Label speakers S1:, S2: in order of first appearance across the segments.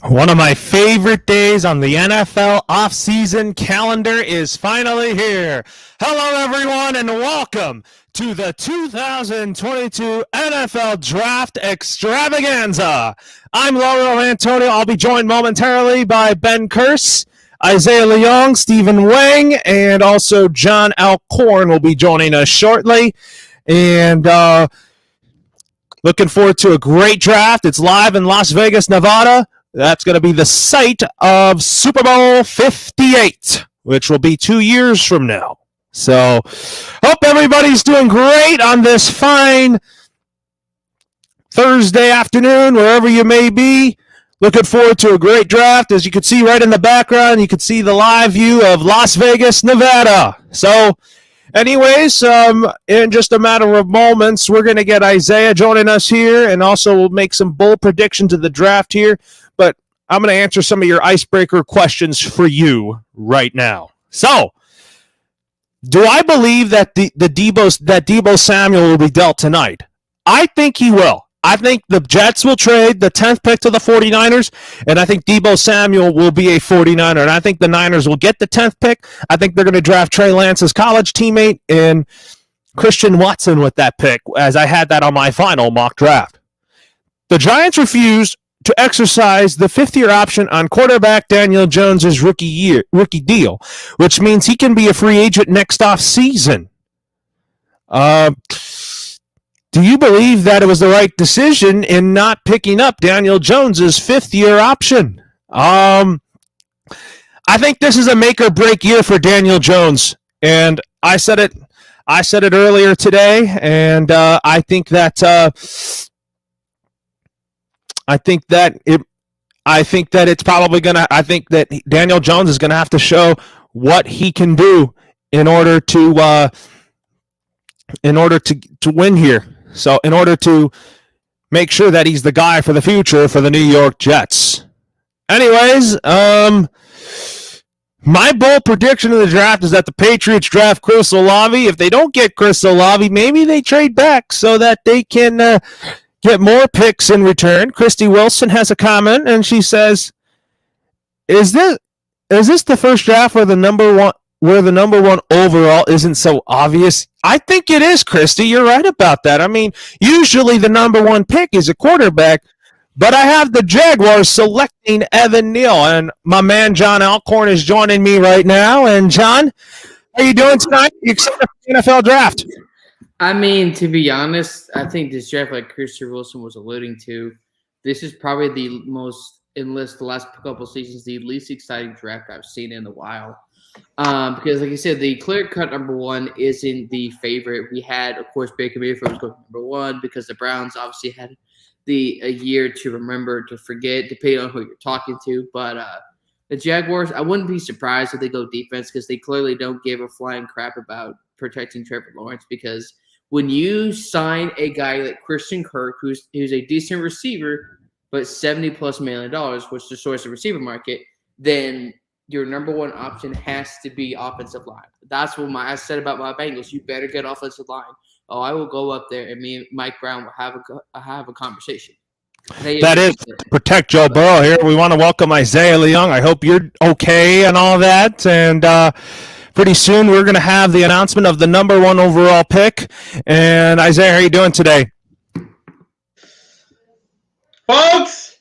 S1: One of my favorite days on the NFL offseason calendar is finally here. Hello, everyone, and welcome to the 2022 NFL Draft Extravaganza. I'm Lauro Antonio. I'll be joined momentarily by Ben Kearse, Isaiah Leong, Stephen Wang, and also John Alcorn will be joining us shortly. And looking forward to a great draft. It's live in Las Vegas, Nevada. That's going to be the site of Super Bowl 58, which will be 2 years from now. So, hope everybody's doing great on this fine Thursday afternoon, wherever you may be. Looking forward to a great draft. As you can see right in the background, you can see the live view of Las Vegas, Nevada. So, anyways, in just a matter of moments, we're going to get Isaiah joining us here, and also we'll make some bold predictions of the draft here. But I'm going to answer some of your icebreaker questions for you right now. So, do I believe that Deebo Samuel will be dealt tonight? I think he will. I think the Jets will trade the 10th pick to the 49ers, and I think Deebo Samuel will be a 49er, and I think the Niners will get the 10th pick. I think they're going to draft Trey Lance's college teammate and Christian Watson with that pick, as I had that on my final mock draft. The Giants refused to exercise the fifth-year option on quarterback Daniel Jones' rookie deal, which means he can be a free agent next off season. Do you believe that it was the right decision in not picking up Daniel Jones' fifth-year option? I think this is a make-or-break year for Daniel Jones, and I said it earlier today, and I think that it's probably gonna. I think that Daniel Jones is gonna have to show what he can do in order to win here. So, in order to make sure that he's the guy for the future for the New York Jets. Anyways, my bold prediction of the draft is that the Patriots draft Chris Olave. If they don't get Chris Olave, maybe they trade back so that they can get more picks in return. Christy Wilson has a comment, and she says, "Is this the first draft where the number one overall isn't so obvious?" I think it is, Christy. You're right about that. I mean, usually the number one pick is a quarterback, but I have the Jaguars selecting Evan Neal, and my man John Alcorn is joining me right now. And John, how are you doing tonight? You excited for the NFL draft?
S2: I mean, to be honest, I think this draft, like Christy Wilson was alluding to, this is probably the most, unless the last couple of seasons, the least exciting draft I've seen in a while. Because, like you said, the clear-cut number one isn't the favorite. We had, of course, Baker Mayfield was going number one because the Browns obviously had a year to remember, to forget, depending on who you're talking to. But the Jaguars, I wouldn't be surprised if they go defense because they clearly don't give a flying crap about protecting Trevor Lawrence. Because when you sign a guy like Christian Kirk, who's a decent receiver, but $70+ million, which destroys the receiver market, then your number one option has to be offensive line. That's what I said about my Bengals. You better get offensive line. Oh, I will go up there, and me and Mike Brown will have a conversation.
S1: That is protect Joe Burrow here. We want to welcome Isaiah Leong. I hope you're okay and all that. And pretty soon we're going to have the announcement of the number one overall pick. And Isaiah, how are you doing today?
S3: Folks,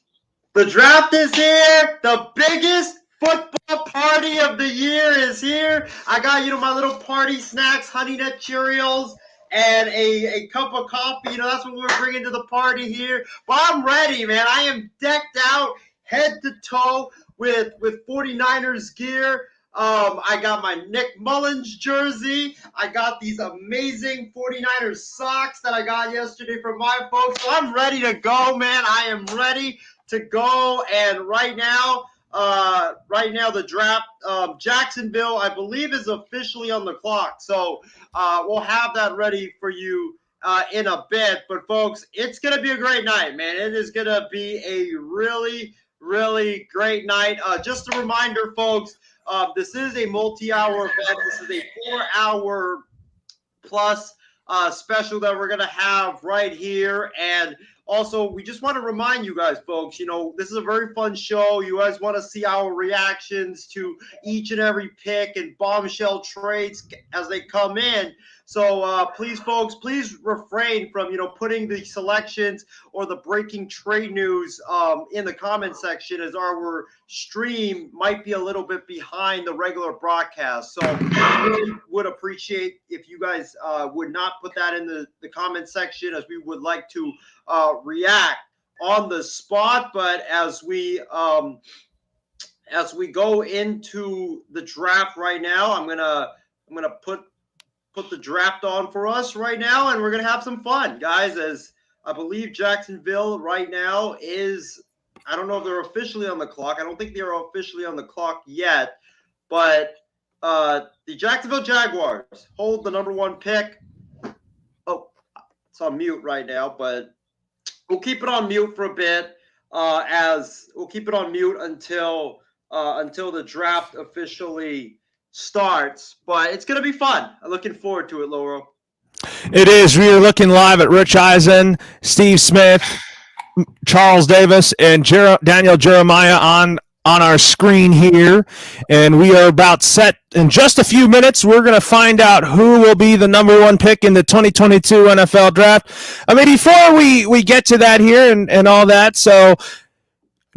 S3: the draft is here. The biggest football party of the year is here. I got, my little party snacks, Honey Nut Cheerios, and a cup of coffee. That's what we're bringing to the party here. But I'm ready, man. I am decked out head to toe with 49ers gear. I got my Nick Mullins jersey. I got these amazing 49ers socks that I got yesterday from my folks. So I'm ready to go, man. I am ready to go. And right now, the draft, Jacksonville, I believe, is officially on the clock. So we'll have that ready for you in a bit. But, folks, it's going to be a great night, man. It is going to be a really, really great night. Just a reminder, folks, this is a multi-hour event. This is a 4-hour plus special that we're going to have right here. And Also, we just want to remind you guys, folks, this is a very fun show. You guys want to see our reactions to each and every pick and bombshell trades as they come in. So please, folks, please refrain from, putting the selections or the breaking trade news in the comment section, as our stream might be a little bit behind the regular broadcast. So I really would appreciate if you guys would not put that in the comment section, as we would like to react on the spot. But as we go into the draft right now, I'm gonna put the draft on for us right now, and we're gonna have some fun, guys. As I believe Jacksonville right now is, I don't know if they're officially on the clock. I don't think they're officially on the clock yet, but the Jacksonville Jaguars hold the number 1 pick. Oh, it's on mute right now, but we'll keep it on mute for a bit. As we'll keep it on mute until the draft officially starts. But it's going to be fun. I'm looking forward to it, Lauro.
S1: It is. We are looking live at Rich Eisen, Steve Smith, Charles Davis, and Daniel Jeremiah on our screen here. And we are about set in just a few minutes. We're going to find out who will be the number 1 pick in the 2022 NFL Draft. I mean, before we get to that here and all that, so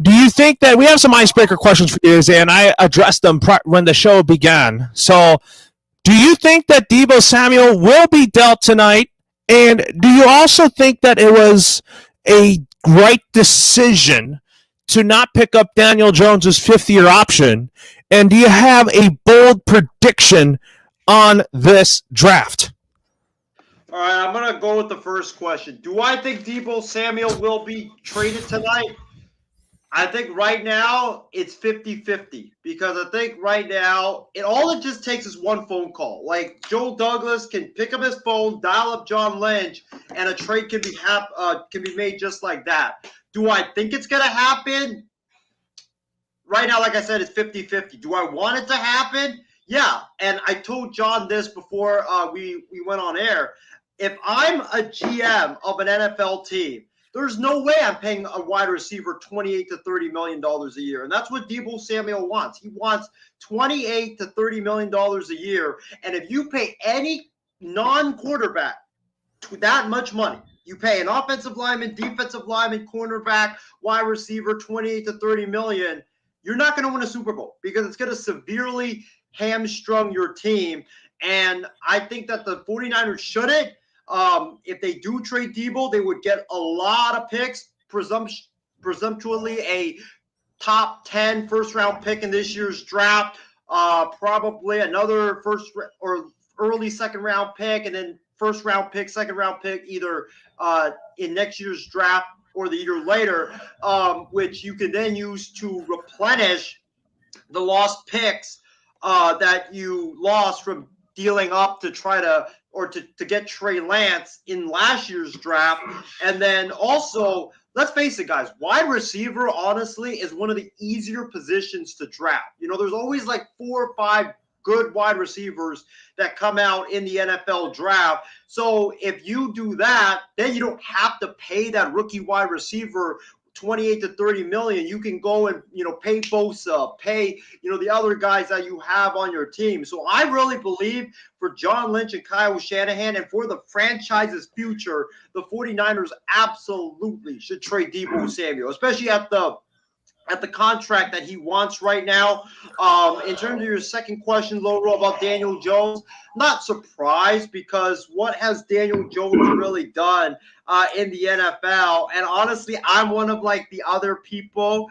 S1: do you think that we have some icebreaker questions for you, and I addressed them when the show began. So do you think that Deebo Samuel will be dealt tonight? And do you also think that it was a right decision to not pick up Daniel Jones's 5th-year option? And do you have a bold prediction on this draft?
S3: All right, I'm going to go with the first question. Do I think Deebo Samuel will be traded tonight? I think right now it's 50-50, because I think right now all it just takes is one phone call. Like, Joe Douglas can pick up his phone, dial up John Lynch, and a trade can be made just like that. Do I think it's going to happen? Right now, like I said, it's 50-50. Do I want it to happen? Yeah, and I told John this before we went on air. If I'm a GM of an NFL team, there's no way I'm paying a wide receiver $28 to $30 million a year. And that's what Deebo Samuel wants. He wants $28 to $30 million a year. And if you pay any non-quarterback that much money, you pay an offensive lineman, defensive lineman, cornerback, wide receiver, $28 to $30 million, you're not going to win a Super Bowl, because it's going to severely hamstrung your team. And I think that the 49ers shouldn't. If they do trade Deebo, they would get a lot of picks, presumptuously a top 10 first-round pick in this year's draft, probably another first or early second-round pick, and then first-round pick, second-round pick, either in next year's draft or the year later, which you can then use to replenish the lost picks that you lost from dealing up to try to get Trey Lance in last year's draft. And then also, let's face it, guys, wide receiver, honestly, is one of the easier positions to draft. There's always like 4 or 5 good wide receivers that come out in the NFL draft. So if you do that, then you don't have to pay that rookie wide receiver $28 to $30 million. You can go and pay Bosa, pay the other guys that you have on your team. So I really believe for John Lynch and Kyle Shanahan, and for the franchise's future, the 49ers absolutely should trade Deebo Samuel, especially at the contract that he wants right now. In terms of your second question, Lauro, about Daniel Jones, not surprised, because what has Daniel Jones really done in the NFL? And honestly, I'm one of the other people,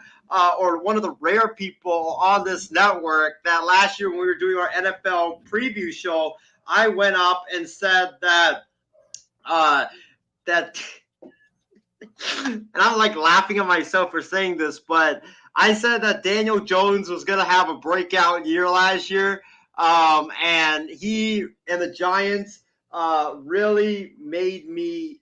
S3: or one of the rare people on this network, that last year when we were doing our NFL preview show, I went up and said that and I'm laughing at myself for saying this, but I said that Daniel Jones was going to have a breakout year last year. And he and the Giants really made me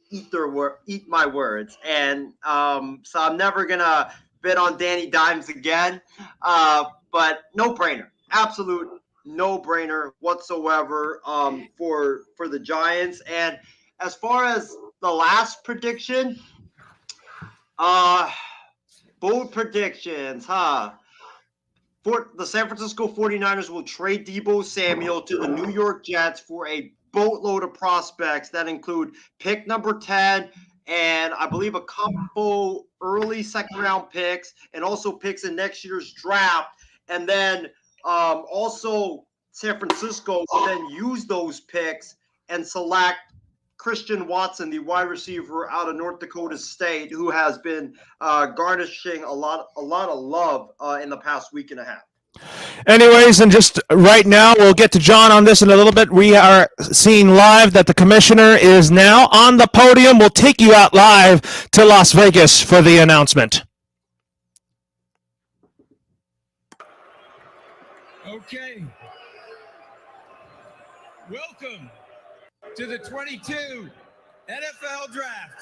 S3: eat my words. And so I'm never going to bet on Danny Dimes again. But no-brainer. Absolute no-brainer whatsoever for the Giants. And as far as the last prediction. Bold predictions, huh? The San Francisco 49ers will trade Deebo Samuel to the New York Jets for a boatload of prospects that include pick number 10 and I believe a couple early second-round picks and also picks in next year's draft. And then also San Francisco will then use those picks and select Christian Watson, the wide receiver out of North Dakota State, who has been garnishing a lot of love in the past week and a half.
S1: Anyways, and just right now, we'll get to John on this in a little bit. We are seeing live that the commissioner is now on the podium. We'll take you out live to Las Vegas for the announcement.
S4: Okay. Welcome to the 22 NFL Draft.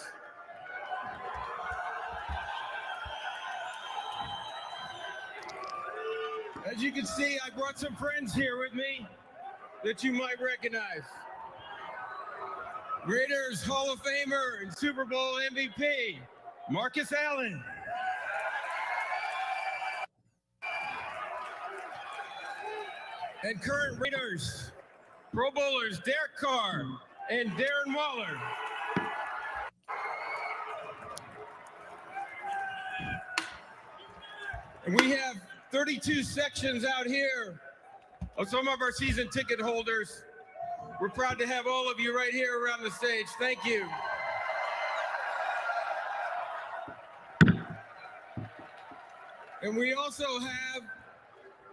S4: As you can see, I brought some friends here with me that you might recognize. Raiders Hall of Famer and Super Bowl MVP, Marcus Allen. And current Raiders Pro Bowlers Derek Carr and Darren Waller. And we have 32 sections out here of some of our season ticket holders. We're proud to have all of you right here around the stage. Thank you. And we also have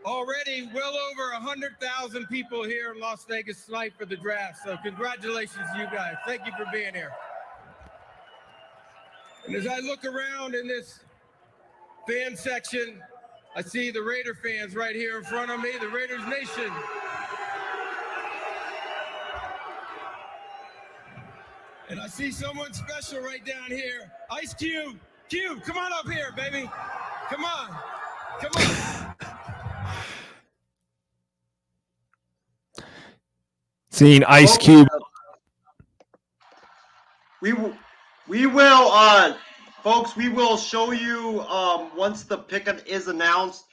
S4: already well over 100,000 people here in Las Vegas tonight for the draft. So congratulations to you guys. Thank you for being here. And as I look around in this fan section, I see the Raider fans right here in front of me, the Raiders Nation. And I see someone special right down here, Ice Cube. Cube, come on up here, baby. Come on. Come on.
S1: Seeing Ice Cube.
S3: We will, folks. We will show you once the pick is announced.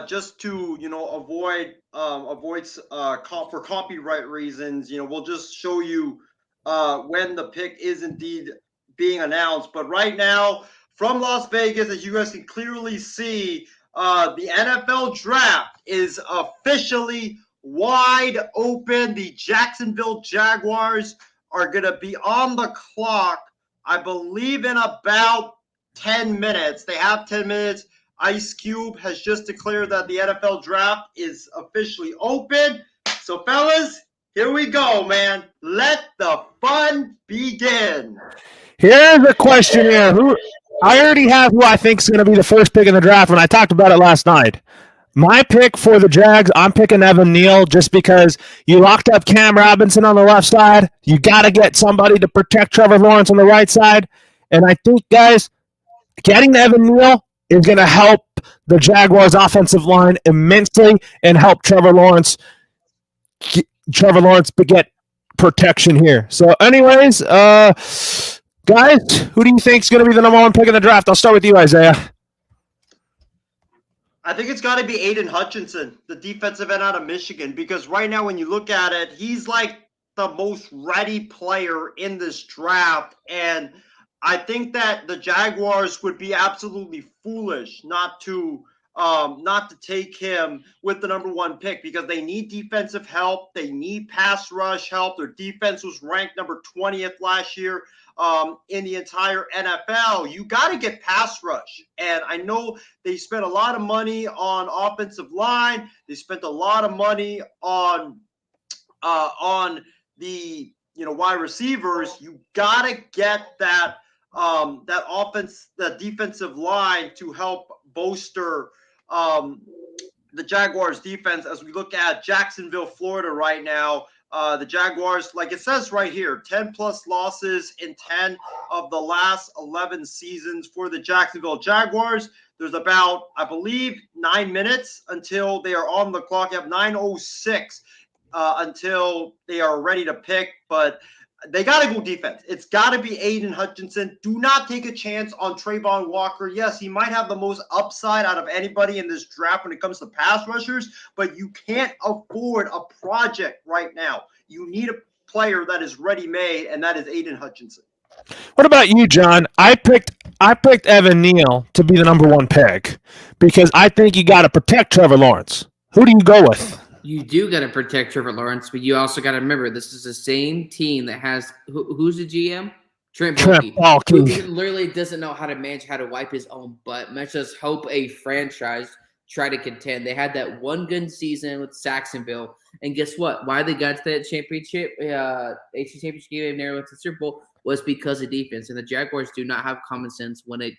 S3: Just to avoid for copyright reasons. We'll just show you when the pick is indeed being announced. But right now, from Las Vegas, as you guys can clearly see, the NFL Draft is officially wide open. The Jacksonville Jaguars are going to be on the clock, I believe, in about 10 minutes. They have 10 minutes. Ice Cube has just declared that the NFL Draft is officially open. So, fellas, here we go, man. Let the fun begin.
S1: Here's a question here. I already have who I think is going to be the first pick in the draft when I talked about it last night. My pick for the Jags, I'm picking Evan Neal just because you locked up Cam Robinson on the left side. You got to get somebody to protect Trevor Lawrence on the right side. And I think, guys, getting Evan Neal is going to help the Jaguars' offensive line immensely and help Trevor Lawrence get protection here. So anyways, guys, who do you think is going to be the number one pick in the draft? I'll start with you, Isaiah.
S3: I think it's got to be Aiden Hutchinson, the defensive end out of Michigan, because right now when you look at it, he's like the most ready player in this draft. And I think that the Jaguars would be absolutely foolish not to take him with the number one pick because they need defensive help. They need pass rush help. Their defense was ranked number 20th last year in the entire NFL. You got to get pass rush. And I know they spent a lot of money on offensive line. They spent a lot of money on the wide receivers. You got to get that defensive line to help bolster the Jaguars defense. As we look at Jacksonville, Florida right now, the Jaguars, like it says right here, 10 plus losses in 10 of the last 11 seasons for the Jacksonville Jaguars. There's about, I believe, 9 minutes until they are on the clock. You have 9:06 until they are ready to pick. But they got to go defense. It's got to be Aiden Hutchinson. Do not take a chance on Trayvon Walker. Yes, he might have the most upside out of anybody in this draft when it comes to pass rushers, but you can't afford a project right now. You need a player that is ready-made, and that is Aiden Hutchinson.
S1: What about you, John? I picked Evan Neal to be the number 1 pick because I think you got to protect Trevor Lawrence. Who do you go with?
S2: You do got to protect Trevor Lawrence, but you also got to remember this is the same team that has who's the GM? Trent Baalke. Who literally doesn't know how to manage, how to wipe his own butt. Let's just hope a franchise try to contend. They had that one good season with Saxonville, and guess what? Why they got to that championship, AFC championship game, and nearly went to the Super Bowl was because of defense. And the Jaguars do not have common sense when it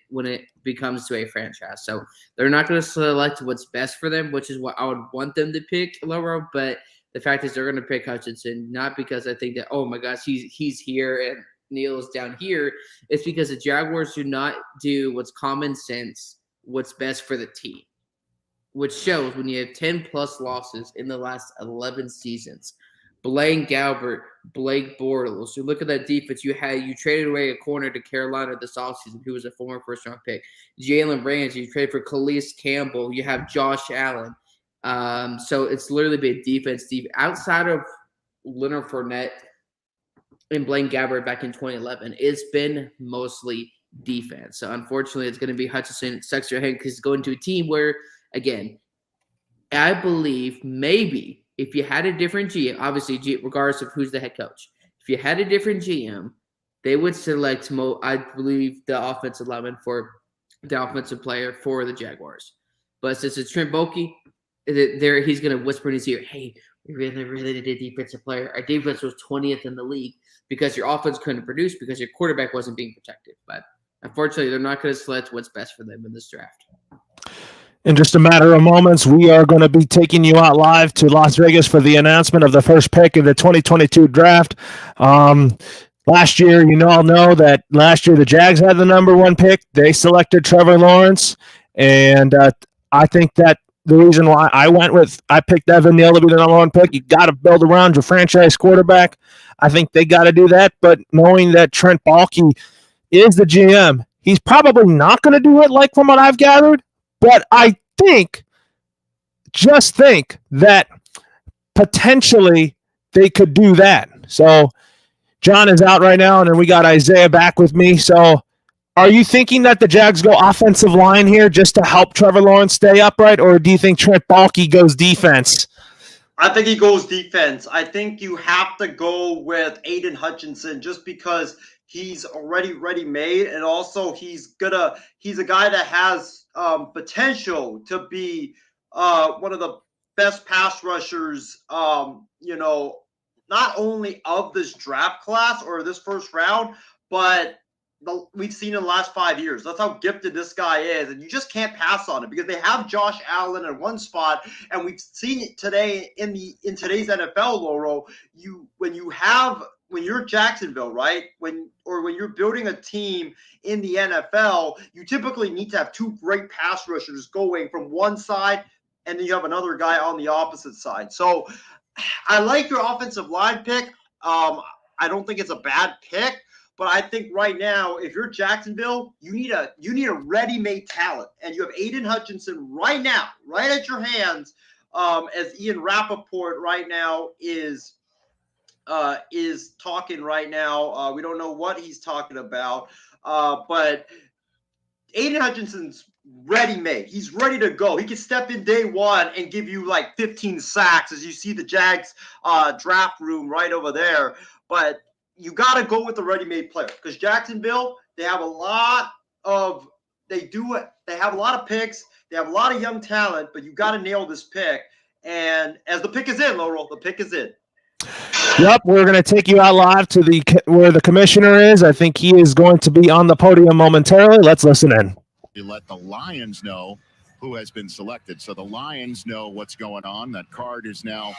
S2: becomes to a franchise. So they're not going to select what's best for them, which is what I would want them to pick, Laura. But the fact is they're going to pick Hutchinson, not because I think that, oh my gosh, he's here and Neal's down here. It's because the Jaguars do not do what's common sense, what's best for the team, which shows when you have 10-plus losses in the last 11 seasons. Blaine Gabbert, Blake Bortles. You look at that defense. You traded away a corner to Carolina this offseason, who was a former first-round pick. Jalen Ramsey. You traded for Calais Campbell. You have Josh Allen. So it's literally been defense. Outside of Leonard Fournette and Blaine Gabbert back in 2011, it's been mostly defense. So unfortunately, it's going to be Hutchinson. It sucks your head because he's going to a team where, again, I believe maybe if you had a different GM, obviously regardless of who's the head coach, if you had a different GM, they would select, I believe, the offensive lineman for the offensive player for the Jaguars. But since it's Trent Baalke, he's going to whisper in his ear, hey, we really need a defensive player. Our defense was 20th in the league because your offense couldn't produce because your quarterback wasn't being protected. But unfortunately, they're not going to select what's best for them in this draft.
S1: In just a matter of moments, we are going to be taking you out live to Las Vegas for the announcement of the first pick of the 2022 draft. Last year, you all know that last year the Jags had the number 1 pick. They selected Trevor Lawrence, and I think that the reason why I picked Evan Neal to be the number 1 pick, you got to build around your franchise quarterback. I think they got to do that, but knowing that Trent Baalke is the GM, he's probably not going to do it like from what I've gathered. But I think that potentially they could do that. So John is out right now, and then we got Isaiah back with me. So are you thinking that the Jags go offensive line here just to help Trevor Lawrence stay upright, or do you think Trent Baalke goes defense?
S3: I think he goes defense. I think you have to go with Aiden Hutchinson just because he's already ready-made, and also he's a guy that has potential to be one of the best pass rushers, not only of this draft class or this first round, but we've seen in the last 5 years. That's how gifted this guy is, and you just can't pass on it because they have Josh Allen in one spot, and we've seen it today in today's NFL, Laurel. When you're Jacksonville, right? When you're building a team in the NFL, you typically need to have 2 great pass rushers going from one side, and then you have another guy on the opposite side. So I like your offensive line pick. I don't think it's a bad pick, but I think right now, if you're Jacksonville, you need a ready-made talent, and you have Aiden Hutchinson right now, right at your hands, as Ian Rappaport right now is talking right now. We don't know what he's talking about, but Aiden Hutchinson's ready-made. He's ready to go. He can step in day one and give you like 15 sacks, as you see the Jags draft room right over there. But you got to go with the ready-made player because Jacksonville, they have a lot of picks. They have a lot of young talent, but you got to nail this pick. And as the pick is in, Laurel, the pick is in.
S1: Yep, we're going to take you out live to where the commissioner is. I think he is going to be on the podium momentarily. Let's listen in.
S5: You let the Lions know who has been selected. So the Lions know what's going on. That card is now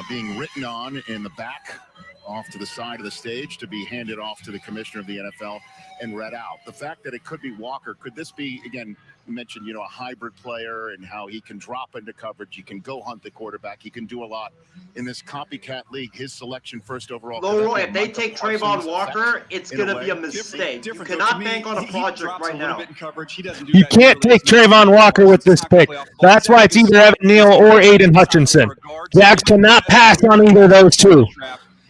S5: being written on in the back off to the side of the stage to be handed off to the commissioner of the NFL and read out. The fact that it could be Walker, could this be, again, you mentioned, a hybrid player and how he can drop into coverage. He can go hunt the quarterback. He can do a lot in this copycat league. His selection first overall.
S3: Lowell, if they take Trayvon Walker, it's going to be a mistake. You cannot bank on a project right now.
S1: You can't take Trayvon Walker with this pick. That's why it's either Evan Neal or Aiden Hutchinson. Jags cannot pass on either of those two.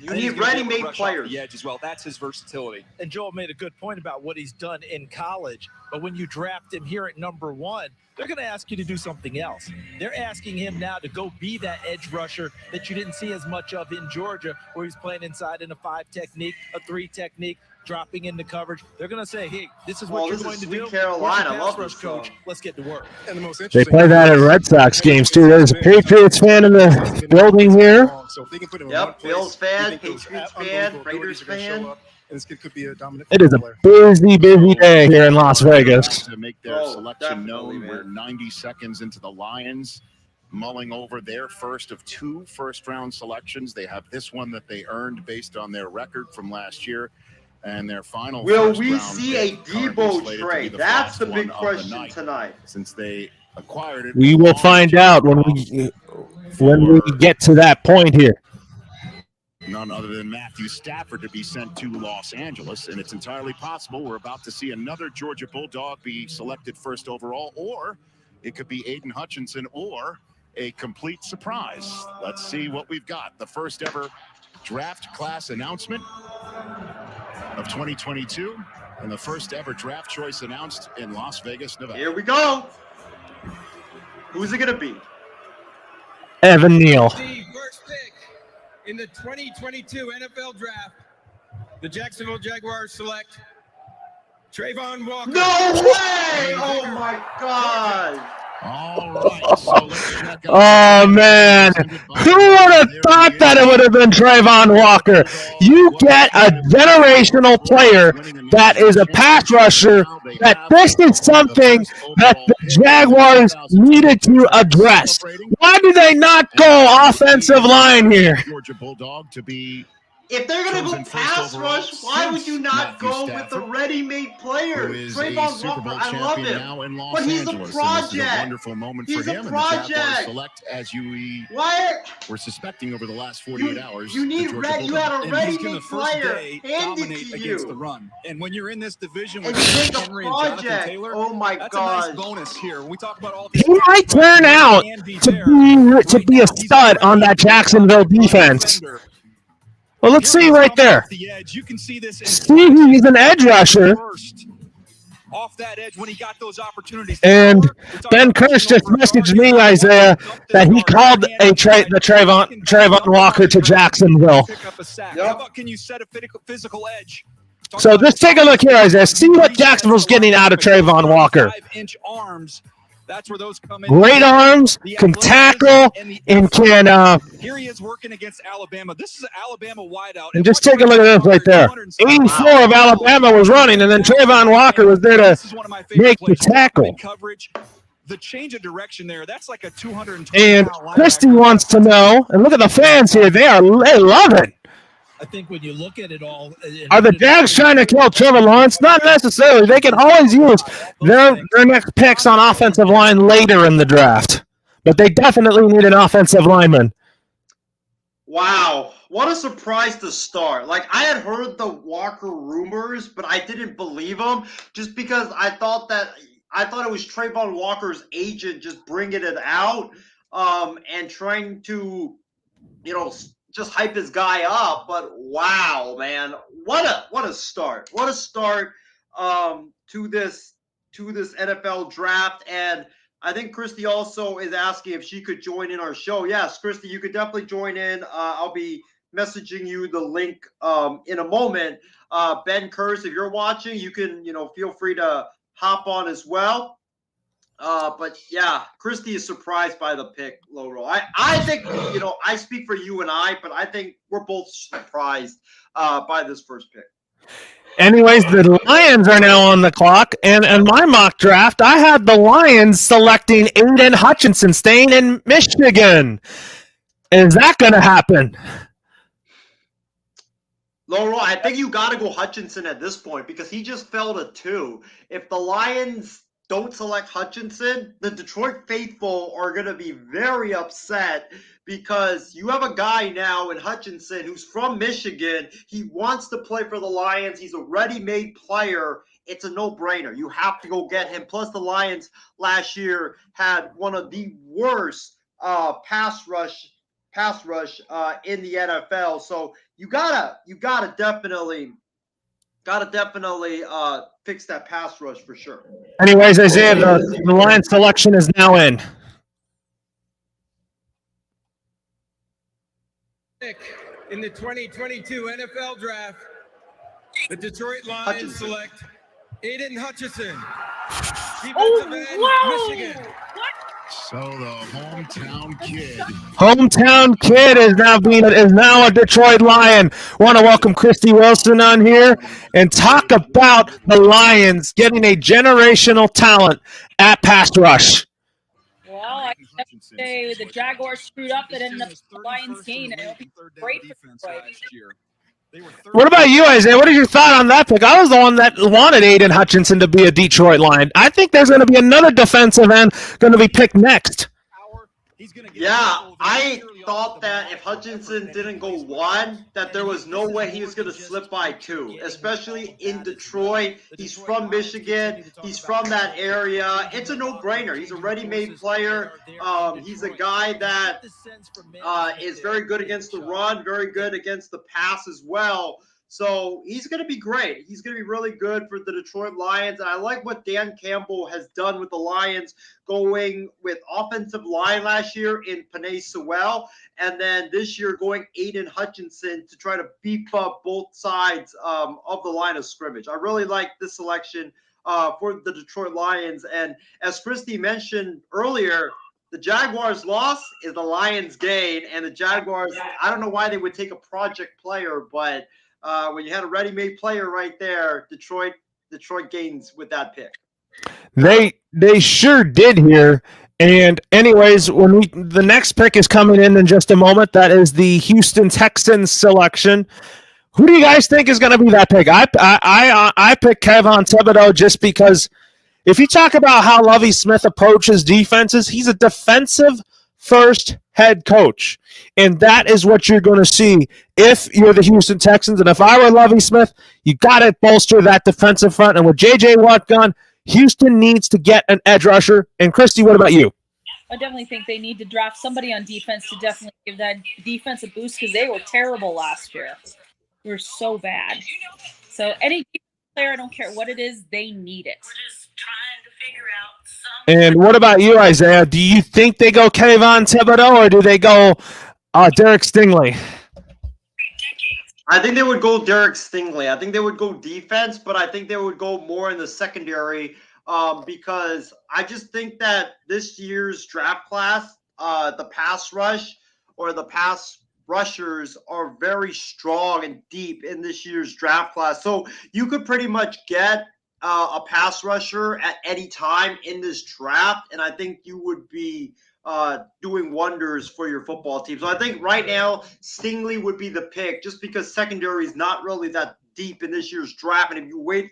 S3: You need ready-made players.
S6: The edge as well. That's his versatility.
S7: And Joel made a good point about what he's done in college. But when you draft him here at number 1, they're going to ask you to do something else. They're asking him now to go be that edge rusher that you didn't see as much of in Georgia, where he's playing inside in a 5 technique, a 3 technique, dropping into coverage. They're going to say, hey, this is what you're going to do.
S3: Carolina, love
S7: this coach. Let's get to work.
S6: And the most
S1: They play that at Red Sox games, too. There's a Patriots fan in the building here.
S6: So if they can put him in
S3: Yep,
S6: place,
S3: Bills fan,
S6: I think those
S3: Patriots
S6: unbelievable
S3: fan, Raiders
S6: abilities are gonna
S3: fan.
S6: show up, and this kid could be a dominant
S1: It is a
S6: player.
S1: busy day here in Las Vegas.
S5: To make their
S3: Oh,
S5: selection
S3: definitely,
S5: known,
S3: man.
S5: we're 90 seconds into the Lions mulling over their first of 2 first-round selections. They have this one that they earned based on their record from last year, and their final.
S3: Will we
S5: first-round
S3: see a
S5: pick currently
S3: Debo
S5: slated to be
S3: trade?
S5: the
S3: That's
S5: first
S3: the
S5: one
S3: big
S5: of
S3: question
S5: night,
S3: tonight.
S5: since they acquired it.
S1: We will find out when we get to that point here.
S5: None other than Matthew Stafford to be sent to Los Angeles, and it's entirely possible we're about to see another Georgia Bulldog be selected first overall, or it could be Aiden Hutchinson, or a complete surprise. Let's see what we've got. The first ever draft class announcement of 2022, and the first ever draft choice announced in Las Vegas, Nevada.
S3: Here we go. Who's it going to be?
S1: Evan Neal.
S4: The first pick in the 2022 NFL Draft, the Jacksonville Jaguars select Trayvon Walker.
S3: No way! Oh, my God.
S5: All right, so let's check out.
S1: Oh, man. Who would have thought that it would have been Trayvon Walker? You get a generational player that is a pass rusher, that this is something that the Jaguars needed to address. Why do they not go offensive line here?
S5: Georgia Bulldog to be
S3: If they're going to go
S5: chosen first
S3: pass
S5: overall
S3: rush, why would you not
S5: Matthew
S3: go with the
S5: Stafford,
S3: ready-made
S5: who
S3: player?
S5: is a
S3: Trayvon
S5: Super Bowl
S3: Walker, I love
S5: champion
S3: him.
S5: now in Los
S3: But he's a
S5: Angeles. And this is a
S3: project.
S5: wonderful moment
S3: He's
S5: for
S3: a
S5: him. And the Jaguars
S3: project.
S5: select, as we
S3: What?
S5: were suspecting over the last 48 hours.
S3: You
S5: the
S3: need
S5: Georgia
S3: red. You
S5: Bulldogs.
S3: had a
S6: And he's going
S3: ready-made
S6: to first
S3: player
S6: day
S3: handed
S6: dominate
S3: to
S6: against the
S3: you.
S6: run. And when you're in this division
S3: And
S6: with
S3: you make a
S6: Henry and Jonathan
S3: project.
S6: Taylor,
S3: Oh, my
S6: that's a nice
S3: God.
S6: bonus here. When we talk about all
S1: He might turn out to be a stud on that Jacksonville defense. Well, let's see right there.
S6: You can see this.
S1: See, he's an edge rusher.
S6: Off that edge when he got those opportunities.
S1: And Ben Kirsch just messaged me, Isaiah, that he called the Trayvon Walker to Jacksonville.
S6: How about can you set a physical edge?
S1: So just take a look here, Isaiah. See what Jacksonville's getting out of Trayvon Walker.
S6: 5-inch arms. That's where those come in.
S1: Great arms, can tackle, and can
S6: Here he is working against Alabama. This is an Alabama wideout.
S1: and just take a look at this right there. 84 of Alabama was running, and then Trayvon Walker was there to make the tackle.
S6: The change of direction there, that's like a 220
S1: And Christy wants to know, and look at the fans here. They love it.
S7: I think when you look at it all,
S1: Are the Jags trying to kill Trevor Lawrence? Not necessarily. They can always use their next picks on offensive line later in the draft. But they definitely need an offensive lineman.
S3: Wow. What a surprise to start. Like, I had heard the Walker rumors, but I didn't believe them just because I thought it was Trayvon Walker's agent just bringing it out and trying to, just hype his guy up. But wow, man, what a start. What a start to this NFL draft. And I think Christy also is asking if she could join in our show. Yes, Christy, you could definitely join in. I'll be messaging you the link in a moment. Ben Kurz, if you're watching, you can, feel free to hop on as well. But yeah, Christy is surprised by the pick, low roll. I think, I speak for you and I, but I think we're both surprised by this first pick.
S1: Anyways, the Lions are now on the clock, and in my mock draft, I had the Lions selecting Aiden Hutchinson, staying in Michigan. Is that going to happen?
S3: Laurel, I think you got to go Hutchinson at this point because he just fell to 2. If the Lions don't select Hutchinson, the Detroit faithful are going to be very upset because you have a guy now in Hutchinson who's from Michigan. He wants to play for the Lions. He's a ready-made player. It's a no-brainer. You have to go get him. Plus, the Lions last year had one of the worst pass rush in the NFL. So you gotta definitely fix that pass rush for sure.
S1: Anyways, Isaiah, the Lions selection is now in.
S4: In the 2022 NFL Draft, the Detroit Lions select Aiden Hutchinson, defensive end, Michigan.
S5: So the
S1: Hometown kid is now a Detroit Lion. Want to welcome Christy Wilson on here and talk about the Lions getting a generational talent at pass rush.
S8: Well, I have to say the Jaguars screwed up that ended up the Lions gain, and it'll be great for Detroit.
S1: What about you, Isaiah? What is your thought on that pick? I was the one that wanted Aiden Hutchinson to be a Detroit Lion. I think there's going to be another defensive end going to be picked next.
S3: Yeah, I thought that if Hutchinson didn't go 1, that there was no way he was going to slip by 2, especially in Detroit. He's from Michigan. He's from that area. It's a no-brainer. He's a ready-made player. He's a guy that is very good against the run, very good against the pass as well. So he's going to be great. He's going to be really good for the Detroit Lions. And I like what Dan Campbell has done with the Lions, going with offensive line last year in Penei Sewell, and then this year going Aiden Hutchinson to try to beef up both sides of the line of scrimmage. I really like this selection for the Detroit Lions. And as Christy mentioned earlier, the Jaguars' loss is the Lions' gain. And the Jaguars, I don't know why they would take a project player, but when you had a ready-made player right there, Detroit gains with that pick.
S1: They sure did here. And anyways, the next pick is coming in just a moment. That is the Houston Texans selection. Who do you guys think is going to be that pick? I picked Kayvon Thibodeau just because if you talk about how Lovie Smith approaches defenses, he's a defensive first head coach. And that is what you're going to see if you're the Houston Texans. And if I were Lovie Smith, you got to bolster that defensive front. And with J.J. Watt gone, Houston needs to get an edge rusher. And Christy, what about you?
S8: I definitely think they need to draft somebody on defense to definitely give that defense a boost because they were terrible last year. They were so bad. So any player, I don't care what it is, they need it.
S1: And what about you, Isaiah? Do you think they go Kayvon Thibodeau or do they go Derek Stingley?
S3: I think they would go Derek Stingley. I think they would go defense, but I think they would go more in the secondary because I just think that this year's draft class, the pass rush or the pass rushers are very strong and deep in this year's draft class. So you could pretty much get a pass rusher at any time in this draft, and I think you would be doing wonders for your football team. So I think right now Stingley would be the pick just because secondary is not really that deep in this year's draft, and if you wait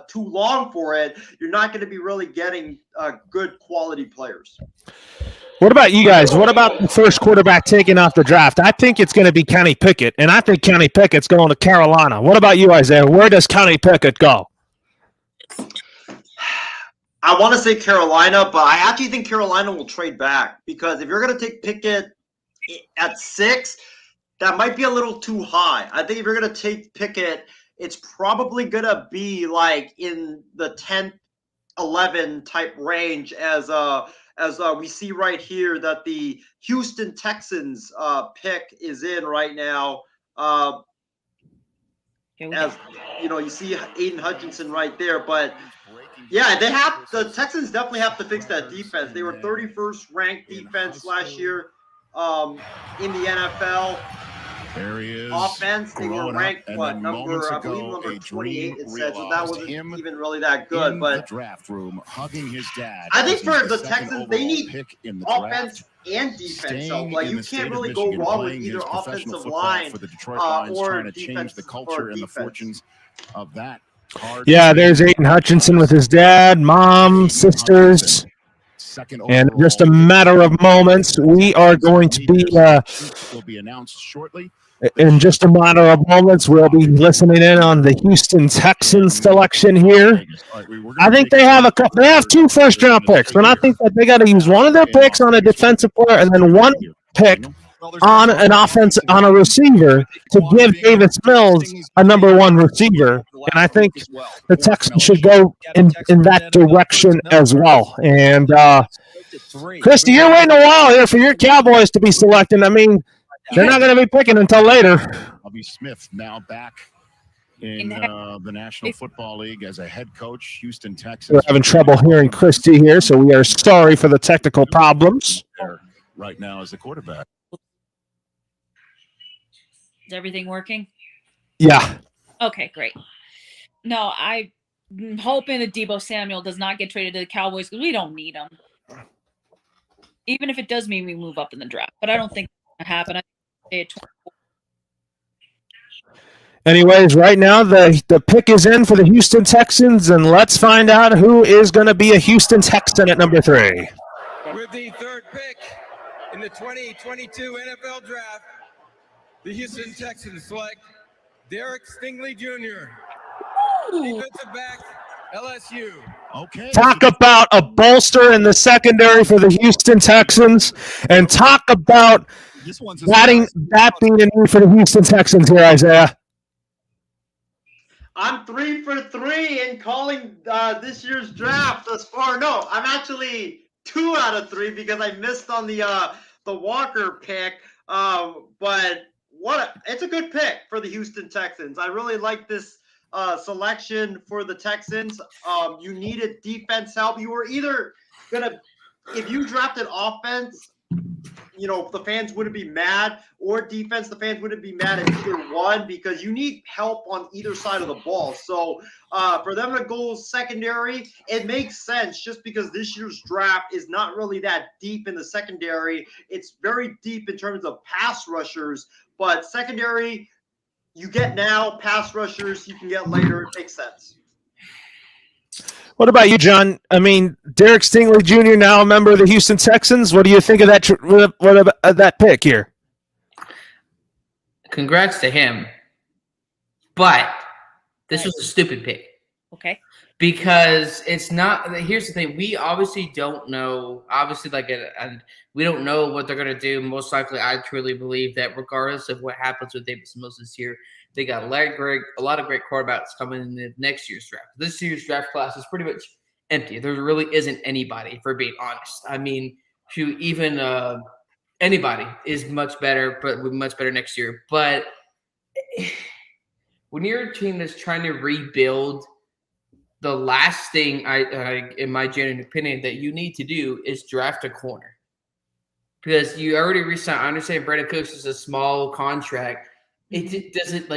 S3: too long for it, you're not going to be really getting good quality players.
S1: What about you guys? What about the first quarterback taken off the draft? I think it's going to be Kenny Pickett, and I think Kenny Pickett's going to Carolina. What about you, Isaiah? Where does Kenny Pickett go?
S3: I want to say Carolina, but I actually think Carolina will trade back because if you're going to take Pickett at 6, that might be a little too high. I think if you're going to take Pickett, it's probably going to be like in the 10th, 11 type range as we see right here that the Houston Texans pick is in right now. As you know, you see Aiden Hutchinson right there, but yeah, the Texans definitely have to fix that defense. They were 31st ranked defense last year in the NFL.
S5: There he is.
S3: Offense, they were
S5: growing up,
S3: ranked,
S5: and
S3: what,
S5: then
S3: number,
S5: moments
S3: I believe
S5: ago,
S3: number
S5: a
S3: 28,
S5: dream
S3: it said, so that
S5: realized.
S3: wasn't
S5: Him
S3: even really that good.
S5: in
S3: But
S5: the draft room, hugging his dad.
S3: I think
S5: as
S3: for
S5: he's
S3: the
S5: second
S3: Texans, they
S5: overall
S3: need
S5: pick in the
S3: offense
S5: draft.
S3: and defense. So,
S5: Staying
S3: like,
S5: in
S3: you
S5: the state
S3: can't
S5: of
S3: really go
S5: Michigan,
S3: wrong with
S5: playing
S3: either
S5: his professional
S3: offensive
S5: football
S3: line
S5: for the Detroit Lions,
S3: or
S5: trying to change the
S3: defense
S5: culture
S3: or
S5: and the
S3: defense.
S5: fortunes of that hard.
S1: Yeah, there's Aiden Hutchinson with his dad, mom, sisters.
S5: Second
S1: And
S5: overall.
S1: just a matter of moments, we are going to be,
S5: will be announced shortly.
S1: in just a matter of moments, we'll be listening in on the Houston Texans selection here. I think they have they have 2 first-round picks, and I think that they got to use one of their picks on a defensive player and then one pick on an offense, on a receiver to give Davis Mills a number 1 receiver. And I think the Texans should go in that direction as well. And Christy, you're waiting a while here for your Cowboys to be selected. I mean, they're not going to be picking until later.
S5: Bobby Smith now back in the National Football League as a head coach, Houston Texans.
S1: We're having trouble hearing Christy here, so we are sorry for the technical problems.
S5: Right now as the quarterback.
S8: Is everything working?
S1: Yeah.
S8: Okay, great. No, I'm hoping that Deebo Samuel does not get traded to the Cowboys because we don't need him. Even if it does mean we move up in the draft, but I don't think that's going to happen. I think 24.
S1: Anyways, right now the pick is in for the Houston Texans, and let's find out who is going to be a Houston Texan at number 3.
S4: With the 3rd pick in the 2022 NFL Draft, the Houston Texans select Derek Stingley Jr., defensive back, LSU.
S5: Okay.
S1: Talk about a bolster in the secondary for the Houston Texans, and talk about that being a need for the Houston Texans here, Isaiah.
S3: I'm 3 for 3 in calling this year's draft thus far. No, I'm actually 2 out of 3 because I missed on the Walker pick. But it's a good pick for the Houston Texans. I really like this selection for the Texans. You needed defense help. You were either gonna, if you drafted offense, the fans wouldn't be mad, or defense, the fans wouldn't be mad at either one because you need help on either side of the ball. So for them to go secondary, it makes sense just because this year's draft is not really that deep in the secondary. It's very deep in terms of pass rushers, but secondary, you get now, pass rushers you can get later. It makes sense.
S1: What about you, John? I mean, Derek Stingley Jr., now a member of the Houston Texans. What do you think of that pick here?
S2: Congrats to him. But this was a stupid pick.
S8: Okay.
S2: Because it's not – here's the thing. We obviously don't know – obviously, and we don't know what they're going to do. Most likely, I truly believe that regardless of what happens with Davis Mills this year, they got a lot of great quarterbacks coming in the next year's draft. This year's draft class is pretty much empty. There really isn't anybody, for being honest. I mean, even anybody is much better, but will be much better next year. But when you're a team that's trying to rebuild – the last thing, in my genuine opinion, that you need to do is draft a corner. Because you already re-signed. I understand Brandon Cooks is a small contract. It doesn't,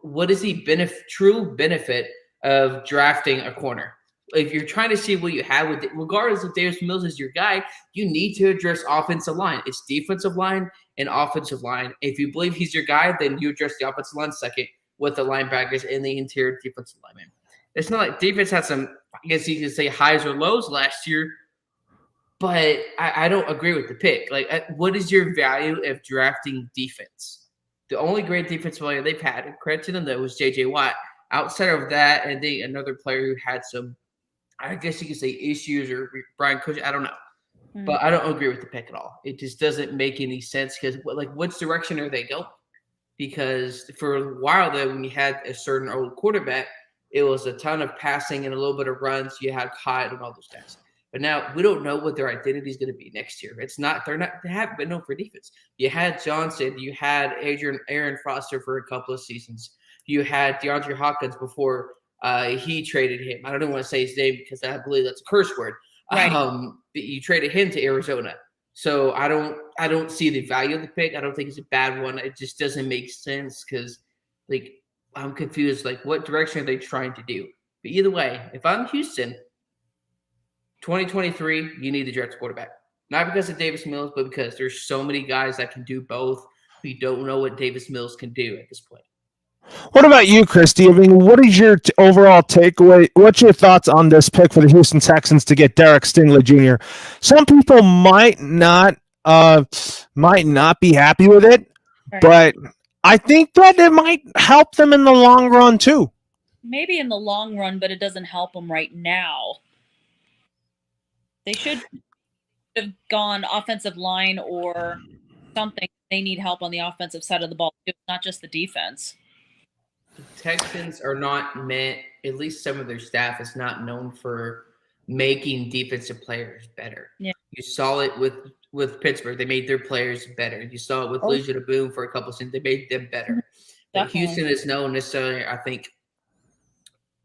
S2: what is the true benefit of drafting a corner? If you're trying to see what you have with it, regardless if Davis Mills is your guy, you need to address offensive line. It's defensive line and offensive line. If you believe he's your guy, then you address the offensive line second with the linebackers and the interior defensive linemen. It's not like defense had some, I guess you could say, highs or lows last year, but I don't agree with the pick. What is your value of drafting defense? The only great defensive player they've had, and credit to them, that was J.J. Watt. Outside of that, and another player who had some, I guess you could say, issues, or Brian Cushing, I don't know. But I don't agree with the pick at all. It just doesn't make any sense because, which direction are they going? Because for a while there, when you had a certain old quarterback, it was a ton of passing and a little bit of runs. You had Hyde and all those guys. But now we don't know what their identity is going to be next year. They haven't been known for defense. You had Johnson, you had Aaron Foster for a couple of seasons. You had DeAndre Hopkins before he traded him. I don't even want to say his name because I believe that's a curse word.
S8: Right.
S2: You traded him to Arizona. So I don't see the value of the pick. I don't think it's a bad one. It just doesn't make sense because, like, I'm confused. Like, what direction are they trying to do? But either way, if I'm Houston, 2023, you need to draft a quarterback. Not because of Davis Mills, but because there's so many guys that can do both. We don't know what Davis Mills can do at this point.
S1: What about you, Christy? I mean, what is your overall takeaway? What's your thoughts on this pick for the Houston Texans to get Derek Stingley Jr.? Some people might not be happy with it, but I think that it might help them in the long run too.
S8: Maybe in the long run, but it doesn't help them right now. They should have gone offensive line or something. They need help on the offensive side of the ball, not just the defense.
S2: The Texans are not meant, at least some of their staff is not known for making defensive players better.
S8: Yeah.
S2: You saw it with Pittsburgh. They made their players better. You saw it with Legion of Boom for a couple of seasons. They made them better. But Houston is known necessarily, I think,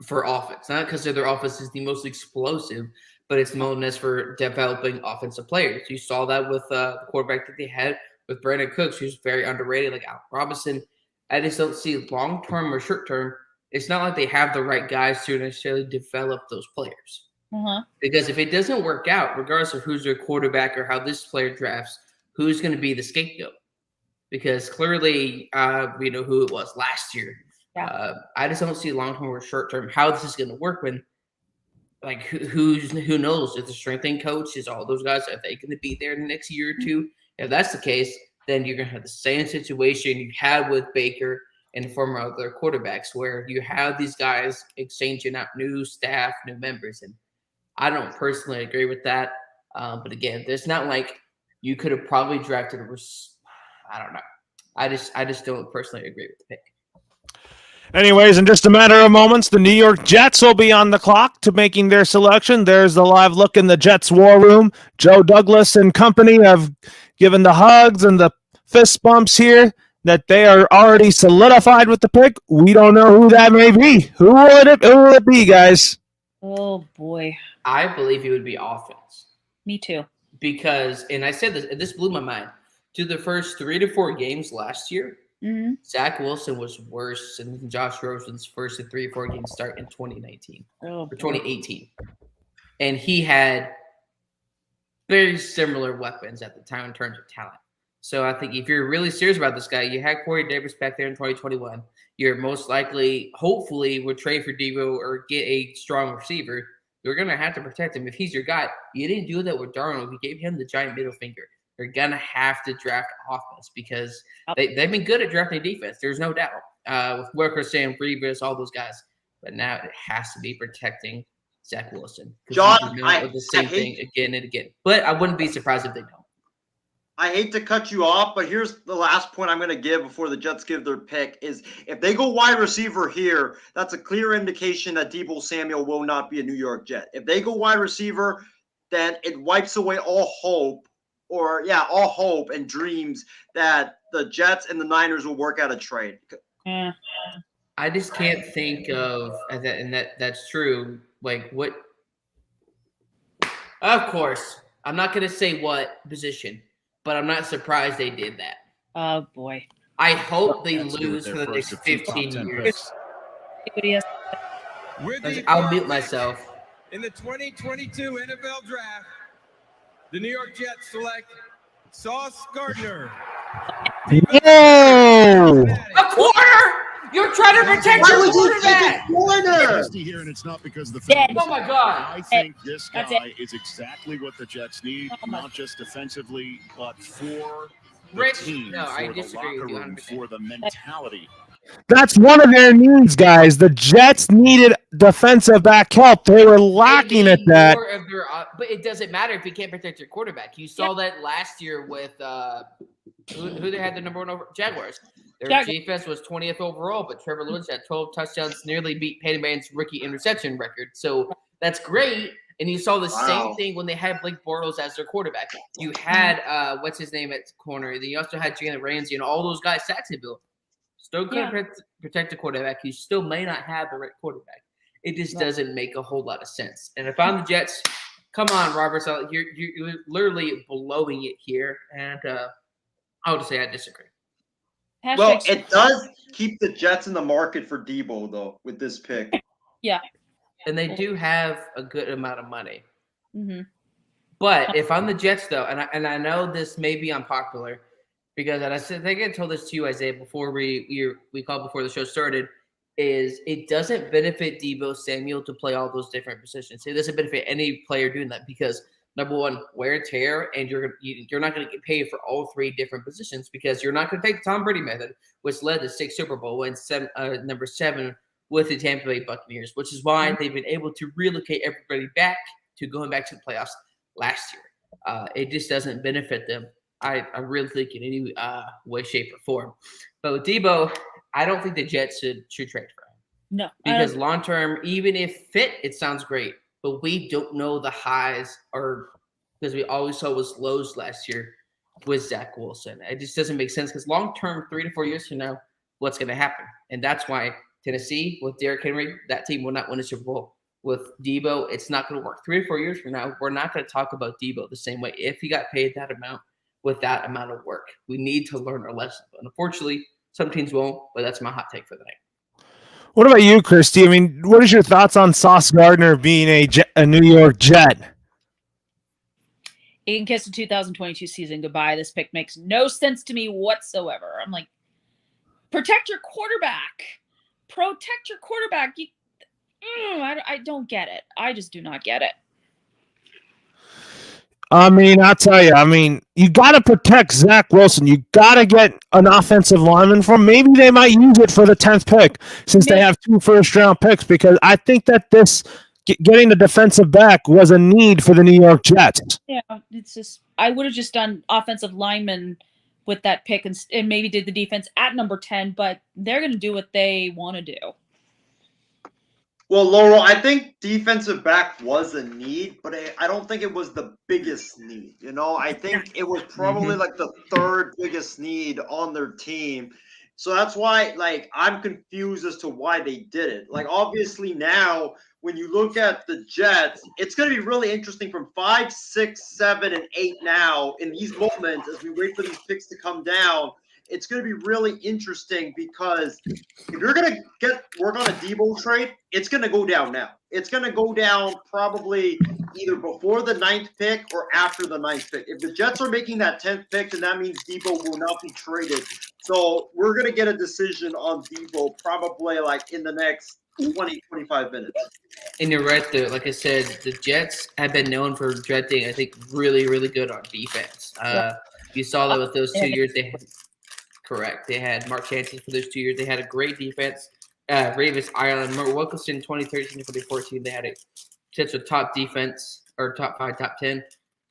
S2: for offense. Not because their offense is the most explosive, but it's known as for developing offensive players. You saw that with the quarterback that they had with Brandon Cooks, who's very underrated, like Allen Robinson. I just don't see long-term or short-term. It's not like they have the right guys to necessarily develop those players. Because if it doesn't work out, regardless of who's their quarterback or how this player drafts, who's going to be the scapegoat? Because clearly, we know who it was last year. Yeah. I just don't see long-term or short-term how this is going to work when, like, who knows? If the strengthening coach is all those guys, are they going to be there in the next year or two? If that's the case, then you're going to have the same situation you had with Baker and former other quarterbacks where you have these guys exchanging out new staff, new members. And I don't personally agree with that. But again, there's not like you could have probably drafted I don't know. I just don't personally agree with the pick.
S1: Anyways, in just a matter of moments, the New York Jets will be on the clock to making their selection. There's the live look in the Jets war room. Joe Douglas and company have given the hugs and the fist bumps here that they are already solidified with the pick. We don't know who that may be. Who will it be, guys?
S8: Oh, boy.
S2: I believe it would be offense.
S8: Me too.
S2: Because, and I said this blew my mind, to the first 3 to 4 games last year, Zach Wilson was worse than Josh Rosen's first 3 or 4 game start in 2019 or 2018. And he had very similar weapons at the time in terms of talent. So I think if you're really serious about this guy, you had Corey Davis back there in 2021. You're most likely, hopefully, would trade for Devo or get a strong receiver. You're going to have to protect him. If he's your guy, you didn't do that with Darnold. You gave him the giant middle finger. You're going to have to draft offense because they've been good at drafting defense. There's no doubt. With Worker, Sam Revis, all those guys. But now it has to be protecting Zach Wilson.
S3: John,
S2: the same thing again and again. But I wouldn't be surprised if they don't.
S3: I hate to cut you off, but here's the last point I'm going to give before the Jets give their pick is if they go wide receiver here, that's a clear indication that Deebo Samuel will not be a New York Jet. If they go wide receiver, then it wipes away all hope and dreams that the Jets and the Niners will work out a trade.
S2: I just can't think of that, and that's true. Like what? Of course, I'm not going to say what position. But I'm not surprised they did that.
S8: Oh, boy.
S2: I hope they lose for the next 15 years. I'll mute myself.
S4: In the 2022 NFL Draft, the New York Jets select Sauce Gardner.
S1: Whoa!
S2: A quarter! You're trying to protect your quarterback!
S5: Here, and it's not because of the
S2: Oh my God!
S5: I think this guy is exactly what the Jets need, not just defensively, but for the team, for the locker room, for the mentality.
S1: That's one of their needs, guys. The Jets needed defensive back help. They were lacking at that.
S2: But it doesn't matter if you can't protect your quarterback. You saw that last year with who they had the number 1 over Jaguars. Their defense was 20th overall, but Trevor Lawrence had 12 touchdowns, nearly beat Peyton Manning's rookie interception record. So that's great. And you saw the same thing when they had Blake Bortles as their quarterback. You had what's his name at corner. Then you also had Jalen Ramsey and all those guys. Saxonville still couldn't protect the quarterback. You still may not have the right quarterback. It just doesn't make a whole lot of sense. And if I'm the Jets, come on, Robert Saleh, you're literally blowing it here, and I would say I disagree.
S3: Well, it does keep the Jets in the market for Debo, though, with this pick.
S8: Yeah.
S2: And they do have a good amount of money.
S8: Mm-hmm.
S2: But if I'm the Jets, though, and I know this may be unpopular, because and I think I told this to you, Isaiah, before we called before the show started, is it doesn't benefit Debo Samuel to play all those different positions. It doesn't benefit any player doing that because, number one, wear and tear, and you're not going to get paid for all three different positions because you're not going to take the Tom Brady method, which led to 6 Super Bowl wins, number 7 with the Tampa Bay Buccaneers, which is why they've been able to relocate everybody back to going back to the playoffs last year. It just doesn't benefit them. I really think in any way, shape, or form. But with Debo, I don't think the Jets should trade for him.
S8: No.
S2: Because long term, even if fit, it sounds great. But we don't know the highs or because we always saw was lows last year with Zach Wilson. It just doesn't make sense because long term, 3 to 4 years from now, what's going to happen? And that's why Tennessee with Derrick Henry, that team will not win a Super Bowl. With Debo, it's not going to work. 3 or 4 years from now, we're not going to talk about Debo the same way if he got paid that amount with that amount of work. We need to learn our lesson. But unfortunately, some teams won't, but that's my hot take for the night.
S1: What about you, Christy? I mean, what is your thoughts on Sauce Gardner being a New York Jet?
S8: He can kiss the 2022 season goodbye. This pick makes no sense to me whatsoever. I'm like, protect your quarterback. Protect your quarterback. I don't get it. I just do not get it.
S1: I mean, I'll tell you, you got to protect Zach Wilson. You got to get an offensive lineman from. Maybe they might use it for the 10th pick since they have 2 first-round picks because I think that getting the defensive back was a need for the New York Jets.
S8: Yeah, it's just I would have just done offensive lineman with that pick and maybe did the defense at number 10, but they're going to do what they want to do.
S3: Well, Laurel, I think defensive back was a need, but I don't think it was the biggest need. I think it was probably like the 3rd biggest need on their team. So that's why, I'm confused as to why they did it. Obviously now, when you look at the Jets, it's going to be really interesting from 5, 6, 7, and 8 now in these moments as we wait for these picks to come down. It's going to be really interesting because if you're going to work on a Debo trade, it's going to go down now. It's going to go down probably either before the 9th pick or after the 9th pick. If the Jets are making that 10th pick, then that means Debo will not be traded. So we're going to get a decision on Debo probably in the next 20, 25 minutes.
S2: And you're right there. Like I said, the Jets have been known for drafting, I think, really, really good on defense. You saw that with those 2 years they had. Correct. They had Mark Sanchez for those 2 years. They had a great defense. Ravis, Ireland, Wilkinson, 2013 to 2014. They had a potential top defense or top 5, top 10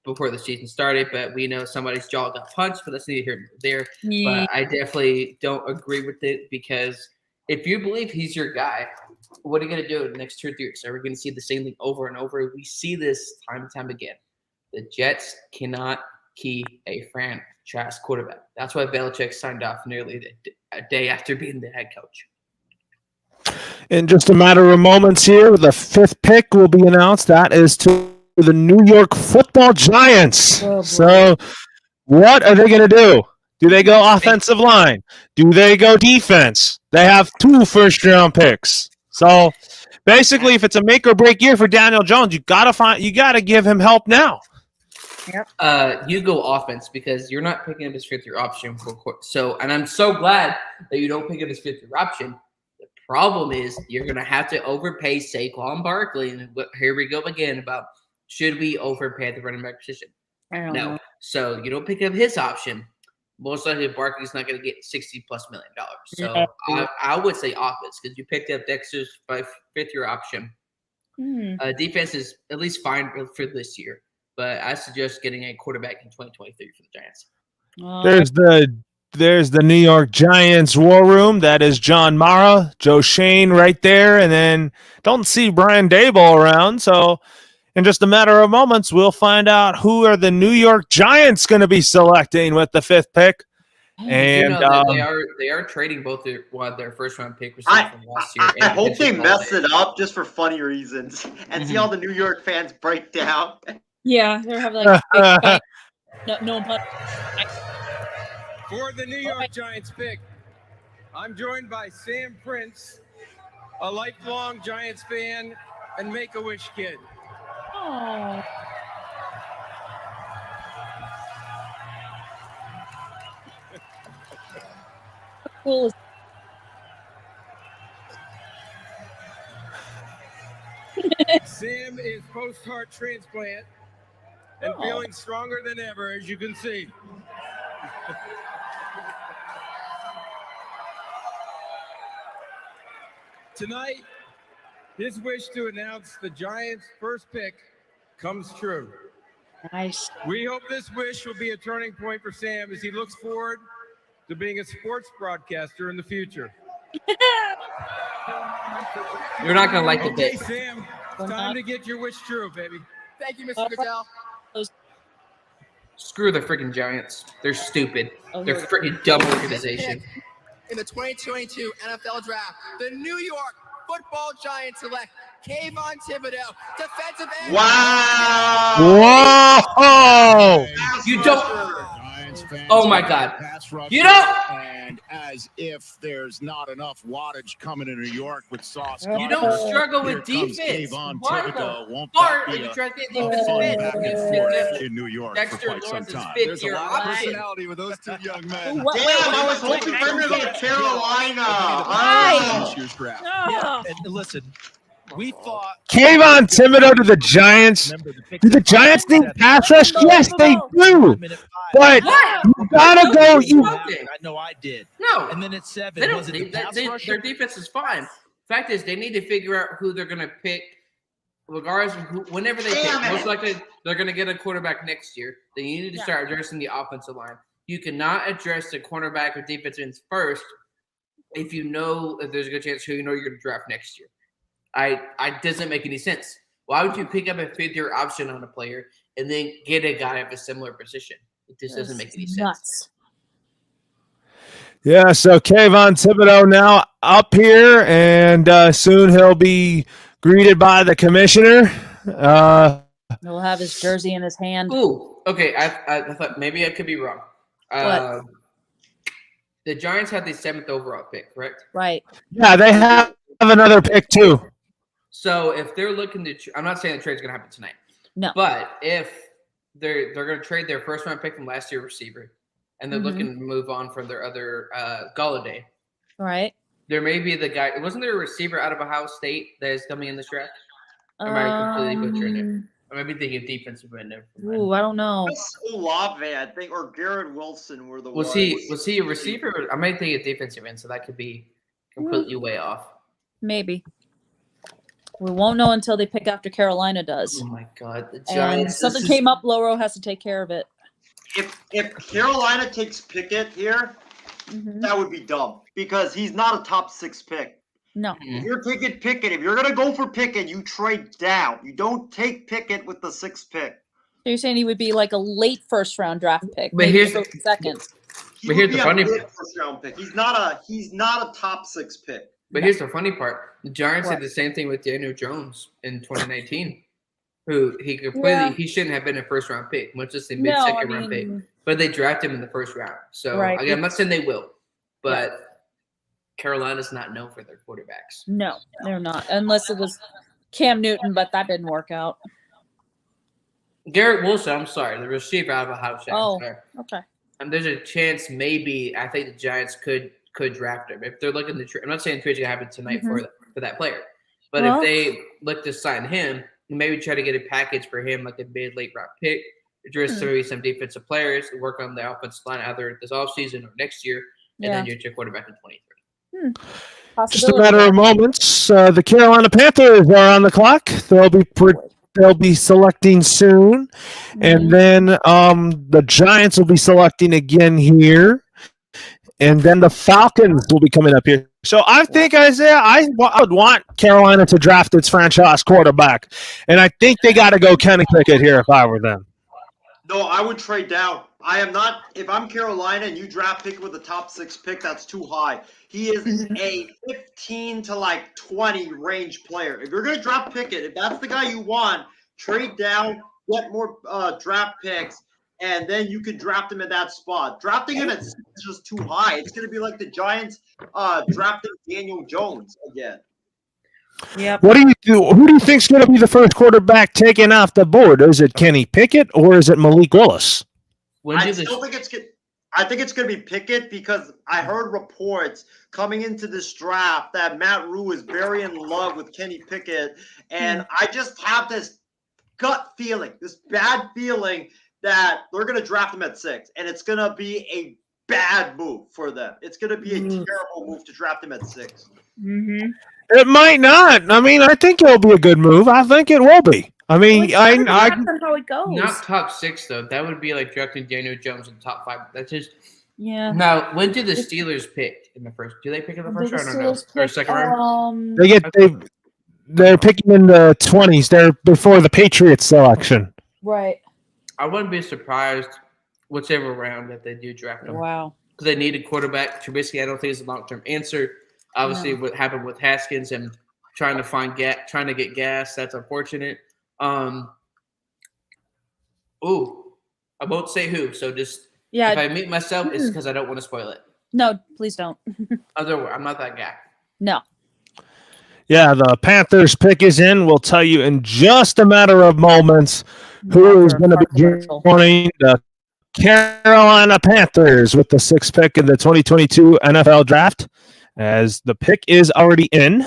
S2: before the season started. But we know somebody's jaw got punched, but that's neither here nor there.
S8: Yeah.
S2: But I definitely don't agree with it because if you believe he's your guy, what are you going to do in the next 2 or 3 years? Are we going to see the same thing over and over? We see this time and time again. The Jets cannot keep a franchise quarterback. That's why Belichick signed off nearly a day after being the head coach.
S1: In just a matter of moments here, the 5th pick will be announced. That is to the New York Football Giants. So what are they going to do? Do they go offensive line? Do they go defense? They have 2 first-round picks. So basically, if it's a make or break year for Daniel Jones, you got to give him help now.
S8: Yep.
S2: You go offense because you're not picking up his 5th-year option and I'm so glad that you don't pick up his 5th-year option. The problem is you're going to have to overpay Saquon Barkley, and here we go again about should we overpay the running back position? No. So you don't pick up his option. Most likely Barkley's not going to get $60+ million. So I would say offense because you picked up Dexter's 5th-year option. Defense is at least fine for this year. But I suggest getting a quarterback in 2023 for the Giants.
S1: There's the New York Giants war room. That is John Mara, Joe Shane right there. And then don't see Brian Daboll around. So in just a matter of moments, we'll find out who are the New York Giants going to be selecting with the 5th pick. And
S2: that they are trading both their first round pick receivers from last year.
S3: I hope they mess it up just for funny reasons and see all the New York fans break down.
S8: Yeah, they're having like big fight. No pun.
S4: For the New York Giants pick, I'm joined by Sam Prince, a lifelong Giants fan and Make-A-Wish kid.
S8: Oh. Cool.
S4: Sam is post-heart transplant and feeling stronger than ever, as you can see. Tonight, his wish to announce the Giants' first pick comes true.
S8: Nice.
S4: We hope this wish will be a turning point for Sam as he looks forward to being a sports broadcaster in the future.
S2: You're not gonna like the
S4: Okay,
S2: pick.
S4: Sam, it's time to get your wish true, baby.
S9: Thank you, Mr. Goodell.
S2: Screw the freaking Giants. They're stupid.
S8: Oh,
S2: They're freaking dumb organization.
S9: In the 2022 NFL Draft, the New York Football Giants select Kayvon Thibodeau, defensive end.
S3: Wow!
S1: whoa!
S2: You don't.
S5: Giants fans
S2: Oh my
S5: are
S2: God.
S5: pass rushers,
S2: You don't.
S5: And as if there's not enough wattage coming to New York with Sauce.
S2: You
S5: Gardner,
S2: don't struggle with
S5: here comes
S2: defense.
S5: Kayvon
S2: What
S5: Thibodeau.
S2: the
S5: Won't
S2: fart
S5: that
S2: are
S5: be
S2: you
S5: a
S2: trying to get
S5: fun
S2: defensive end?
S5: back and forth in New York
S2: Dexter
S5: for quite some
S2: Lawrence is
S5: time?
S2: fifth
S5: There's a
S2: year
S5: lot of
S2: option.
S5: personality with those two young men.
S8: What?
S3: Damn, I was hoping for him to go to Carolina.
S8: Why?
S5: This year's draft.
S8: Oh.
S7: And listen, we thought
S1: Kayvon Thibodeau to the Giants.
S7: Remember the pick
S1: Do the Giants need pass rush? Yes, they do.
S7: minute 5.
S1: But
S2: What?
S1: you gotta go. You
S2: Okay.
S7: I know I did.
S2: No.
S7: And then at 7,
S2: They don't.
S7: was it the pass rusher?
S2: Their defense is fine. Fact is, they need to figure out who they're going to pick, regardless of whenever they pick.
S3: Damn it.
S2: Most likely, they're going to get a quarterback next year. They need to start addressing the offensive line. You cannot address the cornerback or defensive ends first if you know if there's a good chance who you know you're going to draft next year. I doesn't make any sense. Why would you pick up a fifth-year option on a player and then get a guy of a similar position? It just doesn't make any sense.
S8: Nuts.
S1: Yeah, so Kayvon Thibodeau now up here, and soon he'll be greeted by the commissioner.
S8: He'll have his jersey in his hand.
S2: Ooh, okay. I thought maybe I could be wrong.
S8: What?
S2: The Giants had the 7th overall pick, correct?
S8: Right.
S1: Yeah, they have another pick too.
S2: So if they're looking to, I'm not saying the trade's going to happen tonight.
S8: No.
S2: But if they're going to trade their first round pick from last year receiver, and they're looking to move on from their other Galladay,
S8: Right.
S2: there may be the guy. Wasn't there a receiver out of Ohio State that is coming in this draft? Or am I completely butchering it? I might be thinking defensive end.
S8: Ooh, I don't know.
S3: Olave, I think, or Garrett Wilson were the
S2: Was
S3: ones.
S2: he a receiver? I might think a defensive end, so that could be completely way off.
S8: Maybe. We won't know until they pick after Carolina does.
S2: Oh my God, the
S8: And
S2: Giants!
S8: something came up, Loro has to take care of it.
S3: If Carolina takes Pickett here, that would be dumb because he's not a top 6 pick.
S8: No.
S3: If you're taking Pickett, if you're gonna go for Pickett, you trade down. You don't take Pickett with the 6th pick.
S8: So you're saying he would be like a late first round draft pick.
S2: But
S8: maybe
S2: here's
S8: the second.
S3: He
S2: But
S3: would
S2: here's
S3: be
S2: the
S3: a
S2: funny
S3: mid
S2: part.
S3: first round pick. He's not a top 6 pick.
S2: But here's the funny part: the Giants
S8: What?
S2: did the same thing with Daniel Jones in 2019, who he he shouldn't have been a first round pick, much as a mid second round pick. But they drafted him in the first round. So
S8: Right.
S2: again, I'm not saying they will, but Carolina's not known for their quarterbacks.
S8: No, they're not. Unless it was Cam Newton, but that didn't work out.
S2: Garrett Wilson, I'm sorry, the receiver out of Ohio State.
S8: Oh, okay.
S2: And there's a chance maybe I think the Giants could draft him if they're looking to. I'm not saying trade's gonna happen tonight for that player, but
S8: Well-
S2: if they look to sign him, maybe try to get a package for him like a mid-late round pick, address maybe some defensive players, work on the offensive line either this offseason or next year, and then you're your quarterback in 23.
S1: Just a matter of moments. The Carolina Panthers are on the clock. They'll be selecting soon, and then the Giants will be selecting again here, and then the Falcons will be coming up here. So I think, Isaiah, I would want Carolina to draft its franchise quarterback, and I think they got to go Kenny Pickett here if I were them.
S3: No, I would trade down. I am not. If I'm Carolina and you draft pick with a top 6 pick, that's too high. He is a 15 to like 20 range player. If you're gonna draft Pickett, if that's the guy you want, trade down, get more draft picks, and then you can draft him at that spot. Drafting him at 6 is just too high. It's gonna be like the Giants drafting Daniel Jones again.
S8: Yep.
S1: What do you do? Who do you think's going to be the first quarterback taken off the board? Is it Kenny Pickett or is it Malik Willis?
S3: I think it's going to be Pickett because I heard reports coming into this draft that Matt Rule is very in love with Kenny Pickett, and I just have this gut feeling, this bad feeling that they're going to draft him at 6, and it's going to be a bad move for them. It's going to be a terrible move to draft him at 6.
S8: Mm-hmm.
S1: It might not. I mean, I think it'll be a good move. I think it will be. I mean,
S8: Well, it depends on how it goes.
S2: Not top 6 though. That would be like drafting Daniel Jones in top 5. That's just Now, when do the Steelers pick in the first? Do they pick in the first round or no? Or second round?
S1: They're picking in the 20s. They're before the Patriots selection.
S8: Right.
S2: I wouldn't be surprised whichever round that they do draft them.
S8: Wow.
S2: Because they need a quarterback. Trubisky, I don't think is a long-term answer. Obviously, what happened with Haskins and trying to get gas, that's unfortunate. I won't say who. So just if I meet myself, it's because I don't want to spoil it.
S8: No, please don't.
S2: Otherwise, I'm not that guy.
S8: No.
S1: Yeah, the Panthers pick is in. We'll tell you in just a matter of moments who is going to be joining the Carolina Panthers with the 6th pick in the 2022 NFL Draft, as the pick is already in.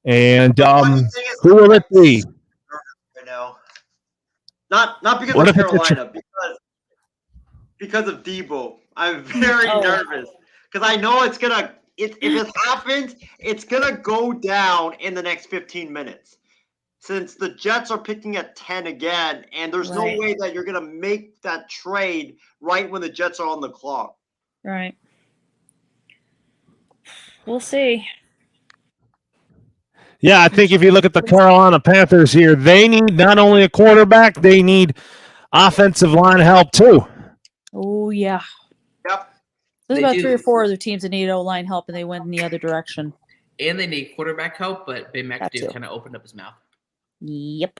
S1: And who will it be?
S3: Right now. Not because of Carolina, because of Debo. I'm very nervous because I know it's gonna. If it happens, it's gonna go down in the next 15 minutes. Since the Jets are picking at 10 again, and there's no way that you're gonna make that trade right when the Jets are on the clock.
S8: Right. We'll see.
S1: Yeah, I think if you look at the Carolina Panthers here, they need not only a quarterback, they need offensive line help too.
S8: Oh, yeah.
S3: Yep.
S8: There's about 3 or 4 other teams that need O-line help, and they went in the other direction.
S2: And they need quarterback help, but Ben McAdoo kind of opened up his mouth.
S8: Yep.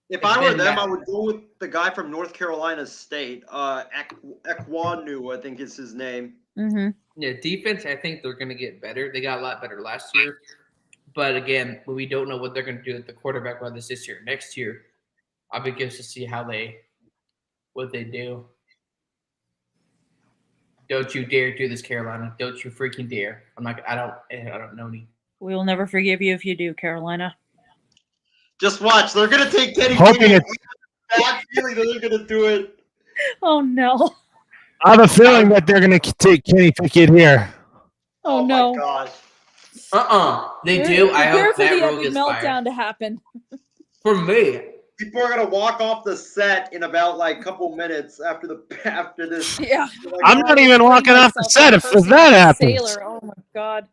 S3: If I were them, I would go with the guy from North Carolina State, Ekwonu, I think is his name.
S8: Mm-hmm.
S2: Yeah, defense, I think they're going to get better. They got a lot better last year. But again, we don't know what they're going to do at the quarterback, whether it's this year or next year. I'll be curious to see what they do. Don't you dare do this, Carolina. Don't you freaking dare. I don't know any.
S8: We will never forgive you if you do, Carolina.
S3: Just watch. They're going to take Kenny Pickett. Bad feeling that they're going to do it.
S8: Oh, no.
S1: I have a feeling that they're going to take Kenny Pickett here.
S8: Oh no.
S3: My gosh.
S2: They do. I hope that rule gets
S8: meltdown
S2: fired.
S8: to happen.
S2: For me.
S3: People are gonna walk off the set in about like a couple minutes after this.
S8: Yeah.
S3: Like,
S1: I'm not even walking off the set if that happens.
S8: Sailor. Oh my god.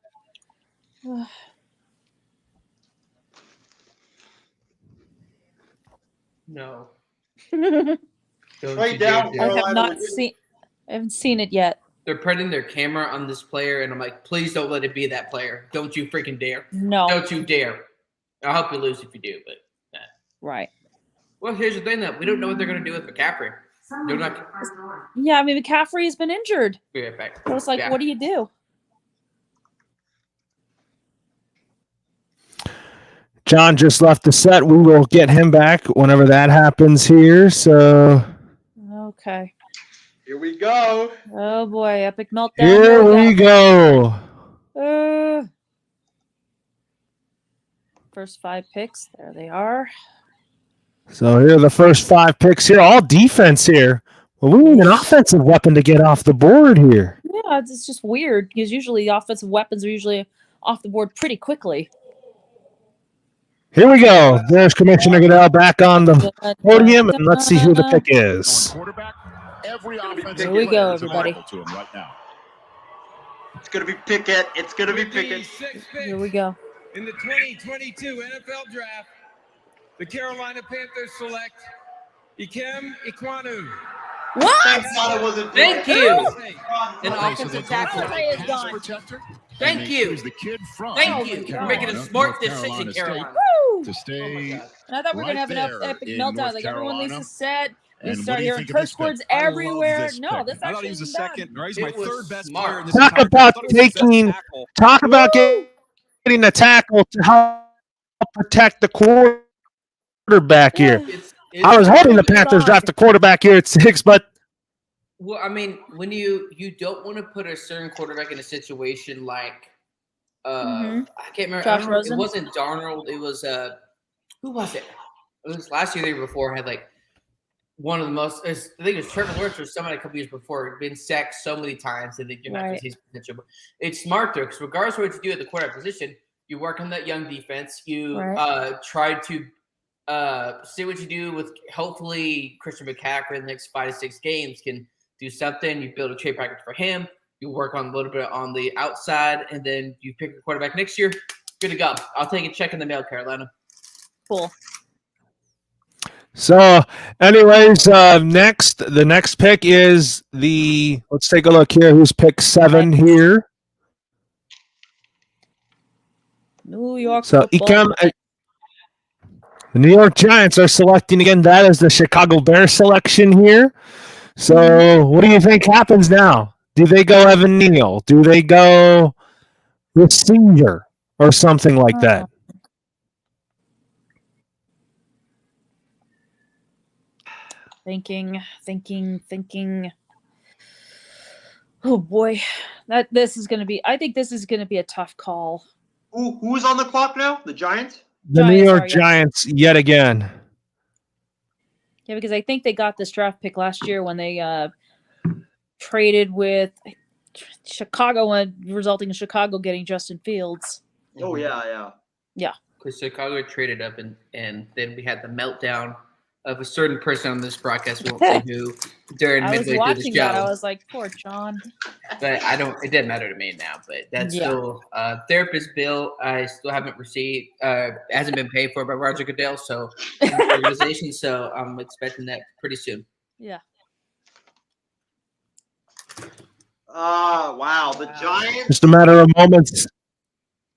S2: No.
S3: Right down.
S8: I haven't seen it yet.
S2: They're putting their camera on this player, and I'm like, please don't let it be that player. Don't you freaking dare.
S8: No.
S2: Don't you dare. I hope you lose if you do, but
S8: right.
S2: Well, here's the thing, though. We don't know what they're going to do with McCaffrey. They're not.
S8: Yeah, I mean, McCaffrey has been injured.
S2: Be right back.
S8: So it's like, what do you do?
S1: John just left the set. We will get him back whenever that happens here. So.
S8: Okay.
S3: Here we go.
S8: Oh boy, epic meltdown.
S1: Here we go.
S8: First 5 picks. There they are.
S1: So here are the first 5 picks here. All defense here. Well, we need an offensive weapon to get off the board here.
S8: Yeah, it's just weird because usually the offensive weapons are usually off the board pretty quickly.
S1: Here we go. There's Commissioner Goodell back on the podium, and let's see who the pick is.
S8: Here we go, everybody.
S5: Right now.
S3: It's gonna be Pickett. It's gonna be Pickett.
S8: Here we go.
S4: In the 2022 NFL Draft, the Carolina Panthers select Ikem Ekwonu,
S8: What?
S3: Thank God it wasn't.
S2: Thank you. An
S5: Okay,
S2: offensive
S5: so
S2: tackle.
S8: Play is
S5: pass
S8: gone.
S5: protector.
S2: Thank
S5: And they
S2: you.
S5: choose the kid from
S2: Thank you. You're making a
S5: Carolina,
S2: smart
S5: North
S2: decision,
S5: Carolina State,
S2: Carolina.
S8: Woo!
S5: to stay.
S2: Oh my God.
S8: And I thought we were
S5: right
S8: gonna have an
S5: there
S8: epic
S5: in
S8: meltdown.
S5: North
S8: Like everyone
S5: Carolina.
S8: leaves the set. We
S5: And what
S8: start
S5: do you
S8: hearing
S5: think of this
S8: curse
S5: pick?
S8: words
S6: I love
S8: everywhere.
S6: this
S8: No,
S6: pick.
S8: this
S6: I thought
S8: actually
S6: he was a
S8: isn't bad.
S6: second, or he's
S2: It
S6: my
S2: was
S6: third best
S2: smart.
S6: player in this
S1: Talk
S6: entire draft.
S1: about
S6: I thought he was the best
S1: taking,
S6: tackle.
S1: talk about
S8: Woo!
S1: getting a tackle to help protect the quarterback here.
S2: It's
S1: I was hoping the
S8: Good
S1: Panthers
S8: on.
S1: draft a quarterback here at 6, but
S2: well, I mean, when you don't want to put a certain quarterback in a situation like
S8: Mhm.
S2: I can't remember.
S8: Josh
S2: I don't know,
S8: Rosen?
S2: it wasn't Darnold. It was who was it? It was last year. The year before had like one of the most. I think it was Trevor Lawrence or somebody a couple years before. Had been sacked so many times that you're not going to see his potential. But it's smart though, because regardless of what you do at the quarterback position, you work on that young defense. You try to see what you do with hopefully Christian McCaffrey in the next 5 to 6 games can do something. You build a trade package for him. You work on a little bit on the outside, and then you pick a quarterback next year. Good to go. I'll take a check in the mail, Carolina.
S8: Cool.
S1: so anyways, the next pick is let's take a look here. Who's pick 7 here?
S8: New York
S1: So
S8: football.
S1: the New York Giants are selecting again. That is the Chicago Bears selection here. So what do you think happens now? Do they go Evan Neal? Do they go receiver or something like that?
S8: Thinking. Oh boy, this is gonna be. I think this is gonna be a tough call.
S3: Who's on the clock now? The Giants?
S1: The New York Giants yet again.
S8: Yeah, because I think they got this draft pick last year when they traded with Chicago, and resulting in Chicago getting Justin Fields.
S3: Oh yeah.
S2: Because Chicago traded up, and then we had the meltdown of a certain person on this broadcast. We won't say who during
S8: I was
S2: midway through the
S8: watching
S2: show.
S8: that. I was like, poor John.
S2: But I don't. It doesn't matter to me now. But that's still therapist bill. I still haven't received. Hasn't been paid for by Roger Goodell. So organization. So I'm expecting that pretty soon.
S8: Yeah.
S3: Wow. The Giants.
S1: Just a matter of moments.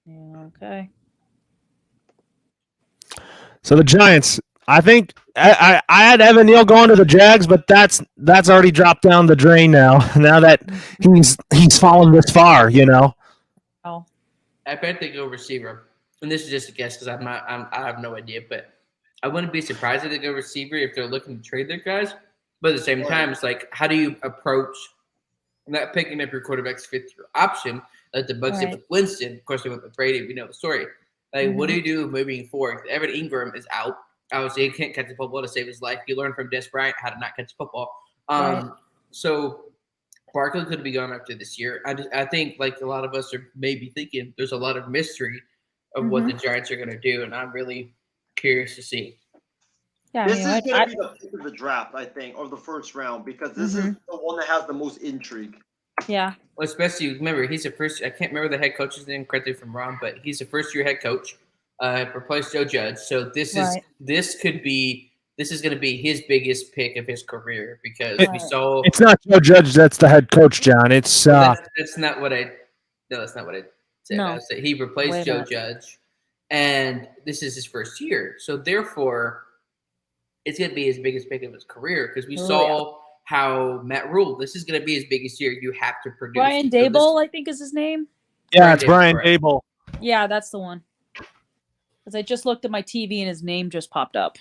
S8: Yeah. Okay.
S1: So the Giants, I think I had Evan Neal going to the Jags, but that's already dropped down the drain now. Now that he's fallen this far, you know.
S8: Oh.
S2: I bet they go receiver, and this is just a guess because I have no idea, but I wouldn't be surprised if they go receiver if they're looking to trade their guys. But at the same time, it's like, how do you approach not picking up your quarterback's fifth year option like the Bucs did with Winston? Of course, they went with Brady. We know the story. Like, what do you do moving forward? Evan Ingram is out. Obviously, he can't catch a football to save his life. You learn from Des Bryant how to not catch a football. So Barkley could be gone after this year. I think, like a lot of us are maybe thinking, there's a lot of mystery of what the Giants are going to do, and I'm really curious to see.
S8: Yeah,
S3: this is going to be the pick of the draft, I think, or the first round, because this is the one that has the most intrigue.
S8: Yeah.
S2: Well, especially, remember, he's a first – I can't remember the head coach's name, correct me if I'm wrong, but he's a first-year head coach, replaced Joe Judge. So this is going to be his biggest pick of his career because we saw –
S1: It's not Joe Judge that's the head coach, John. It's
S2: that's not what I – no, that's not what I said.
S8: No.
S2: I said he replaced Joe Judge, and this is his first year. So, therefore, it's going to be his biggest pick of his career because we saw – how Matt ruled. This is going to be his biggest year. You have to produce.
S8: Brian Daboll, I think is his name.
S1: Yeah, it's Brian Daboll.
S8: Yeah, that's the one. Because I just looked at my TV and his name just popped up.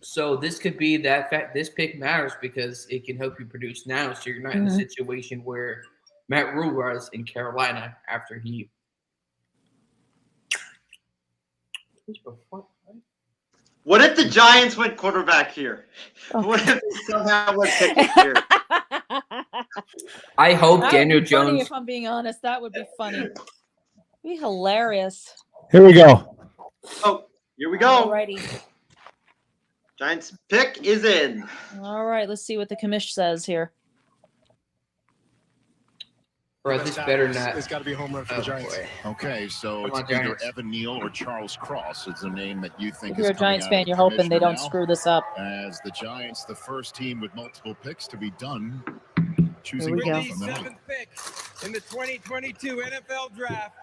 S2: So this could be that fact. This pick matters because it can help you produce now. So you're not in a situation where Matt Rule was in Carolina after he.
S3: What if the Giants went quarterback here? Okay. What if they somehow went picking here?
S2: I hope Daniel Jones.
S8: Funny, if I'm being honest, that would be funny. It'd be hilarious.
S1: Here we go.
S3: Oh, here we go.
S8: Alrighty.
S3: Giants pick is in.
S8: All right, let's see what the commish says here.
S2: Bro, this better not.
S10: It's got to be a home run for the Giants.
S2: Boy.
S5: Okay, so
S2: Come
S5: it's
S2: on,
S5: either
S2: Giants.
S5: Evan Neal or Charles Cross is the name that you think
S8: If
S5: is
S8: you're a
S5: coming
S8: Giants
S5: out
S8: fan,
S5: of the
S8: you're hoping they don't
S5: commissioner
S8: screw this up.
S5: now, as the Giants, the first team with multiple picks to be done,
S8: Here
S5: choosing
S8: we
S4: With
S8: go.
S4: the
S5: from the night.
S4: 7th pick in the 2022 NFL Draft,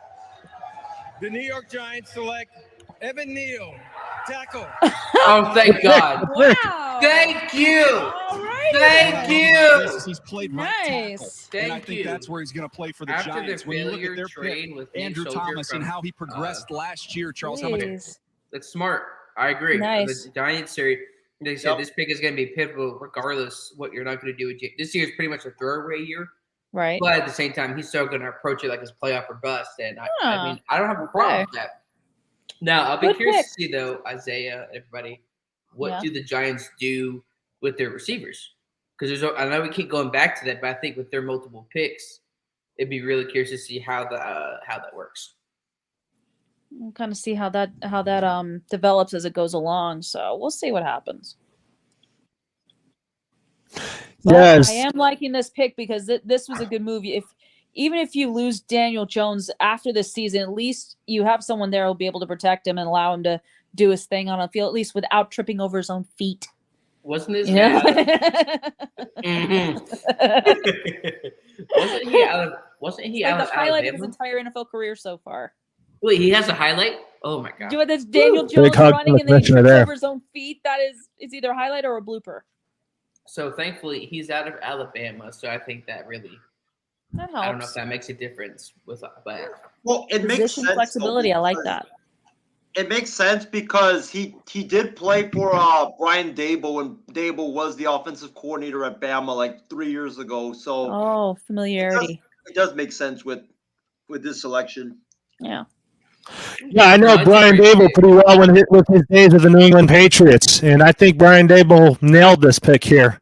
S4: the New York Giants select Evan Neal, tackle.
S2: Oh, thank God.
S8: Wow.
S2: Thank you.
S8: All right.
S2: Thank you.
S6: He's played right tackle.
S8: Nice.
S6: And I
S2: Thank
S6: think
S2: you.
S6: that's where he's going to play for the
S2: After
S6: Giants.
S2: the
S6: When you look
S2: failure
S6: at their
S2: train
S6: pick,
S2: with Nick
S6: Andrew
S2: Soldier
S6: Thomas, and
S2: from,
S6: how he progressed last year, Charles, how much
S8: Jeez.
S2: That's smart. I agree.
S8: Nice.
S2: The Giants are, they said
S3: Yep.
S2: this pick is going to be pivotal regardless what you're not going to do with this year is pretty much a throwaway year.
S8: Right.
S2: But at the same time, he's still going to approach it like it's playoff or bust. And I
S8: Huh.
S2: mean, I don't have a problem with that. Now, I'll be
S8: Good
S2: curious
S8: pick.
S2: to see, though, Isaiah, everybody, what
S8: Yeah.
S2: do the Giants do with their receivers? Because I know we keep going back to that, but I think with their multiple picks, it'd be really curious to see how that works.
S8: We'll kind of see how that develops as it goes along. So we'll see what happens. But
S1: Yes.
S8: I am liking this pick because this was a good movie. Even if you lose Daniel Jones after this season, at least you have someone there who'll be able to protect him and allow him to do his thing on a field, at least without tripping over his own feet.
S2: Wasn't his
S8: Yeah.
S2: Wasn't he
S8: Like
S2: out
S8: the
S2: of
S8: highlight of his
S2: Alabama?
S8: entire NFL career so far.
S2: Wait, he has a highlight? Oh my god.
S8: Do that's Daniel
S1: Big
S8: Jones
S1: hug
S8: running
S1: from the
S8: and then he
S1: commissioner
S8: trips
S1: there.
S8: over his own feet. That is either a highlight or a blooper.
S2: So thankfully he's out of Alabama, so I think that really
S8: That helps.
S2: I don't know if that makes a difference with but
S3: Well, it makes
S8: Position
S3: sense.
S8: flexibility. I like that.
S3: It makes sense because he did play for Brian Dable, and Dable was the offensive coordinator at Bama like 3 years ago. So
S8: Oh, familiarity.
S3: it does make sense with this selection.
S8: Yeah.
S1: Yeah, I know
S2: No, it's a
S1: Brian
S2: great
S1: Dable
S2: pick.
S1: pretty well with his days of the New England Patriots, and I think Brian Dable nailed this pick here.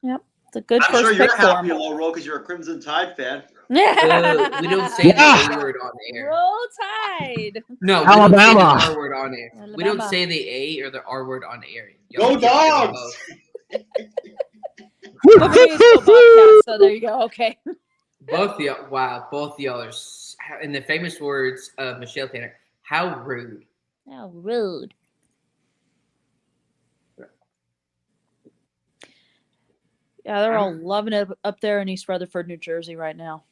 S8: Yep. It's a good
S3: I'm
S8: first
S3: sure you're
S8: pick for
S3: happy,
S8: him.
S3: Low Roll, because you're a Crimson Tide fan.
S2: we don't say
S1: Yeah.
S2: the A word on the air.
S8: Roll Tide.
S2: No, we
S1: Alabama.
S2: don't say the R word on air. We don't
S8: Alabama.
S2: say the A or the R word on air.
S3: Go
S2: Y'all keep saying
S3: Dogs!
S8: But for me, it's still Bobcats, so there you go. Okay.
S2: both y'all, wow, both y'all are, in the famous words of Michelle Tanner, how rude.
S8: How rude. Yeah, they're all loving it up there in East Rutherford, New Jersey right now.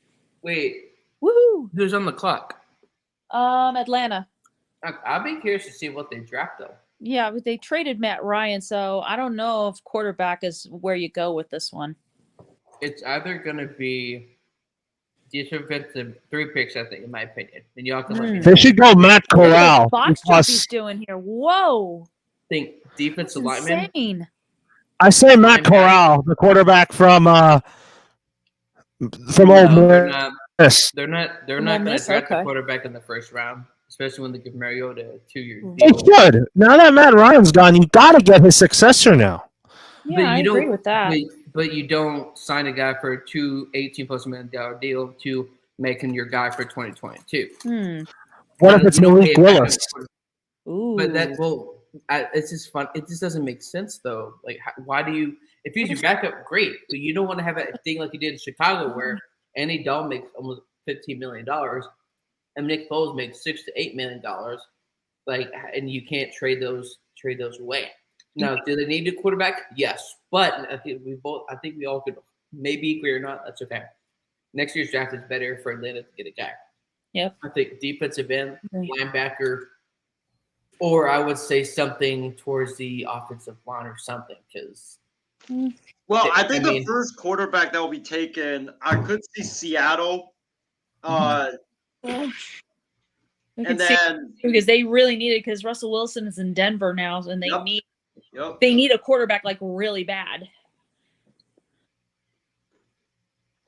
S2: Wait,
S8: Woohoo!
S2: who's on the clock?
S8: Atlanta.
S2: I'll be curious to see what they draft, though.
S8: Yeah, but they traded Matt Ryan, so I don't know if quarterback is where you go with this one.
S2: It's either going to be defensive 3 picks, I think, in my opinion. And y'all can let me know.
S1: They should go Matt
S8: Look at
S1: Corral.
S8: the box jump
S1: because
S8: he's doing here. Whoa.
S2: Think defensive
S8: That's
S2: lineman.
S8: insane.
S1: I say Matt
S2: Linebacker.
S1: Corral, the quarterback from Ole
S2: No, they're not.
S1: Miss.
S2: They're not
S8: Ole
S2: going to
S8: Miss,
S2: draft
S8: okay.
S2: the quarterback in the first round, especially when they give Mariota a 2-year
S1: They
S2: deal.
S1: should. Now that Matt Ryan's gone, you got to get his successor now.
S8: Yeah, I agree with that.
S2: But you don't sign a guy for a $18+ million deal to make him your guy for 2022.
S1: What if it's
S2: You don't
S1: Malik
S2: pay a backup
S1: Willis?
S8: Ooh.
S2: But it's just fun. It just doesn't make sense though. Like, why do you? If he's your backup, great, but you don't want to have a thing like you did in Chicago where Andy Dalton makes almost $15 million and Nick Foles makes $6 to $8 million. Like, and you can't trade those away. Now, do they need a quarterback? Yes, but I think we all could maybe agree or not. That's okay. Next year's draft is better for Atlanta to get a guy.
S8: Yep.
S2: I think defensive end, linebacker, or I would say something towards the offensive line or something, because.
S3: Well, I think the first quarterback that will be taken, I could see Seattle. And then
S8: because they really need it because Russell Wilson is in Denver now, and they need a quarterback like really bad.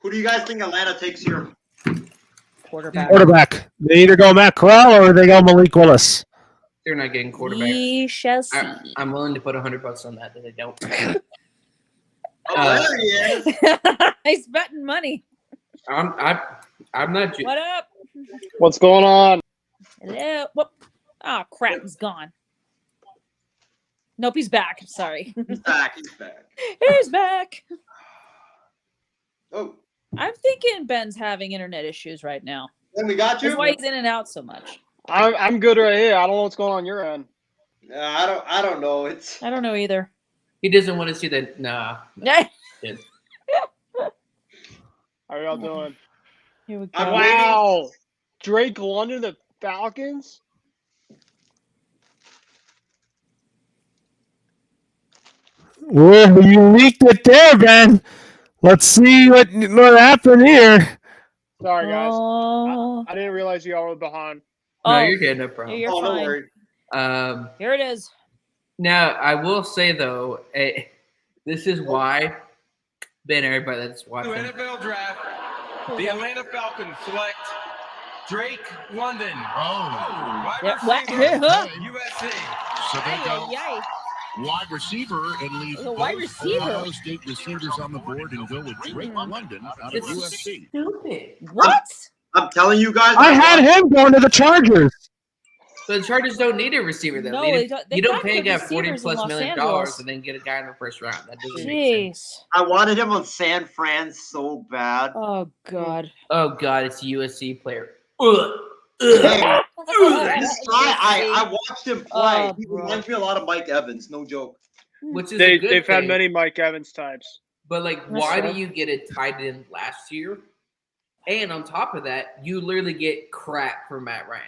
S3: Who do you guys think Atlanta takes here?
S8: Quarterback.
S1: They either go Matt Corral or they go Malik Willis.
S2: They're not getting quarterback.
S8: We shall see.
S2: I'm willing to put $100 on that they don't.
S3: There he is.
S8: He's betting money.
S2: I'm not.
S8: What up?
S11: What's going on?
S8: Hello. Whoop. Oh crap! He's gone. Nope, he's back. Sorry.
S3: He's back. He's back.
S8: He's back.
S3: Oh.
S8: I'm thinking thinking Ben's having internet issues right now.
S3: Then we got you.
S8: That's why he's in and out so much.
S11: I'm good right here. I don't know what's going on your end.
S3: I don't know.
S8: I don't know either.
S2: He doesn't want to see that. Nah. Good.
S11: How are y'all doing?
S8: Here we go.
S11: Wow. Drake London, the Falcons?
S1: Well, you leaked it there, Ben. Let's see what happened here.
S11: Sorry, guys.
S8: Oh.
S11: I didn't realize you all were behind.
S2: No,
S8: Oh,
S2: you're good. No problem.
S8: you're
S3: Oh, don't
S8: fine.
S3: worry.
S8: Here it is.
S2: Now, I will say, though, this is why, Ben, everybody that's watching.
S4: NFL Draft, the Atlanta Falcons select Drake London. Wide receiver, USC.
S5: So they go
S8: Yay.
S5: wide receiver and leave
S8: A wide
S5: both
S8: receiver.
S5: Ohio State receivers on the board and go with Drake London out of
S2: It's
S5: USC.
S2: stupid.
S8: What?
S3: I'm telling you guys.
S1: I had him going to the Chargers.
S2: So the Chargers don't need a receiver, though.
S8: No,
S2: you
S8: they
S2: don't
S8: got
S2: pay a
S8: good
S2: guy
S8: receivers in
S2: $40+
S8: Los
S2: million
S8: Angeles.
S2: and then get a guy in the first round. That doesn't make sense.
S8: Jeez.
S3: I wanted him on San Fran so bad.
S8: Oh, God.
S2: Oh, God, it's a USC player. Ugh.
S3: Hey,
S8: Ugh.
S3: this guy, I watched him play.
S8: Oh,
S3: He
S8: bro.
S3: reminds me a lot of Mike Evans. No joke.
S2: Which is a
S11: They've
S2: good
S11: had
S2: thing.
S11: many Mike Evans types.
S2: But, like,
S8: That's
S2: why
S8: true.
S2: do you get a tight end last year? And on top of that, you literally get crap from Matt Ryan,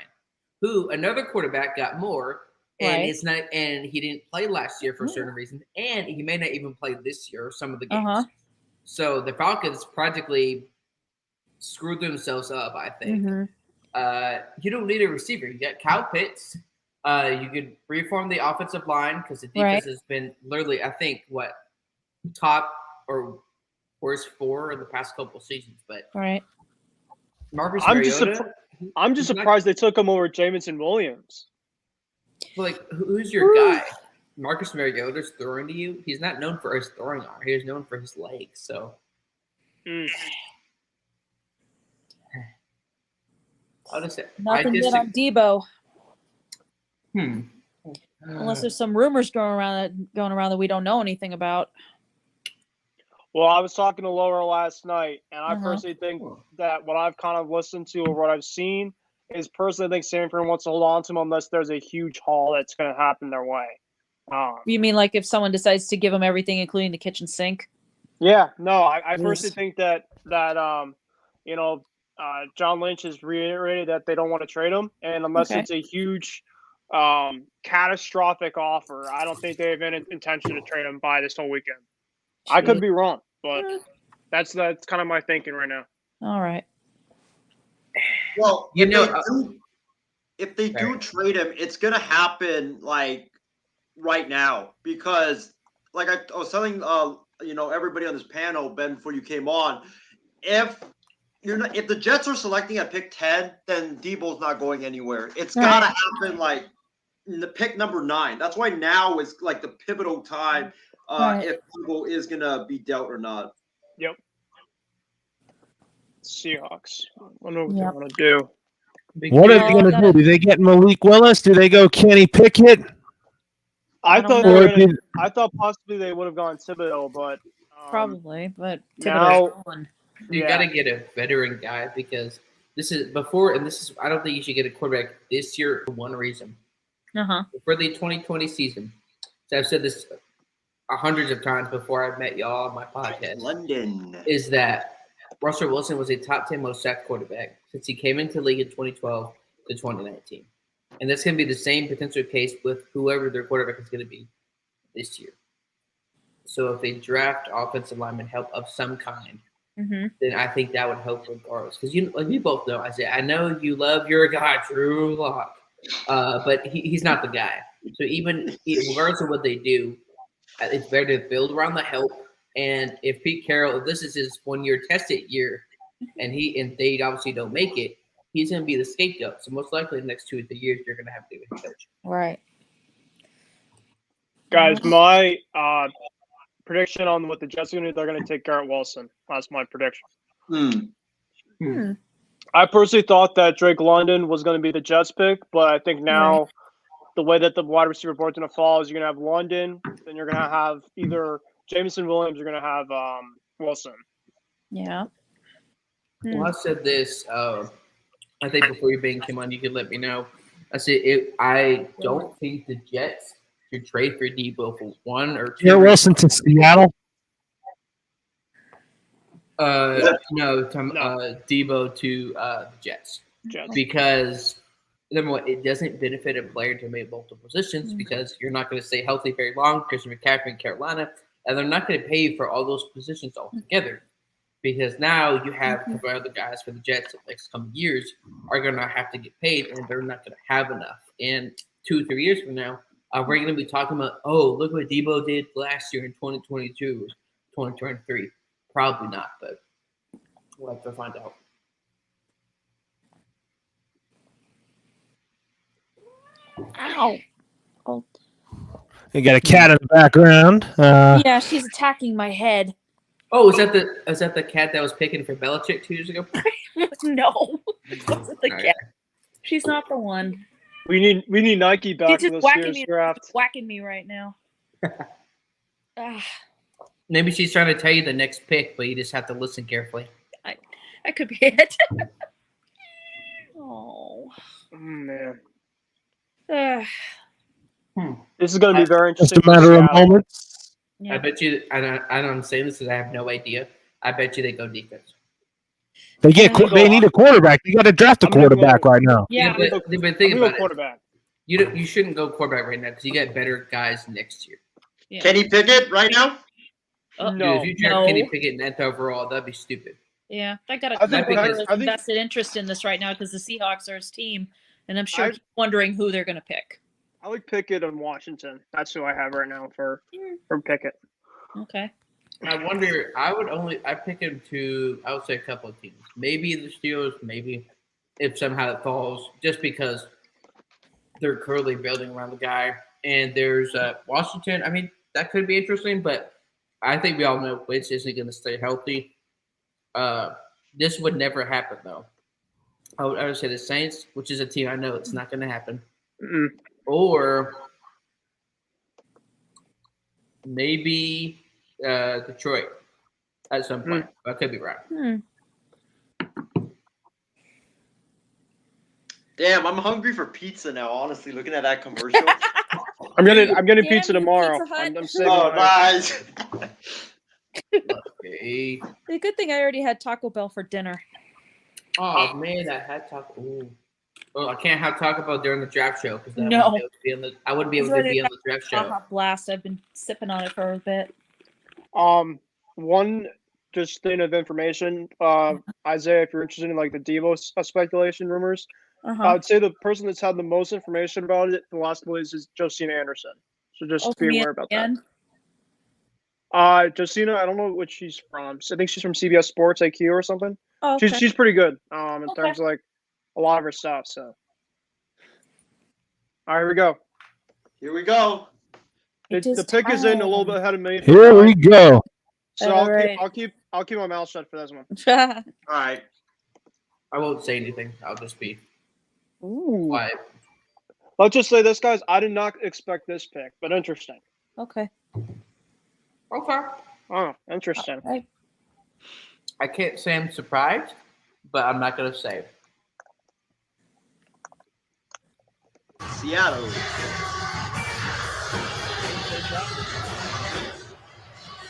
S2: who another quarterback got more, and
S8: Right.
S2: it's not. And he didn't play last year for a certain reason, and he may not even play this year some of the games.
S8: Uh-huh.
S2: So the Falcons practically screwed themselves up, I think.
S8: Mhm.
S2: You don't need a receiver. You got Kyle Pitts. You could reform the offensive line because the defense has been literally, I think, top or worst 4 in the past couple of seasons. But
S8: Right.
S2: Marcus
S11: I'm just
S2: Mariota,
S11: I'm just
S2: he's not-
S11: surprised they took him over Jamison Williams.
S2: like, who's your guy? Marcus Mariota's throwing to you. He's not known for his throwing arm. He's known for his legs. So I'll just say
S8: Nothing good on Debo.
S2: Hmm.
S8: Unless there's some rumors going around that we don't know anything about.
S11: Well, I was talking to Laura last night, and I
S8: Uh-huh.
S11: personally think that what I've kind of listened to or what I've seen is personally I think Sanford wants to hold on to him unless there's a huge haul that's going to happen their way.
S8: You mean like if someone decides to give him everything, including the kitchen sink?
S11: Yeah, no, I
S8: Yes.
S11: personally think that John Lynch has reiterated that they don't want to trade him, and unless
S8: Okay.
S11: it's a huge catastrophic offer, I don't think they have any intention to trade him by this whole weekend. I could be wrong, but that's kind of my thinking right now.
S8: All right.
S3: Well,
S2: You know,
S3: if they do
S2: Right.
S3: trade him, it's gonna happen like right now because, like I was telling everybody on this panel, Ben, before you came on, if the Jets are selecting at pick 10, then Debo's not going anywhere. It's
S8: Right.
S3: gotta happen like in the pick number 9. That's why now is like the pivotal time
S8: Right.
S3: if Debo is gonna be dealt or not.
S11: Yep. Seahawks. I wonder what
S8: Yep.
S11: they want to do.
S1: What are they
S8: Oh,
S1: going to
S8: gotta-
S1: do? Do they get Malik Willis? Do they go Kenny Pickett?
S11: I
S8: don't
S11: thought
S8: know.
S11: they were
S1: Or
S11: gonna,
S1: did-
S11: I thought possibly they would have gone Thibodeau, but
S8: Probably, but
S11: now-
S8: Thibodeau's gone.
S2: You got to get a veteran guy because this is I don't think you should get a quarterback this year for one reason.
S8: Uh-huh.
S2: For the 2020 season. So I've said this hundreds of times before I've met y'all on my podcast.
S3: London.
S2: Is that Russell Wilson was a top 10 most sacked quarterback since he came into the league in 2012 to 2019. And that's going to be the same potential case with whoever their quarterback is going to be this year. So if they draft offensive lineman help of some kind,
S8: Mm-hmm.
S2: then I think that would help regardless. Because we both know, I know you love your guy, Drew Lock, but he's not the guy. So regardless of what they do, it's better to build around the help. And if Pete Carroll, if this is his 1-year tested year, and they obviously don't make it, he's going to be the scapegoat. So most likely the next 2 or 3 years, you're going to have to do a coach.
S8: Right.
S11: guys, my prediction on what the Jets are going to do, they're going to take Garrett Wilson. That's my prediction. I personally thought that Drake London was going to be the Jets pick, but I think now the way that the wide receiver board's going to fall is you're going to have London, then you're going to have either Jamison Williams, you're going to have Wilson.
S8: Yeah.
S2: Well, I said this. I think before your bang came on, you could let me know. I said I don't think the Jets should trade for Debo for 1 or 2.
S1: Garrett Wilson to Seattle.
S2: No, Debo to the Jets. Because number one, it doesn't benefit a player to make multiple positions because you're not going to stay healthy very long. Christian McCaffrey in Carolina, and they're not going to pay you for all those positions altogether. Because now you have a couple other guys for the Jets in the next coming years are going to have to get paid, and they're not going to have enough. And 2 or 3 years from now, we're going to be talking about, oh, look what Debo did last year in 2022, 2023. Probably not, but we'll have to find out.
S8: Ow. Oh.
S1: You got a cat in the background.
S8: Yeah, she's attacking my head.
S2: Oh, is that the cat that was picking for Belichick 2 years ago?
S8: No, it wasn't the cat. She's not the one.
S11: We need Nike back
S8: She's
S11: for
S8: just
S11: this year's draft.
S8: whacking me right now.
S2: Maybe she's trying to tell you the next pick, but you just have to listen carefully.
S8: That could be it. Oh
S11: man.
S8: Uh,
S11: This is going to be very interesting.
S1: Just a matter of moments.
S8: yeah.
S2: I bet you, I'm saying this because I have no idea. I bet you they go defense.
S1: They need a quarterback. You got to draft a quarterback right now.
S8: Yeah.
S2: But think about it.
S11: Quarterback.
S2: You shouldn't go quarterback right now because you got better guys next year.
S8: Yeah.
S3: Kenny Pickett right now?
S2: Dude, if you draft Kenny Pickett 9th overall, that'd be stupid.
S8: Yeah, I got
S11: I think-
S8: a vested interest in this right now because the Seahawks are his team, and I'm sure he's wondering who they're going to pick.
S11: I like Pickett in Washington. That's who I have right now for Pickett.
S8: Okay.
S2: I wonder. I pick him to. I would say a couple of teams. Maybe the Steelers. Maybe if somehow it falls, just because they're currently building around the guy. And there's Washington. I mean, that could be interesting, but I think we all know Wentz isn't going to stay healthy. This would never happen, though. I would say the Saints, which is a team I know it's not going to happen.
S11: Mm-mm.
S2: Or maybe Detroit at some point. I could be wrong.
S3: Damn, I'm hungry for pizza now. Honestly, looking at that commercial.
S11: I'm getting pizza tomorrow. I'm saving
S3: Oh, nice.
S2: Okay.
S8: The good thing I already had Taco Bell for dinner.
S2: Oh man, I had Taco. Ooh. Well, I can't have Taco Bell during the draft show because I wouldn't be able to be on the draft show.
S8: Baja Blast. I've been sipping on it for a bit.
S11: One just thing of information, Isaiah, if you're interested in like the Devo speculation rumors, I would say the person that's had the most information about it the last days is Josina Anderson. So just be aware about that. Josina, I don't know what she's from. I think she's from CBS Sports IQ or something.
S8: Oh, okay.
S11: She's pretty good in terms of like a lot of her stuff. So, all right, here we go.
S3: Here we go.
S11: The pick is in a little bit ahead of me.
S1: Here we go.
S11: So I'll keep my mouth shut for this one.
S3: All right.
S2: I won't say anything. I'll just be quiet.
S11: Let's just say this, guys. I did not expect this pick, but interesting.
S8: Okay.
S11: Oh, interesting.
S8: Okay.
S2: I can't say I'm surprised, but I'm not gonna say.
S3: Seattle.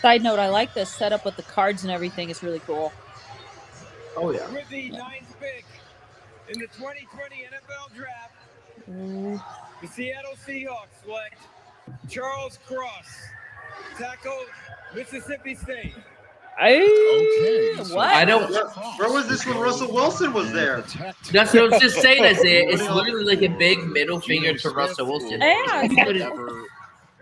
S8: Side note, I like this setup with the cards and everything. It's really cool.
S2: Oh yeah.
S4: With the 9th pick in the 2020 NFL Draft, the Seattle Seahawks select Charles Cross, tackle, Mississippi State.
S8: What?
S2: I don't.
S3: Where was this when Russell Wilson was there?
S2: That's what I was just saying. It's literally like a big middle finger to Russell Wilson.
S8: Yeah.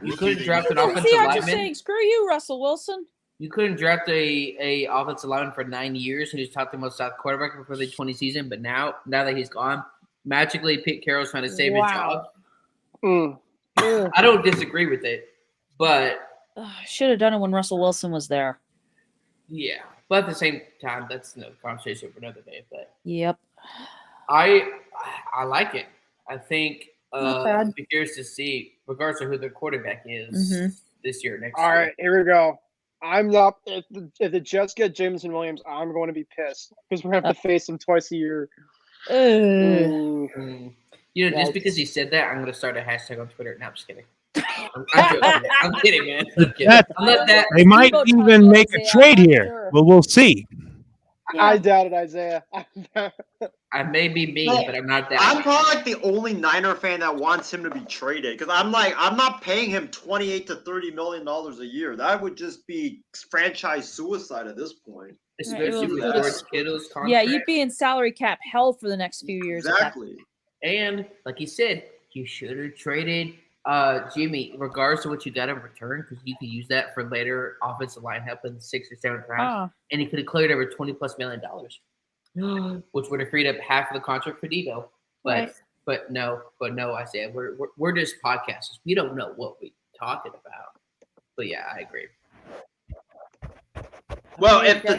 S2: You couldn't draft an offensive
S8: See, I'm just
S2: lineman.
S8: saying, screw you, Russell Wilson.
S2: You couldn't draft a offensive lineman for 9 years and he's talking about South quarterback before the 20 season. But now that he's gone, magically Pete Carroll's trying to save his job. I don't disagree with it, but
S8: should have done it when Russell Wilson was there.
S2: Yeah, but at the same time, that's no conversation for another day. But
S8: yep,
S2: I like it. I think
S8: bad.
S2: be curious to see, regardless of who their quarterback is this year, next year.
S11: All right, here we go. I'm not. If the Jets get Jameson Williams, I'm going to be pissed because we're going to have to face him twice a year.
S8: Ugh.
S2: Just because he said that, I'm going to start a hashtag on Twitter. No, I'm just kidding. I'm joking. I'm kidding, man. I'm kidding.
S1: They might even make a trade here, but we'll see.
S11: Yeah. I doubt it, Isaiah.
S2: I may be mean, but I'm not that.
S3: I'm probably like the only Niner fan that wants him to be traded because I'm not paying him $28 to $30 million a year. That would just be franchise suicide at this point.
S2: Especially with George Kittle's contract.
S8: Yeah, you'd be in salary cap hell for the next few years.
S3: Exactly.
S2: And like you said, you should have traded Jimmy, regardless of what you got in return, because you could use that for later offensive line help in the 6th or 7th round, and he could have cleared over $20+ million, which would have freed up half of the contract for Devo. But no, Isaiah, we're just podcasters. We don't know what we're talking about. But yeah, I agree.
S3: Well, if the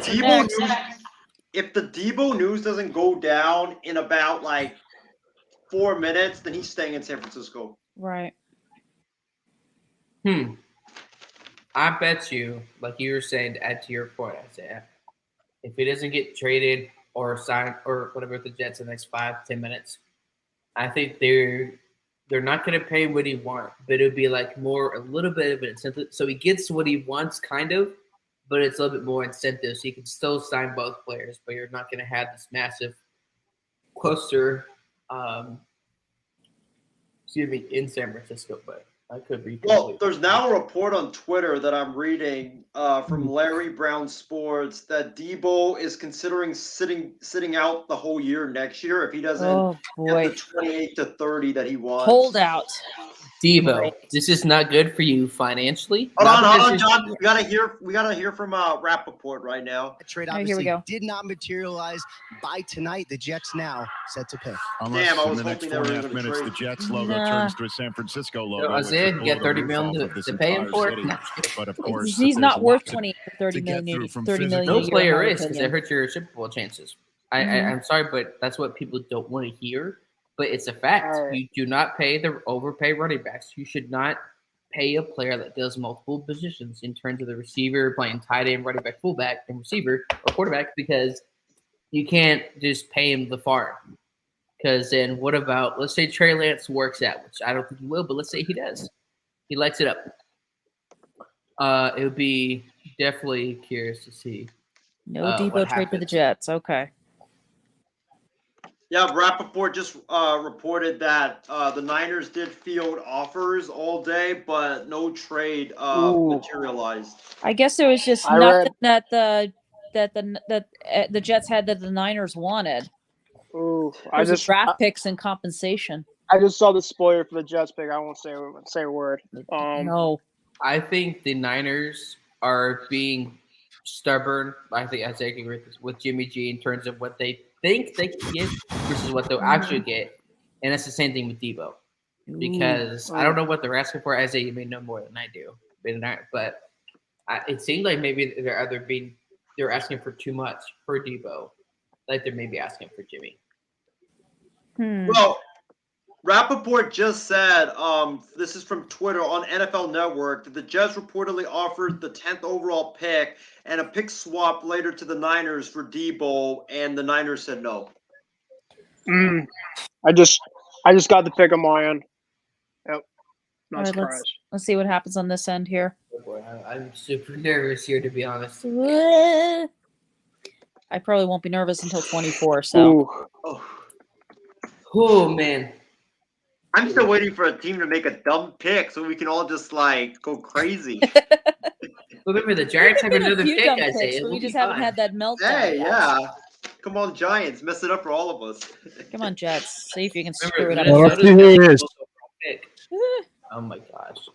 S3: Deebo news doesn't go down in about like 4 minutes, then he's staying in San Francisco.
S8: Right.
S2: I bet you, like you were saying, to add to your point, Isaiah, if he doesn't get traded or signed or whatever with the Jets in the next 5-10 minutes, I think they're not going to pay him what he wants, but it would be like a little bit of an incentive. So he gets what he wants, kind of, but it's a little bit more incentive. So you can still sign both players, but you're not going to have this massive cluster, in San Francisco, but I could be.
S3: Well, there's now a report on Twitter that I'm reading from Larry Brown Sports that Deebo is considering sitting out the whole year next year if he doesn't get the 28 to 30 that he wants.
S8: Hold out.
S2: Deebo, this is not good for you financially.
S3: Hold on, John. We gotta hear from Rappaport right now.
S10: The trade obviously did not materialize by tonight. The Jets now set to pick.
S5: Unless in the next 4.5 minutes, the Jets logo turns to a San Francisco logo.
S2: Isaiah, you get $30 million to pay him for it.
S5: But of course,
S8: he's not worth 20 to $30 million. $30 million.
S2: No player is, because it hurts your Super Bowl chances. I'm sorry, but that's what people don't want to hear. But it's a fact. You do not overpay running backs. You should not pay a player that does multiple positions in terms of the receiver, playing tight end, running back, fullback, and receiver or quarterback, because you can't just pay him the farm. Because then what about, let's say Trey Lance works out, which I don't think he will, but let's say he does. He lights it up. It would be definitely curious to see.
S8: No Deebo trade for the Jets. Okay.
S3: Yeah, Rappaport just reported that the Niners did field offers all day, but no trade materialized.
S8: I guess there was just nothing that the Jets had that the Niners wanted.
S11: Ooh,
S8: I just draft picks and compensation.
S11: I just saw the spoiler for the Jets pick. I won't say a word.
S8: No,
S2: I think the Niners are being stubborn. I think I agree with Jimmy G in terms of what they think they can get versus what they'll actually get, and that's the same thing with Deebo. Because I don't know what they're asking for. Isaiah, you may know more than I do, but it seems like maybe they're asking for too much for Deebo, like they're maybe asking for Jimmy.
S3: Well, Rappaport just said, this is from Twitter on NFL Network, that the Jets reportedly offered the 10th overall pick and a pick swap later to the Niners for Deebo, and the Niners said no.
S11: I just got the pick on my end. Yep. Not surprised.
S8: Let's see what happens on this end here.
S2: Oh boy, I'm super nervous here, to be honest.
S8: I probably won't be nervous until 24. So.
S2: Oh man.
S3: I'm still waiting for a team to make a dumb pick so we can all just go crazy.
S2: Remember, the Giants have another pick, I say.
S8: We just haven't had that meltdown.
S3: Hey, yeah. Come on, Giants. Mess it up for all of us.
S8: Come on, Jets. See if you can screw it up.
S1: Well, let's see who it is.
S2: Oh, my gosh.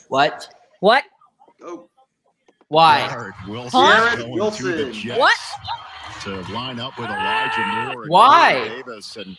S2: What?
S3: Oh.
S2: Why?
S5: Wilson.
S8: What?
S5: To line up with Elijah Moore.
S2: Why?
S5: Davis, and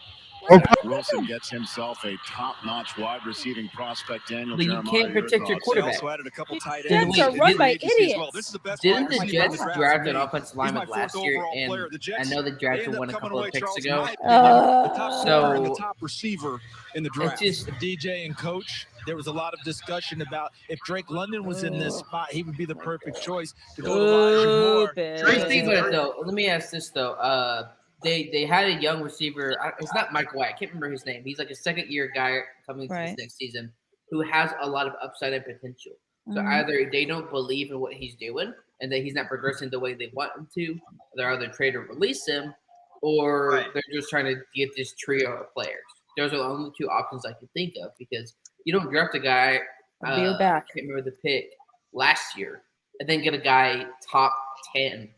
S5: Wilson gets himself a top-notch wide receiving prospect. Daniel,
S2: but you can't protect your quarterback.
S8: Jets are run by idiots.
S2: Didn't the Jets draft an offensive lineman last year? And I know the drafted one a couple of picks ago.
S7: The top receiver in the draft.
S2: It's just
S7: DJ and coach. there was a lot of discussion about if Drake London was in this spot, he would be the perfect choice to go to Elijah Moore.
S2: Let's think about it, though. Let me ask this, though. They had a young receiver. It's not Michael White. I can't remember his name. He's like a second-year guy coming to this next season who has a lot of upside and potential. So either they don't believe in what he's doing and that he's not progressing the way they want him to, they're either trade or release him, or they're just trying to get this trio of players. Those are the only two options I can think of because you don't draft a guy. I can't remember the pick last year, and then get a guy top 10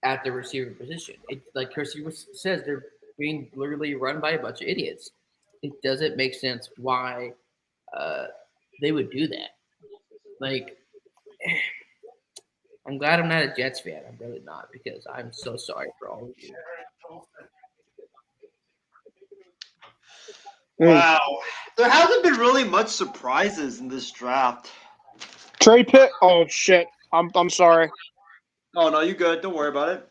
S2: at the receiver position. It, like Chris says, they're being literally run by a bunch of idiots. It doesn't make sense why they would do that. Like, I'm glad I'm not a Jets fan. I'm really not because I'm so sorry for all of you.
S3: Wow. There hasn't been really much surprises in this draft.
S11: Trade pick? Oh, shit. I'm sorry.
S3: Oh, no, you good. Don't worry about it.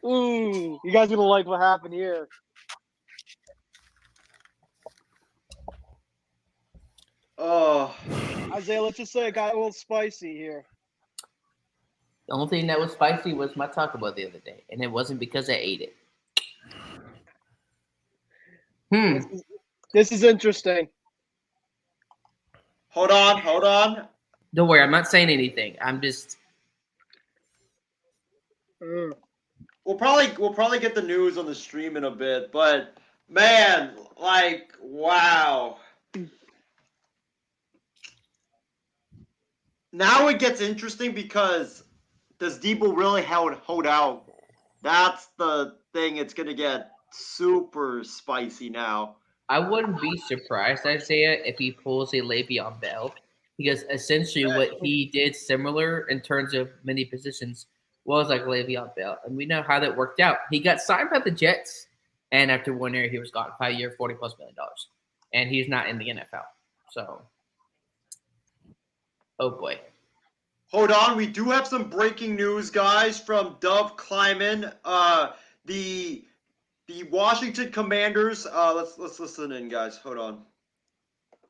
S11: You guys are going to like what happened here.
S3: Oh.
S11: Isaiah, let's just say it got a little spicy here.
S2: The only thing that was spicy was my Taco Bell the other day, and it wasn't because I ate it.
S11: This is interesting.
S3: Hold on.
S2: Don't worry, I'm not saying anything. I'm just.
S3: We'll probably get the news on the stream in a bit, but man, like, wow. Now it gets interesting because does Debo really hold out? That's the thing. It's gonna get super spicy now.
S2: I wouldn't be surprised, Isaiah, if he pulls a Le'Veon Bell, because essentially what he did similar in terms of many positions was like Le'Veon Bell, and we know how that worked out. He got signed by the Jets, and after 1 year, he was gone. 5 year, $40+ million, and he's not in the NFL. So, oh boy.
S3: Hold on, we do have some breaking news, guys, from Dove Kleiman. The Washington Commanders. Let's listen in, guys. Hold on.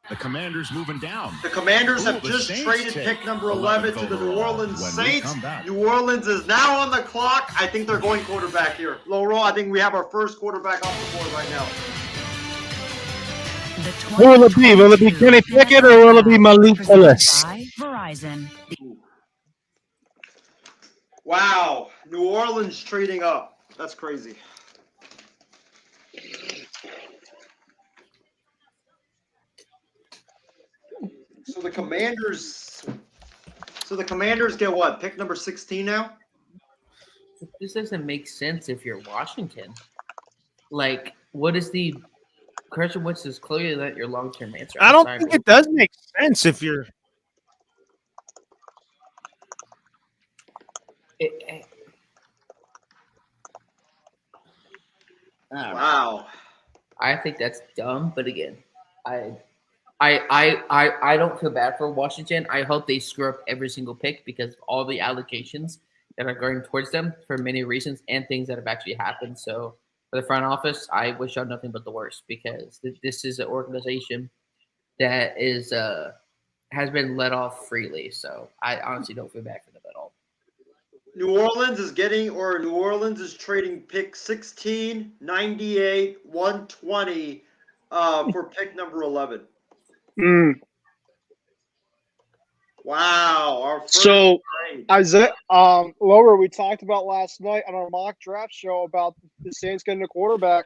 S5: The Commanders moving down.
S3: The Commanders have just traded pick number 11 to the New Orleans Saints. New Orleans is now on the clock. I think they're going quarterback here. Laurel, I think we have our first quarterback off the board right now.
S1: Who will it be? Will it be Kenny Pickett or will it be Malik Willis?
S12: Verizon.
S3: Wow. New Orleans trading up. That's crazy. So the Commanders get what? Pick number 16 now?
S2: This doesn't make sense if you're Washington. Like, what is the Carson Wentz is clearly not your long-term answer.
S1: I don't think it does make sense if you're.
S3: Wow.
S2: I think that's dumb, but again, I don't feel bad for Washington. I hope they screw up every single pick because of all the allocations that are going towards them for many reasons and things that have actually happened. So for the front office, I wish them nothing but the worst because this is an organization that is has been let off freely. So I honestly don't feel bad for them at all.
S3: New Orleans is trading pick 16, 98, 120 for pick number 11. Wow. Our first trade.
S11: Isaiah, Laura, we talked about last night on our mock draft show about the Saints getting a quarterback.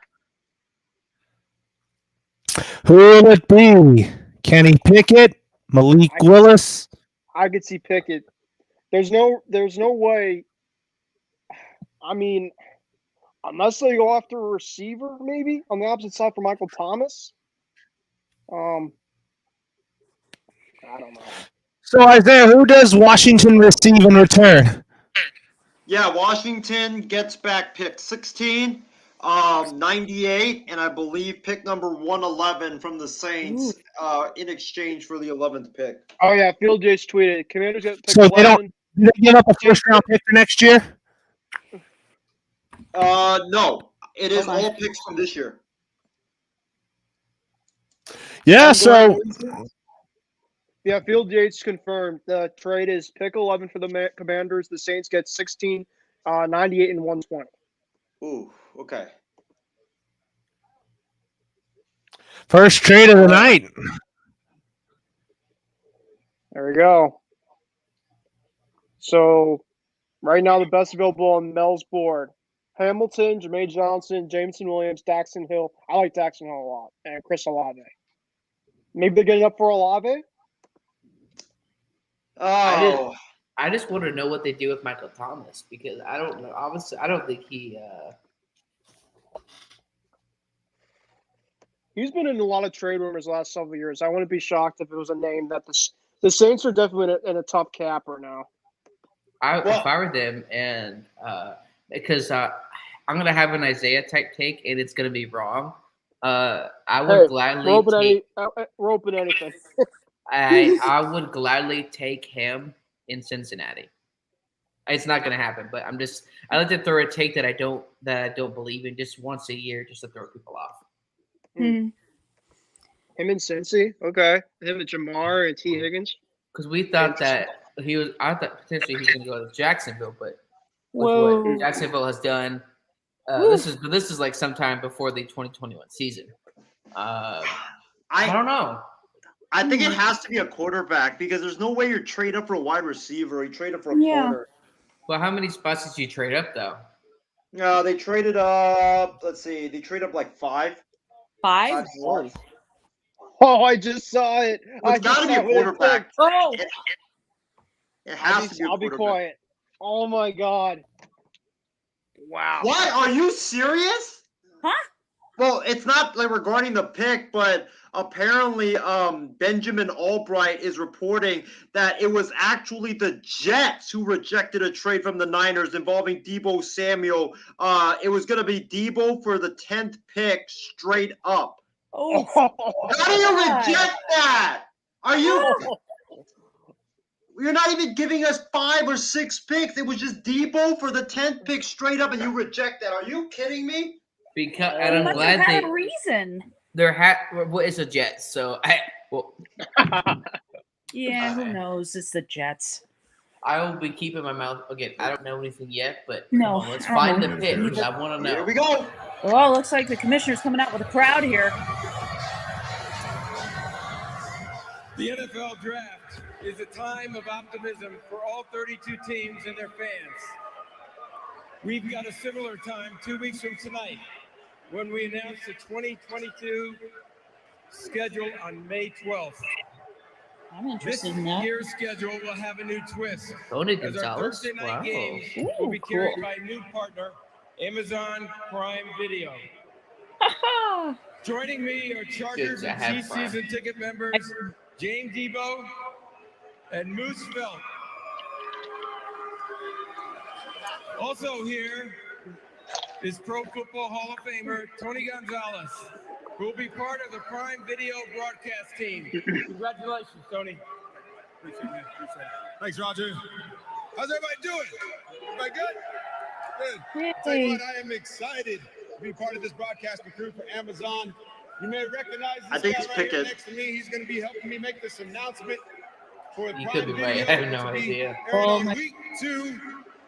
S1: Who will it be? Kenny Pickett? Malik Willis?
S11: I could see Pickett. There's no way. I mean, unless they go after a receiver, maybe on the opposite side for Michael Thomas. I don't know.
S1: So Isaiah, who does Washington receive in return?
S3: Yeah, Washington gets back pick 16, 98, and I believe pick number 111 from the Saints in exchange for the 11th pick.
S11: Oh yeah, Phil Jace tweeted. Commanders get pick
S1: So
S11: 11.
S1: do they give up a first-round pick for next year?
S3: No, it is all picks from this year.
S1: Yeah, so
S11: yeah, Field Yates confirmed the trade is pick 11 for the Commanders. The Saints get 16, 98, and 120.
S3: Ooh, okay.
S1: first trade of the night.
S11: There we go. So right now, the best available on Mel's board: Hamilton, Jermaine Johnson, Jameson Williams, Daxton Hill. I like Daxton Hill a lot, and Chris Olave. Maybe they're getting up for Olave.
S3: Oh,
S2: I just want to know what they do with Michael Thomas because I don't know. Obviously, I don't think he.
S11: He's been in a lot of trade rumors the last several years. I wouldn't be shocked if it was a name that the Saints are definitely in a tough cap right now.
S2: If I were them, and because I'm gonna have an Isaiah type take, and it's gonna be wrong. I would gladly
S11: rope anything.
S2: I would gladly take him in Cincinnati. It's not gonna happen, but I like to throw a take that I don't believe in just once a year, just to throw people off.
S11: Him and Cincy, okay. Him and Jamar and T. Higgins.
S2: Because we thought that I thought potentially he was going to go to Jacksonville, but with what Jacksonville has done, this is like sometime before the 2021 season. I don't know.
S3: I think it has to be a quarterback because there's no way you're trading up for a wide receiver or you trade up for a corner.
S2: Well, how many spots did you trade up though?
S3: No, they traded up. Let's see, they traded up like 5.
S8: 5?
S11: Oh, I just saw it.
S3: It's got to be a quarterback.
S8: Oh,
S3: it has to be a quarterback.
S11: I'll be quiet. Oh my God! Wow.
S3: What? Are you serious?
S8: Huh?
S3: Well, it's not like regarding the pick, but apparently Benjamin Albright is reporting that it was actually the Jets who rejected a trade from the Niners involving Deebo Samuel. It was going to be Deebo for the 10th pick straight up.
S8: Oh.
S3: How do you reject that? Are you... You're not even giving us 5 or 6 picks. It was just Deebo for the 10th pick straight up, and you reject that. Are you kidding me?
S2: Because and I'm glad
S8: had a reason.
S2: It's a Jets, so
S8: yeah, who knows? It's the Jets.
S2: I will be keeping my mouth again. I don't know anything yet, but
S8: no,
S2: let's find the pick. I want to know.
S3: Here we go.
S8: Oh, looks like the commissioner's coming out with a crowd here.
S4: The NFL Draft is a time of optimism for all 32 teams and their fans. We've got a similar time 2 weeks from tonight when we announce the 2022 schedule on May 12th.
S8: I'm interested in that.
S4: This year's schedule will have a new twist.
S2: Tony
S4: As our
S2: Gonzalez.
S4: Thursday night
S2: Wow.
S4: games will be carried by a new partner, Amazon Prime Video. Joining me are Chargers and Chiefs season ticket members James Debo and Moose Felt. Also here is Pro Football Hall of Famer Tony Gonzalez, who will be part of the Prime Video broadcast team. Congratulations, Tony. Appreciate it. Thanks, Roger. How's everybody doing? Everybody good? Good. Tell you what, I am excited to be part of this broadcasting crew for Amazon. You may recognize this guy right here next to me. He's going to be helping me make this announcement for
S2: You
S4: Prime
S2: could be
S4: Video.
S2: right. I have no idea.
S4: On week 2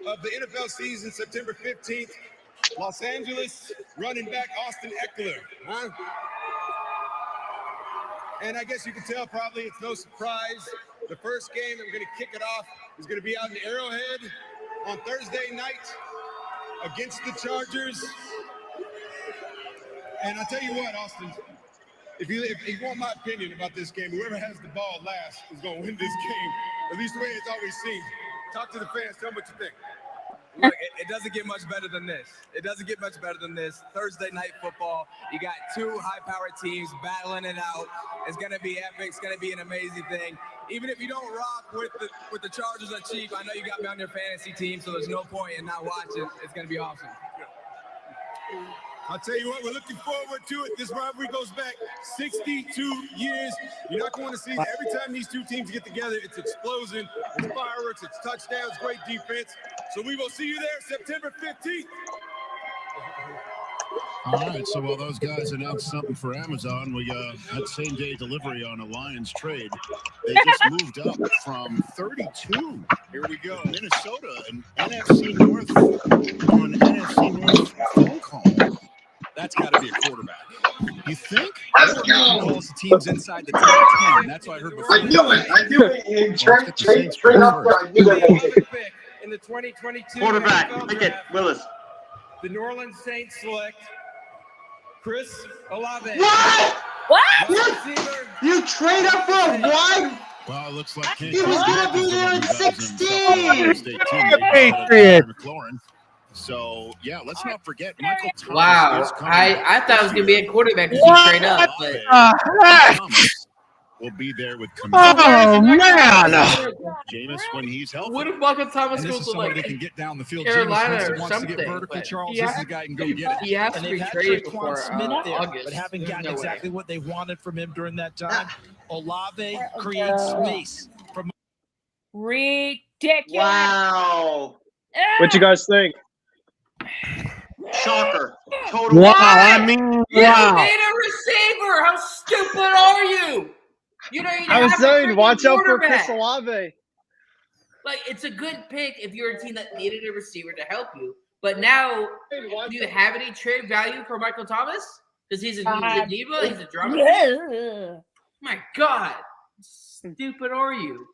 S4: of the NFL season, September 15th, Los Angeles running back Austin Eckler. Huh? And I guess you can tell probably it's no surprise. The first game that we're going to kick it off is going to be out in Arrowhead on Thursday night against the Chargers. And I'll tell you what, Austin, if you want my opinion about this game, whoever has the ball last is going to win this game, at least the way it's always seemed. Talk to the fans. Tell them what you think.
S12: Look, it doesn't get much better than this. It doesn't get much better than this. Thursday night football. You got 2 high-powered teams battling it out. It's going to be epic. It's going to be an amazing thing. Even if you don't rock with the Chargers or Chiefs, I know you got me on your fantasy team, so there's no point in not watching. It's going to be awesome.
S4: I'll tell you what, we're looking forward to it. This rivalry goes back 62 years. You're not going to see every time these two teams get together, it's explosion, it's fireworks, it's touchdowns, great defense. So we will see you there September 15th.
S5: All right, so while those guys announced something for Amazon, we had same-day delivery on a Lions trade. They just moved up from 32. Here we go. Minnesota, an NFC North phone call.
S6: That's got to be a quarterback.
S5: You think?
S6: Let's go. Calls the teams inside the top 10. That's what I heard before.
S3: I knew it. Hey, trade up for I knew
S4: The
S3: that.
S4: 11th pick in the 2022
S3: Quarterback.
S4: NFL
S3: Pick it,
S4: Draft,
S3: Willis.
S4: the New Orleans Saints select Chris Olave.
S3: What?
S4: Wide receiver.
S3: You trade up for a wide?
S5: Well, it looks like
S3: He was gonna be there in 16.
S1: Patriot.
S5: McLaurin. So, yeah, let's not forget Michael Thomas.
S2: Wow,
S5: is coming
S2: I
S5: back
S2: thought it was
S5: this
S2: gonna be
S5: year.
S2: a quarterback because he trade up, but
S5: Thomas will be there with
S1: Oh, man.
S5: Jameis when he's healthy.
S2: what if Michael Thomas
S6: And this
S2: goes
S6: is
S2: to
S6: somebody
S2: like
S6: that can get down the field.
S2: Carolina
S6: Jameis
S2: or
S6: Winston wants to
S2: something?
S6: get vertical.
S2: but
S6: Charles,
S2: he
S6: this
S2: has,
S6: is the guy who can go get it.
S2: he has
S7: And
S2: to
S7: they've
S2: be
S7: had
S2: traded
S7: Traquan
S2: before
S7: Smith there,
S2: August.
S7: but haven't
S2: There's
S7: gotten
S2: no way.
S7: exactly what they wanted from him during that time. Olave creates space from
S8: Ridiculous.
S3: Wow.
S11: What you guys think?
S3: Shocker. Total.
S1: Wow, I mean,
S2: You
S1: wow.
S2: need a receiver. How stupid are you? You don't even
S11: I was
S2: have a
S11: saying,
S2: freaking
S11: watch out for
S2: quarterback.
S11: Chris Olave.
S2: Like, it's a good pick if you're a team that needed a receiver to help you. But now, do you have any trade value for Michael Thomas? Because he's a diva, he's a drummer. My God, stupid are you?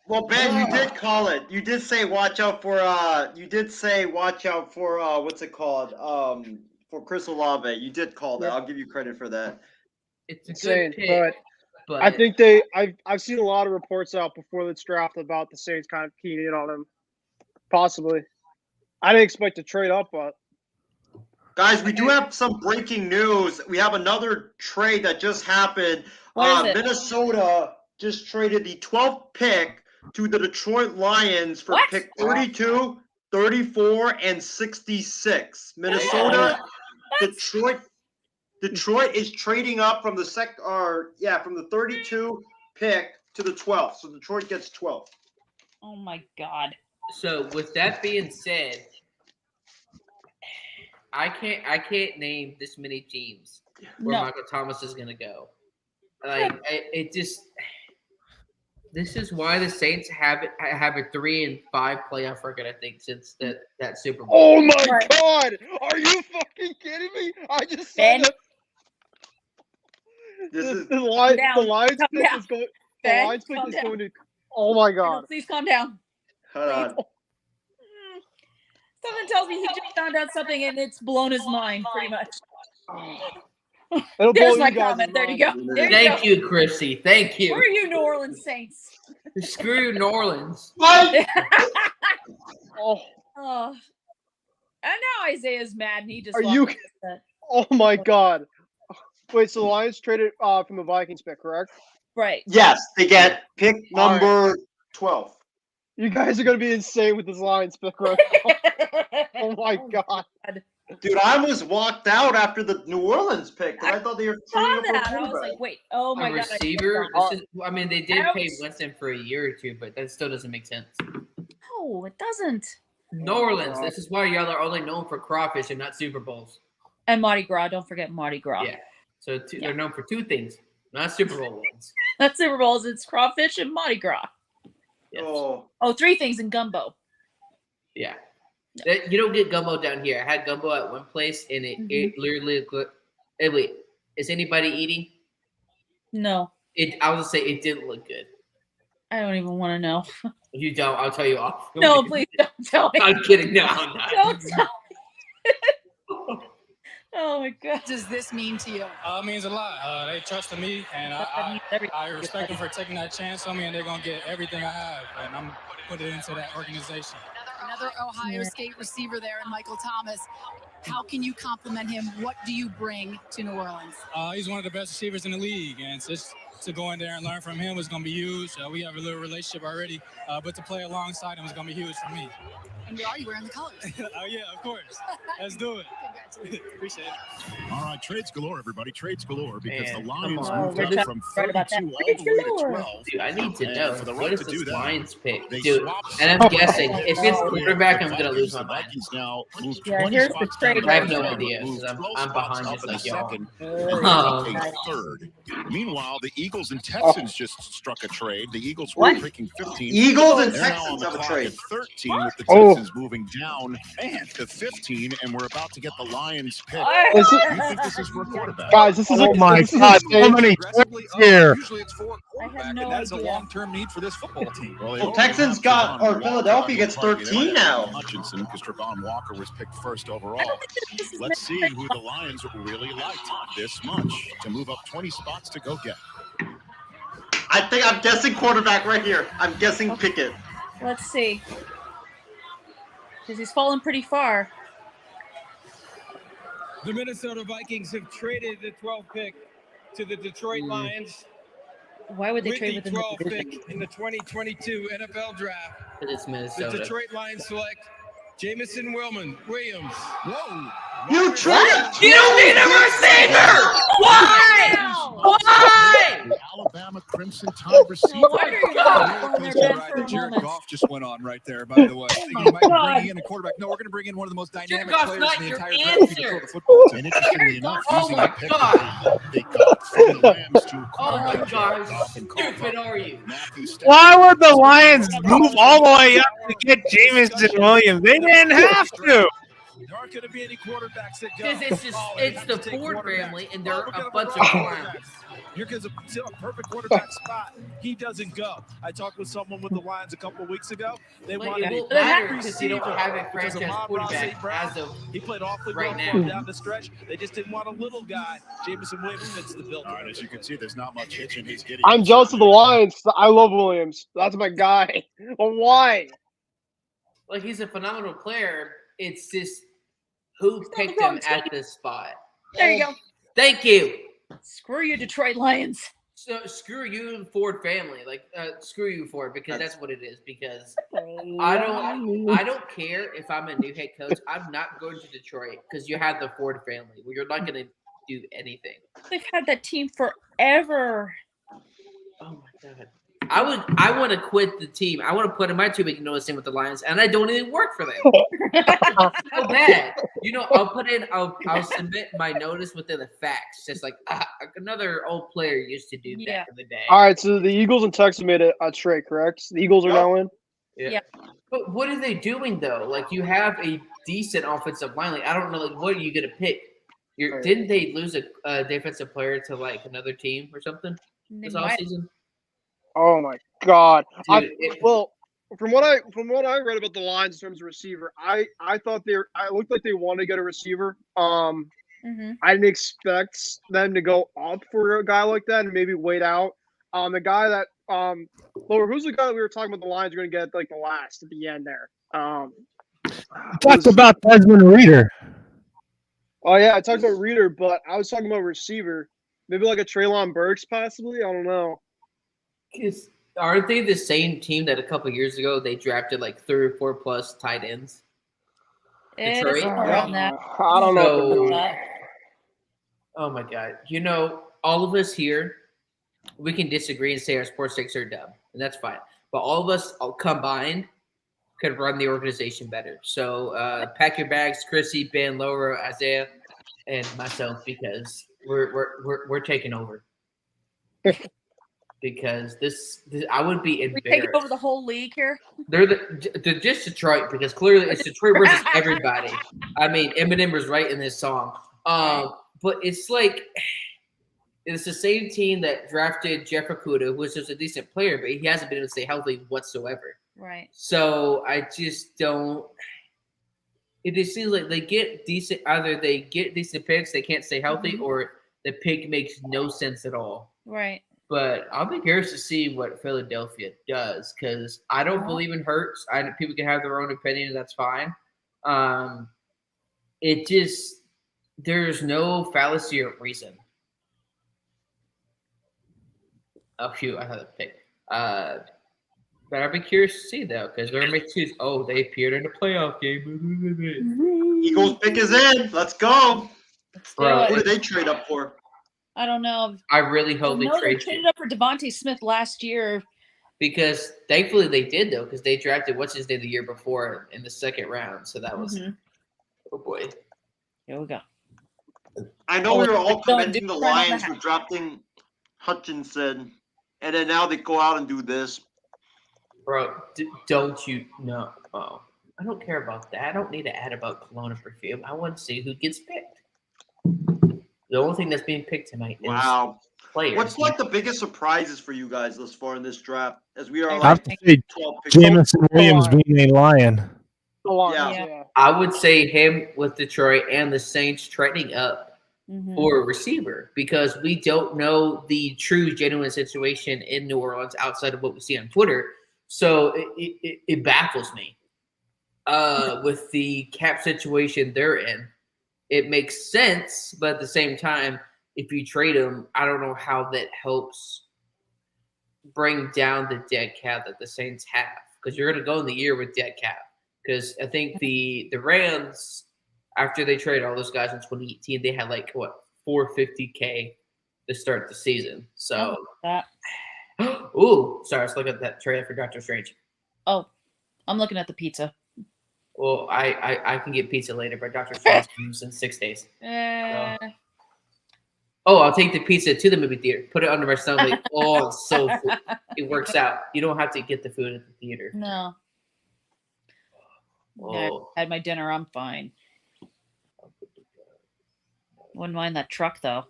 S3: Well, Ben, you did call it. You did say watch out for. You did say watch out for. What's it called? For Chris Olave. You did call that. I'll give you credit for that.
S2: It's a
S11: Insane,
S2: good pick, but
S11: I think I've seen a lot of reports out before this draft about the Saints kind of keying in on him. Possibly. I didn't expect to trade up, but
S3: Guys, we do have some breaking news. We have another trade that just happened.
S8: What is it?
S3: Minnesota just traded the 12th pick to the Detroit Lions for
S8: What?
S3: pick 32, 34, and 66. Minnesota, Detroit is trading up from the from the 32 pick to the 12th. So Detroit gets 12.
S8: Oh my God.
S2: so with that being said, I can't name this many teams where
S8: No.
S2: Michael Thomas is gonna go. Like this is why the Saints have a 3-5 playoff record. I think since that Super Bowl.
S11: oh my God! Are you fucking kidding me? I just
S8: Ben,
S11: said
S3: This is
S11: the Lions
S8: Calm
S11: pick
S8: down.
S11: is going. The
S8: Ben,
S11: Lions pick
S8: calm
S11: is
S8: down.
S11: going to. Oh my God!
S8: Please calm down.
S3: hold on.
S8: Something tells me he just found out something and it's blown his mind, pretty much.
S11: It'll blow
S8: There's
S11: you
S8: my
S11: guys'
S8: comment. There you
S11: mind.
S8: go. There you
S2: Thank
S8: go.
S2: you, Chrissy. Thank
S8: Where
S2: you.
S8: are you, New Orleans Saints?
S2: Screw New Orleans.
S11: Oh,
S8: Oh. And now Isaiah's mad and he just
S11: Are
S8: lost
S11: you-
S8: his set.
S11: oh my God! Wait, so the Lions traded from the Vikings pick, correct?
S8: Right.
S3: Yes, they get pick
S11: All right.
S3: number 12.
S11: You guys are gonna be insane with this Lions pick right now. Oh my God!
S3: Dude, I almost walked out after the New Orleans pick because I thought they were
S8: Saw
S3: trading up for a
S8: that. I was
S3: quarterback.
S8: like, wait. Oh my
S2: A
S8: God.
S2: receiver. I mean, they did pay
S8: Ouch.
S2: Winston for a year or two, but that still doesn't make sense.
S8: No, it doesn't.
S2: New Orleans. This is why y'all are only known for crawfish and not Super Bowls.
S8: And Mardi Gras. Don't forget Mardi Gras.
S2: Yeah. So they're known for two things, not Super Bowl wins.
S8: That's Super Bowls. It's crawfish and Mardi Gras.
S2: Yes.
S8: Oh, 3 things in gumbo.
S2: Yeah. You don't get gumbo down here. I had gumbo at one place, and it literally. Hey, wait, is anybody eating?
S8: No,
S2: I was gonna say it didn't look good.
S8: I don't even want to know.
S2: If you don't, I'll tell you off.
S8: No, please don't tell me.
S2: I'm kidding. No, I'm not.
S8: Don't tell me. Oh my God.
S9: What does this mean to you?
S13: It means a lot. They trusted me, and I respect them for taking that chance on me, and they're going to get everything I have, and I'm putting it into that organization.
S9: Another Ohio State receiver there in Michael Thomas. How can you compliment him? What do you bring to New Orleans?
S13: He's one of the best receivers in the league, and it's to go in there and learn from him was going to be huge. We have a little relationship already, but to play alongside him is going to be huge for me.
S14: And you're already wearing the colors.
S13: Oh, yeah, of course. Let's do it. Appreciate it.
S5: All right, trades galore, everybody. Trades galore because
S2: Man,
S5: the Lions
S2: come on.
S5: moved up from 32 all the way to 12.
S2: Dude, I need to know.
S5: For the
S2: What
S5: right
S2: is
S5: to
S2: this
S5: do that,
S2: Lions pick?
S5: they
S2: Dude,
S5: swapped
S2: and I'm guessing. If it's quarterback, I'm going to lose my
S5: The
S2: mind.
S5: Vikings now moved
S8: Yeah,
S5: 20
S8: here's the
S5: spots
S8: trade.
S5: down
S2: I have
S5: to
S2: no
S5: the
S2: idea,
S5: moved
S2: 'cause
S5: 12
S2: I'm
S5: spots
S2: behind
S5: up
S2: just
S5: in the
S2: like y'all.
S5: second,
S2: Oh,
S5: and
S2: nice.
S5: a third. Meanwhile, the Eagles and Texans just struck a trade. The Eagles were picking 15.
S3: Eagles and
S5: They're now on
S3: Texans
S5: the
S3: have a
S5: clock
S3: trade.
S5: at 13 with the
S11: Oh.
S5: Texans moving down to 15, and we're about to get the Lions pick.
S11: This is-
S5: Do you think this is for a quarterback?
S11: Guys, this is
S1: Oh my
S11: this is
S1: God,
S11: a
S1: so many
S6: Aggressively
S1: trades
S6: up.
S1: here.
S6: Usually it's for a
S8: I have
S6: quarterback,
S8: no
S6: and that's a
S8: idea.
S6: long-term need for this football team.
S5: Well, they
S3: Well,
S5: already
S3: Texans
S5: have
S3: got,
S5: Trevon
S3: or
S5: Walker
S3: Philadelphia
S5: on
S3: gets
S5: the party. They might
S3: 13
S5: have
S3: now.
S5: Hutchinson because Trevon Walker was picked first overall. Let's see who the Lions really liked this much to move up 20 spots to go get.
S3: I think I'm guessing quarterback right here. I'm guessing Pickett.
S8: Let's see. Because he's fallen pretty far.
S4: The Minnesota Vikings have traded the 12th pick to the Detroit Lions.
S8: Why would they
S4: With
S8: trade
S4: the
S8: within the
S4: 12th
S8: division?
S4: pick in the 2022 NFL Draft,
S2: It's
S4: the
S2: Minnesota.
S4: Detroit Lions select Jamison Williams.
S6: Whoa.
S3: You traded.
S2: You don't need a receiver! Why? Why?
S5: The Alabama Crimson Tide receiver.
S8: Why are you on their bed
S6: Ride
S8: for
S6: that
S8: a
S6: Jared
S8: moment?
S6: Goff just went on right there, by the way.
S8: Oh my
S6: You might be
S8: God.
S6: bringing in a quarterback. No, we're going to bring in one of the most
S2: Jared
S6: dynamic
S2: Goff's
S6: players
S2: not
S6: in the
S2: your
S6: entire draft to throw
S2: answer.
S6: the football to.
S5: And interestingly enough,
S2: Oh
S5: using
S2: my
S5: the pick
S2: God.
S5: that they got from the Rams to
S2: Oh my
S5: acquire
S2: God,
S5: Jared Goff and
S2: how stupid
S5: Carl
S2: are you?
S5: Matthew Stafford.
S1: Why would the Lions move all the way up to get Jamison Williams? They didn't have to.
S7: There aren't going to be any quarterbacks that go.
S2: Because it's just
S7: "Oh,
S2: it's
S7: we
S2: the
S7: have to take
S2: Ford
S7: quarterbacks."
S2: family, and
S7: Oh,
S2: they're
S7: we're gonna
S2: a bunch of
S7: run
S2: clowns.
S7: quarterbacks. Here comes a perfect quarterback spot. He doesn't go. I talked with someone with the Lions a couple of weeks ago. They
S2: Like,
S7: wanted
S2: it
S7: a
S2: won't
S7: big
S2: matter because you don't
S7: receiver,
S2: have a
S7: which is
S2: franchise
S7: Amon-Ra
S2: quarterback
S7: St. Brown.
S2: as of
S7: He played awfully
S2: right
S7: well
S2: now.
S7: for him down the stretch. They just didn't want a little guy. Jamison Williams fits the bill.
S5: All right, as you can see, there's not much hitch in his giddy.
S11: I'm jealous of the Lions. I love Williams. That's my guy. But why?
S2: Like, he's a phenomenal player. It's just who
S8: the
S2: picked
S8: wrong
S2: him at this spot.
S8: There you go.
S2: Thank you.
S8: Screw you, Detroit Lions.
S2: So screw you and Ford family. Like, screw you, Ford, because that's what it is. Because I don't care if I'm a new head coach. I'm not going to Detroit because you have the Ford family where you're not going to do anything.
S8: They've had that team forever.
S2: Oh my God. I want to quit the team. I want to put in my 2 week notice in with the Lions, and I don't even work for them. So bad. You know, I'll submit my notice within the facts. Just like another old player used to do back in the day.
S11: All right, so the Eagles and Texans made a trade, correct? The Eagles are now in.
S2: Yeah. But what are they doing though? Like, you have a decent offensive line. Like, I don't know. Like, what are you gonna pick? Didn't they lose a defensive player to like another team or something this offseason?
S11: Oh my God!
S2: Dude,
S11: well, from what I read about the Lions in terms of receiver, I thought I looked like they wanted to get a receiver. I didn't expect them to go up for a guy like that and maybe wait out. The guy that Lower, who's the guy that we were talking about the Lions are going to get like the last at the end there?
S1: Talked about Desmond Reader.
S11: Oh yeah, I talked about Reader, but I was talking about receiver. Maybe like a Treylon Burks, possibly. I don't know.
S2: Aren't they the same team that a couple years ago they drafted like 3 or 4 plus tight ends? Detroit?
S11: Around that. I don't know.
S2: Oh my God! You know, all of us here, we can disagree and say our sports takes are dumb, and that's fine. But all of us combined could run the organization better. So pack your bags, Chrissy, Ben, Laura, Isaiah, and myself, because we're taking over. Because this I would be embarrassed.
S8: We taking over the whole league here.
S2: They're just Detroit, because clearly it's Detroit versus everybody. I mean, Eminem was right in this song. But it's like it's the same team that drafted Jeff Okudah, who was just a decent player, but he hasn't been able to stay healthy whatsoever.
S8: Right.
S2: So I just don't. It just seems like they get decent. Either they get decent picks, they can't stay healthy, or the pick makes no sense at all.
S8: Right.
S2: But I'll be curious to see what Philadelphia does, because I don't believe in Hurts. People can have their own opinion, that's fine. It just there's no fallacy or reason. Oh, phew, I had a pick. But I'd be curious to see, though, because they're going to choose, they appeared in a playoff game.
S3: Eagles pick is in. Let's go.
S2: Bro,
S3: Who did they trade up for?
S8: I don't know.
S2: I really hope they
S8: they
S2: trade
S8: traded up for Devontae Smith last year.
S2: because thankfully they did, though, because they drafted what's-his-name the year before in the second round. So that was, oh, boy.
S8: Here we go.
S3: I know we were all commenting the Lions for drafting Hutchinson, and then now they go out and do this.
S2: Bro, don't you know? Oh, I don't care about that. I don't need to add about cologne and perfume. I want to see who gets picked. The only thing that's being picked tonight is players.
S3: What's like the biggest surprises for you guys thus far in this draft? As we are
S1: I
S3: like
S1: have to say
S3: 12 picks.
S1: Jamison Williams being a Lion.
S3: Yeah.
S2: I would say him with Detroit and the Saints trading up for a receiver because we don't know the true, genuine situation in New Orleans outside of what we see on Twitter. So it baffles me. With the cap situation they're in, it makes sense, but at the same time, if you trade him, I don't know how that helps bring down the dead cap that the Saints have because you're going to go in the year with dead cap. Because I think the Rams, after they traded all those guys in 2018, they had like $450K to start the season. So, ooh, sorry, I was looking at that trade for Doctor Strange.
S8: Oh, I'm looking at the pizza.
S2: Well, I can get pizza later, but Doctor Strange comes in 6 days. So. Oh, I'll take the pizza to the movie theater. Put it under my stomach. Oh, it's so cool. It works out. You don't have to get the food at the theater.
S8: No.
S2: Oh.
S8: I had my dinner. I'm fine. Wouldn't mind that truck though.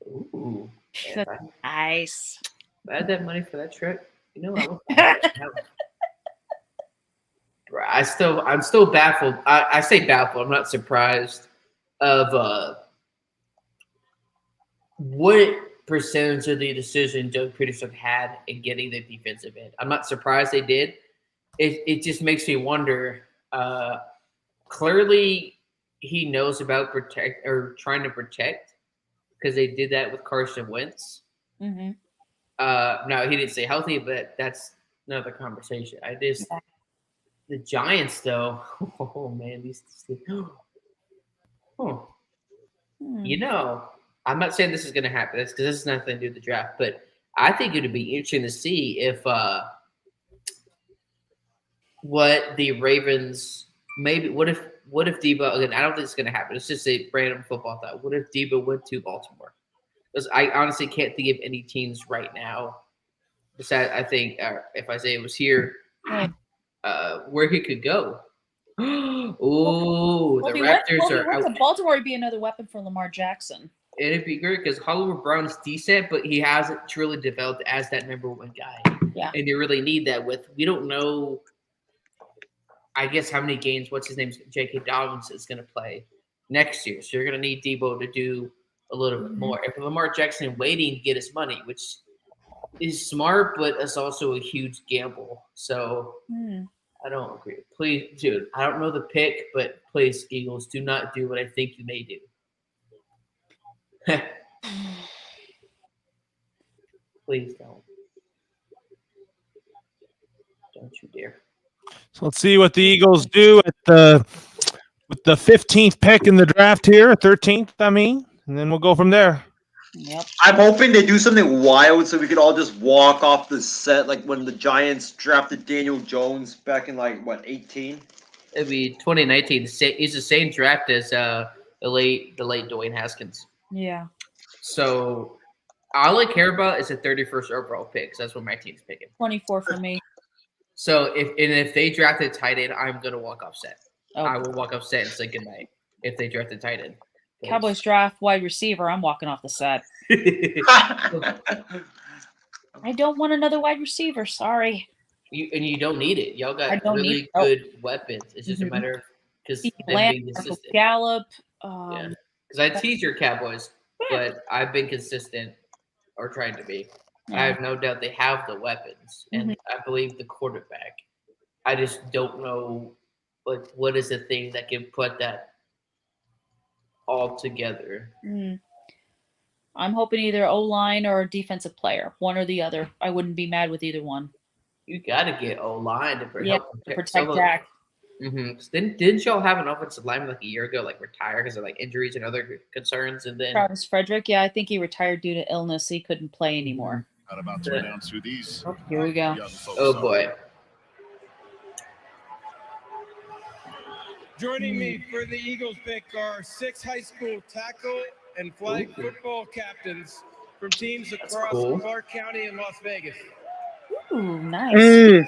S2: Ooh,
S8: that's nice.
S2: If I had that money for that truck, you know, I'm still baffled. I say baffled. I'm not surprised of what percentage of the decision Doug Peterson had in getting the defensive end. I'm not surprised they did. It just makes me wonder. Clearly, he knows about trying to protect because they did that with Carson Wentz.
S8: Mm-hmm.
S2: Now he didn't say healthy, but that's another conversation. The Giants though. Oh man, these. You know, I'm not saying this is going to happen. That's because this has nothing to do with the draft, but I think it would be interesting to see if. What the Ravens what if Debo again? I don't think it's going to happen. It's just a random football thought. What if Debo went to Baltimore? Because I honestly can't think of any teams right now. Besides, I think if Isaiah was here, where he could go. Oh, the Raptors are out.
S8: Baltimore would be another weapon for Lamar Jackson.
S2: It'd be great because Hollywood Brown's decent, but he hasn't truly developed as that number one guy.
S8: Yeah,
S2: and you really need that. We don't know. I guess how many games, what's his name, J.K. Dobbins is going to play next year. So you're going to need Debo to do a little bit more. If Lamar Jackson waiting to get his money, which is smart, but it's also a huge gamble. So I don't agree. Please, dude, I don't know the pick, but please, Eagles, do not do what I think you may do. Please don't. Don't you dare.
S1: So let's see what the Eagles do with the 15th pick in the draft here, 13th, I mean, and then we'll go from there.
S8: Yep.
S3: I'm hoping they do something wild so we could all just walk off the set like when the Giants drafted Daniel Jones back in 18?
S2: It'd be 2019. He's the same draft as the late Dwayne Haskins.
S8: Yeah.
S2: So all I care about is the 31st overall pick. That's what my team's picking.
S8: 24 for me.
S2: So if they drafted tight end, I'm gonna walk off set.
S8: Oh.
S2: I will walk off set and say goodnight if they drafted tight end.
S8: Cowboys draft wide receiver. I'm walking off the set. I don't want another wide receiver. Sorry.
S2: You don't need it. Y'all got really good weapons. It's just a matter of because being consistent.
S8: Gallup.
S2: Yeah, because I tease your Cowboys, but I've been consistent or trying to be. I have no doubt they have the weapons, and I believe the quarterback. I just don't know, what is the thing that can put that all together.
S8: I'm hoping either O-line or a defensive player, one or the other. I wouldn't be mad with either one.
S2: You got to get O-line to help
S8: protect Dak.
S2: Didn't y'all have an offensive lineman like a year ago, like retire because of like injuries and other concerns? And then
S8: Travis Frederick, I think he retired due to illness. He couldn't play anymore.
S5: Not about to announce who these.
S8: Here we go.
S2: Oh boy.
S4: Joining me for the Eagles pick are 6 high school tackle and flag football captains from teams across Clark County and Las Vegas.
S8: Ooh, nice.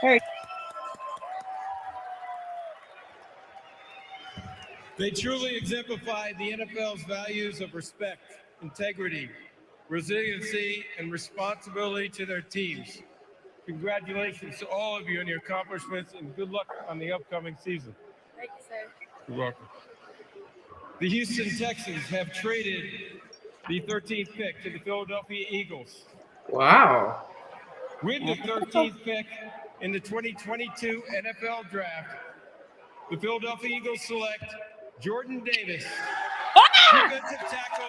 S8: Very.
S4: They truly exemplify the NFL's values of respect, integrity, resiliency, and responsibility to their teams. Congratulations to all of you on your accomplishments, and good luck on the upcoming season.
S14: Thank you, sir.
S4: You're welcome. The Houston Texans have traded the 13th pick to the Philadelphia Eagles.
S2: Wow.
S4: With the 13th pick in the 2022 NFL Draft, the Philadelphia Eagles select Jordan Davis, defensive tackle,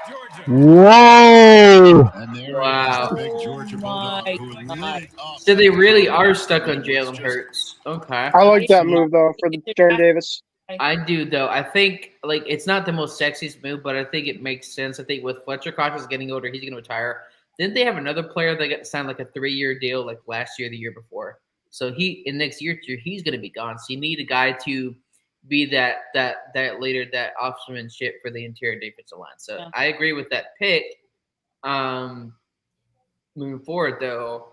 S4: Georgia.
S1: Whoa!
S2: Wow.
S5: Big Georgia Bulldog who lit it up.
S2: So they really are stuck on Jalen Hurts. Okay.
S11: I like that move though for the Jordan Davis.
S2: I do though. I think like it's not the most sexiest move, but I think it makes sense. I think with Fletcher Cox getting older, he's going to retire. Didn't they have another player that got signed like a 3-year deal like last year, the year before? So in next year he's going to be gone. So you need a guy to be that leader, that offsmanship for the interior defensive line. So I agree with that pick. Moving forward though,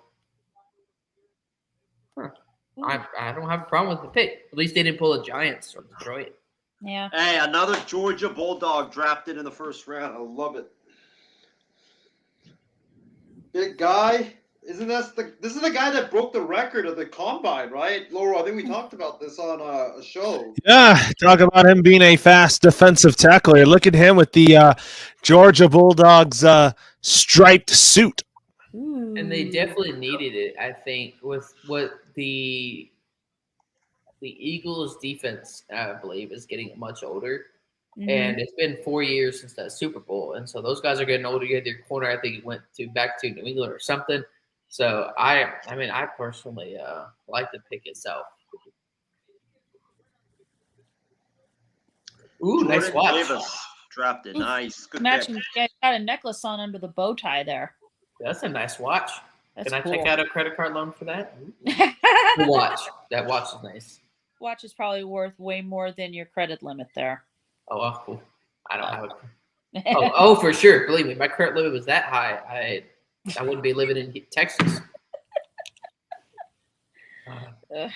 S2: I don't have a problem with the pick. At least they didn't pull a Giants or Detroit.
S8: Yeah.
S3: Hey, another Georgia Bulldog drafted in the first round. I love it. Big guy. This is the guy that broke the record of the combine, right? Laurel, I think we talked about this on a show.
S1: Yeah, talk about him being a fast defensive tackler. Look at him with the Georgia Bulldogs striped suit.
S2: And they definitely needed it, I think, with what the Eagles defense, I believe, is getting much older.
S8: Mhm.
S2: And it's been 4 years since that Super Bowl. And so those guys are getting older. You had their corner, I think, went back to New England or something. So I personally like the pick itself. Ooh,
S3: Jordan
S2: nice watch.
S3: Davis drafted. Nice. Good
S8: Matching.
S3: pick.
S8: Yeah, got a necklace on under the bow tie there.
S2: That's a nice watch.
S8: That's
S2: Can I
S8: cool.
S2: take out a credit card loan for that? The watch. That watch is nice.
S8: Watch is probably worth way more than your credit limit there.
S2: Oh, well, cool. I don't have a. Oh, for sure. Believe me, my credit limit was that high. I wouldn't be living in Texas.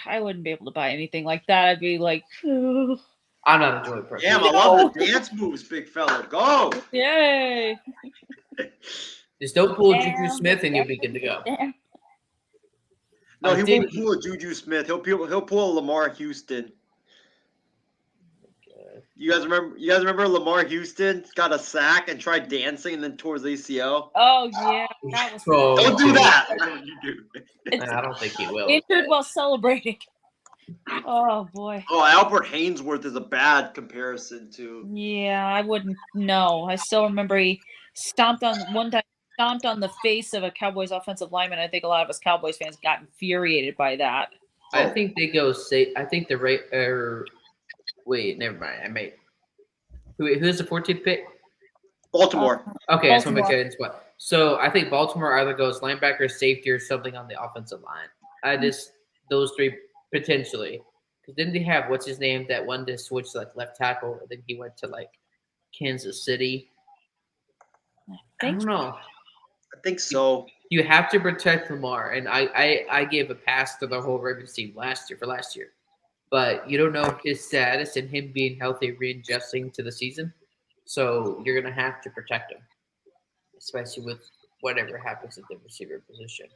S8: I wouldn't be able to buy anything like that. I'd be like, "Ugh."
S2: I'm not a joy person.
S3: Damn, I love the dance moves, big fella. Go.
S8: Yay.
S2: Just don't pull Juju Smith and you'll be good to go.
S3: No, he won't pull a Juju Smith. He'll pull a Lamar Houston. You guys remember Lamar Houston got a sack and tried dancing and then tore his ACL?
S8: Oh yeah, that was.
S3: Don't do that. That's what you do.
S2: I don't think he will.
S8: Injured while celebrating. Oh boy.
S3: Oh, Albert Hainsworth is a bad comparison to.
S8: Yeah, I wouldn't know. I still remember he stomped on the face of a Cowboys offensive lineman. I think a lot of us Cowboys fans got infuriated by that.
S2: I think they go say. I think the rate. Wait, never mind. Who's the 14th pick?
S3: Baltimore.
S2: Okay, that's what I'm making spot. So I think Baltimore either goes linebacker, safety, or something on the offensive line. Those three potentially. Because didn't they have what's his name that one to switch to like left tackle, and then he went to like Kansas City. I don't know.
S3: I think so.
S2: You have to protect Lamar, and I gave a pass to the whole Ravens team last year. But you don't know his status and him being healthy, readjusting to the season. So you're going to have to protect him, especially with whatever happens at the receiver position.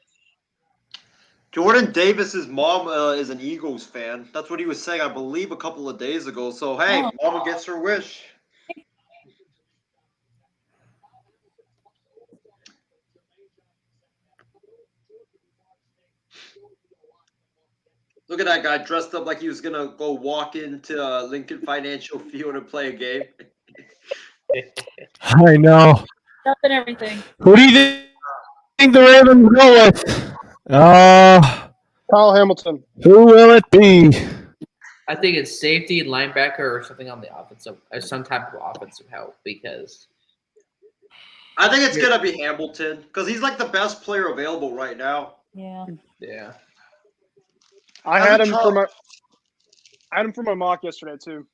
S3: Jordan Davis's mom is an Eagles fan. That's what he was saying, I believe, a couple of days ago. So, hey, mama gets her wish. Look at that guy dressed up like he was going to go walk into Lincoln Financial Field and play a game.
S1: I know.
S8: Stuff and everything.
S1: Who do you think the Ravens go with?
S11: Kyle Hamilton.
S1: Who will it be?
S2: I think it's safety, linebacker, or something on the offensive, some type of offensive help because.
S3: I think it's gonna be Hamilton because he's like the best player available right now.
S8: Yeah.
S2: Yeah.
S11: I had him for my mock yesterday too.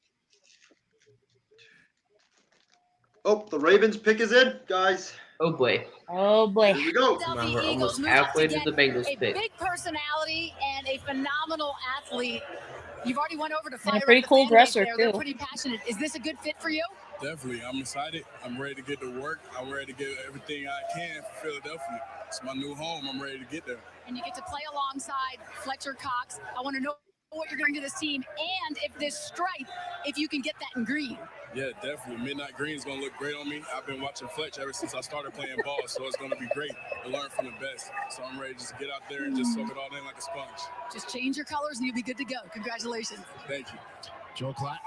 S3: Oh, the Ravens pick is in, guys.
S2: Oh boy.
S8: Oh boy.
S3: Here we go.
S2: We're almost halfway to the Bengals pick.
S14: Big personality and a phenomenal athlete. You've already went over to fire
S8: a pretty
S14: up the
S8: cool
S14: fan base
S8: dresser
S14: there.
S8: too.
S14: They're pretty passionate. Is this a good fit for you?
S12: Definitely. I'm excited. I'm ready to get to work. I'm ready to get everything I can for Philadelphia. It's my new home. I'm ready to get there.
S14: And you get to play alongside Fletcher Cox. I want to know what you're going to do this team and if this stripe, if you can get that in green.
S12: Yeah, definitely. Midnight green is going to look great on me. I've been watching Fletch ever since I started playing ball, so it's going to be great to learn from the best. So I'm ready to just get out there and just soak it all in like a sponge.
S14: Just change your colors and you'll be good to go. Congratulations.
S12: Thank you.
S15: Joe Klatt.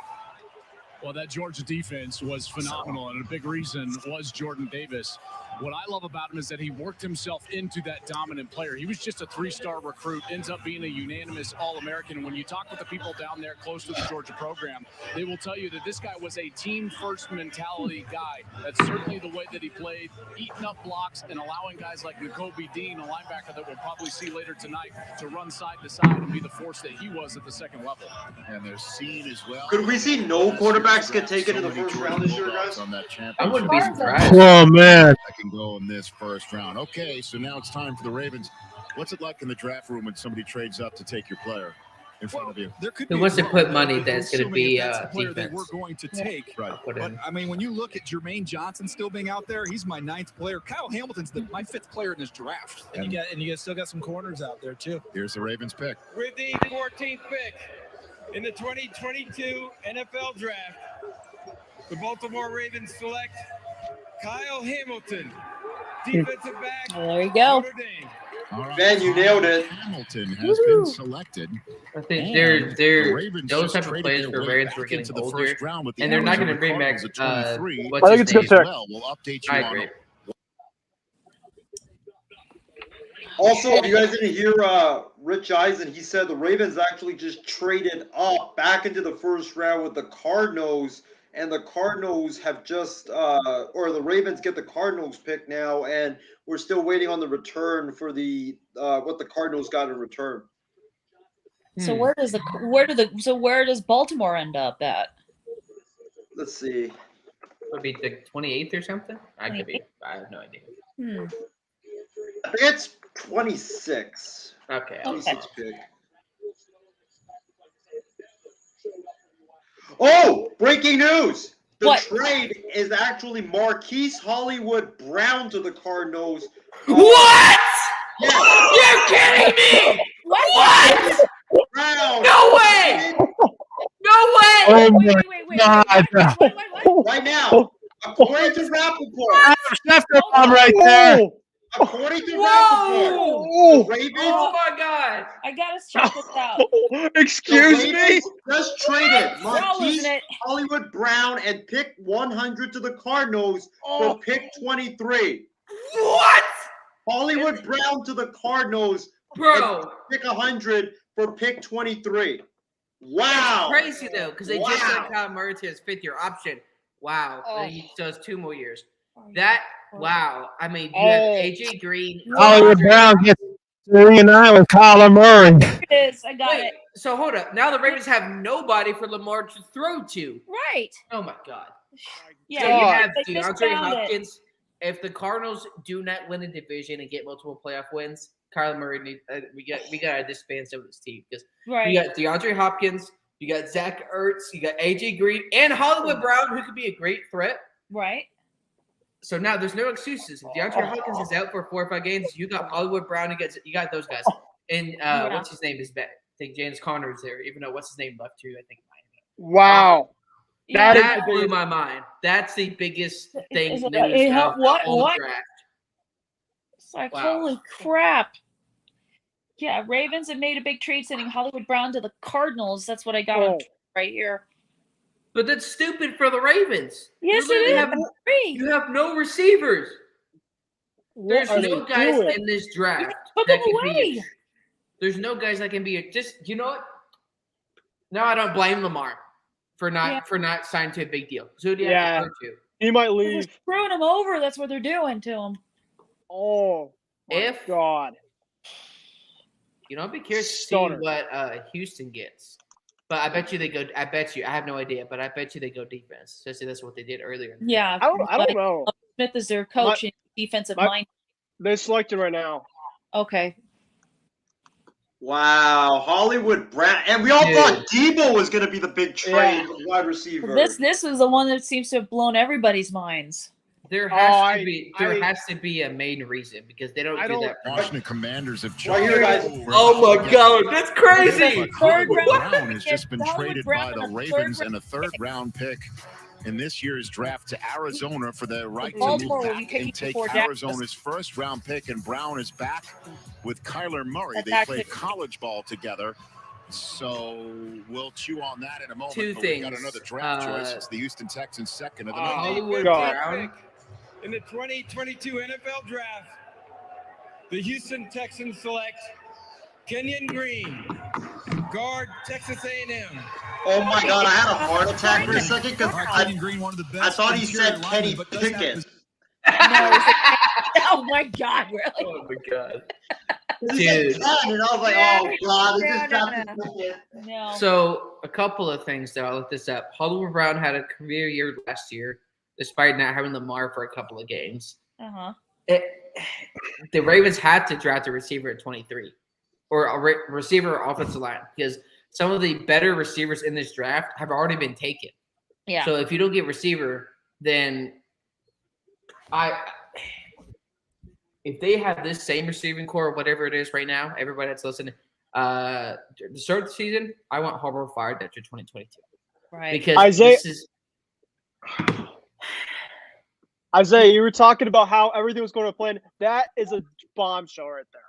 S15: Well, that Georgia defense was phenomenal, and a big reason was Jordan Davis. What I love about him is that he worked himself into that dominant player. He was just a three-star recruit, ends up being a unanimous All-American. And when you talk with the people down there close to the Georgia program, they will tell you that this guy was a team-first mentality guy. That's certainly the way that he played, eating up blocks and allowing guys like Nakobe Dean, a linebacker that we'll probably see later tonight, to run side to side and be the force that he was at the second level.
S5: And they're seen as well.
S3: Could we see no quarterbacks get taken in the first round this year, guys?
S5: On that
S2: I wouldn't be surprised.
S1: Oh, man.
S5: I can go in this first round. Okay, so now it's time for the Ravens. What's it like in the draft room when somebody trades up to take your player in front of you?
S2: Who wants to put money that's going to be
S6: player that
S2: defense?
S6: we're going to take.
S5: Right.
S6: But I mean, when you look at Jermaine Johnson still being out there, he's my 9th player. Kyle Hamilton's my 5th player in this draft.
S7: And you still got some corners out there too.
S5: Here's the Ravens pick.
S4: With the 14th pick in the 2022 NFL Draft, the Baltimore Ravens select Kyle Hamilton, defensive back.
S8: There you go.
S4: Notre Dame.
S5: All right.
S3: Ben, you nailed it.
S5: Hamilton has been selected.
S2: I think
S5: And
S2: they're
S5: the Ravens
S2: those
S5: just
S2: type of
S5: traded
S2: players
S5: their
S2: for
S5: way
S2: Ravens
S5: back
S2: were getting
S5: into the
S2: older,
S5: first round with the
S2: and they're not going to
S5: Arizona
S2: bring back
S5: Cardinals at 23.
S2: what's
S11: I think
S2: his
S11: it's a good
S2: name?
S11: pick.
S5: Well, we'll update you
S2: I
S5: on
S2: agree.
S5: it.
S3: Also, you guys didn't hear Rich Eisen. He said the Ravens actually just traded up back into the first round with the Cardinals, and the Cardinals have just, or the Ravens get the Cardinals pick now, and we're still waiting on the return for the what the Cardinals got in return.
S8: So where does Baltimore end up at?
S3: Let's see.
S2: Would be the 28th or something. I could be. I have no idea.
S3: I think it's 26.
S2: Okay.
S3: 26 pick. Oh, breaking news! The
S8: What?
S3: trade is actually Marquise Hollywood Brown to the Cardinals.
S2: What?
S3: Yeah.
S2: You're kidding me! What?
S3: Brown.
S2: No way! No way!
S1: Oh,
S8: Wait.
S1: God.
S3: Right now, according to Rappaport.
S1: Schefter bomb right there.
S3: According to
S2: Whoa!
S3: Rappaport, the Ravens.
S2: Oh my God!
S8: I gotta check this out.
S11: Excuse
S3: the
S11: me?
S3: Ravens just traded
S8: Y'all
S3: Marquise
S8: losing it.
S3: Hollywood Brown and pick 100 to the Cardinals for pick 23.
S2: What?
S3: Hollywood Brown to the Cardinals.
S2: Bro.
S3: And pick 100 for pick 23. Wow.
S2: Crazy though, because they just
S3: Wow.
S2: got Kyle Murray to his 5th-year option. Wow.
S8: Oh.
S2: So it's 2 more years. That wow. I mean, you
S11: Oh.
S2: have AJ Green.
S1: Hollywood Brown gets to reunite with Kyler Murray.
S8: Here it is. I got
S2: Wait,
S8: it.
S2: so hold up. Now the Ravens have nobody for Lamar to throw to.
S8: Right.
S2: Oh my God.
S8: Yeah.
S2: So you have
S8: they just
S2: DeAndre
S8: found it.
S2: Hopkins. If the Cardinals do not win the division and get multiple playoff wins, Kyler Murray we got to disband some of this team because
S8: Right.
S2: you got DeAndre Hopkins, you got Zach Ertz, you got AJ Green, and Hollywood Brown, who could be a great threat.
S8: Right.
S2: So now there's no excuses. If DeAndre Hopkins is out for 4 or 5 games, you got Hollywood Brown, you got those guys. And what's his name is back. I think James Conner is there, even though what's his name left too, I think Miami.
S11: Wow.
S2: That blew my mind. That's the biggest thing.
S8: Is it-
S2: news of
S8: what-
S2: all the
S8: what?
S2: draft.
S8: It's like,
S2: Wow.
S8: holy crap. Yeah, Ravens have made a big trade sending Hollywood Brown to the Cardinals. That's what I got on right here.
S2: But that's stupid for the Ravens.
S8: Yes,
S2: you
S8: it is.
S2: You have no receivers. There's
S11: are
S2: no
S11: they
S2: guys
S11: doing?
S2: in this draft
S8: Put
S2: that
S8: them
S2: can
S8: away.
S2: be. There's no guys that can be just. You know what? No, I don't blame Lamar for not signing to a big deal. So who do you have to go to?
S11: He might
S8: They're
S11: leave.
S8: just screwing him over. That's what they're doing to him.
S11: Oh, my God.
S2: You know, I'd be curious to see
S11: Stunner.
S2: what Houston gets. But I bet you they go. I bet you. I have no idea, but I bet you they go defense. Especially that's what they did earlier.
S8: Yeah.
S11: I don't know.
S8: Smith is their coach and defensive mind.
S11: They're selected right now.
S8: Okay.
S3: Wow, Hollywood Brown, and we all thought Debo was going to be the big trade wide receiver.
S8: This is the one that seems to have blown everybody's minds.
S2: There has to be a main reason because they don't do that.
S5: Washington Commanders have
S3: Right here, guys.
S2: Oh my God, that's crazy!
S5: Hollywood Brown has just been traded by the Ravens and a third-round pick in this year's draft to Arizona for the right to move back and take Arizona's first-round pick. And Brown is back with Kyler Murray. They played college ball together. So we'll chew on that in a moment.
S2: Two
S5: but
S2: things.
S5: We got another draft choice. It's the Houston Texans' second of the night.
S2: Hollywood Brown.
S4: In the 2022 NFL Draft, the Houston Texans select Kenyon Green, guard, Texas A&M.
S3: Oh my God, I had a heart attack for a second because
S6: Kenyon Green, one of the best.
S3: I thought he said
S6: interior
S3: Kenny
S6: linemen, but does have
S3: Pickett.
S8: Oh my God, really?
S2: Oh my God.
S3: Dude. And I was like, oh God, this is Captain Pickett.
S8: No.
S2: So a couple of things though. I looked this up. Hollywood Brown had a career year last year, despite not having Lamar for a couple of games. The Ravens had to draft a receiver at 23, or a receiver or offensive line, because some of the better receivers in this draft have already been taken.
S8: Yeah.
S2: So if you don't get receiver, then if they have this same receiving core, whatever it is right now, everybody that's listening, the start of the season, I want Harbaugh fired after 2022.
S8: Right.
S2: Because
S11: Isaiah, you were talking about how everything was going to plan. That is a bombshell right there.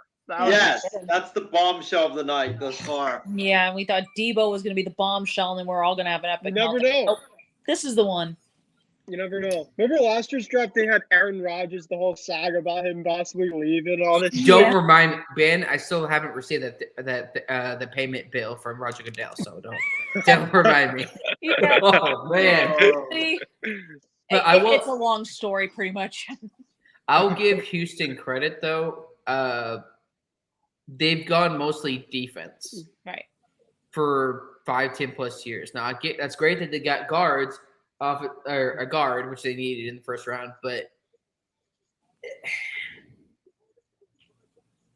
S3: Yes, that's the bombshell of the night thus far.
S8: Yeah, and we thought Debo was going to be the bombshell, and then we're all going to have an epic.
S11: You never
S8: meltdown.
S11: know.
S8: Nope. This is the one.
S11: You never know. Remember last year's draft, they had Aaron Rodgers, the whole saga about him possibly leaving and all this
S2: Don't remind me, Ben. I still haven't received the payment bill from Roger Goodell, so don't remind me.
S8: Yeah.
S2: Oh man! But
S8: It's a long story, pretty much.
S2: I'll give Houston credit though. They've gone mostly defense,
S8: right,
S2: for 5-10 plus years. Now that's great that they got guards or a guard, which they needed in the first round, but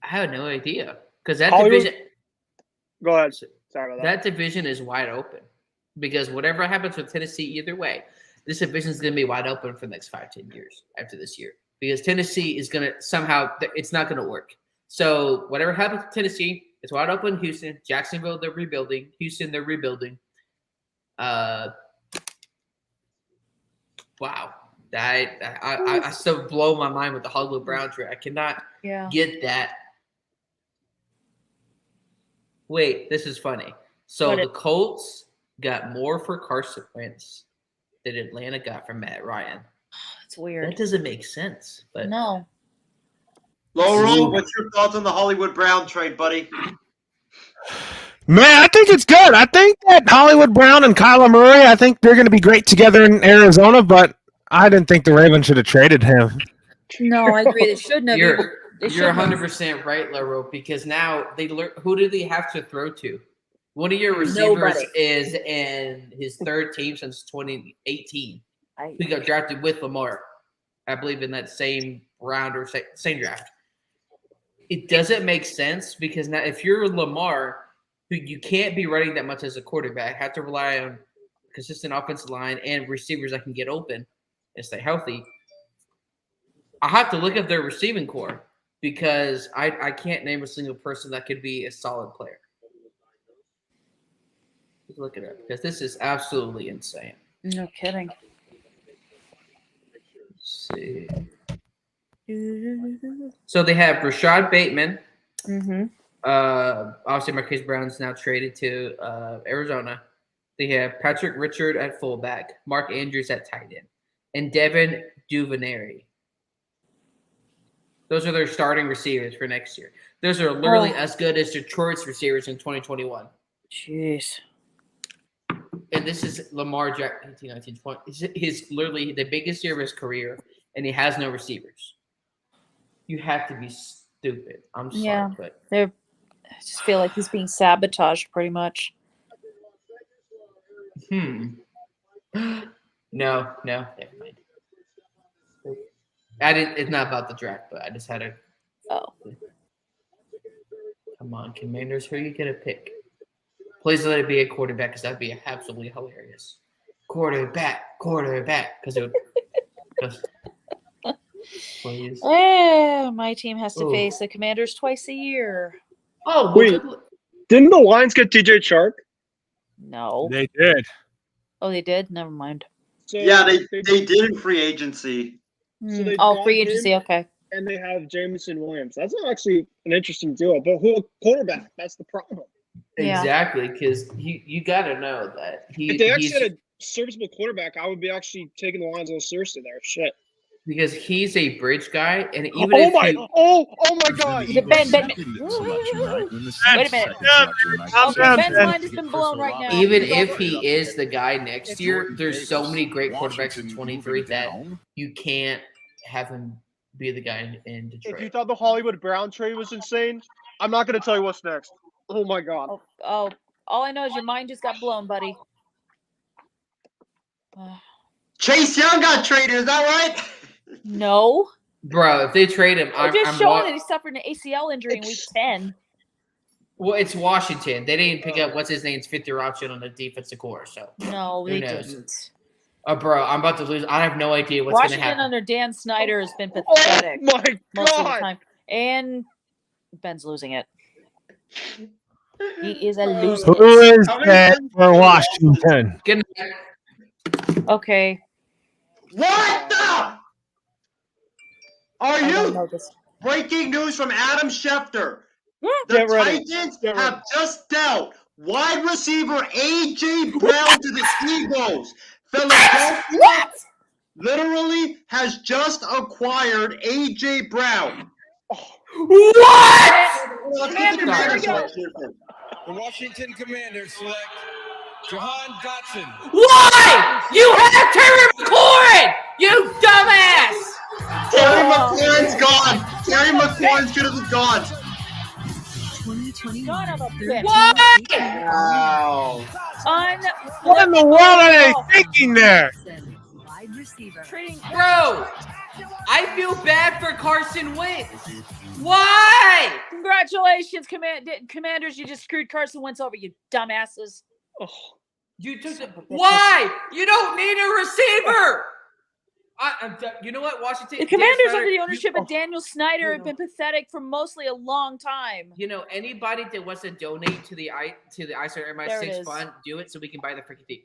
S2: I have no idea because that division.
S11: Go ahead. Sorry about
S2: that. That division is wide open because whatever happens with Tennessee, either way, this division is going to be wide open for the next 5-10 years after this year because Tennessee is going to somehow it's not going to work. So whatever happens to Tennessee, it's wide open. Houston, Jacksonville, they're rebuilding. Houston, they're rebuilding. Wow, I still blow my mind with the Hollywood Brown trade. I cannot get that. Wait, this is funny. So the Colts got more for Carson Wentz than Atlanta got from Matt Ryan.
S8: That's weird.
S2: That doesn't make sense. But
S8: no.
S3: Laurel, what's your thoughts on the Hollywood Brown trade, buddy?
S1: Man, I think it's good. I think that Hollywood Brown and Kyler Murray, I think they're going to be great together in Arizona, but I didn't think the Ravens should have traded him.
S8: No, I agree. They shouldn't have.
S2: You're 100% right, Laurel, because now they learn. Who do they have to throw to? One of your receivers is in his third team since 2018. He got drafted with Lamar, I believe, in that same round or same draft. It doesn't make sense because now if you're Lamar, who you can't be running that much as a quarterback, have to rely on consistent offensive line and receivers that can get open and stay healthy. I have to look at their receiving core because I can't name a single person that could be a solid player. Look it up because this is absolutely insane.
S8: No kidding.
S2: Let's see. So they have Rashad Bateman.
S8: Mm-hmm.
S2: Obviously, Marquise Brown's now traded to Arizona. They have Patrick Richard at fullback, Mark Andrews at tight end, and Devin Duvernay. Those are their starting receivers for next year. Those are literally as good as Detroit's receivers in 2021.
S8: Jeez.
S2: And this is Lamar Jackson, 18, 19, 20. His literally the biggest year of his career, and he has no receivers. You have to be stupid. I'm sorry, but
S8: I just feel like he's being sabotaged pretty much.
S2: No, never mind. It's not about the draft, but I just had to.
S8: Oh.
S2: Come on, Commanders, who are you gonna pick? Please let it be a quarterback, because that'd be absolutely hilarious. Quarterback, because it would. Please.
S8: My team has to face the Commanders twice a year.
S2: Oh,
S11: wait! Didn't the Lions get DJ Chark?
S8: No.
S1: They did.
S8: Oh, they did? Never mind.
S3: So yeah, they did in free agency.
S11: So they
S8: free agency, okay.
S11: And they have Jameson Williams. That's actually an interesting duo. But who quarterback? That's the problem.
S2: Exactly, because you got to know that
S11: if they actually had a serviceable quarterback, I would be actually taking the Lions a little seriously there. Shit.
S2: Because he's a bridge guy, and even
S11: oh my God!
S8: Ben. Wait a minute. Ben's mind has been blown right now.
S2: Even if he is the guy next year, there's so many great quarterbacks in 23 that you can't have him be the guy in Detroit.
S11: If you thought the Hollywood Brown trade was insane, I'm not going to tell you what's next. Oh my God!
S8: Oh, all I know is your mind just got blown, buddy.
S3: Chase Young got traded. Is that right?
S8: No.
S2: Bro, if they trade him,
S8: I'm just showing that he suffered an ACL injury in week 10.
S2: Well, it's Washington. They didn't pick up what's his name's fifth-year option on the defensive core. So
S8: no, they didn't.
S2: Bro, I'm about to lose. I have no idea what's going to happen.
S8: Washington under Dan Snyder has been pathetic.
S11: Oh my
S8: most of the
S11: God!
S8: time. And Ben's losing it. He is a loser.
S1: Who is that for Washington?
S8: Okay.
S3: What the? Are you breaking news from Adam Schefter? The Titans have just dealt wide receiver A.J. Brown to the Eagles. Philadelphia literally has just acquired A.J. Brown.
S4: What? The Washington Commanders select Jahan Dotson.
S2: Why? You have Terry McLaurin! You dumbass!
S3: Terry McLaurin's gone. Terry McLaurin's gonna be gone.
S8: 2021.
S2: Why?
S3: Wow.
S1: What in the world are they thinking there?
S2: Bro, I feel bad for Carson Wentz. Why?
S8: Congratulations, Commanders. You just screwed Carson Wentz over, you dumbasses.
S11: Oh.
S2: You took the. Why? You don't need a receiver. You know what, Washington?
S8: The Commanders under the ownership of Daniel Snyder have been pathetic for mostly a long time.
S2: You know, anybody that wants to donate to the ISO MI6 fund, do it so we can buy the freaking team.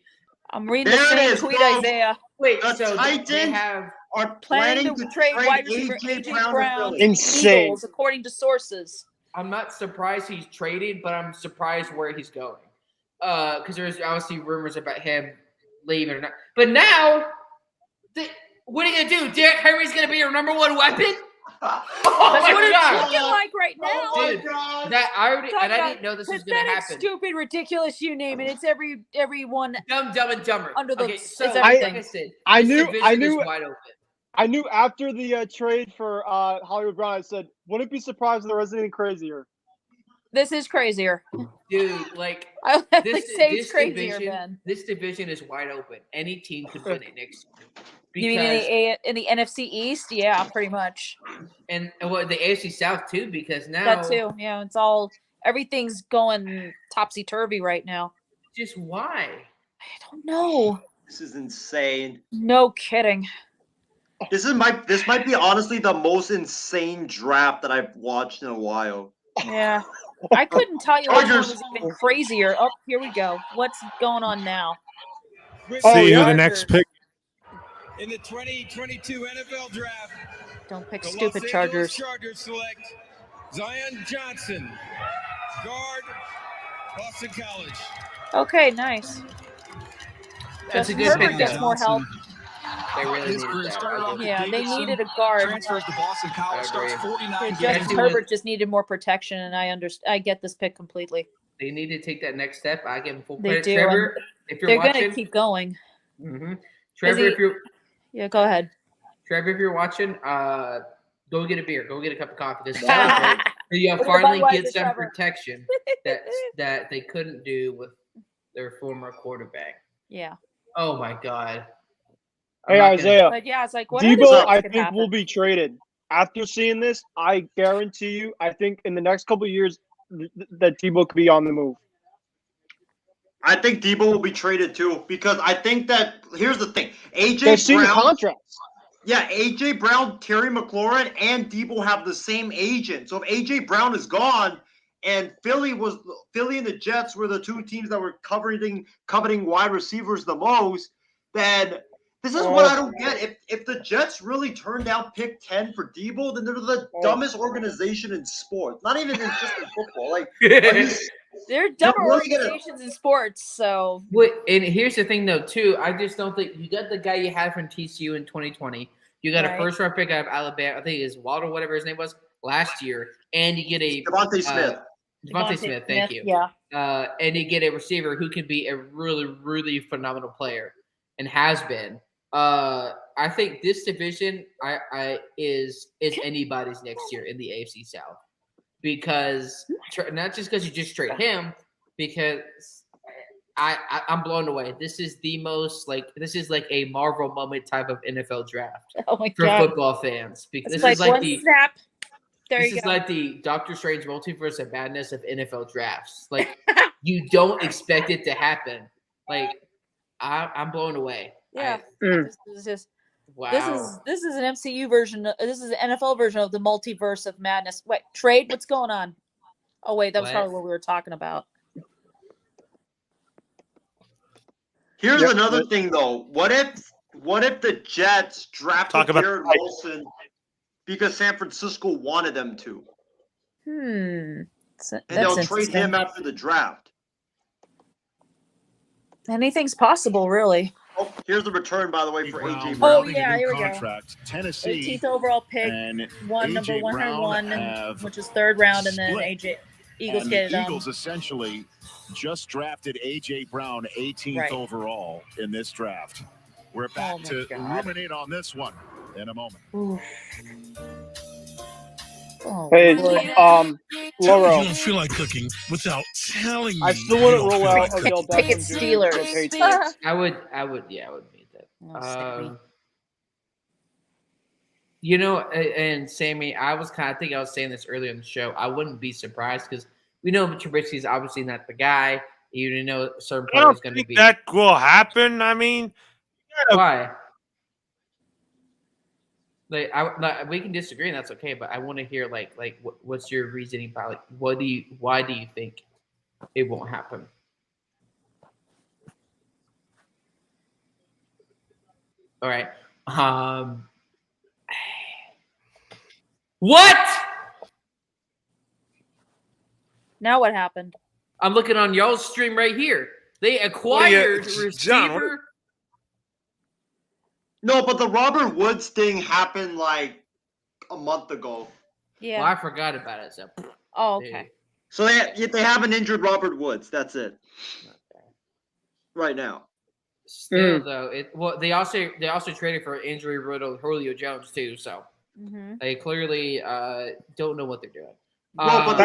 S8: I'm reading the same tweet, Isaiah.
S2: Wait,
S3: the
S2: so
S3: Titans
S2: they have
S3: are
S8: planning to trade wide receiver A.J. Brown to the
S11: Insane.
S8: Eagles, according to sources.
S2: I'm not surprised he's traded, but I'm surprised where he's going. Because there's obviously rumors about him leaving or not. But now, what are you going to do? Derrick Henry's going to be your number one weapon?
S8: That's what it's looking like right now.
S2: Dude, I didn't know this was going to happen.
S8: Stupid, ridiculous, you name it. It's everyone.
S2: Dumb and dumber.
S8: Under the
S2: it's everything.
S11: I knew after the trade for Hollywood Brown, I said, wouldn't be surprised if there was anything crazier.
S8: This is crazier.
S2: Dude, like,
S8: it's crazier, Ben.
S2: This division is wide open. Any team could win it next year.
S8: You mean in the NFC East? Yeah, pretty much.
S2: And the AFC South too, because now
S8: that too. Yeah, everything's going topsy-turvy right now.
S2: Just why?
S8: I don't know.
S3: This is insane.
S8: No kidding.
S3: This might be honestly the most insane draft that I've watched in a while.
S8: Yeah. I couldn't tell you what was even crazier. Oh, here we go. What's going on now?
S1: See who the next pick.
S4: In the 2022 NFL Draft,
S8: don't pick
S4: the
S8: stupid
S4: Los
S8: Chargers.
S4: Chargers select Zion Johnson, guard, Boston College.
S8: Okay, nice.
S2: That's a
S8: Justin
S2: good
S8: Herbert
S2: pick,
S8: gets
S2: though.
S8: more help.
S2: They really
S6: His
S2: needed
S6: career
S2: that.
S6: started off at
S8: Yeah, they
S6: Davidson,
S8: needed a guard.
S6: transfers to Boston College, starts 49
S8: Yeah,
S6: games.
S8: Justin Herbert just needed more protection, and I get this pick completely.
S2: They need to take that next step. I give them full
S8: They
S2: credit.
S8: do.
S2: Trevor,
S8: and
S2: if you're
S8: they're
S2: watching,
S8: gonna keep going.
S2: Mm-hmm. Trevor, if you're
S8: go ahead.
S2: Trevor, if you're watching, go get a beer. Go get a cup of coffee. Just celebrate. You finally get some
S8: Trevor.
S2: protection that they couldn't do with their former quarterback.
S8: Yeah.
S2: Oh my God.
S11: Hey Isaiah.
S8: But yeah, it's like what
S11: Debo, I
S8: could
S11: think
S8: happen?
S11: will be traded. After seeing this, I guarantee you, I think in the next couple of years that Debo could be on the move.
S3: I think Debo will be traded too because I think that here's the thing:
S11: They're
S3: AJ
S11: seeing
S3: Brown
S11: contracts.
S3: Yeah, AJ Brown, Terry McLaurin, and Debo have the same agent. So if AJ Brown is gone, and Philly and the Jets were the two teams that were coveting wide receivers the most, then this is what I don't get. If the Jets really turn down pick 10 for Debo, then they're the dumbest organization in sports. Not even just in football. Like
S8: they're dumber
S3: really
S8: organizations in sports. So
S2: And here's the thing, though, too. I just don't think you got the guy you had from TCU in 2020. You got a first-round pick out of Alabama. I think it is Walter, whatever his name was, last year, and you get a
S3: Devontae Smith.
S2: Devontae Smith, thank you.
S8: Yeah.
S2: And you get a receiver who can be a really, really phenomenal player and has been. I think this division is anybody's next year in the AFC South because not just because you just trade him, because I'm blown away. This is the most this is like a Marvel moment type of NFL draft for football fans because
S8: It's
S2: this is like
S8: one
S2: the
S8: snap. There
S2: this
S8: you
S2: is
S8: go.
S2: like the Doctor Strange multiverse of madness of NFL drafts. Like you don't expect it to happen. Like I'm blown away.
S8: Yeah. This is just
S2: Wow.
S8: This is an MCU version. This is an NFL version of the multiverse of madness. Wait, trade? What's going on? Oh wait, that was probably what we were talking about.
S3: Here's another thing, though. What if the Jets drafted Garrett Wilson because San Francisco wanted them to?
S8: And
S3: they'll trade him after the draft.
S8: Anything's possible, really.
S3: Oh, here's the return, by the way, for AJ Brown.
S8: Oh yeah, here we go.
S5: Tennessee
S8: 18th overall pick,
S5: and
S8: number
S5: AJ
S8: 101, which is third round, and then Eagles get it.
S5: Eagles essentially just drafted AJ Brown 18th overall in this draft. We're back to ruminate on this one in a moment.
S11: Hey,
S16: You
S11: Laurel.
S16: don't feel like cooking without telling me.
S11: I still wouldn't rule out Odell
S8: Take it,
S11: Beckham Jr.
S8: Steelers.
S11: to the Patriots.
S2: I would meet that.
S8: Sammy.
S2: You know, and Sammy, I think I was saying this earlier in the show. I wouldn't be surprised because we know Trubisky's obviously not the guy. You know, certain
S1: I
S2: players
S1: don't
S2: going to
S1: think
S2: be.
S1: that will happen. I mean,
S2: Why? We can disagree, and that's okay. But I want to hear what's your reasoning about why do you think it won't happen? All right. What?
S8: Now what happened?
S2: I'm looking on y'all's stream right here. They acquired receiver.
S1: John,
S3: No, but the Robert Woods thing happened like a month ago.
S8: Yeah.
S2: Well, I forgot about it. So.
S8: Oh, okay.
S3: So they have an injured Robert Woods. That's it. Right now.
S2: Still though, they also traded for injury riddled Julio Jones too. So they clearly don't know what they're doing.
S3: No, but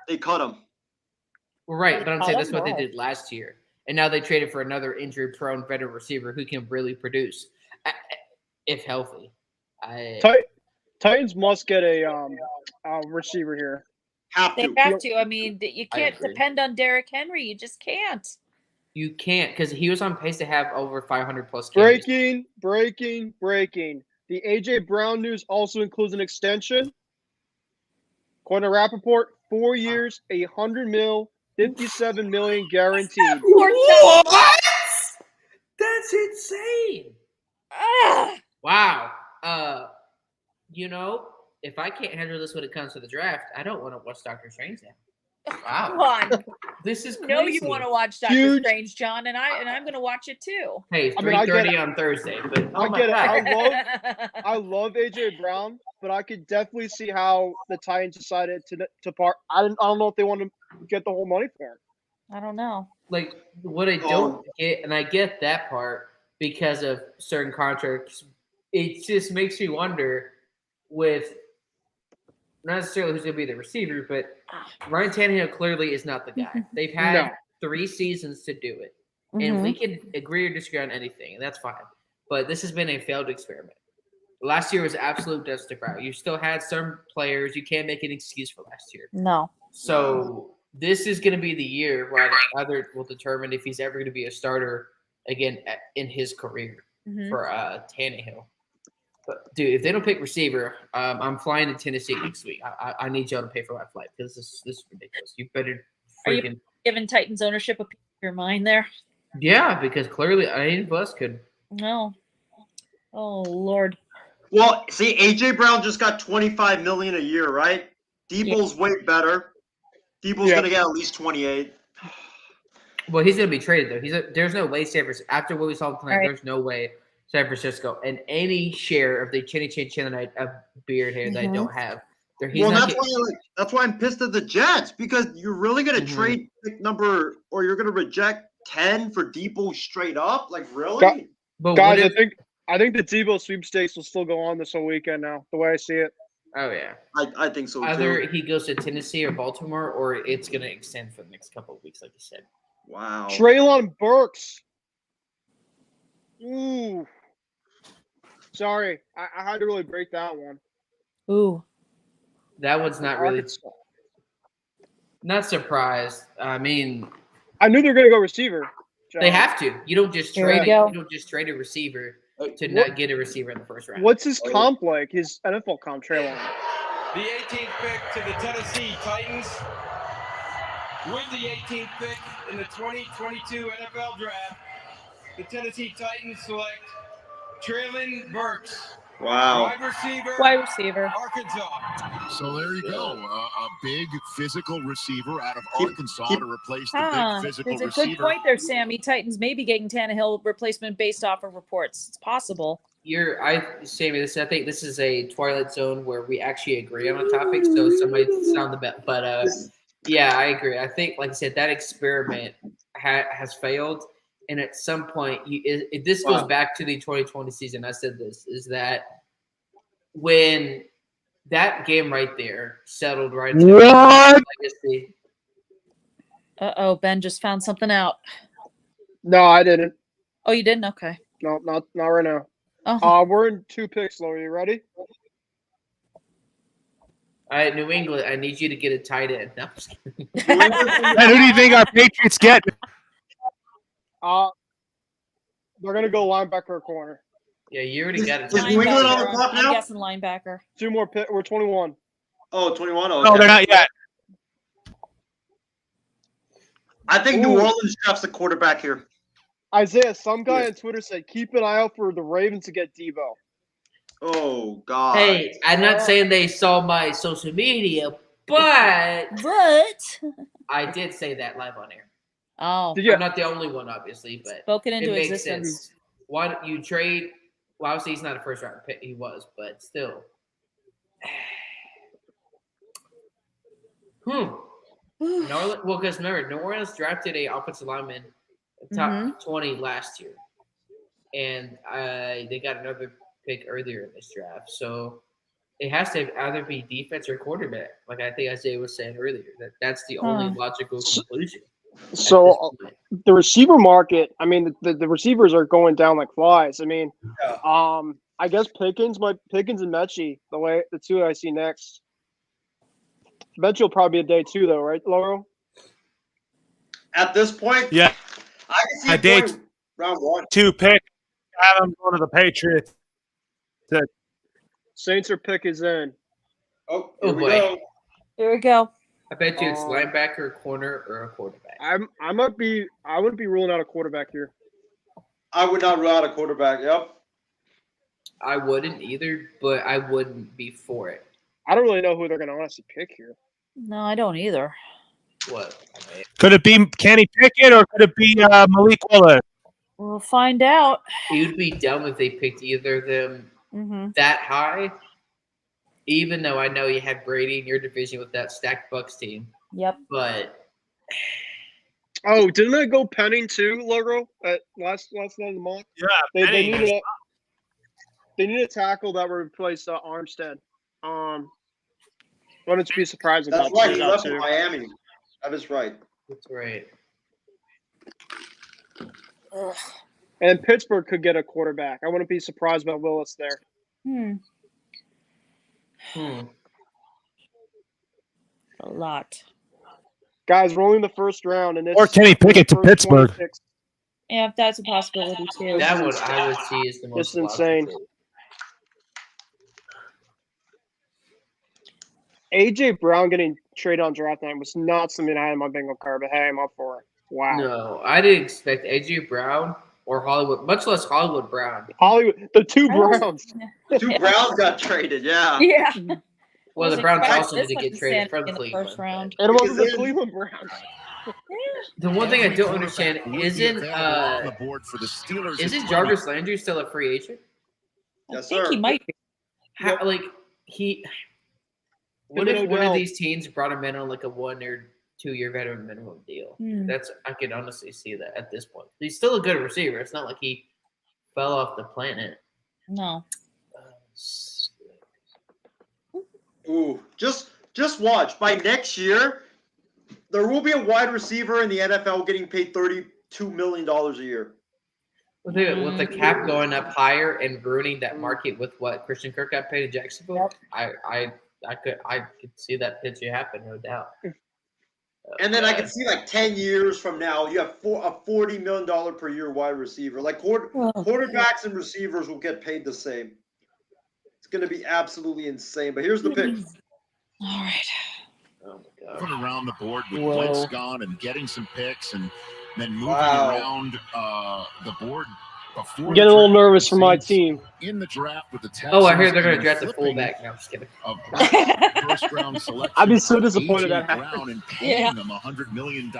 S3: they cut him.
S2: Well, right, but I'm saying that's what they did last year, and now they traded for another injury-prone veteran receiver who can really produce, if healthy.
S11: Titans must get a receiver here.
S8: They have to. I mean, you can't depend on Derrick Henry. You just can't.
S2: You can't because he was on pace to have over 500 plus games.
S11: Breaking. The AJ Brown news also includes an extension. According to Rappaport, 4 years, $100 million, $57 million guaranteed.
S2: What? That's insane. Wow. You know, if I can't handle this when it comes to the draft, I don't want to watch Doctor Strange now. Wow.
S8: Come on.
S2: This is crazy.
S8: No, you want to watch Doctor
S11: Huge.
S8: Strange, John, and I'm going to watch it too.
S2: Hey,
S11: I mean, I get
S2: 3:30
S11: it.
S2: on Thursday, but
S11: I get it. I love AJ Brown, but I could definitely see how the Titans decided to part. I don't know if they want to get the whole money for him.
S8: I don't know.
S2: like what I don't get, and I get that part because of certain contracts. It just makes me wonder with not necessarily who's going to be the receiver, but Ryan Tannehill clearly is not the guy. They've had 3 seasons to do it, and we can agree or disagree on anything, and that's fine. But this has been a failed experiment. Last year was absolute dust to ground. You still had some players. You can't make an excuse for last year.
S8: No.
S2: So this is going to be the year where either will determine if he's ever going to be a starter again in his career for Tannehill. But dude, if they don't pick receiver, I'm flying to Tennessee next week. I need y'all to pay for my flight because this is ridiculous. You better freaking.
S8: Are you giving Titans ownership a piece of your mind there?
S2: Yeah, because clearly any of us could.
S8: No. Oh Lord.
S3: Well, see, AJ Brown just got $25 million a year, right? Debo's way better. Debo's gonna get at least 28.
S2: Well, he's gonna be traded though. There's no way San Francisco after what we saw tonight.
S8: Right.
S2: There's no way San Francisco and any share of the chinny chin chin of beard hair that I don't have.
S3: That's why I'm pissed at the Jets because you're really gonna trade pick number or you're gonna reject 10 for Debo straight up, like really?
S11: Guys, I think the Debo sweepstakes will still go on this whole weekend now. The way I see it.
S2: Oh yeah,
S3: I think so
S2: Either
S3: too.
S2: he goes to Tennessee or Baltimore, or it's gonna extend for the next couple of weeks, like you said.
S3: Wow.
S11: Treylon Burks. Ooh. Sorry, I had to really break that one.
S8: Ooh.
S2: That one's not really. Not surprised. I mean,
S11: I knew they were gonna go receiver. John.
S2: They have to. You don't just
S8: Here
S2: trade.
S8: we go.
S2: You don't just trade a receiver to not get a receiver in the first round.
S11: What's his comp like? His NFL comp, Treylon.
S4: The 18th pick to the Tennessee Titans. With the 18th pick in the 2022 NFL Draft, the Tennessee Titans select Treylon Burks.
S3: Wow.
S4: Wide receiver. Arkansas.
S5: So there you go. A big physical receiver out of Arkansas to replace the big physical
S8: There's a
S5: receiver.
S8: good point there, Sammy. Titans may be getting Tannehill replacement based off of reports. It's possible.
S2: Sammy, I think this is a Twilight Zone where we actually agree on a topic. So somebody sound the best, but yeah, I agree. I think, like I said, that experiment has failed, and at some point, this goes back to the 2020 season. I said this is that when that game right there settled right into legacy.
S8: Uh-oh, Ben just found something out.
S11: No, I didn't.
S8: Oh, you didn't? Okay.
S11: No, not right now.
S8: Oh.
S11: We're in 2 picks, Laura. You ready?
S2: All right, New England, I need you to get a tight end. No, I'm just kidding.
S1: And who do you think our Patriots get?
S11: They're gonna go linebacker or corner.
S2: Yeah, you already got it.
S3: Is New England on the clock
S8: I'm
S3: now?
S8: guessing linebacker.
S11: 2 more picks. We're 21.
S3: Oh, 21? Oh,
S1: No, they're not yet.
S3: I think New Orleans drafts the quarterback here.
S11: Isaiah, some guy on Twitter said, keep an eye out for the Ravens to get Debo.
S3: Oh, God.
S2: Hey, I'm not saying they saw my social media, but I did say that live on air.
S8: Oh.
S2: I'm not the only one, obviously, but
S8: Spoken into
S2: it makes
S8: existence.
S2: sense. Why don't you trade? Well, obviously he's not a first round pick. He was, but still. Well, because remember, New Orleans drafted a offensive lineman top 20 last year, and they got another pick earlier in this draft. So it has to either be defense or quarterback. Like I think Isaiah was saying earlier, that's the only logical conclusion.
S11: So the receiver market, I mean, the receivers are going down like flies. I mean, I guess Pickens and Mechie, the 2 I see next. Mechie will probably be a day 2 though, right, Lauro?
S3: At this point,
S1: yeah,
S3: I can see
S1: a
S3: it
S1: day
S3: going round 1.
S1: 2 pick. Adam going to the Patriots.
S11: Saints are pick is in.
S3: Oh
S2: boy.
S3: go.
S8: Here we go.
S2: I bet you it's linebacker, corner, or a quarterback.
S11: I wouldn't be ruling out a quarterback here.
S3: I would not rule out a quarterback. Yep.
S2: I wouldn't either, but I wouldn't be for it.
S11: I don't really know who they're going to honestly pick here.
S8: No, I don't either.
S2: What?
S1: Could it be Kenny Pickett or could it be Malik Willis?
S8: We'll find out.
S2: It would be dumb if they picked either of them that high. Even though I know you had Brady in your division with that stacked Bucks team.
S8: Yep.
S2: But
S11: oh, didn't they go Penning too, Logo? At last night of the month?
S1: Yeah,
S11: they need a tackle that would replace Armstead. Wouldn't be surprised if
S3: That's right. He left
S11: too.
S3: in Miami. That is right.
S2: That's right.
S11: And Pittsburgh could get a quarterback. I wouldn't be surprised about Willis there.
S8: A lot.
S11: Guys, we're only in the first round, and
S1: Or Kenny Pickett to Pittsburgh.
S11: 26.
S8: Yeah, that's a possibility too.
S2: That one I would see is the most.
S11: It's insane. AJ Brown getting traded on draft night was not something I had in my bingo card, but hey, I'm up for it. Wow.
S2: No, I didn't expect AJ Brown or Hollywood, much less Hollywood Brown.
S11: The two Browns.
S3: Two Browns got traded, yeah.
S8: Yeah.
S2: Well, the Browns also
S8: This
S2: didn't get
S8: wasn't
S2: traded from
S8: in the
S2: Cleveland.
S8: first round.
S11: And it wasn't the Cleveland Browns.
S2: The one thing I don't understand isn't
S5: on the board for the Steelers.
S2: isn't Jarvis Landry still a free agent?
S3: Yes,
S8: I think he might be.
S2: How, like he. What if one of these teams brought him in on like a 1 or 2 year veteran minimum deal? That's I could honestly see that at this point. He's still a good receiver. It's not like he fell off the planet.
S8: No.
S3: Ooh, just watch. By next year, there will be a wide receiver in the NFL getting paid $32 million a year.
S2: With the cap going up higher and ruining that market with what Christian Kirk got paid in Jacksonville, I could see that picture happen, no doubt.
S3: And then I can see like 10 years from now, you have a $40 million per year wide receiver. Like quarterbacks and receivers will get paid the same. It's going to be absolutely insane. But here's the pick.
S8: All right.
S2: Oh my God.
S5: Going around the board with Blitz gone and getting some picks and then moving around the board.
S11: I'm getting a little nervous for my team.
S5: In the draft with the Texans.
S2: Oh, I hear they're going to draft a fullback. No, I'm just kidding.
S5: First round selection.
S11: I'd be so disappointed that
S5: Brown and paying them $100 million.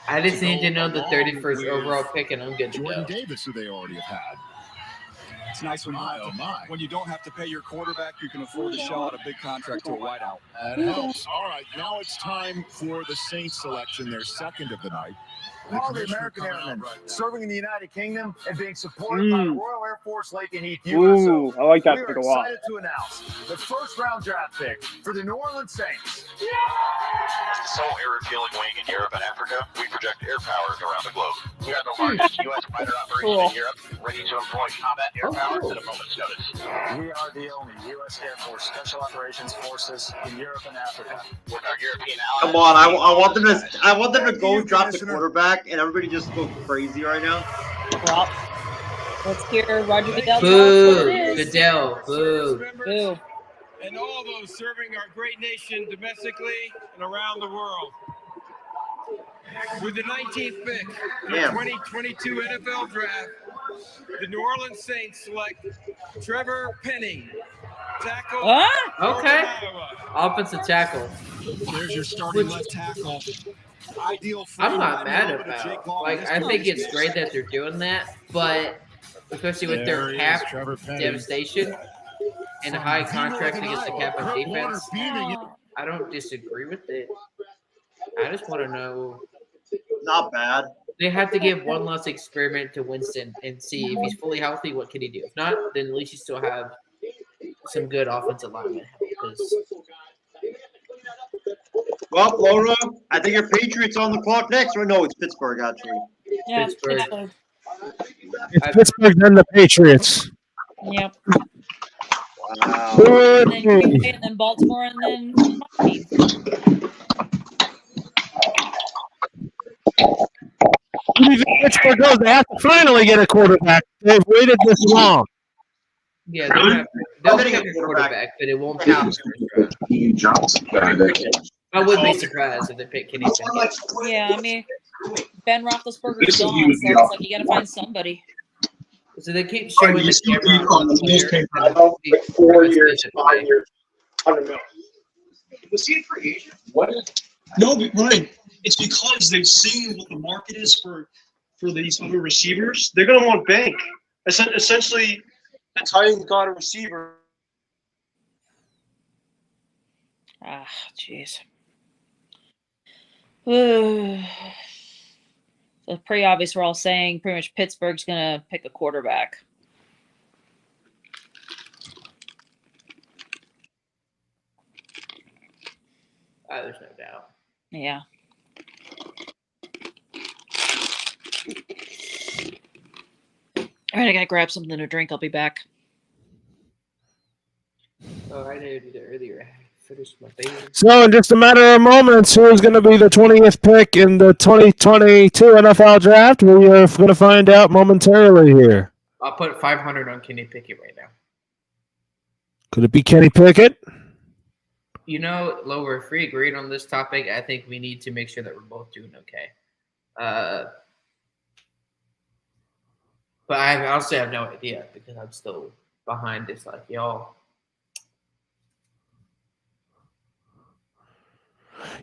S2: I just need to know the 31st overall pick, and I'm good to
S5: Jordan
S2: go.
S5: Davis, who they already have had.
S6: It's nice when you don't have to pay your quarterback, you can afford to shell out a big contract to a wideout.
S5: That helps. All right, now it's time for the Saints selection, their second of the night.
S17: All the American airmen serving in the United Kingdom and being supported by the Royal Air Force Lake and Heath USA.
S11: Ooh, I like that
S17: we
S11: pick
S17: are
S11: a lot.
S17: excited to announce the first round draft pick for the New Orleans Saints.
S18: Sole air refueling wing in Europe and Africa. We project air power around the globe. We are the largest U.S. fighter operation in Europe, ready to employ combat air power at a moment's notice.
S17: We are the only U.S. Air Force Special Operations Forces in Europe and Africa.
S18: With our European allies.
S3: Come on, I want them to go draft the quarterback, and everybody just go crazy right now.
S8: Well, let's hear Roger Goodell.
S2: Boo! Goodell. Boo.
S8: Boo.
S4: And all those serving our great nation domestically and around the world. With the 19th pick in the 2022 NFL Draft, the New Orleans Saints select Trevor Penning, tackle.
S2: Okay. Offensive tackle.
S6: There's your starting left tackle. Ideal.
S2: I'm not mad about. Like, I think it's great that they're doing that, but especially with their cap devastation and a high contract against the cap on defense, I don't disagree with it. I just want to know.
S3: Not bad.
S2: They have to give one last experiment to Winston and see if he's fully healthy, what can he do? If not, then at least you still have some good offensive linemen.
S3: Well, Laura, I think your Patriots on the clock next. Or no, it's Pittsburgh, actually.
S8: Yeah,
S2: Pittsburgh.
S1: It's Pittsburgh, then the Patriots.
S8: Yep.
S3: Wow.
S8: And then Green Bay, and then Baltimore, and then
S1: Who do you think Pittsburgh goes? They have to finally get a quarterback. They've waited this long.
S2: Yeah, they'll pick a quarterback, but it won't count. I wouldn't be surprised if they pick Kenny Pickett.
S8: yeah, I mean, Ben Roethlisberger's gone, so it's like you got to find somebody.
S2: So they keep showing the camera on the newspaper.
S17: Like 4 years, 5 years, $100 million. Was he a free agent? What?
S19: No, but right. It's because they've seen what the market is for these other receivers.
S11: They're going to want bank. Essentially, the Titans got a receiver.
S8: Ah, jeez. It's pretty obvious we're all saying pretty much Pittsburgh's going to pick a quarterback.
S2: There's no doubt.
S8: Yeah. All right, I got to grab something to drink. I'll be back.
S2: Oh, I did it earlier. I finished my favorite.
S1: So in just a matter of moments, who's going to be the 20th pick in the 2022 NFL Draft? We are going to find out momentarily here.
S2: I'll put 500 on Kenny Pickett right now.
S1: Could it be Kenny Pickett?
S2: You know, Lower, if we agreed on this topic, I think we need to make sure that we're both doing okay. But I honestly have no idea because I'm still behind this, like, y'all.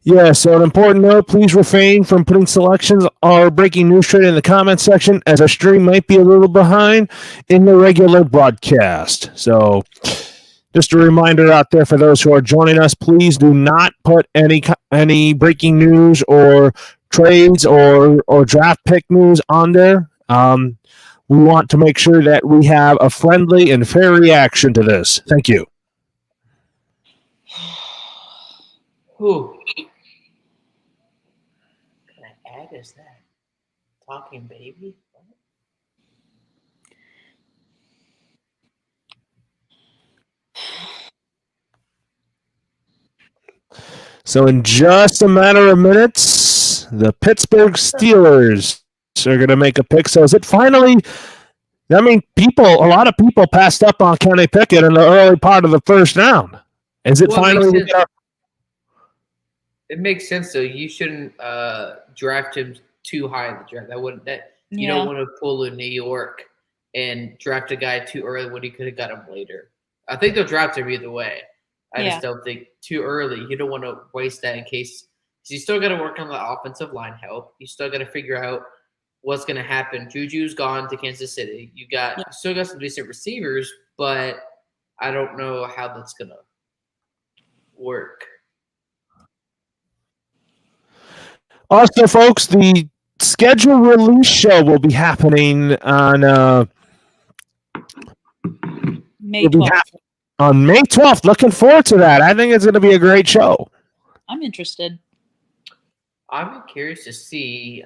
S1: Yeah, so an important note, please refrain from putting selections or breaking news straight in the comments section, as our stream might be a little behind in the regular broadcast. So just a reminder out there for those who are joining us, please do not put any breaking news or trades or draft pick news on there. We want to make sure that we have a friendly and fair reaction to this. Thank you.
S2: Who? What kind of ad is that? Talking baby?
S1: So in just a matter of minutes, the Pittsburgh Steelers are going to make a pick. So is it finally? I mean, a lot of people passed up on Kenny Pickett in the early part of the first round. Is it finally?
S2: It makes sense, though. You shouldn't draft him too high in the draft. You don't want to pull in New York and draft a guy too early when you could have got him later. I think they'll draft him either way. I just don't think too early. You don't want to waste that in case. So you still got to work on the offensive line help. You still got to figure out what's going to happen. Juju's gone to Kansas City. You still got some decent receivers, but I don't know how that's going to work.
S1: Also, folks, the schedule release show will be happening on
S8: May 12th.
S1: On May 12th. Looking forward to that. I think it's going to be a great show.
S8: I'm interested.
S2: I'm curious to see,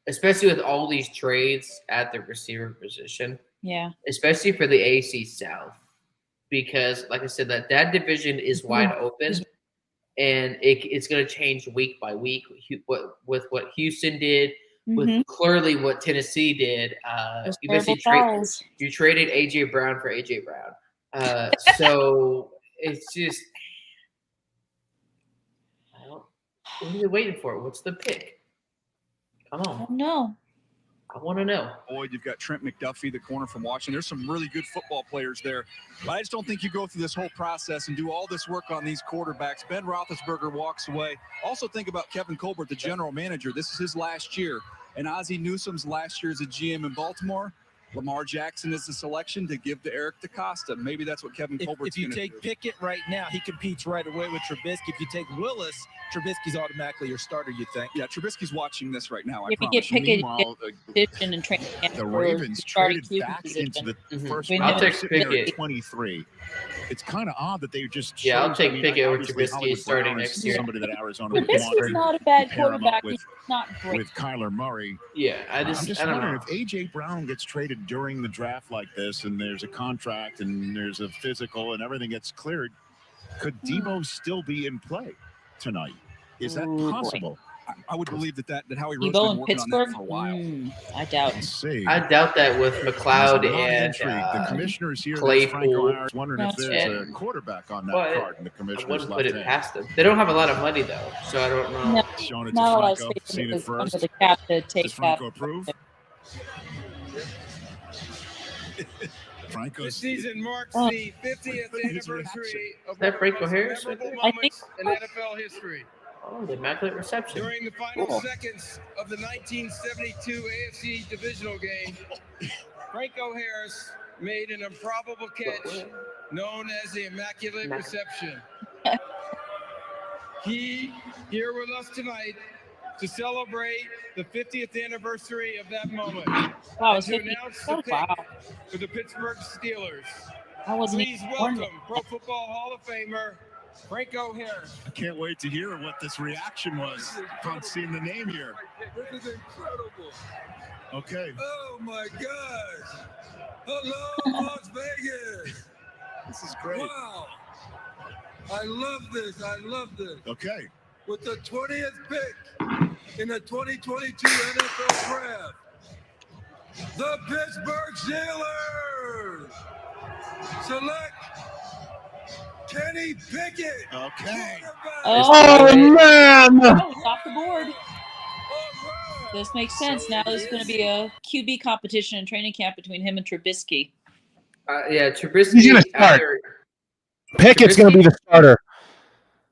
S2: especially with all these trades at the receiver position.
S8: Yeah.
S2: Especially for the AFC South. Because, like I said, that division is wide open. And it's going to change week by week with what Houston did, with clearly what Tennessee did. You basically traded A.J. Brown for A.J. Brown. So it's just what are you waiting for? What's the pick? Come on.
S8: No.
S2: I want to know.
S6: Boyd, you've got Trent McDuffie, the corner from Washington. There's some really good football players there. But I just don't think you go through this whole process and do all this work on these quarterbacks. Ben Roethlisberger walks away. Also think about Kevin Colbert, the general manager. This is his last year. And Ozzie Newsome's last year as a GM in Baltimore. Lamar Jackson is the selection to give to Eric DeCosta. Maybe that's what Kevin Colbert's going to do.
S7: If you take Pickett right now, he competes right away with Trubisky. If you take Willis, Trubisky's automatically your starter, you think?
S6: Yeah, Trubisky's watching this right now.
S8: If you get Pickett and train
S5: the Ravens traded back into the first round.
S2: I'll take Pickett.
S5: 23. It's kind of odd that they just.
S2: Yeah, I'll take Pickett over Trubisky starting next year.
S5: Somebody that Arizona would
S8: Trubisky's
S5: want
S8: not a bad
S5: to pair him
S8: quarterback.
S5: up
S8: He's not great.
S5: with Kyler Murray.
S2: Yeah,
S5: I'm just
S2: I don't
S5: wondering
S2: know.
S5: if A.J. Brown gets traded during the draft like this, and there's a contract, and there's a physical, and everything gets cleared. Could Debo still be in play tonight? Is that possible?
S6: I would believe that Howie Rose's
S8: Debo
S6: been
S8: in
S6: working on
S8: Pittsburgh?
S6: that for a while.
S8: I doubt.
S2: I doubt that with McLeod and
S5: the commissioners here,
S2: Claypool.
S5: Franco, wondering if there's a quarterback on that card in the
S2: I
S5: commissioner's
S2: wouldn't
S5: left
S2: put it
S5: hand.
S2: past them. They don't have a lot of money though, so I don't know.
S8: No,
S5: Showing it to
S8: not a lot of
S5: Franco,
S8: space
S5: seen it
S8: under
S5: first.
S8: the cap to take
S5: Does
S8: that.
S5: Franco approve?
S4: This
S5: Franco's
S4: season marks
S8: Oh.
S4: the 50th anniversary of
S2: Is that
S4: one of
S2: Franco
S4: the most
S2: Harris right
S4: memorable
S2: there?
S8: I think
S4: moments in NFL history.
S2: Oh, the Immaculate Reception.
S4: During the final seconds of the 1972 AFC divisional game, Franco Harris made an improbable catch known as the Immaculate Reception. He here with us tonight to celebrate the 50th anniversary of that moment.
S8: Wow,
S4: and to announce the pick for the Pittsburgh Steelers. Please welcome Pro Football Hall of Famer Franco Harris.
S5: I can't wait to hear what this reaction was from seeing the name here.
S4: This is incredible.
S5: Okay.
S4: Oh my gosh. Hello, Las Vegas.
S5: This is great.
S4: Wow. I love this. I love this.
S5: Okay.
S4: With the 20th pick in the 2022 NFL Draft, the Pittsburgh Steelers select Kenny Pickett.
S5: Okay.
S1: Oh, man.
S8: Oh, off the board. This makes sense. Now there's going to be a QB competition in training camp between him and Trubisky.
S2: Yeah, Trubisky.
S1: He's going to start. Pickett's going to be the starter.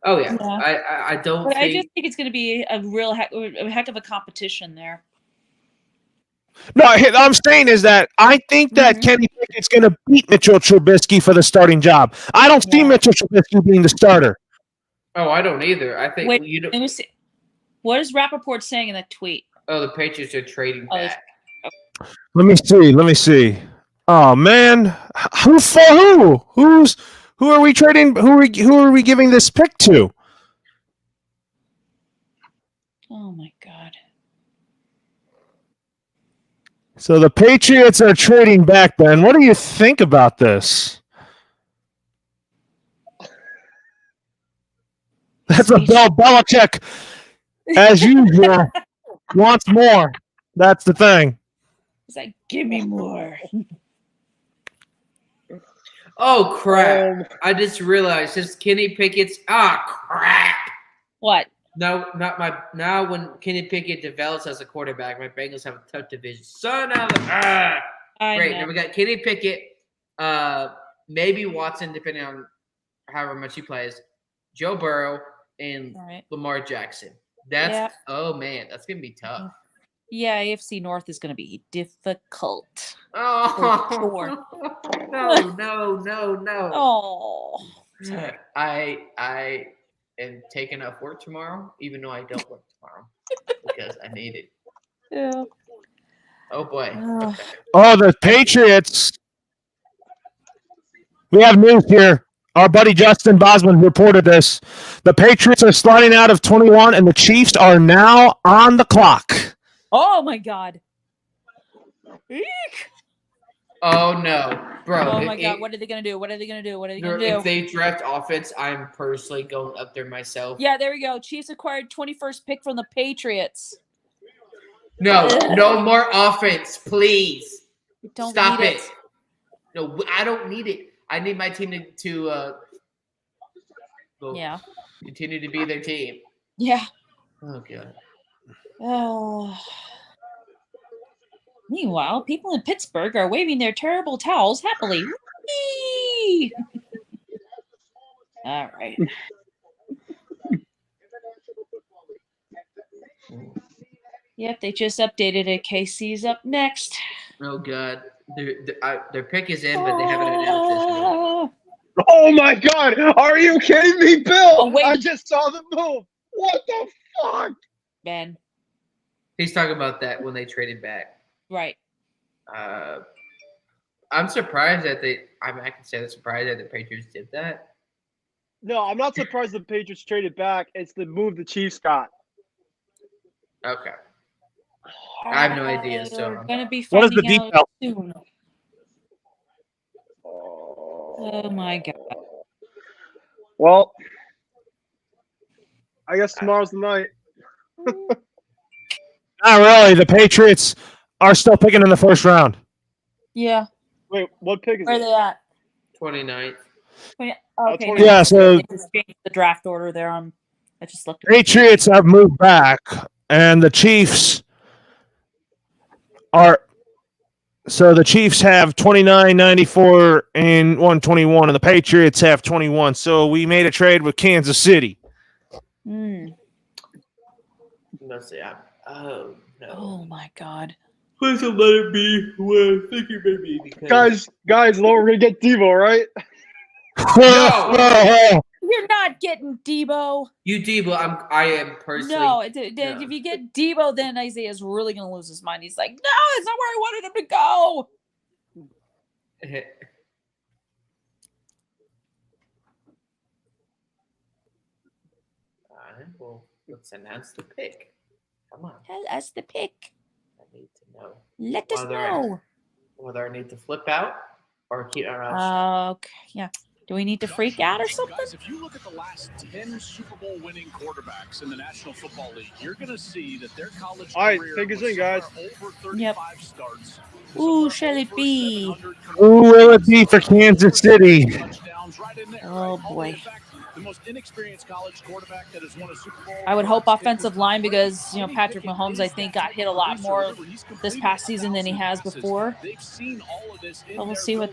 S2: Oh, yeah.
S8: Yeah.
S2: I don't
S8: But
S2: think.
S8: I just think it's going to be a real heck of a competition there.
S1: No, I'm saying is that I think that Kenny Pickett's going to beat Mitchell Trubisky for the starting job. I don't see Mitchell Trubisky being the starter.
S2: Oh, I don't either. I think
S8: Wait,
S2: you don't.
S8: let me see. What is Rappaport saying in that tweet?
S2: Oh, the Patriots are trading back.
S1: Let me see. Oh man, who for who? Who are we trading? Who are we giving this pick to?
S8: Oh my God.
S1: So the Patriots are trading back, Ben. What do you think about this? That's a Bill Belichick, as usual, wants more. That's the thing.
S8: He's like, give me more.
S2: Oh crap! I just realized this Kenny Pickett's. Crap!
S8: What?
S2: No, not my. Now when Kenny Pickett develops as a quarterback, my Bengals have a tough division. Son of a. Great. Now we got Kenny Pickett. Maybe Watson, depending on however much he plays. Joe Burrow and Lamar Jackson. That's oh man, that's gonna be tough.
S8: Yeah, AFC North is going to be difficult.
S2: Oh,
S8: sure.
S2: No.
S8: Oh.
S2: I am taking off work tomorrow, even though I don't work tomorrow because I need it.
S8: Yeah.
S2: Oh boy.
S1: Oh, the Patriots. We have news here. Our buddy Justin Bosman reported this. The Patriots are sliding out of 21, and the Chiefs are now on the clock.
S8: Oh my God. Eek.
S2: Oh no, bro.
S8: Oh my God. What are they going to do? What are they going to do? What are they going to do?
S2: If they draft offense, I'm personally going up there myself.
S8: Yeah, there we go. Chiefs acquired 21st pick from the Patriots.
S2: No more offense, please.
S8: Don't
S2: Stop
S8: need
S2: it. No, I don't need it. I need my team to continue to be their team.
S8: Yeah.
S2: Oh god.
S8: Oh. Meanwhile, people in Pittsburgh are waving their terrible towels happily. Whee! All right. Yep, they just updated it. KC's up next.
S2: Oh god. Their pick is in, but they haven't announced this.
S11: Oh my God! Are you kidding me, Bill?
S8: Oh, wait.
S11: I just saw the move. What the fuck?
S8: Ben.
S2: He's talking about that when they traded back.
S8: Right.
S2: I'm surprised that I can say I'm surprised that the Patriots did that.
S11: No, I'm not surprised the Patriots traded back. It's the move the Chiefs got.
S2: Okay. I have no idea. So
S8: We're going to be
S1: What is the
S8: finding
S1: detail?
S8: out soon. Oh my God.
S11: Well, I guess tomorrow's the night.
S1: Not really. The Patriots are still picking in the first round.
S8: Yeah.
S11: Wait, what pick is
S8: Where are
S11: it?
S8: they at?
S2: 29th.
S8: Okay.
S11: 29th.
S1: Yeah, so
S8: They just changed the draft order there. I just looked.
S1: Patriots have moved back, and the Chiefs are. So the Chiefs have 29, 94, and 121, and the Patriots have 21. So we made a trade with Kansas City.
S2: Let's see. Oh no!
S8: Oh my God!
S2: Please don't let it be what I think it may be. Because
S11: Guys, look, we're gonna get Devo, right?
S2: no,
S8: You're not getting Debo.
S2: you Debo. I am personally.
S8: No, if you get Debo, then Isaiah's really gonna lose his mind. He's like, no, that's not where I wanted him to go.
S2: Well, let's announce the pick. Come on.
S8: Tell us the pick.
S2: I need to know.
S8: Let us know.
S2: Whether I need to flip out or keep our mouth
S8: Okay, yeah. Do we need to freak out or something?
S15: Guys, if you look at the last 10 Super Bowl winning quarterbacks in the National Football League, you're going to see that their college career
S11: take us
S15: was
S11: in, guys.
S15: over 35 starts.
S8: Ooh, shall it be?
S1: Who will it be for Kansas City?
S8: Oh boy.
S15: The most inexperienced college quarterback that has won a Super Bowl.
S8: I would hope offensive line because, Patrick Mahomes, I think, got hit a lot more this past season than he has before. But we'll see what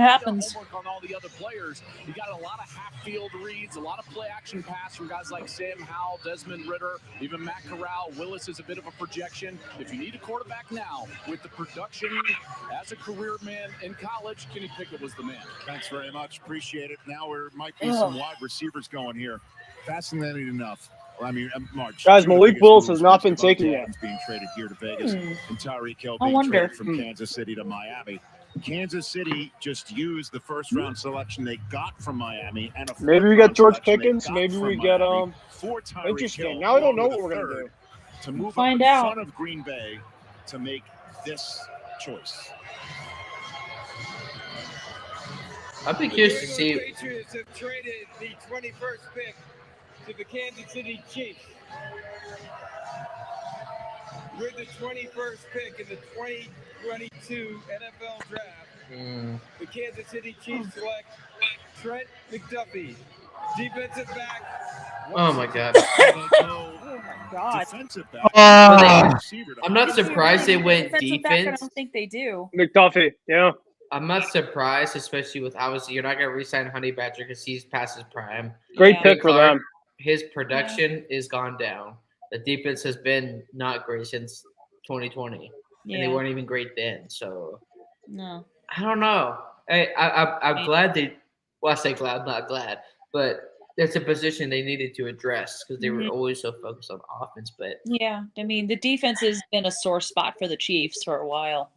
S8: happens.
S15: On all the other players, you got a lot of half-field reads, a lot of play-action pass from guys like Sam Howell, Desmond Ridder, even Matt Corral. Willis is a bit of a projection. If you need a quarterback now with the production as a career man in college, Kenny Pickett was the man.
S5: Thanks very much. Appreciate it. Now there might be some wide receivers going here. Fascinating enough. I mean, March.
S11: Guys, Malik Willis has not been taken yet.
S5: Being traded here to Vegas, and Tyreek Hill
S8: I
S5: being
S8: wonder.
S5: traded from Kansas City to Miami. Kansas City just used the first-round selection they got from Miami, and
S11: Maybe we get George Pickens. Maybe we get interesting. Now I don't know what we're gonna do.
S5: To move
S8: Find
S5: up in
S8: out.
S5: front of Green Bay to make this choice.
S2: I'd be curious to see.
S4: The Patriots have traded the 21st pick to the Kansas City Chiefs. With the 21st pick in the 2022 NFL Draft, the Kansas City Chiefs select Trent McDuffie, defensive back.
S2: Oh my God!
S8: Oh my God!
S2: I'm not surprised they went
S8: Defensive back, I
S2: defense.
S8: don't think they do.
S11: McDuffie, yeah.
S2: I'm not surprised, especially with obviously you're not gonna re-sign Honey Badger because he's past his prime.
S11: Great pick for them.
S2: His production is gone down. The defense has been not great since 2020, and they weren't even great then. So
S8: No.
S2: I don't know. I'm glad they. Well, I say glad, not glad, but that's a position they needed to address because they were always so focused on offense. But
S8: Yeah, I mean, the defense has been a sore spot for the Chiefs for a while.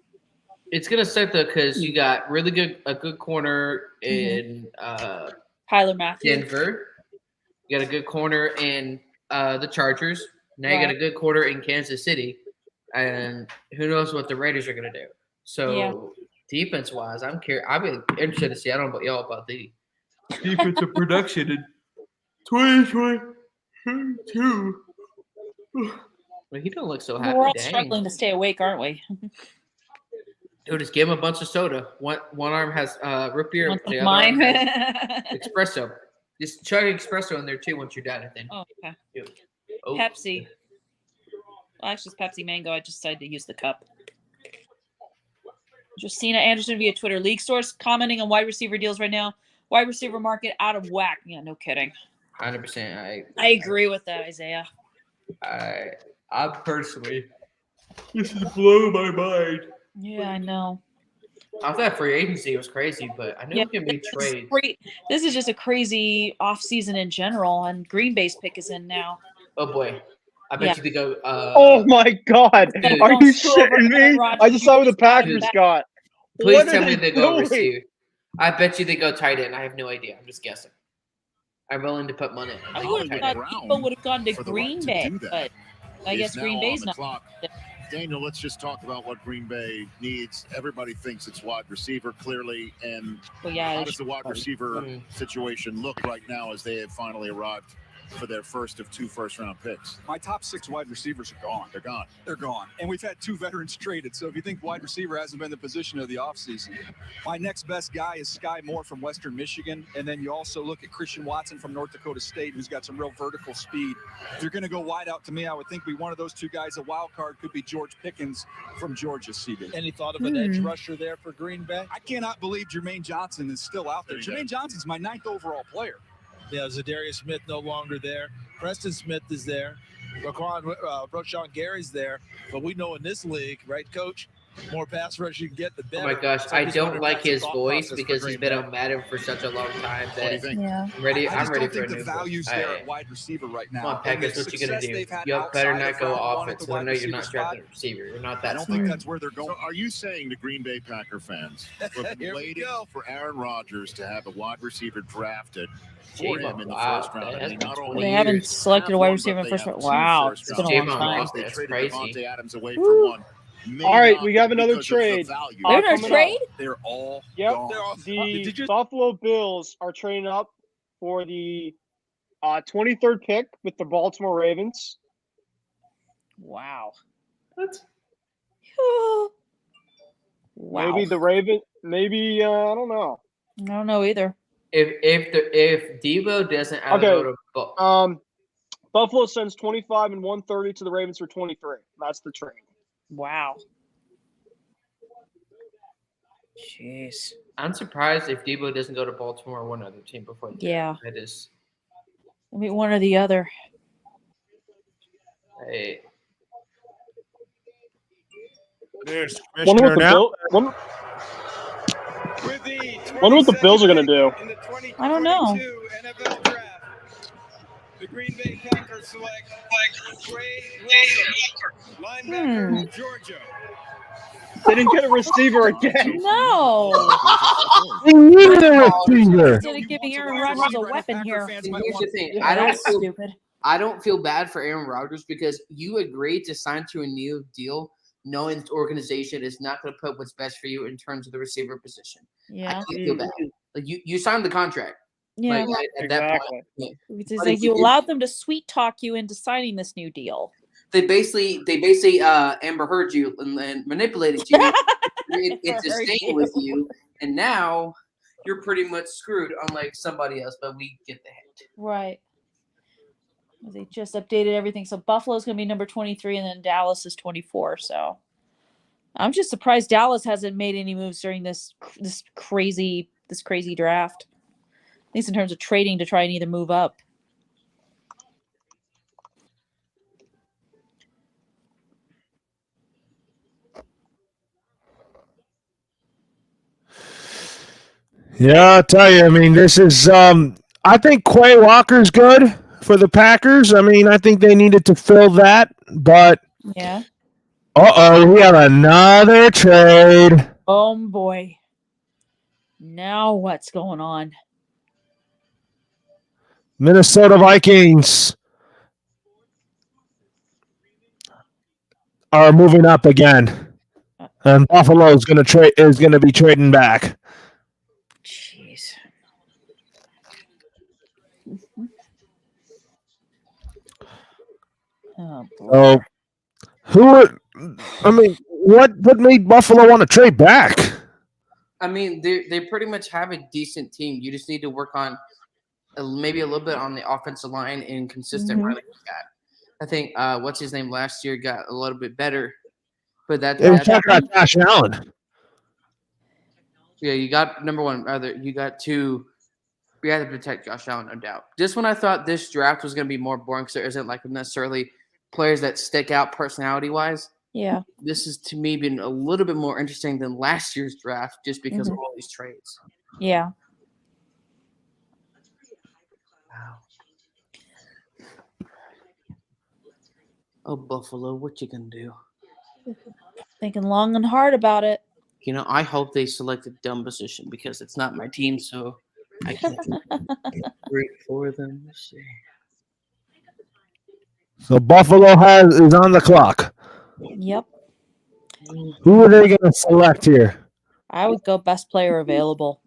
S2: it's gonna suck though because you got a good corner in
S8: Tyler Matthews.
S2: Denver. You got a good corner in the Chargers. Now you got a good corner in Kansas City, and who knows what the Raiders are gonna do. So defense wise, I'm curious. I'd be interested to see. I don't know about y'all about the defensive production in 2022. Well, he don't look so happy.
S8: We're all
S2: Dang.
S8: struggling to stay awake, aren't we?
S2: Dude, just give him a bunch of soda. One arm has root beer.
S8: One's
S2: The other
S8: mine.
S2: arm has espresso. Just chug espresso in there too once you're done, I think.
S8: Oh, okay.
S2: Oh.
S8: Pepsi. Well, actually, it's Pepsi Mango. I just decided to use the cup. Justina Anderson via Twitter. League stores commenting on wide receiver deals right now. Wide receiver market out of whack. Yeah, no kidding.
S2: 100%.
S8: I agree with that, Isaiah.
S2: I personally, this is blowing my mind.
S8: Yeah, I know.
S2: I thought free agency was crazy, but I knew it can be trade.
S8: This is just a crazy offseason in general, and Green Bay's pick is in now.
S2: Oh boy, I bet you could go.
S11: Oh my God,
S2: Dude.
S11: are you shitting me? I just saw what the Packers got.
S2: Please
S11: What
S2: tell
S11: are
S2: me
S11: they
S2: they go
S11: doing?
S2: receive. I bet you they go tight end. I have no idea. I'm just guessing. I'm willing to put money on.
S8: I
S2: They go
S8: would
S2: tight
S8: have
S2: end.
S8: thought people would have gone to
S5: for the
S8: Green
S5: right to
S8: Bay,
S5: do that
S8: but I
S5: is
S8: guess
S5: now
S8: Green
S5: on
S8: Bay's
S5: the
S8: not.
S5: clock. Daniel, let's just talk about what Green Bay needs. Everybody thinks it's wide receiver, clearly, and
S8: Well, yeah,
S5: how
S8: it
S5: does the wide receiver situation look right now as they have finally arrived for their first of 2 first-round picks?
S6: My top 6 wide receivers are gone.
S5: They're gone.
S6: They're gone. And we've had 2 veterans traded. So if you think wide receiver hasn't been the position of the offseason, my next best guy is Sky Moore from Western Michigan. And then you also look at Christian Watson from North Dakota State, who's got some real vertical speed. If you're going to go wide out to me, I would think one of those 2 guys, a wild card, could be George Pickens from Georgia, CB.
S7: Any thought of an edge rusher there for Green Bay?
S6: I cannot believe Jermaine Johnson is still out there. Jermaine Johnson's my 9th overall player.
S7: Yeah, Zadarius Smith no longer there. Preston Smith is there. Rashawn Gary's there, but we know in this league, right, Coach? More pass rush you can get, the better.
S2: Oh my gosh,
S7: So I'm
S2: I
S7: just
S2: don't
S7: wondering if
S2: like
S7: that's the
S2: his
S7: thought
S2: voice
S7: process
S2: because
S7: for
S2: he's
S7: Green
S2: been
S7: Bay.
S2: on Madden for such a long time that
S8: Yeah.
S2: I'm ready.
S6: I
S2: I'm
S6: just
S2: ready
S6: don't
S2: for a
S6: think the
S2: new
S6: value's
S2: voice.
S6: there at wide receiver right now.
S2: Come on, Packers, what you gonna do? You better not go offense because I know you're not drafting a receiver. You're not
S5: I
S2: that
S5: don't
S2: smart.
S5: think that's where they're going. So are you saying the Green Bay Packer fans were
S7: Here we
S5: waiting
S7: go.
S5: for Aaron Rodgers to have a wide receiver drafted for
S2: Shame
S5: him
S2: on-
S5: in the
S2: wow,
S5: first round?
S2: that
S5: I
S2: has
S5: mean,
S2: been
S5: not
S2: 20
S5: only
S8: They haven't
S2: years.
S8: selected a
S5: have
S8: wide
S5: one,
S8: receiver
S5: but
S8: in
S5: they
S8: first
S5: have
S8: round.
S5: two
S8: Wow,
S5: first
S8: it's been a
S5: round
S8: long
S2: Shame on
S8: time.
S2: Ross.
S5: They
S2: That's
S5: traded
S2: crazy.
S5: Devontae Adams away
S11: Woo.
S5: for one. May
S11: All right,
S5: not
S11: we have another
S5: because of the
S11: trade.
S5: value.
S8: They're in a
S11: Coming up.
S8: trade?
S6: They're all
S11: Yep.
S6: gone.
S11: The Buffalo Bills are trading up for the 23rd pick with the Baltimore Ravens.
S8: Wow.
S2: What?
S8: Wow.
S11: Maybe the Raven. Maybe I don't know.
S8: I don't know either.
S2: If Debo doesn't
S11: Okay.
S2: go to
S11: Buffalo sends 25 and 130 to the Ravens for 23. That's the trade.
S8: Wow. Jeez.
S2: I'm surprised if Debo doesn't go to Baltimore or one other team before.
S8: Yeah.
S2: That is.
S8: I mean, one or the other.
S2: Hey.
S1: There's
S11: Wonder what the
S1: now.
S11: Wonder what the Bills are going to do.
S4: In the
S8: I don't know.
S4: 2022 NFL Draft, the Green Bay Packers select Trey Wilson, linebacker of Georgia.
S11: They didn't get a receiver again.
S8: No.
S1: They needed a receiver.
S8: Instead of giving Aaron Rodgers a weapon here.
S2: Here's the thing.
S8: Yeah, that's stupid.
S2: I don't feel bad for Aaron Rodgers because you agreed to sign to a new deal knowing the organization is not going to put what's best for you in terms of the receiver position.
S8: Yeah.
S2: I can't feel bad. Like you signed the contract.
S8: Yeah.
S2: Like, at that point. Yeah.
S8: It's
S2: But
S8: like
S2: if
S8: you allowed them to sweet talk you into signing this new deal.
S2: They basically Amber Heard you and manipulated you into staying with you, and now you're pretty much screwed, unlike somebody else. But we get the hint.
S8: Right. They just updated everything. So Buffalo's going to be number 23, and then Dallas is 24. So I'm just surprised Dallas hasn't made any moves during this crazy draft. At least in terms of trading to try and either move up.
S1: Yeah, I'll tell you. I mean, this is. I think Quay Walker's good for the Packers. I mean, I think they needed to fill that, but.
S8: Yeah.
S1: We have another trade.
S8: Oh boy. Now what's going on?
S1: Minnesota Vikings are moving up again, and Buffalo is going to be trading back.
S8: Jeez. Oh boy.
S1: So, what made Buffalo want to trade back?
S2: I mean, they pretty much have a decent team. You just need to work on maybe a little bit on the offensive line and consistent running back. I think what's his name last year got a little bit better, but
S1: They were talking about Josh Allen.
S2: Yeah, you got number one. You got two. We had to protect Josh Allen, no doubt. This one, I thought this draft was going to be more boring because there isn't like necessarily players that stick out personality-wise.
S8: Yeah.
S2: This has, to me, been a little bit more interesting than last year's draft just because of all these trades.
S8: Yeah.
S2: Wow. Oh, Buffalo, what you going to do?
S8: Thinking long and hard about it.
S2: You know, I hope they select a dumb position because it's not my team, so I can't root for them. Let's see.
S1: So Buffalo is on the clock.
S8: Yep.
S1: Who are they going to select here?
S8: I would go best player available.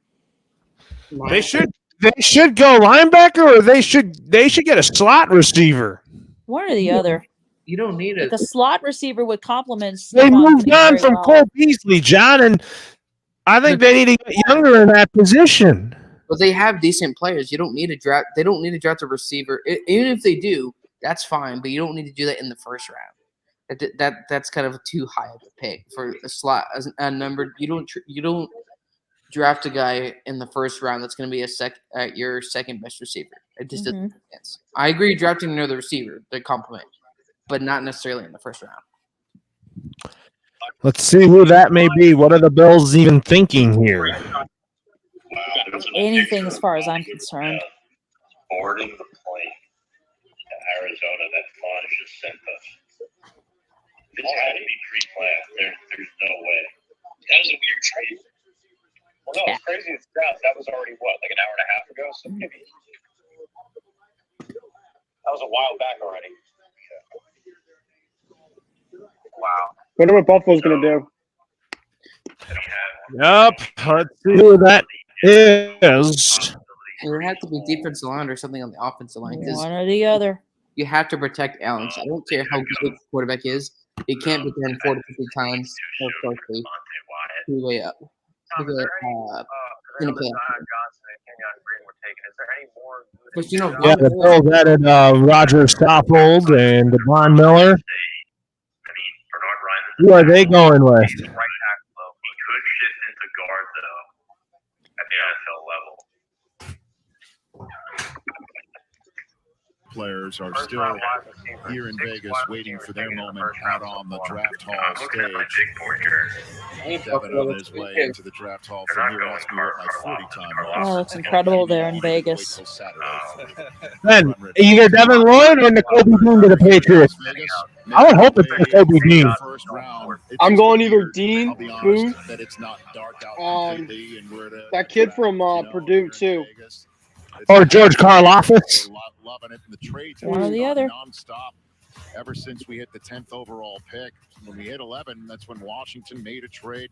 S1: They should go linebacker, or they should get a slot receiver.
S8: One or the other.
S2: You don't need it.
S8: The slot receiver would complement.
S1: They
S8: Stephon
S1: moved
S8: Diggs
S1: on
S8: very
S1: from
S8: well.
S1: Cole Beasley, John, and I think they need to get younger in that position.
S2: But they have decent players. You don't need to draft. They don't need to draft a receiver. Even if they do, that's fine. But you don't need to do that in the first round. That's kind of too high of a pick for a slot as a number. You don't draft a guy in the first round that's going to be your second best receiver. It just doesn't make sense. I agree drafting another receiver to complement. but not necessarily in the first round.
S1: Let's see who that may be. What are the Bills even thinking here?
S8: Anything as far as I'm concerned.
S18: Boarding the plane to Arizona that Fonz just sent us. This had to be pre-planned. There's no way. That was a weird trade. Well, no, it's crazy. It's that was already like an hour and a half ago. So maybe that was a while back already. Wow.
S11: Wonder what Buffalo's gonna do.
S1: Yep. Let's see who that is.
S2: It would have to be defensive line or something on the offensive line because
S8: One or the other.
S2: you have to protect Allen. So I don't care how good the quarterback is. He can't be thrown 40 50 times so closely to the way up. To the, in the play. But you know,
S1: Yeah, the Bills added Roger Stopfold and Devon Miller. Who are they going with?
S18: He could shift into guard though at the NFL level.
S5: Players are still here in Vegas waiting for their moment out on the draft hall stage. Devin on his way into the draft hall from here asking me what my 40 time was.
S8: Oh, looks incredible there in Vegas.
S1: Ben, either Devin Lloyd or N'Kobe Dean to the Patriots. I would hope it's N'Kobe Dean.
S11: I'm going either Dean, Booth, that kid from Purdue too.
S1: Or George Karlaftis.
S8: One or the other.
S5: Ever since we hit the 10th overall pick, when we hit 11, that's when Washington made a trade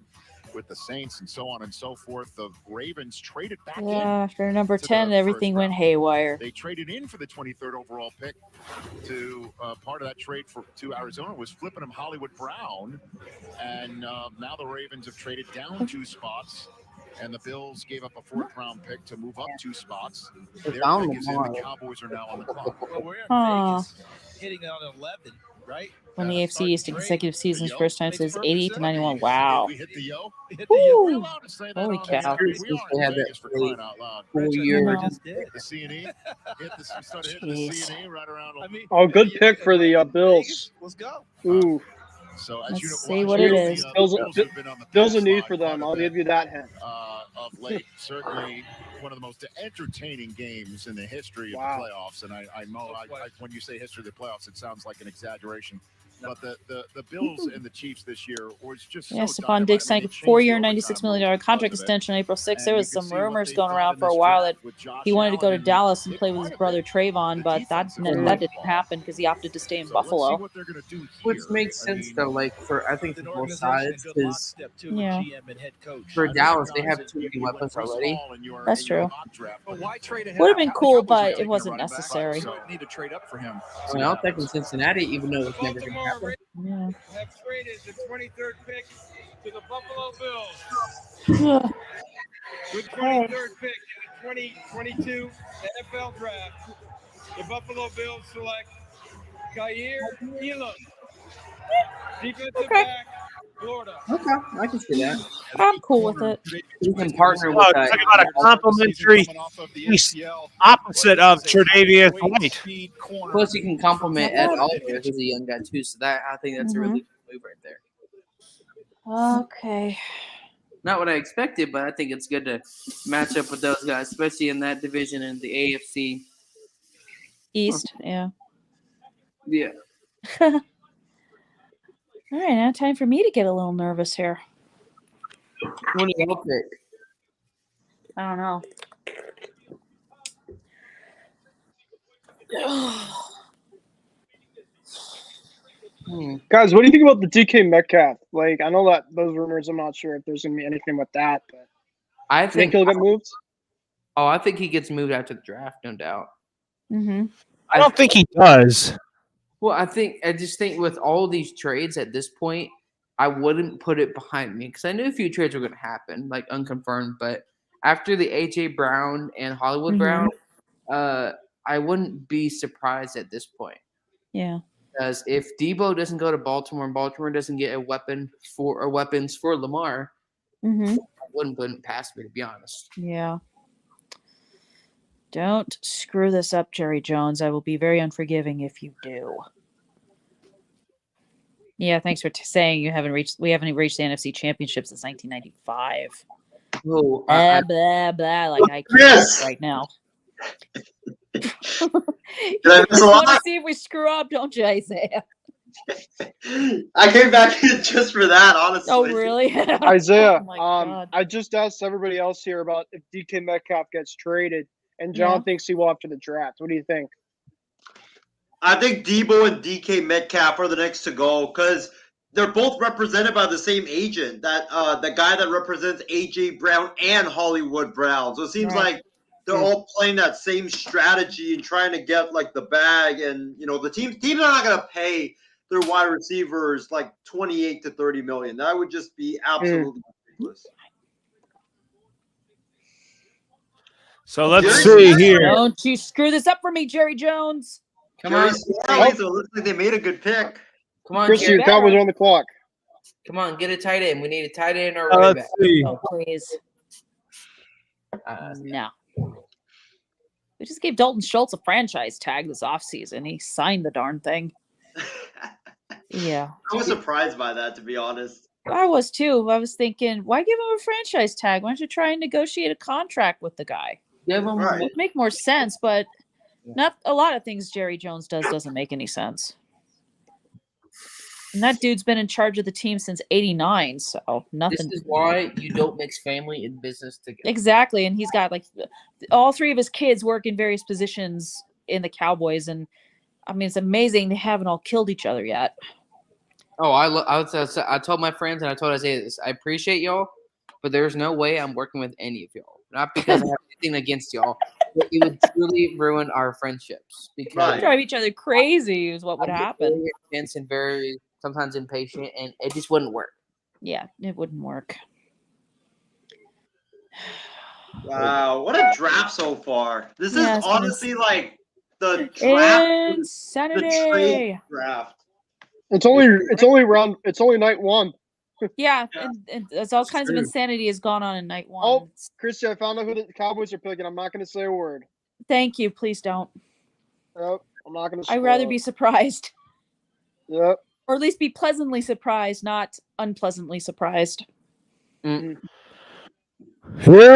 S5: with the Saints and so on and so forth. The Ravens traded back in.
S8: After number 10, everything went haywire.
S5: They traded in for the 23rd overall pick. To part of that trade to Arizona was flipping him Hollywood Brown, and now the Ravens have traded down 2 spots. And the Bills gave up a 4th round pick to move up 2 spots. Their pick is in. The Cowboys are now on the clock.
S7: Well, we're in Vegas hitting on 11, right?
S8: When the AFC East in consecutive seasons, first time since 88 to 91. Wow.
S5: We hit the yo.
S8: Woo. Holy cow.
S2: They had that 4 year.
S5: The C&E. Started hitting the C&E right around.
S11: Oh, good pick for the Bills.
S7: Let's go.
S11: Ooh.
S5: So as
S8: Let's see what it is.
S11: Bills a need for them. I'll give you that hint.
S5: Of late, certainly one of the most entertaining games in the history of the playoffs. And I know when you say history of the playoffs, it sounds like an exaggeration. But the Bills and the Chiefs this year was just
S8: Stephon Diggs signed a 4-year, $96 million contract extension on April 6th. There was some rumors going around for a while that he wanted to go to Dallas and play with his brother Trayvon, but that didn't happen because he opted to stay in Buffalo.
S2: Which makes sense though, like for I think for both sides, because for Dallas they have too many weapons already.
S8: That's true. Would have been cool, but it wasn't necessary.
S6: Need to trade up for him.
S2: I mean, I'll take in Cincinnati, even though it's never going to happen.
S8: Yeah.
S4: Have traded the 23rd pick to the Buffalo Bills. With 23rd pick in the 2022 NFL Draft, the Buffalo Bills select Kaiir Elam, defensive back, Florida.
S2: Okay, I can see that.
S8: I'm cool with it.
S2: You can partner with that.
S1: Talking about a complimentary piece opposite of Tre'Davious White.
S2: Plus, you can compliment Ed Oliver, who's a young guy too. So that I think that's a really good move right there.
S8: Okay.
S2: Not what I expected, but I think it's good to match up with those guys, especially in that division in the AFC
S8: East. Yeah.
S2: Yeah.
S8: All right, now time for me to get a little nervous here.
S2: What do you pick?
S8: I don't know.
S11: Guys, what do you think about the DK Metcalf? Like, I know that those rumors. I'm not sure if there's gonna be anything with that, but
S2: I
S11: think he'll get moved.
S2: Oh, I think he gets moved after the draft, no doubt.
S8: Mm-hmm.
S1: I don't think he does.
S2: Well, I just think with all these trades at this point, I wouldn't put it behind me because I knew a few trades were going to happen, like unconfirmed. But after the AJ Brown and Hollywood Brown, I wouldn't be surprised at this point.
S8: Yeah.
S2: Because if Debo doesn't go to Baltimore and Baltimore doesn't get weapons for Lamar, I wouldn't put it past me, to be honest.
S8: Yeah. Don't screw this up, Jerry Jones. I will be very unforgiving if you do. Yeah, thanks for saying we haven't reached the NFC Championship since 1995.
S2: Oh,
S8: blah blah. Like I can't right now. You just want to see if we screw up, don't you, Isaiah?
S3: I came back just for that, honestly.
S8: Oh, really?
S11: Isaiah,
S8: Oh my God.
S11: I just asked everybody else here about if DK Metcalf gets traded, and John thinks he will after the draft. What do you think?
S3: I think Debo and DK Metcalf are the next to go because they're both represented by the same agent, that the guy that represents AJ Brown and Hollywood Brown. So it seems like they're all playing that same strategy and trying to get like the bag. And the teams are not going to pay their wide receivers like 28 to 30 million. That would just be absolutely ridiculous.
S1: So let's see here.
S8: Don't you screw this up for me, Jerry Jones.
S2: Come on.
S3: So it looks like they made a good pick.
S2: Come on,
S11: Chris, your Cowboys on the clock.
S2: Come on, get a tight end. We need a tight end or a running back.
S8: Oh, please. No. We just gave Dalton Schultz a franchise tag this offseason. He signed the darn thing. Yeah.
S3: I was surprised by that, to be honest.
S8: I was too. I was thinking, why give him a franchise tag? Why don't you try and negotiate a contract with the guy?
S2: Give him
S8: It would make more sense, but not a lot of things Jerry Jones doesn't make any sense. And that dude's been in charge of the team since '89, so nothing.
S2: This is why you don't mix family and business together.
S8: Exactly, and he's got like all three of his kids work in various positions in the Cowboys, and I mean it's amazing they haven't all killed each other yet.
S2: Oh, I told my friends and I told Isaiah this. I appreciate y'all, but there's no way I'm working with any of y'all. Not because I have anything against y'all, but it would truly ruin our friendships. Because
S8: drive each other crazy is what would happen.
S2: Very intense and very sometimes impatient, and it just wouldn't work.
S8: Yeah, it wouldn't work.
S3: Wow, what a draft so far. This is honestly like the draft.
S8: Insanity.
S3: The trade draft.
S11: It's only night one.
S8: Yeah, and there's all kinds of insanity has gone on in night one.
S11: Oh, Christy, I found out who the Cowboys are picking. I'm not going to say a word.
S8: Thank you. Please don't.
S11: Yep, I'm not going to.
S8: I'd rather be surprised.
S11: Yep.
S8: Or at least be pleasantly surprised, not unpleasantly surprised.
S1: Here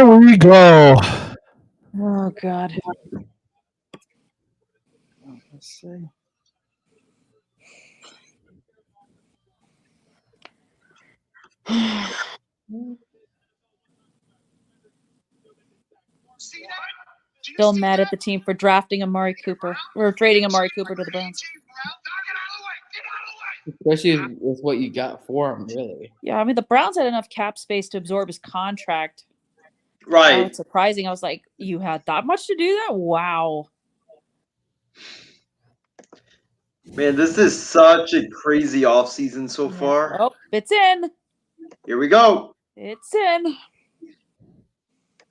S1: we go.
S8: Oh, God.
S2: Let's see.
S8: Still mad at the team for drafting Amari Cooper or trading Amari Cooper to the Browns.
S2: Especially with what you got for him, really.
S8: Yeah, I mean the Browns had enough cap space to absorb his contract.
S3: Right.
S8: It's surprising. I was like, you had that much to do that? Wow.
S3: Man, this is such a crazy offseason so far.
S8: Oh, it's in.
S3: Here we go.
S8: It's in.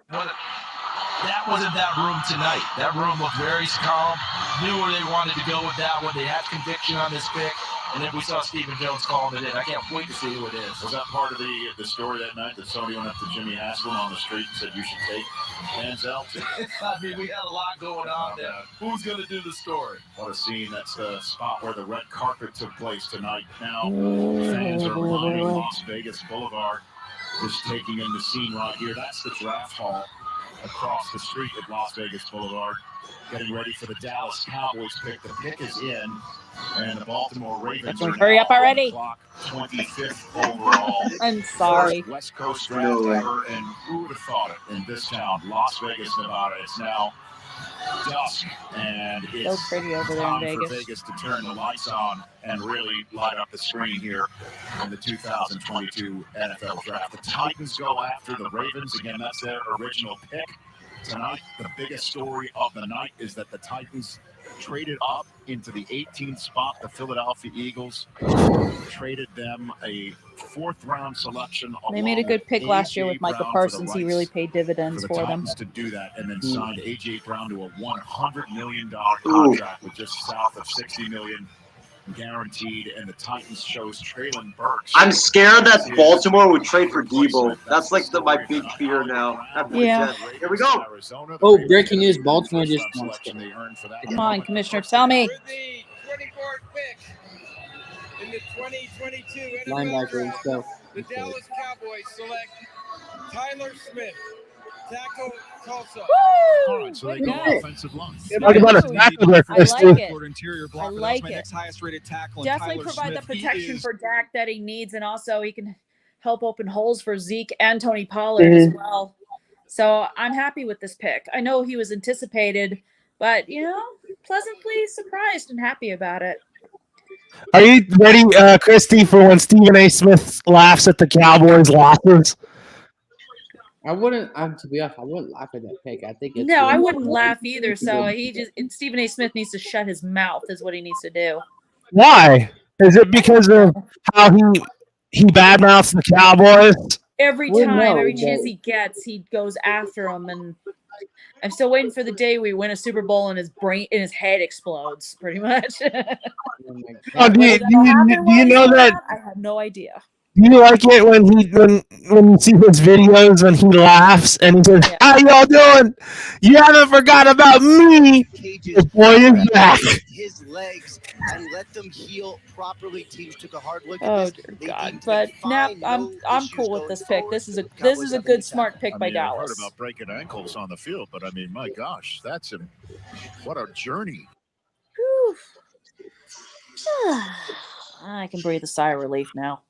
S7: That wasn't that room tonight. That room looked very calm. Knew where they wanted to go with that one. They had conviction on this pick. And then we saw Stephen Jones calling it in. I can't wait to see who it is.
S5: Was that part of the story that night that somebody went up to Jimmy Haslem on the street and said you should take Manziel?
S7: I mean, we had a lot going on there. Who's going to do the story?
S5: What a scene. That's the spot where the red carpet took place tonight. Now, fans are lining Las Vegas Boulevard, just taking in the scene right here. That's the draft hall across the street at Las Vegas Boulevard. Getting ready for the Dallas Cowboys pick. The pick is in, and the Baltimore Ravens are
S8: hurry up already.
S5: 25th overall.
S8: I'm sorry.
S5: First West Coast draft ever, and who would have thought it in this town, Las Vegas, Nevada. It's now dusk, and it's
S8: So pretty over there in
S5: time for
S8: Vegas.
S5: Vegas to turn the lights on and really light up the screen here in the 2022 NFL Draft. The Titans go after the Ravens. Again, that's their original pick. Tonight, the biggest story of the night is that the Titans traded up into the 18th spot. The Philadelphia Eagles traded them a fourth-round selection.
S8: They made a good pick last year with Micah Parsons. He really paid dividends for them.
S5: To do that, and then signed A.J. Brown to a $100 million contract with just south of $60 million guaranteed, and the Titans chose Traylon Burks.
S3: I'm scared that Baltimore would trade for Debo. That's like my big fear now.
S8: Yeah.
S3: Here we go.
S2: Oh, breaking news. Baltimore just
S8: Come on, Commissioner, tell me.
S4: With the 24th pick in the 2022 NFL
S2: Linebacker,
S4: Draft,
S2: so
S4: the Dallas Cowboys select Tyler Smith, tackle Tulsa.
S5: All right, so they go
S8: Yeah.
S5: offensive line.
S1: Talk about a tackle there,
S8: I like
S1: Christy.
S8: it.
S6: Interior
S8: I
S6: blocker. That was
S8: like
S6: my
S8: it.
S6: next highest rated tackle. And
S8: Definitely
S6: Tyler
S8: provide
S6: Smith,
S8: the
S6: he
S8: protection
S6: is-
S8: for Dak that he needs, and also he can help open holes for Zeke and Tony Pollard as well. So I'm happy with this pick. I know he was anticipated, but pleasantly surprised and happy about it.
S1: Are you ready, Christy, for when Stephen A. Smith laughs at the Cowboys' losses?
S2: I wouldn't. To be honest, I wouldn't laugh at that pick. I think it's
S8: No, I
S2: really
S8: wouldn't
S2: good.
S8: laugh either. So Stephen A. Smith needs to shut his mouth, is what he needs to do.
S1: Why? Is it because of how he badmouths the Cowboys?
S8: Every
S2: Well,
S8: time,
S2: no,
S8: every
S2: but-
S8: chance he gets, he goes after him, and I'm still waiting for the day we win a Super Bowl and his head explodes, pretty much.
S1: Oh, do you know that?
S8: I have no idea.
S1: Do you like it when you see his videos when he laughs and he says, "How y'all doing? You haven't forgot about me." The boy is back.
S10: His legs and let them heal properly. Teams took a hard look
S8: Oh
S10: at this.
S8: dear
S10: They
S8: God!
S10: deemed
S8: But
S10: it
S8: now
S10: fine,
S8: I'm
S10: no
S8: I'm
S10: issues
S8: cool with
S10: going
S8: this pick.
S10: forward.
S8: This is a
S10: Cowboys have a
S8: good
S10: new
S8: smart pick
S5: I
S8: by
S5: mean, I've heard
S8: Dallas.
S5: about breaking ankles on the field, but I mean, my gosh, what a journey.
S8: Whew. I can breathe a sigh of relief now.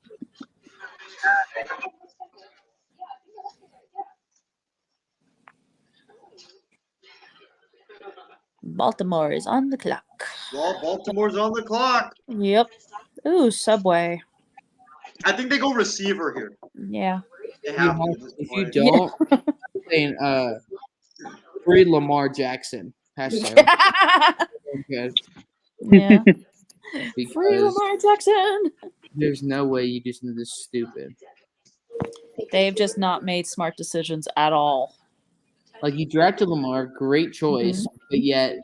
S8: Baltimore is on the clock.
S3: Well, Baltimore's on the clock.
S8: Yep. Ooh, Subway.
S3: I think they go receiver here.
S8: Yeah.
S3: They have to at this
S2: If you
S3: point.
S2: don't, I'm saying free Lamar Jackson. Hashtag. Good.
S8: Yeah. Free
S2: Because
S8: Lamar Jackson.
S2: there's no way you just do this stupid.
S8: They've just not made smart decisions at all.
S2: Like you drafted Lamar, great choice, but yet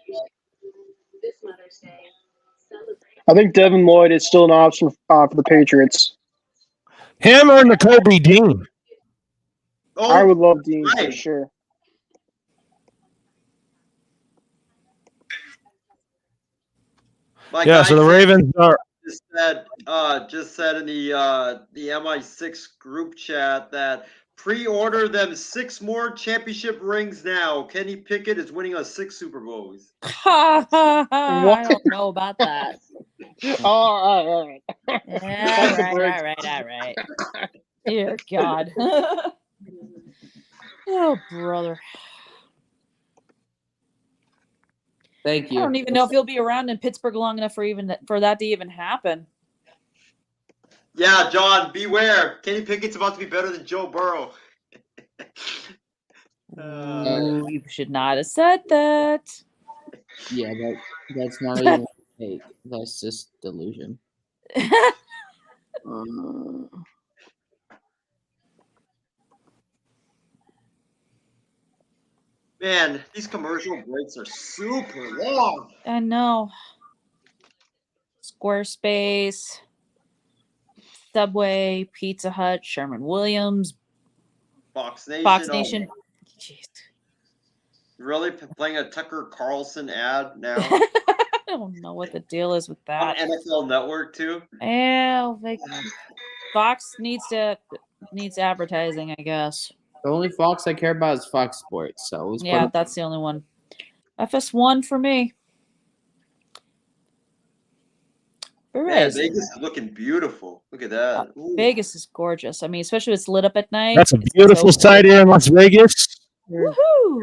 S11: I think Devin Lloyd is still an option for the Patriots.
S1: Him or N'Kobe Dean?
S11: I would love Dean for
S3: right.
S11: sure.
S3: My
S1: Yeah,
S3: guy
S1: so the
S3: said-
S1: Ravens are.
S3: just said in the MI6 group chat that pre-order them 6 more championship rings now. Kenny Pickett is winning us 6 Super Bowls.
S8: I don't know about that.
S11: All right.
S8: Yeah, all right. Dear God. Oh, brother.
S2: thank
S8: I
S2: you.
S8: don't even know if he'll be around in Pittsburgh long enough for that to even happen.
S3: Yeah, John, beware. Kenny Pickett's about to be better than Joe Burrow.
S8: Ooh, you should not have said that.
S2: Yeah, that's not even fake. That's just delusion.
S3: Man, these commercial breaks are super long.
S8: I know. Squarespace, Subway, Pizza Hut, Sherman-Williams,
S3: Fox Nation.
S8: Fox
S3: oh,
S8: Nation. Jeez.
S3: Really playing a Tucker Carlson ad now
S8: I don't know what the deal is with
S3: on
S8: that.
S3: NFL Network too?
S8: Fox needs advertising, I guess.
S2: The only Fox I care about is Fox Sports. So it's
S8: Yeah, that's the only one. FS1 for me.
S3: Man,
S8: Perez.
S3: Vegas is looking beautiful. Look at that. Ooh.
S8: Vegas is gorgeous. I mean, especially when it's lit up at night.
S1: That's a
S8: It's
S1: beautiful
S8: so
S1: sight
S8: pretty.
S1: here in Las Vegas.
S8: Woohoo!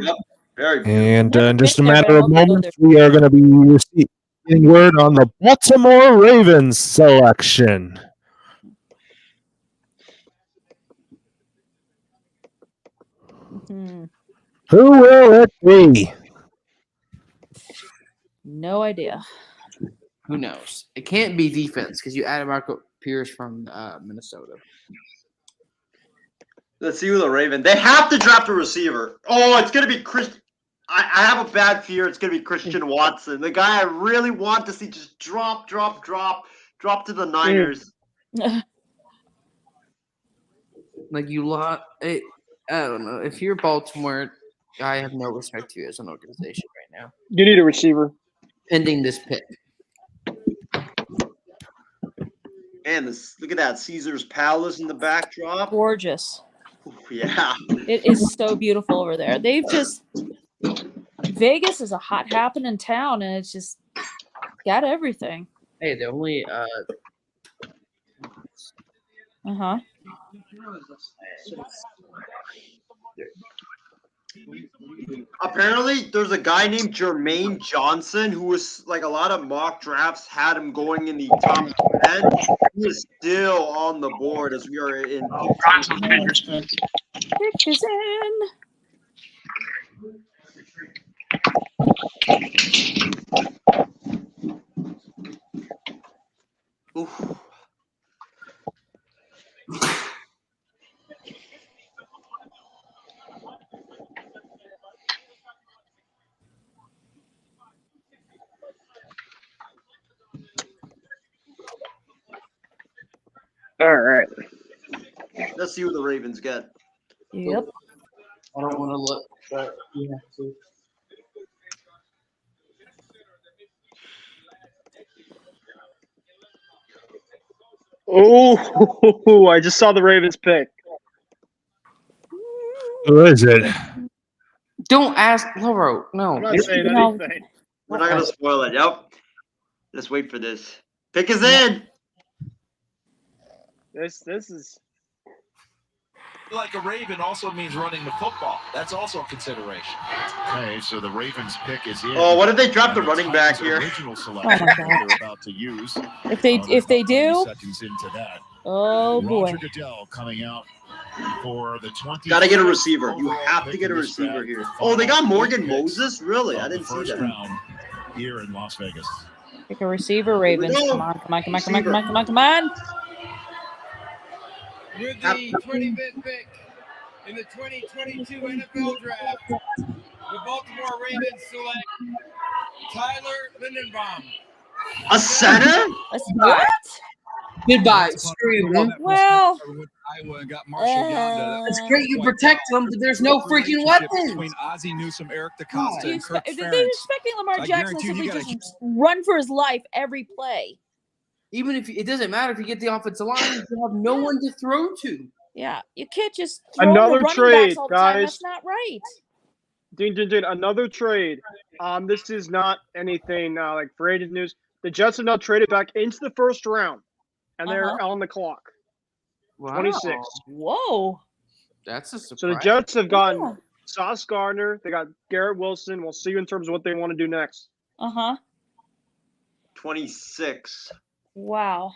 S3: Yep, very beautiful.
S1: And
S8: Never
S1: in just a
S8: been there,
S1: matter
S8: but
S1: of
S8: I'll go
S1: moments,
S8: there.
S1: we are going to be receiving word on the Baltimore Ravens selection.
S8: Mhm.
S1: Who will it be?
S8: No idea.
S2: Who knows? It can't be defense because you added Marco Pierce from Minnesota.
S3: Let's see who the Ravens. They have to draft a receiver. Oh, it's gonna be Chris. I have a bad fear. It's gonna be Christian Watson, the guy I really want to see just drop to the Niners.
S2: Like you lot, I don't know. If you're Baltimore, I have no respect to you as an organization right now.
S11: You need a receiver.
S2: Pending this pick.
S3: Man, look at that Caesar's Palace in the backdrop.
S8: Gorgeous.
S3: Yeah.
S8: It is so beautiful over there. Vegas is a hot happening town, and it's just got everything.
S2: Hey, the only
S8: Uh-huh.
S3: Apparently, there's a guy named Jermaine Johnson who was like a lot of mock drafts had him going in the top 10. He is still on the board as we are in.
S8: Pick is in.
S3: Oof.
S11: All right.
S3: Let's see what the Ravens get.
S8: Yep.
S2: I don't want to look, but you have to.
S11: Oh, I just saw the Ravens pick.
S1: Who is it?
S2: Don't ask Loro. No.
S11: I'm not saying anything.
S3: We're not going to spoil it. Yep. Let's wait for this. Pick is in.
S11: This is.
S7: Like a Raven also means running the football. That's also a consideration.
S5: Okay, so the Ravens pick is in.
S3: Oh, what if they drop the running back here?
S5: Original selection they're about to use.
S8: If they do,
S5: seconds into that.
S8: Oh boy.
S5: Roger Goodell coming out for the 20.
S3: Gotta get a receiver. You have to get a receiver here. Oh, they got Morgan Moses? Really? I didn't see that.
S5: Round here in Las Vegas.
S8: Pick a receiver, Ravens. Come on.
S4: With the 25th pick in the 2022 NFL Draft, the Baltimore Ravens select Tyler Lindenbaum.
S3: A center?
S8: What?
S2: Goodbye. Screw you.
S8: Well,
S6: Iowa and got Marshall Yonda.
S2: It's great you protect them, but there's no freaking weapons.
S6: Between Ozzie Newsome, Eric DeCosta, and Kirk
S8: they're
S6: Ferentz.
S8: expecting Lamar
S6: I
S8: Jackson to
S6: guarantee you
S8: simply just run for his life every play.
S2: Even if it doesn't matter if you get the offensive line, you have no one to throw to.
S8: Yeah, you can't just throw
S11: Another
S8: to running
S11: trade,
S8: backs all the time.
S11: guys.
S8: That's not right.
S11: Ding, another trade. This is not anything like for agent news. The Jets have now traded back into the first round, and they're on the clock.
S2: Wow.
S11: 26.
S8: Whoa.
S2: That's a surprise.
S11: So the Jets have gotten Sauce Gardner. They got Garrett Wilson. We'll see in terms of what they want to do next.
S3: 26.
S8: Wow.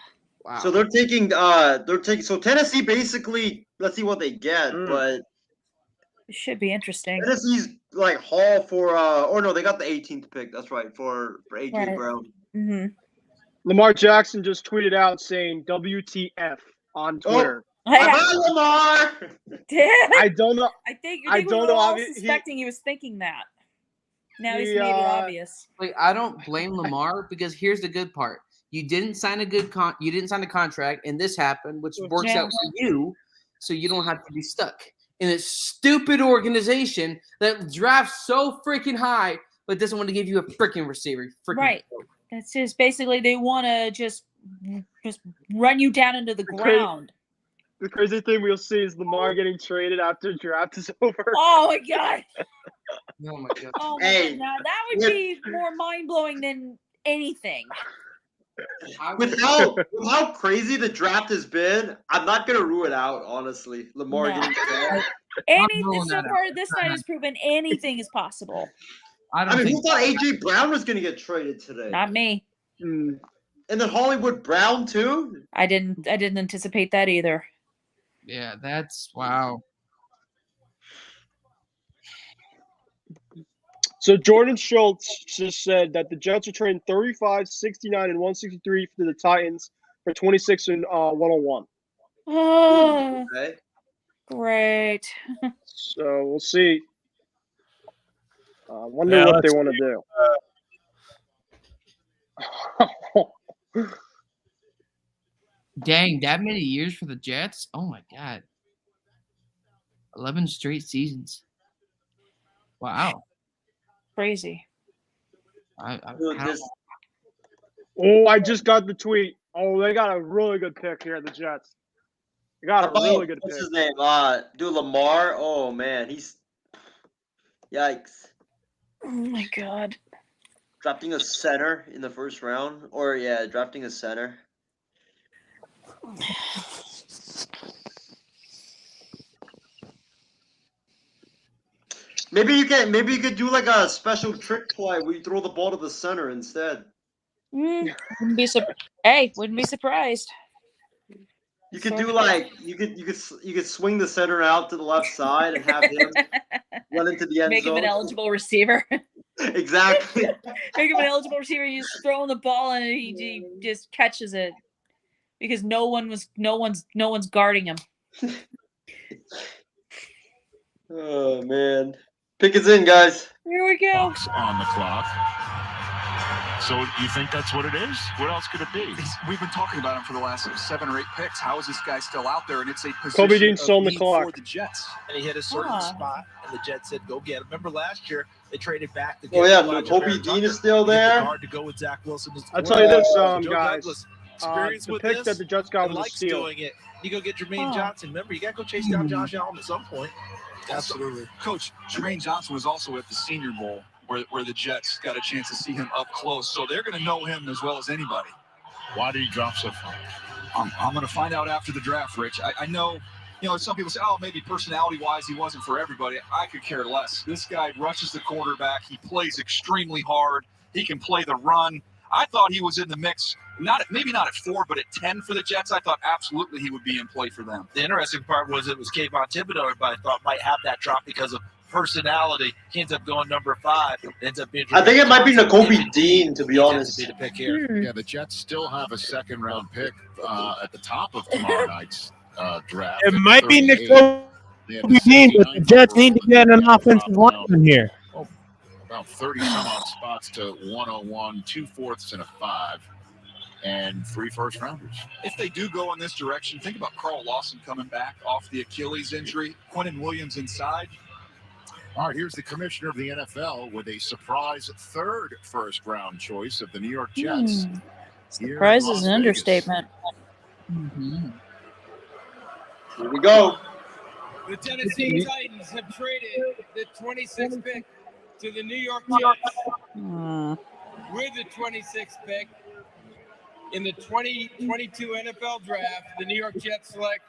S3: So they're taking so Tennessee basically, let's see what they get, but
S8: it should be interesting.
S3: Tennessee's like haul for or no, they got the 18th pick. That's right, for AJ
S8: Right.
S3: Brown.
S8: Mm-hmm.
S11: Lamar Jackson just tweeted out saying WTF on Twitter.
S3: Bye, Lamar.
S11: I don't know.
S8: I think
S11: I
S8: we
S11: don't
S8: were
S11: know.
S8: all suspecting he was thinking that. Now he's made it obvious.
S2: Like, I don't blame Lamar because here's the good part: you didn't sign a contract, and this happened, which works out for you, so you don't have to be stuck in a stupid organization that drafts so freaking high, but doesn't want to give you a freaking receiver.
S8: Right. That's just basically they want to just run you down into the ground.
S11: The crazy thing we'll see is Lamar getting traded after the draft is over.
S8: Oh my god!
S2: Oh my god!
S8: Oh my god! Now that would be more mind blowing than anything.
S3: With how crazy the draft has been, I'm not gonna rule it out. Honestly, Lamar getting drafted.
S8: Anything so far this night has proven anything is possible.
S3: I mean, who thought AJ Brown was gonna get traded today?
S8: Not me.
S3: And then Hollywood Brown too.
S8: I didn't anticipate that either.
S2: Yeah, that's wow.
S11: So Jordan Schultz just said that the Jets are trading 35, 69, and 163 for the Titans for 26 and 101.
S8: Oh,
S3: okay.
S8: Great.
S11: So we'll see. Wonder what they want to do.
S2: Dang, that many years for the Jets? Oh my god. 11 straight seasons. Wow.
S8: Crazy.
S11: I just got the tweet. Oh, they got a really good pick here, the Jets. They got a really good
S3: what's
S11: pick.
S3: his name? Dude, Lamar. Oh man, he's yikes.
S8: Oh my god.
S3: Drafting a center in the first round, or yeah, drafting a center. Maybe you could do like a special trick play where you throw the ball to the center instead.
S8: Wouldn't be surprised.
S3: You could do like you could swing the center out to the left side and have him run into the end
S8: Make
S3: zone.
S8: him an eligible receiver.
S3: Exactly.
S8: Make him an eligible receiver. He's throwing the ball and he just catches it because no one's guarding him.
S3: Oh man, pick us in, guys.
S8: Here we go.
S5: Box on the clock. So you think that's what it is? What else could it be?
S6: We've been talking about him for the last 7 or 8 picks. How is this guy still out there? And it's a
S11: Kobe
S6: position
S11: Dean's still on the
S6: of need
S11: clock.
S6: for the Jets.
S7: And he hit a certain
S8: Huh.
S7: spot, and the Jets said, "Go get him." Remember last year they traded back to get
S3: Oh yeah,
S7: Elijah
S3: Kobe
S7: Vera
S3: Dean
S7: Tucker.
S3: is still
S7: Get the
S3: there.
S7: guard to go with Zach Wilson.
S11: I'll tell you this,
S7: Joe
S11: guys.
S7: Douglas, experience
S11: The
S7: with
S11: pick
S7: this,
S11: that the Jets got
S7: and
S11: was a
S7: likes
S11: steal.
S7: doing it. You go get Jermaine
S8: Huh.
S7: Johnson. Remember, you got to go chase down Josh Allen at some point.
S6: Absolutely. Coach, Jermaine Johnson was also at the Senior Bowl where the Jets got a chance to see him up close. So they're going to know him as well as anybody.
S5: Why did he drop so far?
S6: I'm going to find out after the draft, Rich. I know, some people say, oh, maybe personality-wise he wasn't for everybody. I could care less. This guy rushes the quarterback. He plays extremely hard. He can play the run. I thought he was in the mix, maybe not at 4, but at 10 for the Jets. I thought absolutely he would be in play for them.
S7: The interesting part was it was Kayvon Thibodeau. Everybody thought might have that drop because of personality. He ends up going number 5. Ends up being.
S3: I think it might be Nakobe Dean, to be honest.
S7: To be the pick here.
S5: Yeah, the Jets still have a second-round pick at the top of tomorrow night's draft.
S1: It
S5: at
S1: might be
S5: 38. They have
S1: Nakobe Dean, but the
S5: 69th
S1: Jets need to
S5: overall.
S1: get an
S5: They're
S1: offensive
S5: dropped
S1: lineman here.
S5: About 30-some-odd spots to 101, 2 fourths and a 5, and 3 first-rounders.
S6: If they do go in this direction, think about Carl Lawson coming back off the Achilles injury. Quinnen Williams inside.
S5: All right, here's the commissioner of the NFL with a surprise 3rd first-round choice of the New York Jets. Here in
S8: Surprise
S5: Las
S8: is an
S5: Vegas.
S8: understatement.
S3: Here we go.
S4: The Tennessee Titans have traded the 26th pick to the New York Jets. With the 26th pick in the 2022 NFL Draft, the New York Jets select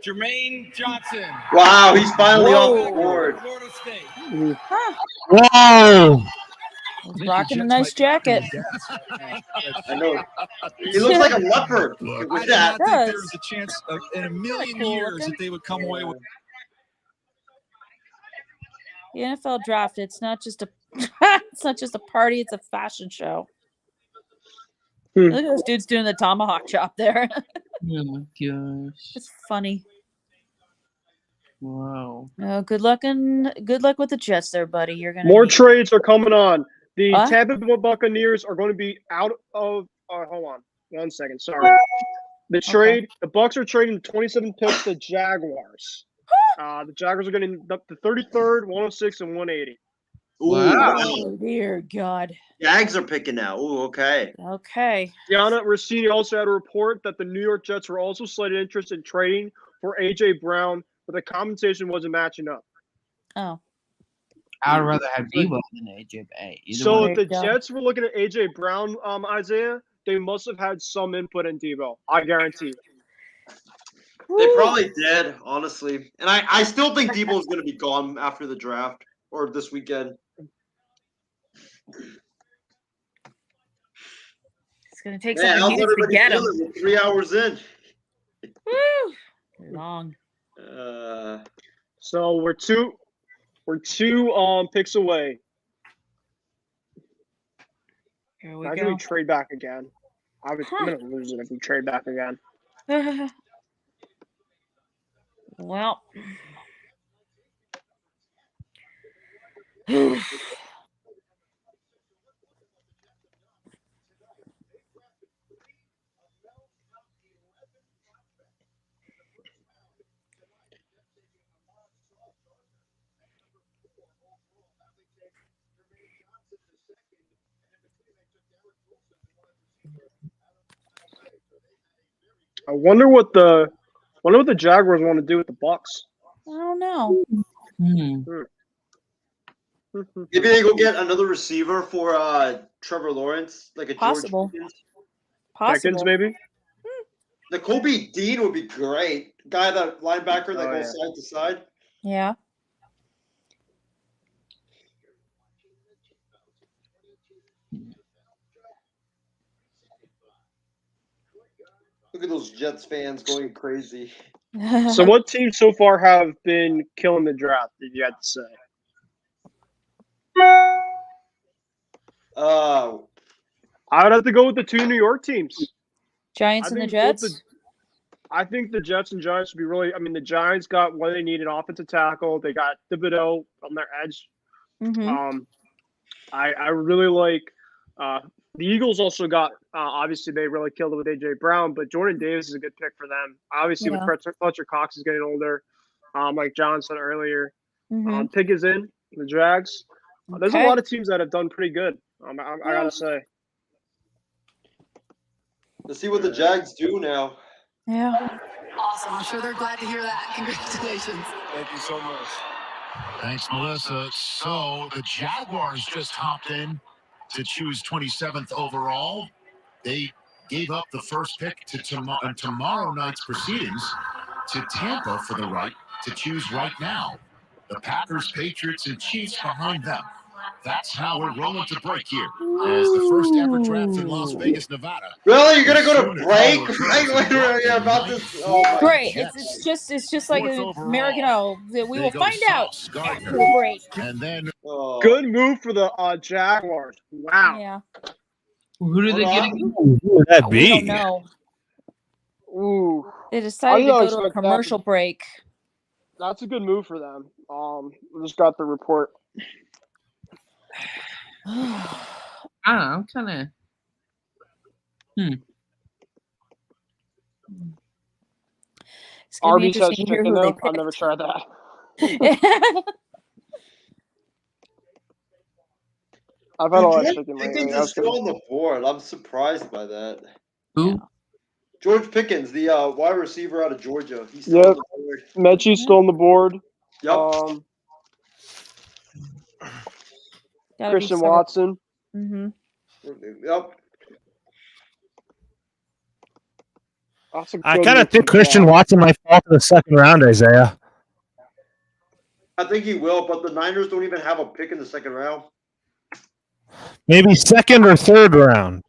S4: Jermaine Johnson.
S3: Wow, he's finally off the board.
S4: Florida State.
S1: Whoa!
S8: Rocking a nice jacket.
S3: I know. He looks like a leopard
S6: I
S3: with
S6: did
S3: that.
S6: not think there was a chance in a million
S8: Cool
S6: years
S8: looking.
S6: that they would come away with.
S8: The NFL draft, it's not just a party, it's a fashion show. Look at those dudes doing the tomahawk chop there.
S2: Oh my gosh.
S8: It's funny.
S2: Wow.
S8: Good luck with the Jets there, buddy. You're gonna
S11: More
S8: need-
S11: trades are coming on. The
S8: Huh?
S11: Tampa Bay Buccaneers are going to be out of. Hold on, 1 second. Sorry. The Bucs are trading 27 picks to Jaguars. The Jaguars are getting up to 33rd, 106, and 180.
S3: Wow.
S8: Oh dear God.
S3: Jags are picking now. Ooh, okay.
S8: Okay.
S11: Gianna Rossini also had a report that the New York Jets were also slight interest in trading for A.J. Brown, but the compensation wasn't matching up.
S8: Oh.
S2: I'd rather have Debo than AJ. Either
S11: So
S2: one.
S11: if the Jets were looking at A.J. Brown, Isaiah, they must have had some input in Debo. I guarantee.
S3: They probably did, honestly. And I still think Debo's going to be gone after the draft or this weekend.
S8: It's gonna take
S3: Man,
S8: something
S3: how's
S8: huge to
S3: everybody
S8: get him.
S3: feeling? We're 3 hours in.
S8: Woo! Long.
S11: So we're two picks away.
S8: Here we
S11: Imagine
S8: go.
S11: we trade back again. I'm gonna lose it if we trade back again.
S8: Well.
S11: I wonder what the Jaguars want to do with the Bucks.
S8: I don't know.
S3: Maybe they go get another receiver for Trevor Lawrence, like a
S8: Possible.
S3: George Pickens.
S11: Pickens, maybe.
S3: The Kobe Dean would be great. Guy, that linebacker that goes side to side.
S8: Yeah.
S3: Look at those Jets fans going crazy.
S11: So, what teams so far have been killing the draft? If you had to say. I would have to go with the two New York teams.
S8: Giants and the Jets?
S11: I think the Jets and Giants would be really – I mean, the Giants got what they needed, offensive tackle. They got Thibodeau on their edge. I really like the Eagles also got obviously they really killed it with A.J. Brown, but Jordan Davis is a good pick for them. Obviously, with Fletcher Cox is getting older, like John said earlier. Pick is in, the Jags. There's a lot of teams that have done pretty good, I got to say.
S3: Let's see what the Jags do now.
S8: Yeah.
S14: Awesome. I'm sure they're glad to hear that. Congratulations.
S5: Thank you so much. Thanks, Melissa. So the Jaguars just hopped in to choose 27th overall. They gave up the first pick to tomorrow night's proceedings to Tampa for the right to choose right now. The Packers, Patriots, and Chiefs behind them. That's how we're rolling to break here. As the first ever draft in Las Vegas, Nevada.
S3: Really? You're gonna go to break? You're about this? Oh
S8: Great. It's just like an American. We will find out after the break.
S5: And then
S11: good move for the Jaguars. Wow.
S8: Yeah.
S2: Who did they get?
S1: Who would that be?
S8: We don't know.
S11: Ooh.
S8: They decided to go to a commercial break.
S11: That's a good move for them. We just got the report.
S2: I don't know. I'm kind of.
S11: Arby's has chicken though. I've never tried that. I've had a lot of chicken lately.
S3: Pickens is still on the board. I'm surprised by that.
S2: Who?
S3: George Pickens, the wide receiver out of Georgia. He's still on the board.
S11: Mechie's still on the board.
S3: Yep.
S11: Christian Watson.
S3: Yep.
S1: I kind of think Christian Watson might fall to the second round, Isaiah.
S3: I think he will, but the Niners don't even have a pick in the second round.
S1: Maybe second or third round.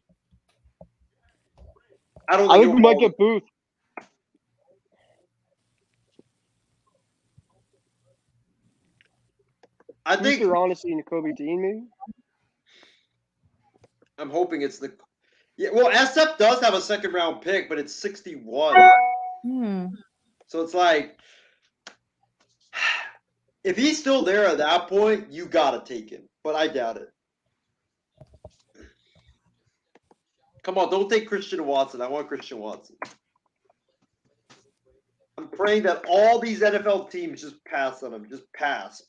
S3: I
S11: think we might get Booth.
S3: I think
S11: you're honestly in Kobe Dean, maybe.
S3: I'm hoping it's the. Yeah, well, SF does have a second round pick, but it's 61. So it's like, if he's still there at that point, you gotta take him. But I doubt it. Come on, don't take Christian Watson. I want Christian Watson. I'm praying that all these NFL teams just pass on him. Just pass.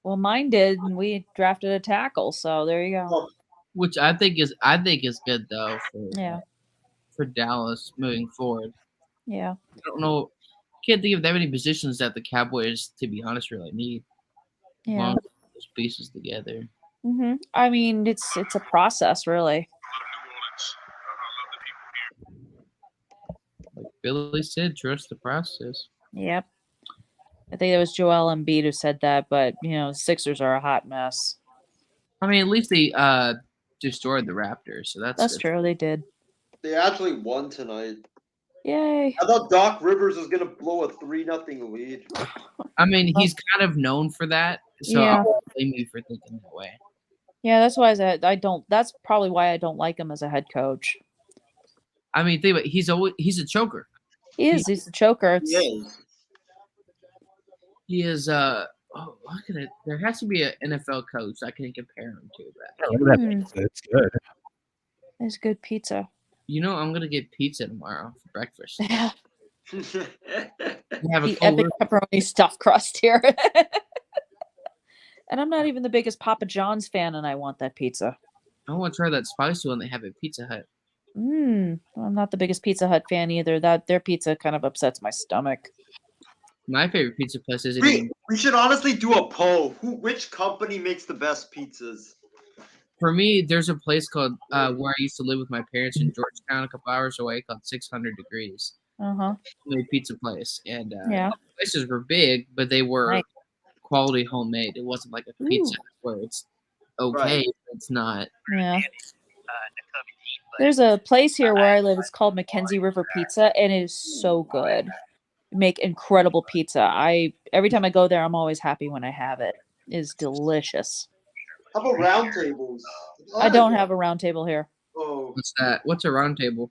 S8: Well, mine did, and we drafted a tackle, so there you go.
S2: Which I think is good though for Dallas moving forward.
S8: Yeah.
S2: I don't know. Can't think of that many positions that the Cowboys, to be honest, really need.
S8: Yeah.
S2: Those pieces together.
S8: I mean, it's a process, really.
S2: Like Billy said, trust the process.
S8: Yep. I think it was Joel Embiid who said that, but Sixers are a hot mess.
S2: I mean, at least they destroyed the Raptors, so that's
S8: true. They did.
S3: They actually won tonight.
S8: Yay!
S3: I thought Doc Rivers was gonna blow a 3-0 lead.
S2: I mean, he's kind of known for that, so I don't blame you for thinking that way.
S8: Yeah, that's why I don't. That's probably why I don't like him as a head coach.
S2: I mean, think about it, he's a choker.
S8: He is. He's a choker.
S2: He is. Look at it. There has to be an NFL coach I can compare him to.
S1: Look at that pizza. It's good.
S8: It's good pizza.
S2: I'm gonna get pizza tomorrow for breakfast.
S8: Yeah.
S2: Have
S8: the epic pepperoni stuffed crust here. And I'm not even the biggest Papa John's fan, and I want that pizza.
S2: I want to try that spicy one they have at Pizza Hut.
S8: I'm not the biggest Pizza Hut fan either. Their pizza kind of upsets my stomach.
S2: My favorite pizza place isn't even.
S3: We should honestly do a poll. Which company makes the best pizzas?
S2: For me, there's a place called where I used to live with my parents in Georgetown, a couple hours away, called 600 Degrees. Homemade pizza place, and
S8: Yeah.
S2: the places were big, but they were
S8: Nice.
S2: quality homemade. It wasn't like a pizza where it's okay, but it's not.
S8: Yeah. There's a place here where I live. It's called Mackenzie River Pizza, and it is so good. They make incredible pizza. Every time I go there, I'm always happy when I have it. It is delicious.
S3: How about round tables?
S8: I don't have a round table here.
S3: Oh,
S2: What's that? What's a round table?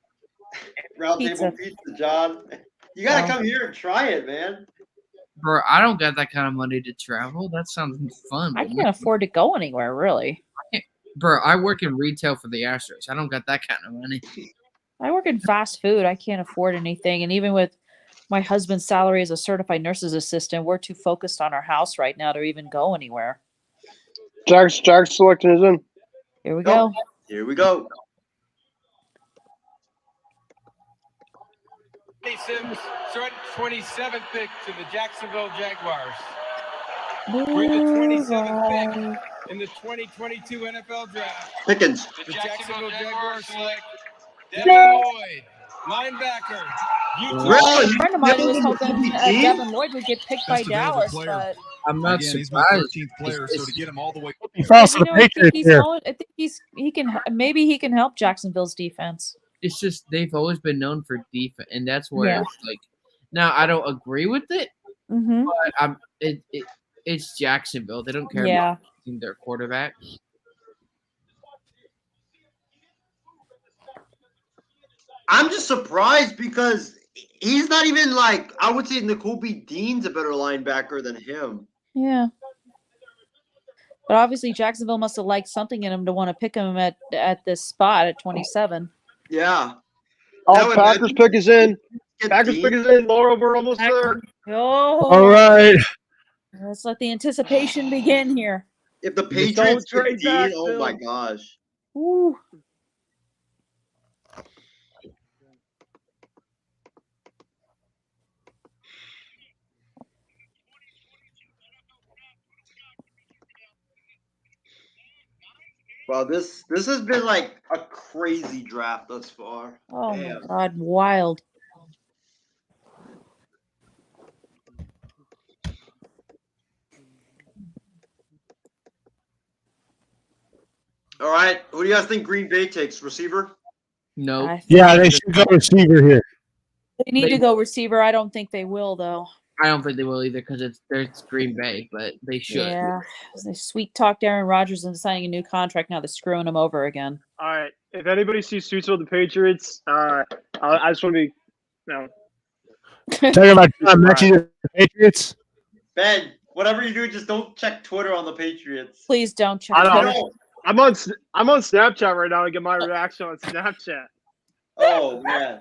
S3: round table pizza, John. You gotta come here and try it, man.
S2: Bro, I don't got that kind of money to travel. That sounds fun.
S8: I can't afford to go anywhere, really.
S2: Bro, I work in retail for the Astros. I don't got that kind of money.
S8: I work in fast food. I can't afford anything. And even with my husband's salary as a certified nurse's assistant, we're too focused on our house right now to even go anywhere.
S11: Jack's selection is in.
S8: Here we go.
S3: Here we go.
S4: Sims, 27th pick to the Jacksonville Jaguars. We're the 27th pick in the 2022 NFL Draft.
S3: Pickens.
S4: The Jacksonville Jaguars select Devin Lloyd, linebacker.
S8: A friend of mine was hoping Devin Lloyd would get picked by Dallas, but
S2: I'm not
S6: Again, he's my
S2: surprised.
S6: 13th player, so to get him all the way.
S1: He falls to the
S8: I think
S1: Patriots here.
S8: I think he can maybe he can help Jacksonville's defense.
S2: It's just they've always been known for defense, and that's where it's like. Now I don't agree with it, but it's Jacksonville. They don't care about their quarterback.
S3: I'm just surprised because he's not even like, I would say N'Kobe Dean's a better linebacker than him.
S8: Yeah. But obviously Jacksonville must have liked something in him to want to pick him at this spot at 27.
S3: Yeah.
S11: Oh, Packers pick is in. Packers pick is in. Laura, we're almost there.
S8: Oh.
S1: All right.
S8: Let's let the anticipation begin here.
S3: If the Patriots pick Dean, oh my gosh.
S8: Woo.
S3: Wow, this has been like a crazy draft thus far.
S8: Oh
S3: Damn.
S8: my God, wild.
S3: All right, who do you guys think Green Bay takes? Receiver?
S2: No.
S1: Yeah, they should go receiver here.
S8: They need to go receiver. I don't think they will, though.
S2: I don't think they will either because it's Green Bay, but they should.
S8: Yeah, they sweet talked Aaron Rodgers into signing a new contract. Now they're screwing him over again.
S11: All right. If anybody sees suits with the Patriots, I just want to be,
S1: Talking about John Mechie to the Patriots.
S3: Ben, whatever you do, just don't check Twitter on the Patriots.
S8: Please don't check
S11: I
S8: Twitter.
S11: don't. I'm on Snapchat right now to get my reaction on Snapchat.
S3: Oh man.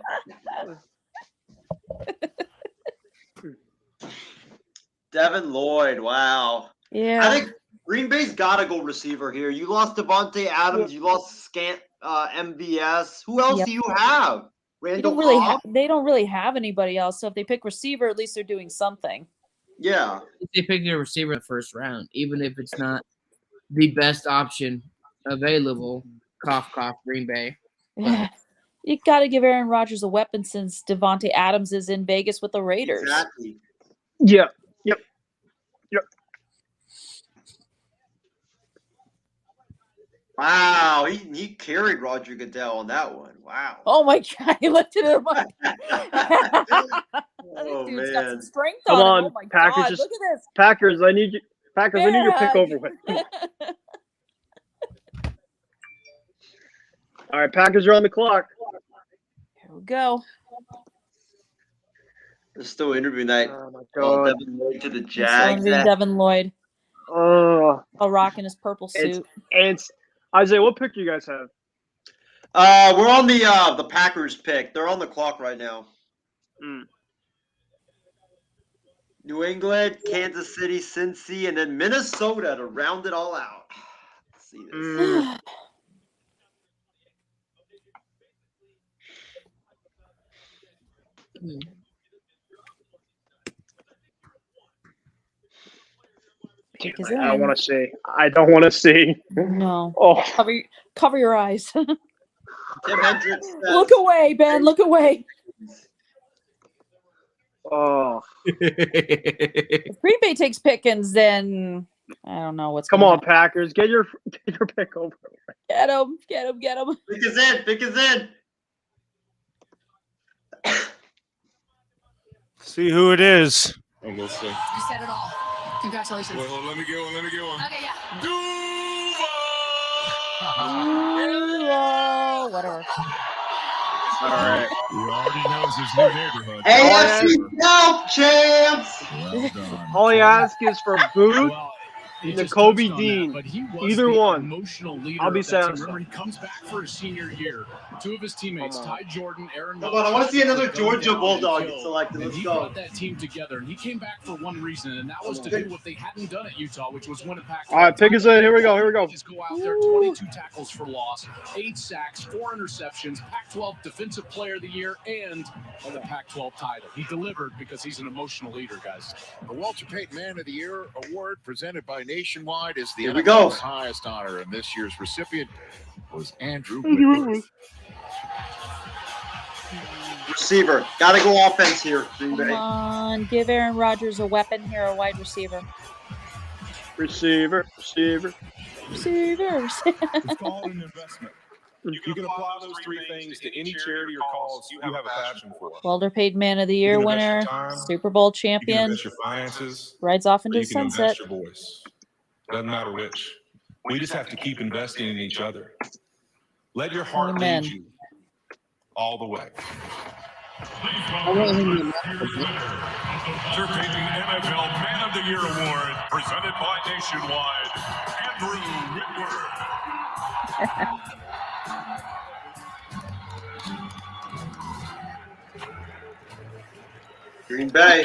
S3: Devin Lloyd, wow.
S8: Yeah.
S3: I think Green Bay's got to go receiver here. You lost Devontae Adams. You lost Scant MVS. Who else do you have? Randall Cobb?
S8: They don't really have anybody else. So if they pick receiver, at least they're doing something.
S3: Yeah.
S2: If they pick a receiver in the first round, even if it's not the best option available, cough, cough, Green Bay.
S8: Yeah. You got to give Aaron Rodgers a weapon since Devontae Adams is in Vegas with the Raiders.
S3: Exactly.
S11: Yeah. Yep.
S3: Wow, he carried Roger Goodell on that one. Wow.
S8: Oh my God, he lifted him up.
S3: Oh,
S8: Dude's got some
S3: man.
S8: strength
S11: Come
S8: on
S11: on,
S8: him. Oh my
S11: Packers.
S8: God,
S11: Just,
S8: look at this.
S11: Packers, I need you. Packers, I need your pick over with. All right, Packers are on the clock.
S8: Here we go.
S3: They're still interviewing that.
S11: Oh my
S3: Oh,
S11: God.
S3: Devin Lloyd to the
S8: So
S3: Jags.
S8: Devin Lloyd.
S11: Oh.
S8: A rock in his purple suit.
S11: And Isaiah, what pick do you guys have?
S3: We're on the Packers pick. They're on the clock right now. New England, Kansas City, Cincy, and then Minnesota to round it all out. Let's see this.
S11: I don't want to see. I don't want to see.
S8: No.
S11: Oh,
S8: Cover your eyes.
S3: Tim Hendricks says,
S8: Look away, Ben. Look away.
S11: oh.
S8: If Green Bay takes Pickens, then I don't know what's
S11: Come
S8: going
S11: on, Packers. Get your pick over.
S8: Get him.
S3: Pick is in. Pick is in.
S1: See who it is.
S20: And we'll see.
S14: You said it all. Congratulations.
S20: Well, let me get one.
S14: Okay, yeah.
S8: Whatever.
S11: All right.
S15: He already knows his new neighborhood.
S3: AFC South champs.
S15: Well done.
S11: All he asks is for Booth,
S15: He
S11: the
S15: just
S11: Kobe
S15: touched on
S11: Dean.
S15: that, but he was
S11: Either
S15: the
S11: one.
S15: emotional leader
S11: I'll be
S15: of that team.
S11: satisfied.
S15: Remember, he comes back for his senior year. Two of his teammates, Ty Jordan, Aaron.
S3: Hold on, I want to see another Georgia Bulldog get
S15: And
S3: selected. Let's
S15: he
S3: go.
S15: brought that team together, and he came back for one reason, and that was to do what they hadn't done at Utah, which was win a Pac-12.
S11: All right, pick is in. Here we go.
S15: Just go out there, 22 tackles for loss, 8 sacks, 4 interceptions, Pac-12 Defensive Player of the Year, and the Pac-12 title. He delivered because he's an emotional leader, guys.
S5: The Walter Payton Man of the Year award presented by Nationwide is the
S3: Here we go.
S5: NFL's highest honor, and this year's recipient was Andrew Whitworth.
S3: Receiver. Got to go offense here, Green
S8: Come
S3: Bay.
S8: on. Give Aaron Rodgers a weapon here, a wide receiver.
S11: Receiver.
S8: Receivers.
S21: It's called an investment. You can apply those 3 things to any charity or cause you have a passion for.
S8: Walter Payton Man of the Year
S21: You can invest
S8: winner,
S21: your time,
S8: Super Bowl
S21: You can
S8: champion,
S21: invest your finances.
S8: rides off
S21: or
S8: into
S21: you
S8: the
S21: can
S8: sunset.
S21: invest your voice. Doesn't matter which. We just have to keep investing in each other. Let your heart
S8: Amen.
S21: lead you all the way.
S20: Walter Payton NFL Man of the Year Award presented by Nationwide, Andrew Whitworth.
S3: Green Bay.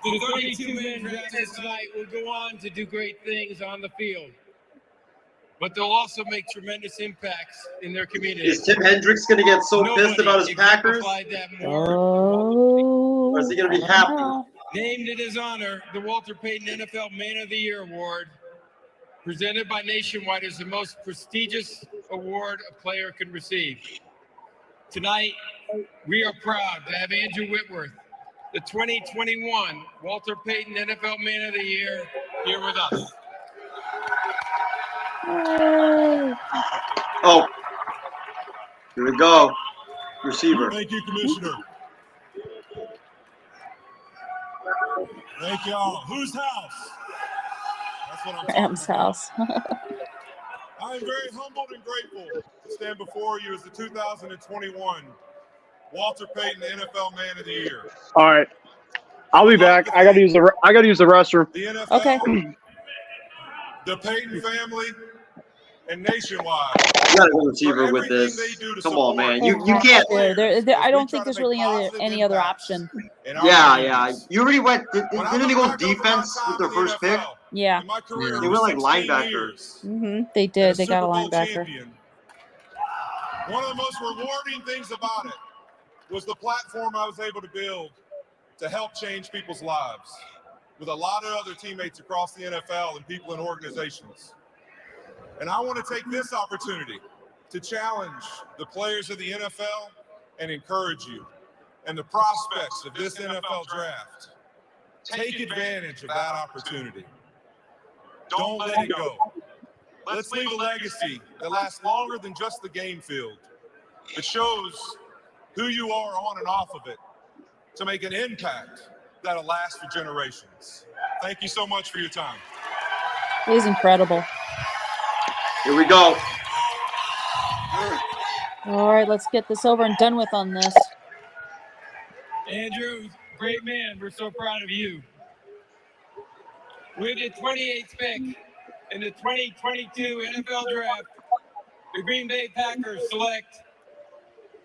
S4: The 32-man draft tonight will go on to do great things on the field, but they'll also make tremendous impacts in their community.
S3: Is Tim Hendricks going to get so pissed about his Packers?
S8: Oh,
S3: Or is he going to be happy?
S4: Named in his honor, the Walter Payton NFL Man of the Year Award, presented by Nationwide, is the most prestigious award a player can receive. Tonight, we are proud to have Andrew Whitworth, the 2021 Walter Payton NFL Man of the Year, here with us.
S3: Oh. Here we go. Receiver.
S21: Thank you, Commissioner. Thank y'all. Whose house? That's what I'm talking
S8: Rams house.
S21: I am very humbled and grateful to stand before you as the 2021 Walter Payton NFL Man of the Year.
S11: All right. I'll be back. I gotta use the restroom.
S21: The NFL,
S8: Okay.
S21: the Payton family, and Nationwide.
S3: You got to go receiver with this. Come on, man. You can't.
S8: I don't think there's really any other option.
S3: Yeah. You already went. Didn't they go defense with their first pick?
S8: Yeah.
S3: They went like linebacker.
S8: They did. They got a linebacker.
S21: One of the most rewarding things about it was the platform I was able to build to help change people's lives with a lot of other teammates across the NFL and people in organizations. And I want to take this opportunity to challenge the players of the NFL and encourage you and the prospects of this NFL draft. Take advantage of that opportunity. Don't let it go. Let's leave a legacy that lasts longer than just the game field. It shows who you are on and off of it to make an impact that'll last for generations. Thank you so much for your time.
S8: It is incredible.
S3: Here we go.
S8: All right, let's get this over and done with on this.
S4: Andrew, great man. We're so proud of you. With the 28th pick in the 2022 NFL Draft, the Green Bay Packers select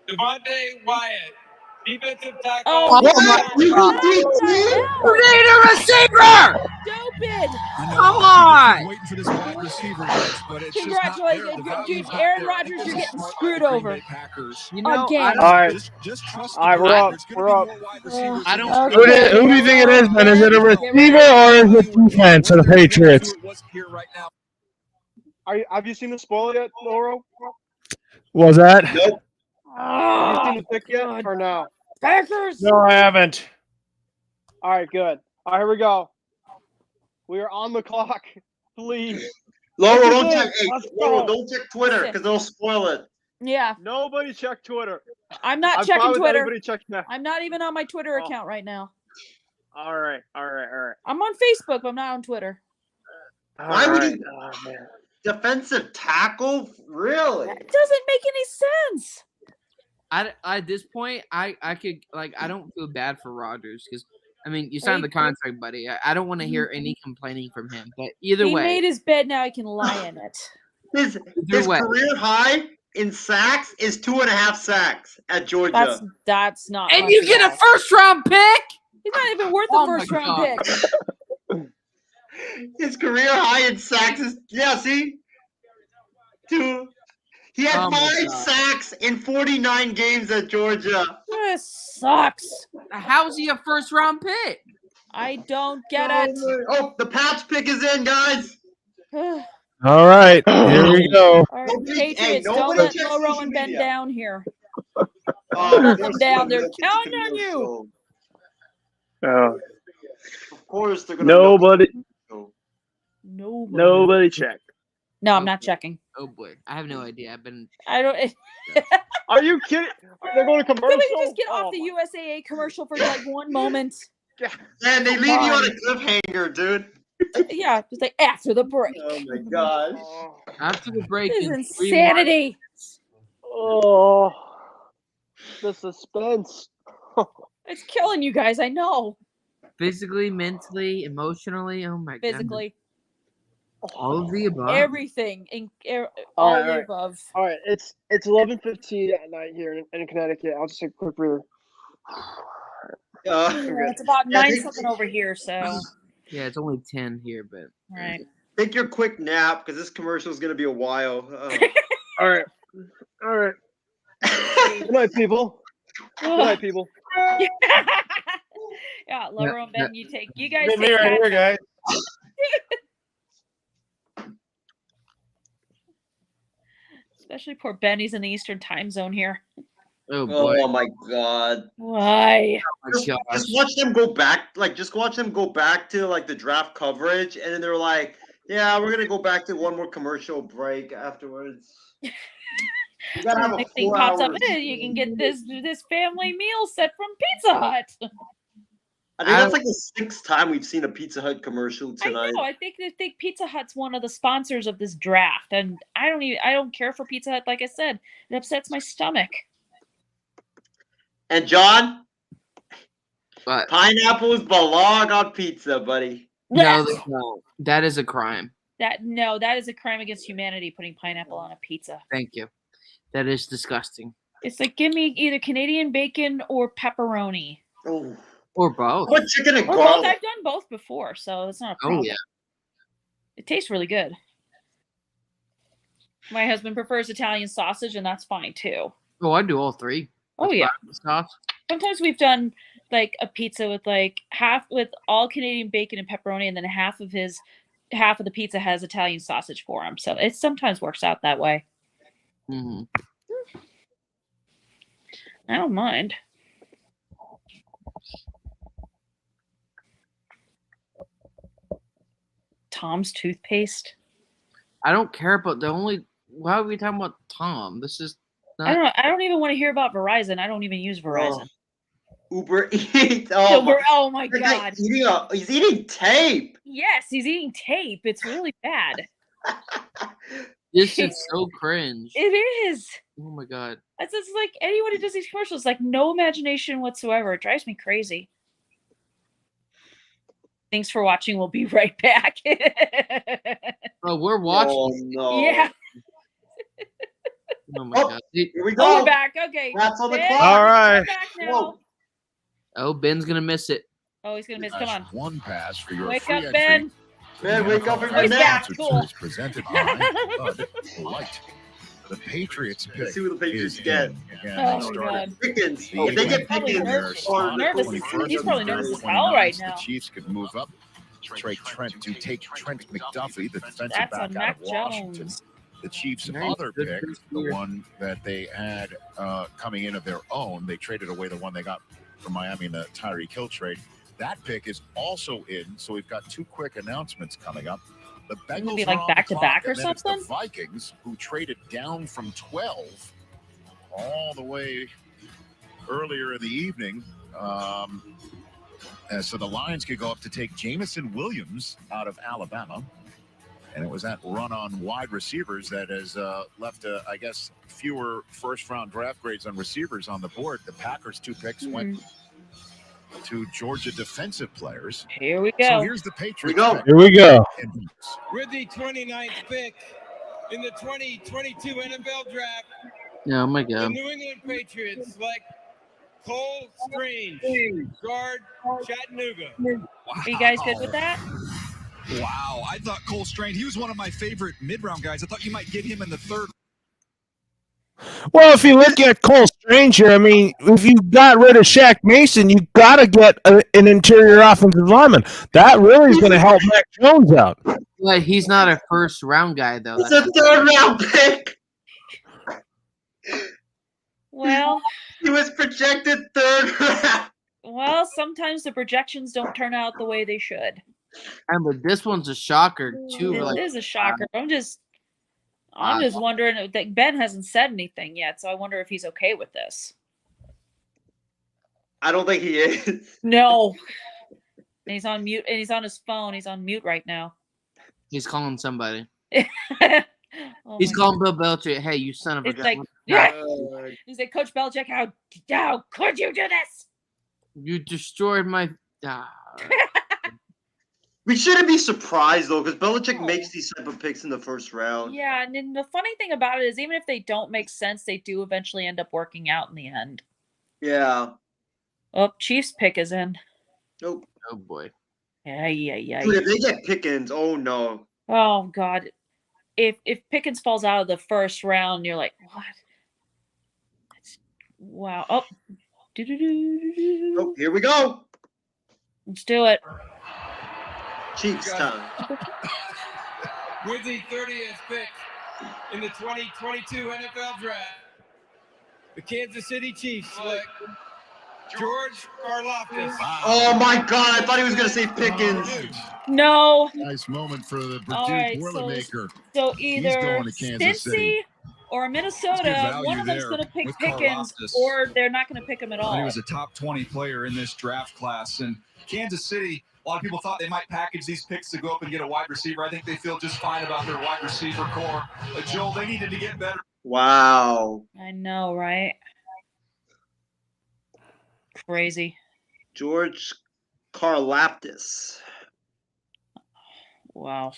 S4: Devontae Wyatt, Defensive tackle.
S8: Oh,
S9: You need a receiver.
S8: Stupid.
S9: Come on.
S6: Waiting for this wide receiver glitch, but it's just not there.
S8: Congratulations,
S6: The
S8: dude.
S6: value's not
S8: Aaron
S6: there. I think
S8: Rodgers,
S6: this
S8: you're
S6: is
S8: getting
S6: smart by the
S8: screwed
S6: Green
S8: over.
S6: Bay Packers.
S2: You know,
S8: Again.
S11: All right.
S6: Just trust
S11: All right, we're up.
S6: There's
S11: We're
S6: going to
S11: up.
S6: be more wide receivers.
S2: I don't.
S8: Okay.
S1: Who do you think it is, Ben? Is it a receiver or is it defense of the Patriots?
S11: Have you seen the spoiler yet, Lauro?
S1: What was that?
S3: Nope.
S11: Have you seen the pick yet or no?
S8: Packers.
S1: No, I haven't.
S11: All right, good. All right, here we go. We are on the clock. Please.
S3: Laura,
S11: This is
S3: don't
S11: it.
S3: check. Hey,
S11: Let's
S3: Laura,
S11: go.
S3: don't check Twitter because they'll spoil it.
S8: Yeah.
S11: Nobody check Twitter.
S8: I'm not
S11: I'm
S8: checking
S11: fine with
S8: Twitter.
S11: anybody checking that.
S8: I'm not even on my Twitter account right now.
S11: All right.
S8: I'm on Facebook, but I'm not on Twitter.
S3: Why would he?
S11: Oh, man.
S3: Defensive tackle? Really?
S8: It doesn't make any sense.
S2: At this point, I don't feel bad for Rodgers because I mean you signed the contract, buddy. I don't want to hear any complaining from him. But either
S8: He
S2: way,
S8: made his bed, now he can lie in it.
S3: His career high in sacks is 2.5 sacks at Georgia.
S8: That's not.
S2: and
S8: much
S2: you
S8: at
S2: get a
S8: all.
S2: first-round pick.
S8: He's not even worth a
S2: Oh my
S8: first round
S2: God.
S8: pick.
S3: His career high in sacks is see? He had
S2: Oh my
S3: 5
S2: God.
S3: sacks in 49 games at Georgia.
S8: This sucks.
S2: How's he a first-round pick?
S8: I don't get it.
S3: Oh, the patch pick is in, guys.
S1: All right, here we go.
S8: All right,
S3: Nobody-
S8: Patriots,
S3: hey,
S8: don't
S3: nobody
S8: let
S3: checks
S8: Loro
S3: social
S8: and Ben
S3: media.
S8: down here.
S3: Oh,
S8: Let
S3: they're
S8: them down. They're
S3: so
S8: counting
S3: milk
S8: on
S3: it to
S8: you.
S11: Oh.
S3: Of course, they're gonna. milk
S11: Nobody.
S3: it.
S11: Nobody check.
S8: No, I'm not checking.
S2: Oh boy, I have no idea. I've been.
S8: I don't.
S11: Are you kidding? They're going to commercial.
S8: Can we just get off the USAA commercial for like one moment?
S3: Man, they
S8: Come
S3: leave you on
S8: on.
S3: a cliffhanger, dude.
S8: Yeah, just like after the break.
S3: Oh my gosh.
S2: After the break,
S8: This is
S2: in 3
S8: insanity.
S11: Oh, the suspense.
S8: It's killing you guys. I know.
S2: physically, mentally, emotionally. Oh my god.
S8: Physically,
S2: All of the above.
S8: everything,
S11: All
S8: all
S11: right,
S8: of the
S11: all right.
S8: above.
S11: All right, it's 11:15 at night here in Connecticut. I'll just take a quick breather.
S8: Yeah, it's about
S3: Yeah,
S8: 9-something over here. So,
S2: Yeah, it's only 10 here, but
S8: all right.
S3: Take your quick nap because this commercial is gonna be a while.
S11: All right. Good night, people. Good night, people.
S8: Yeah, Laura and Ben, you guys
S1: Get me
S8: take
S1: right
S8: that.
S1: here, guys.
S8: Especially poor Benny's in the Eastern time zone here.
S2: oh boy.
S3: Oh my god.
S8: Why?
S2: Oh my
S3: Just
S2: gosh.
S3: watch them go back, just watch them go back to like the draft coverage, and then they're like, "Yeah, we're gonna go back to one more commercial break afterwards." You gotta have a
S8: Next thing
S3: 4
S8: pops up,
S3: hours.
S8: you can get this family meal set from Pizza Hut.
S3: I think that's like the 6th time we've seen a Pizza Hut commercial tonight.
S8: I know. I think Pizza Hut's one of the sponsors of this draft, and I don't care for Pizza Hut. Like I said, it upsets my stomach.
S3: And John,
S2: But
S3: pineapples belong on pizza, buddy.
S2: no, that is a crime.
S8: That is a crime against humanity. Putting pineapple on a pizza.
S2: Thank you. That is disgusting.
S8: It's like, give me either Canadian bacon or pepperoni.
S3: Oh.
S2: Or both.
S3: What chicken and
S8: Or both.
S3: garlic?
S8: I've done both before, so it's not a problem.
S2: Oh yeah.
S8: It tastes really good. My husband prefers Italian sausage, and that's fine too.
S2: Oh, I do all 3.
S8: Oh yeah.
S2: Sauce.
S8: Sometimes we've done like a pizza with like half with all Canadian bacon and pepperoni, and then half of the pizza has Italian sausage for him. So it sometimes works out that way.
S2: Mm-hmm.
S8: I don't mind. Tom's toothpaste.
S2: I don't care about why are we talking about Tom? This is not
S8: I don't even want to hear about Verizon. I don't even use Verizon.
S3: Uber Eats. Oh
S8: my
S3: This guy
S8: god.
S3: he's eating tape.
S8: Yes, he's eating tape. It's really bad.
S2: this is so cringe.
S8: It is.
S2: Oh my god.
S8: It's like anyone who does these commercials, like no imagination whatsoever. It drives me crazy. Thanks for watching. We'll be right back.
S2: Oh, we're watching.
S3: Oh no.
S8: Yeah.
S2: Oh my God.
S3: Here we
S8: Oh,
S3: go.
S8: we're back. Okay.
S3: That's on the
S8: Ben,
S3: clock.
S1: All right.
S8: we're back now.
S2: Oh, Ben's gonna miss it.
S8: Oh, he's gonna miss. Come on.
S5: One pass for your
S8: Wake
S5: free
S8: up,
S5: entry.
S8: Ben.
S3: Man, wake up
S8: Oh,
S3: from your
S8: he's
S3: nap.
S8: back. Cool.
S5: Presented by Bud Light. The Patriots pick.
S3: Let's see what the Patriots
S5: is
S3: get.
S5: in. Again,
S8: Oh,
S5: they
S8: my
S5: started
S8: God.
S3: Pickens.
S5: the
S3: If they get
S5: pick
S8: Probably
S5: in their
S3: Pickens,
S5: slot,
S8: nervous.
S5: 21st
S8: He's probably
S5: and
S8: nervous as
S5: 29th,
S8: hell right now.
S5: The Chiefs could move up. Trade Trent to take Trent McDuffie, the defensive
S8: That's
S5: back
S8: on
S5: out
S8: Mac
S5: of Washington.
S8: Jones.
S5: The Chiefs'
S2: Nice.
S5: other
S2: Good
S5: pick,
S2: pick
S5: the
S2: here.
S5: one that they had coming in of their own, they traded away the one they got from Miami in the Tyreek Hill trade. That pick is also in, so we've got two quick announcements coming up. The
S8: Wouldn't it
S5: Bengals
S8: be
S5: are
S8: like
S5: on the
S8: back-to-back
S5: clock,
S8: or
S5: and then it's
S8: something?
S5: the Vikings, who traded down from 12 all the way earlier in the evening. So the Lions could go up to take Jamison Williams out of Alabama. And it was that run on wide receivers that has left, I guess, fewer first-round draft grades on receivers on the board. The Packers' two picks went to Georgia defensive players.
S8: Here we
S5: So
S8: go.
S5: here's the Patriots.
S3: Here we go.
S5: pick.
S1: Here we go.
S4: With the 29th pick in the 2022 NFL Draft,
S2: Oh my
S4: the
S2: God.
S4: New England Patriots select Cole Strange, guard, Chattanooga.
S8: Are you guys good with that?
S6: Wow. I thought Cole Strange, he was one of my favorite mid-round guys. I thought you might get him in the third.
S1: Well, if you look at Cole Strange here, I mean, if you got rid of Shaq Mason, you got to get an interior offensive lineman. That really is going to help Mac Jones out.
S2: But he's not a first round guy though.
S3: It's a third round pick.
S8: Well,
S3: He was projected third round.
S8: well, sometimes the projections don't turn out the way they should.
S2: But this one's a shocker too.
S8: It
S2: Like,
S8: is a shocker. I'm just wondering that Ben hasn't said anything yet, so I wonder if he's okay with this.
S3: I don't think he is.
S8: No. And he's on mute, and he's on his phone. He's on mute right now.
S2: he's calling somebody.
S8: Oh
S2: He's
S8: my
S2: calling Bill Belichick. Hey, you son of a
S8: It's
S2: gun.
S8: like, yeah. He's like, Coach Belichick, how could you do this?
S2: You destroyed my.
S3: We shouldn't be surprised though, because Belichick makes these type of picks in the first round.
S8: Yeah, and then the funny thing about it is, even if they don't make sense, they do eventually end up working out in the end.
S3: Yeah.
S8: Oh, Chiefs pick is in.
S3: Nope.
S2: Oh boy.
S8: Yeah.
S3: Dude, if they get Pickens, oh no.
S8: Oh God. If Pickens falls out of the first round, you're like, what? Wow. Oh.
S3: Oh, here we go.
S8: Let's do it.
S3: Chiefs time.
S4: With the 30th pick in the 2022 NFL Draft, the Kansas City Chiefs select George Karlaftis.
S3: Oh my God! I thought he was gonna say Pickens.
S8: No.
S5: Nice moment for the
S8: All
S5: Purdue
S8: right,
S5: Boilermaker.
S8: So
S5: He's
S8: either
S5: going to Kansas City.
S8: Cincy or Minnesota,
S6: value
S8: one of them's
S6: there
S8: going to pick
S6: with
S8: Pickens,
S6: Karlaftis.
S8: or they're not going to pick him at
S6: I thought he
S8: all.
S6: was a top 20 player in this draft class. And Kansas City, a lot of people thought they might package these picks to go up and get a wide receiver. I think they feel just fine about their wide receiver core. But Joel, they needed to get better.
S3: Wow.
S8: I know, right? Crazy.
S3: George Karlaftis.
S8: Wow.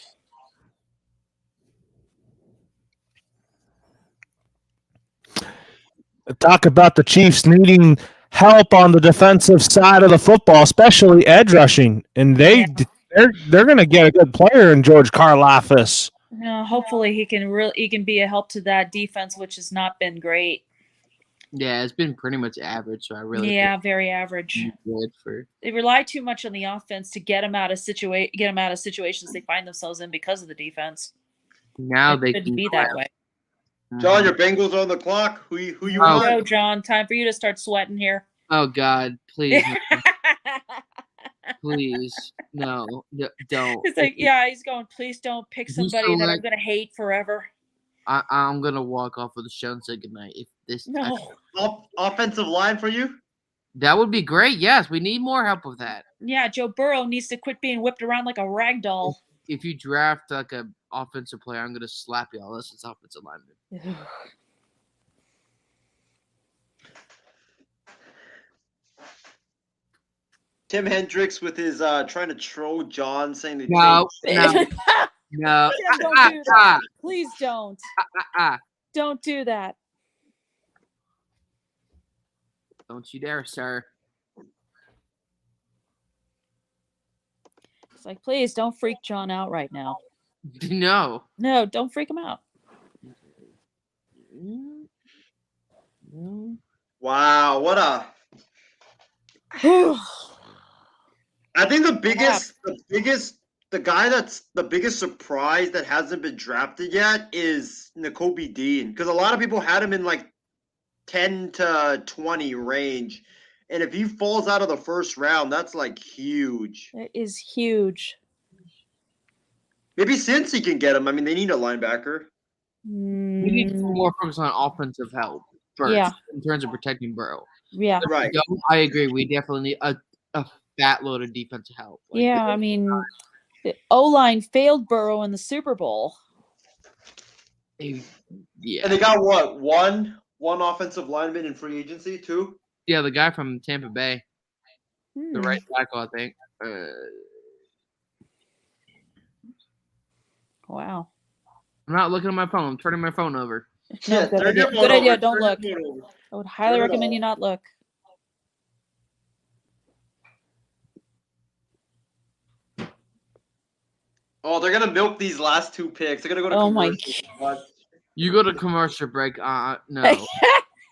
S1: Talk about the Chiefs needing help on the defensive side of the football, especially edge rushing, and they're going to get a good player in George Karlaftis.
S8: Hopefully he can be a help to that defense, which has not been great.
S2: Yeah, it's been pretty much average. So I really
S8: Yeah, very average.
S2: good for.
S8: They rely too much on the offense to get them out of situations they find themselves in because of the defense.
S2: Now
S8: It
S2: they
S8: shouldn't
S2: can
S8: be that way.
S3: John, your Bengals are on the clock. Who you
S8: Go,
S3: want?
S8: John. Time for you to start sweating here.
S2: Oh God, please, no. Please, no, don't.
S8: He's like, yeah, he's going, please don't pick
S2: You
S8: somebody that I'm
S2: select-
S8: going to hate forever.
S2: I'm gonna walk off of the show and say goodnight. If this
S8: No.
S3: Offensive line for you?
S2: that would be great. Yes, we need more help with that.
S8: Yeah, Joe Burrow needs to quit being whipped around like a rag doll.
S2: If you draft like a offensive player, I'm gonna slap you all. Unless it's offensive lineman.
S3: Tim Hendricks with his trying to troll John, saying that
S2: No, no.
S8: Yeah, don't do that. Please don't. Don't do that.
S2: Don't you dare, sir.
S8: It's like, please don't freak John out right now.
S2: No.
S8: No, don't freak him out.
S3: Wow, what a. I think the guy that's the biggest surprise that hasn't been drafted yet is Nakobe Dean, because a lot of people had him in like 10 to 20 range, and if he falls out of the first round, that's like huge.
S8: It is huge.
S3: Maybe since he can get him. I mean, they need a linebacker.
S2: We need more focus on offensive help first,
S8: Yeah.
S2: in terms of protecting Burrow.
S8: Yeah.
S3: Right.
S2: If we don't, I agree. We definitely need a fat load of defensive help. Like,
S8: Yeah, I mean, the O-line failed Burrow in the Super Bowl.
S2: Yeah.
S3: And they got what? One offensive lineman in free agency, two?
S2: Yeah, the guy from Tampa Bay. The right tackle, I think.
S8: Wow.
S2: I'm not looking at my phone. I'm turning my phone over.
S8: No, good idea. Good idea. Don't look. I would highly recommend you not look.
S3: Oh, they're gonna milk these last two picks. They're gonna go to commercial.
S2: You go to commercial break. No.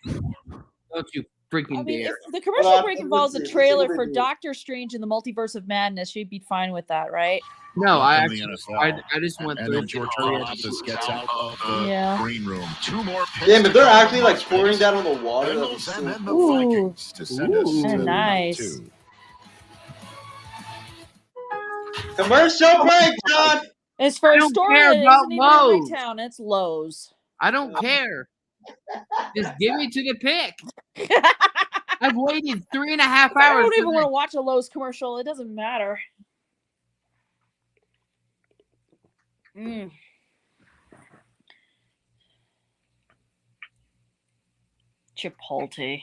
S2: Don't you freaking
S8: If
S2: dare.
S8: the commercial break involves a trailer for Doctor Strange in the Multiverse of Madness, you'd be fine with that, right?
S2: No, I
S5: In the
S2: actually,
S5: NFL.
S2: I just went
S5: And
S2: through
S5: then George Karlaftis gets out of the
S8: Yeah.
S5: green room. Two more picks.
S3: Damn, if they're
S5: to come
S3: actually
S5: in
S3: like
S5: Las
S3: pouring
S5: Vegas.
S3: that on the water, that'd be
S5: Bengals
S3: so
S5: and then the
S3: cool.
S5: Vikings to send us to
S8: nice.
S5: round 2.
S3: Commercial break, John.
S8: It's for
S2: I
S8: a
S2: don't
S8: store
S2: care
S8: that
S2: about
S8: isn't even
S2: Lowe's.
S8: in Midtown. It's Lowe's.
S2: I don't care. Just give me to the pick. I've waited 3.5 hours.
S8: I don't even want to watch a Lowe's commercial. It doesn't matter. Chipotle.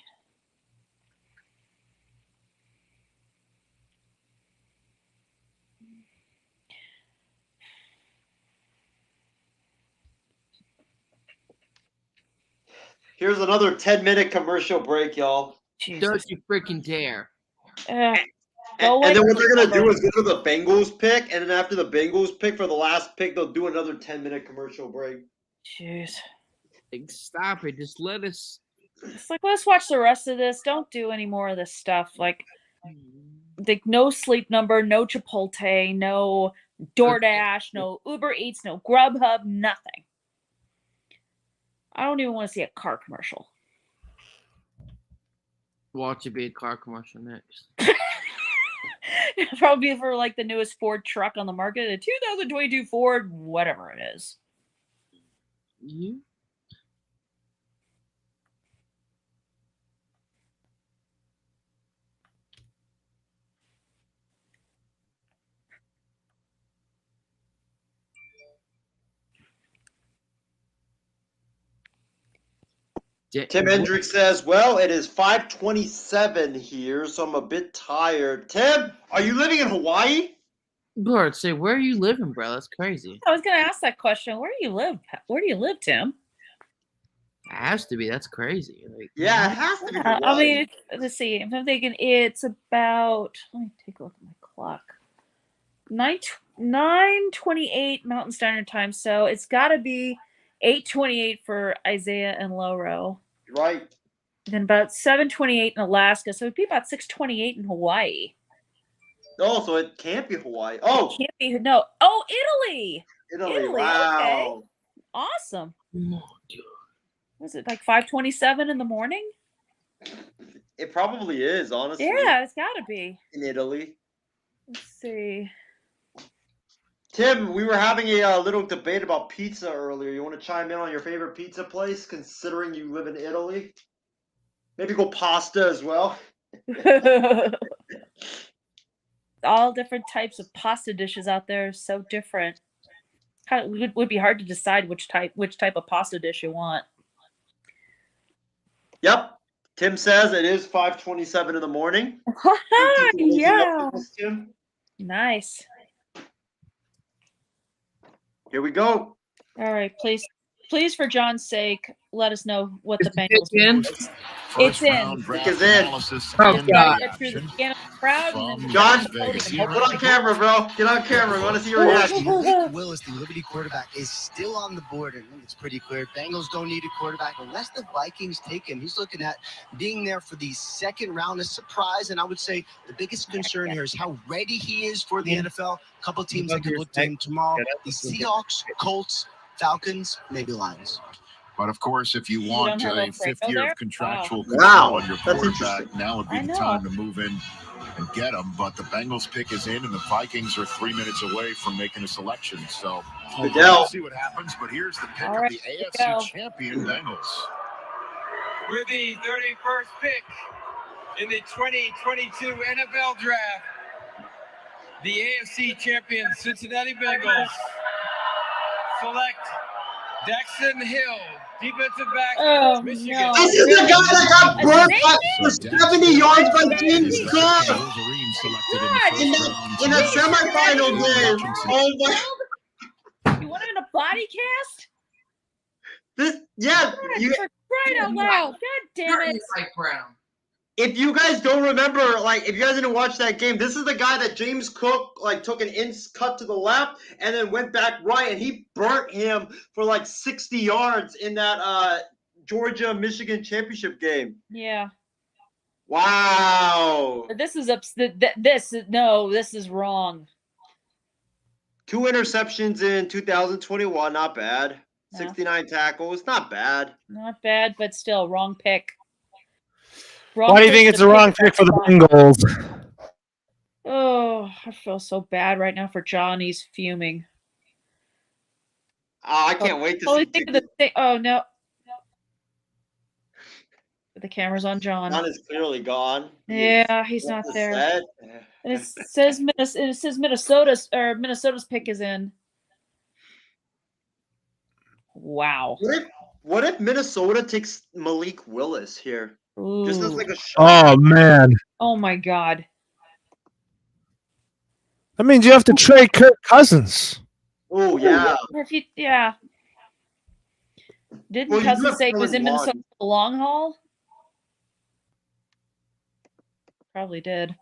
S3: Here's another 10-minute commercial break, y'all.
S2: Don't you freaking dare.
S3: And then what they're gonna do is go to the Bengals pick, and then after the Bengals pick for the last pick, they'll do another 10-minute commercial break.
S8: Jeez.
S2: Like, stop it. Just let us.
S8: It's like, let's watch the rest of this. Don't do any more of this stuff. Like no Sleep Number, no Chipotle, no DoorDash, no Uber Eats, no Grubhub, nothing. I don't even want to see a car commercial.
S2: Watch it be a car commercial next.
S8: It'll probably be for like the newest Ford truck on the market, a 2022 Ford, whatever it is.
S3: Tim Hendricks says, well, it is 5:27 here, so I'm a bit tired. Tim, are you living in Hawaii?
S2: Lord, say, where are you living, bro? That's crazy.
S8: I was going to ask that question. Where do you live? Where do you live, Tim?
S2: It has to be. That's crazy. Like,
S3: yeah, it has to be.
S8: I mean, let's see. If I'm thinking it's about, let me take a look at my clock. 9:28 Mountain Standard Time. So it's got to be 8:28 for Isaiah and Loro.
S3: Right.
S8: Then about 7:28 in Alaska. So it'd be about 6:28 in Hawaii.
S3: Oh, so it can't be Hawaii. Oh,
S8: it can't be. No. Oh, Italy.
S3: Italy. Wow.
S8: Okay. Awesome. Was it like 5:27 in the morning?
S3: It probably is, honestly.
S8: Yeah, it's got to be.
S3: In Italy.
S8: Let's see.
S3: Tim, we were having a little debate about pizza earlier. You want to chime in on your favorite pizza place, considering you live in Italy? Maybe go pasta as well.
S8: All different types of pasta dishes out there are so different. It would be hard to decide which type of pasta dish you want.
S3: Yep. Tim says it is 5:27 in the morning.
S8: Yeah. Nice.
S3: Here we go.
S8: All right, please please, for John's sake, let us know what the Bengals
S2: in?
S8: is. It's in.
S5: Draft
S3: It's in.
S5: analysis
S8: Oh,
S5: and
S8: God.
S5: reaction
S8: Crowd
S5: from
S3: John,
S5: Las Vegas.
S3: get on camera, bro. Get on camera. I want to see your reaction.
S10: Malik Willis, the Liberty quarterback, is still on the board, and it's pretty clear. Bengals don't need a quarterback unless the Vikings take him. He's looking at being there for the second round, a surprise, and I would say the biggest concern here is how ready he is for the NFL. A couple teams that could look to him tomorrow: the Seahawks, Colts, Falcons, maybe Lions.
S5: But of course, if you want a fifth year of contractual
S3: Wow.
S5: control on your quarterback, now would be the time to move in and get him. But the Bengals pick is in, and the Vikings are 3 minutes away from making a selection. So we'll see what happens. But here's the pick of the AFC champion Bengals.
S4: With the 31st pick in the 2022 NFL Draft, the AFC champion Cincinnati Bengals select Daxton Hill, defensive back, Michigan.
S8: No.
S3: This is the guy that got burnt for 70 yards by James Cook in a semifinal game. Oh my!
S8: You want him in a body cast?
S3: Yeah.
S8: For crying out loud! God damn it!
S2: Mike Brown.
S3: If you guys don't remember, if you guys didn't watch that game, this is the guy that James Cook took an cut to the left and then went back right, and he burnt him for 60 yards in that Georgia-Michigan championship game.
S8: Yeah.
S3: Wow.
S8: This is wrong.
S3: 2 interceptions in 2021, not bad.
S8: No.
S3: 69 tackles, not bad.
S8: Not bad, but still, wrong pick.
S1: Why do you think it's the wrong pick for the Bengals?
S8: Oh, I feel so bad right now for John. He's fuming.
S3: Oh, I can't wait to see.
S8: Oh, no. The camera's on John.
S3: John is clearly gone.
S8: Yeah, he's not there. And it says Minnesota's pick is in. Wow.
S3: What if Minnesota takes Malik Willis here?
S8: Ooh.
S3: Just as a shot.
S1: Oh, man.
S8: Oh, my God.
S1: That means you have to trade Kirk Cousins.
S3: Oh, yeah.
S8: Yeah. Didn't Cousins say he was in Minnesota for the long haul? Probably did.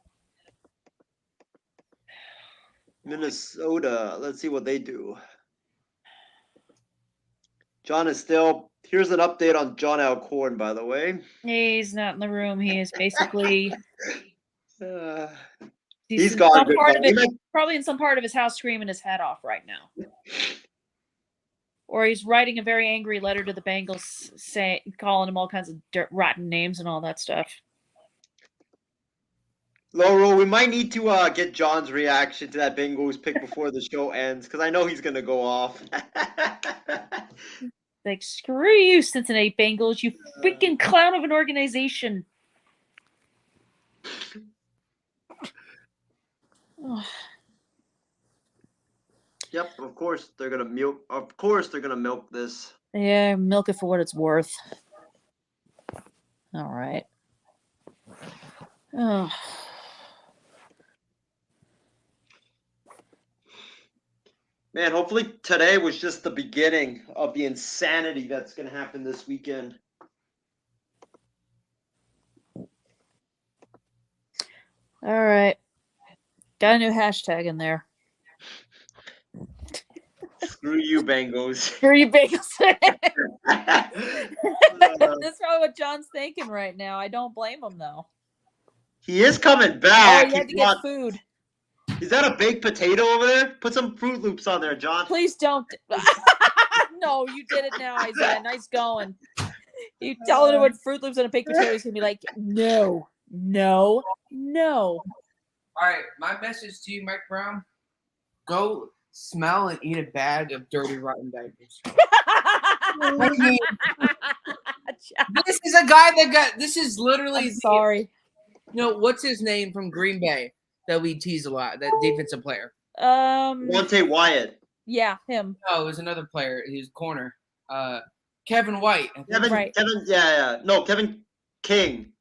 S3: Minnesota. Let's see what they do. John is still. Here's an update on John Alcorn, by the way.
S8: He's not in the room. He is basically.
S3: He's gone.
S8: Probably in some part of his house, screaming his head off right now. Or he's writing a very angry letter to the Bengals, calling them all kinds of rotten names and all that stuff.
S3: Laurel, we might need to get John's reaction to that Bengals pick before the show ends, because I know he's going to go off.
S8: Like, screw you, Cincinnati Bengals, you freaking clown of an organization.
S3: Yep, of course they're gonna milk. Of course they're gonna milk this.
S8: Yeah, milk it for what it's worth. All right. Oh.
S3: Man, hopefully today was just the beginning of the insanity that's gonna happen this weekend.
S8: All right. Got a new hashtag in there.
S3: Screw you, Bengals.
S8: Screw you, Bengals. That's probably what John's thinking right now. I don't blame him, though.
S3: He is coming back.
S8: Oh, he had to get food.
S3: Is that a baked potato over there? Put some Fruit Loops on there, John.
S8: Please don't. No, you did it now, Isaiah. Nice going. You tell him what Fruit Loops on a baked potato, he's going to be like, no. All
S2: right, my message to you, Mike Brown, go smell and eat a bag of dirty, rotten diapers. I mean, this is a guy that got, this is literally,
S8: sorry.
S2: You know, what's his name from Green Bay that we tease a lot, that defensive player?
S3: Monte Wyatt.
S8: Yeah, him.
S2: No, it was another player. He was corner. Kevin White.
S3: Kevin King.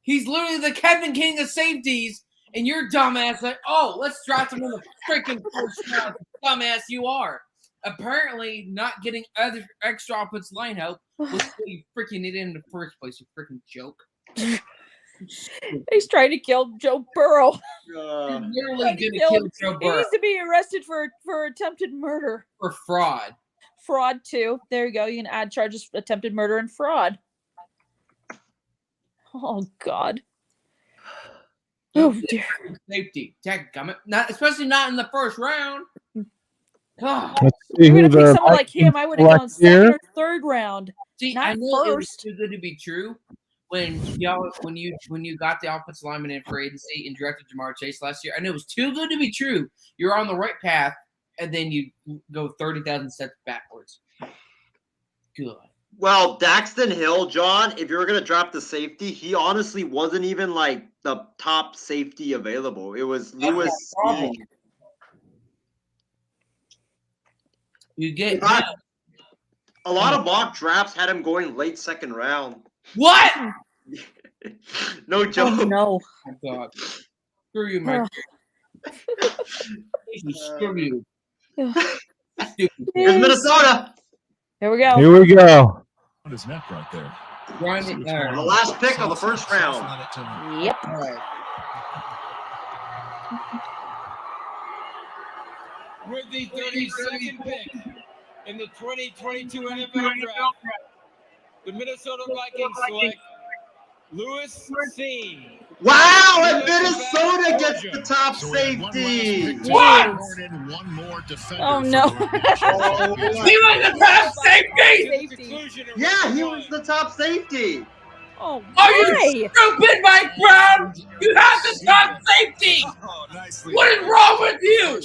S2: He's literally the Kevin King of safeties, and you're dumbass like, oh, let's draft him in the freaking first round. Dumbass you are. apparently not getting other extra offensive line help was what you freaking needed in the first place. You freaking joke.
S8: He's trying to kill Joe Burrow.
S2: Literally gonna kill Joe
S8: He
S2: Burrow
S8: needs to be arrested for attempted murder.
S2: for fraud.
S8: Fraud too. There you go. You can add charges for attempted murder and fraud. Oh God. Oh dear.
S2: Safety. Not especially not in the first round. God.
S1: Let's see
S8: You're
S1: who
S8: gonna pick
S1: the
S8: someone like him. I would have gone
S1: select
S8: second
S1: here.
S8: or third round.
S2: See,
S8: not
S2: I know it was
S8: first.
S2: too good to be true when you got the offensive lineman in for agency and drafted Jamar Chase last year. I know it was too good to be true. You're on the right path, and then you go 30,000 steps backwards. Good.
S3: Well, Daxton Hill, John, if you were going to drop the safety, he honestly wasn't even like the top safety available. It was Lewis.
S2: You get
S3: a lot of mock drafts had him going late second round.
S2: What?
S3: No joke.
S8: Oh, no.
S2: Oh, God. Screw you, Mike. Screw you.
S3: Here's Minnesota.
S8: Here we go.
S1: Here we go.
S5: On his neck right there.
S3: The last pick of the first round.
S8: Yep.
S2: All right.
S4: With the 32nd pick in the 2022 NFL Draft, the Minnesota Vikings select Lewis Seen.
S3: Wow, and Minnesota gets the top safety.
S2: What?
S8: Oh no.
S2: He was the top safety.
S3: Yeah, he was the top safety.
S8: Oh,
S2: are you stupid, Mike Brown? You have the top safety. What is wrong with you?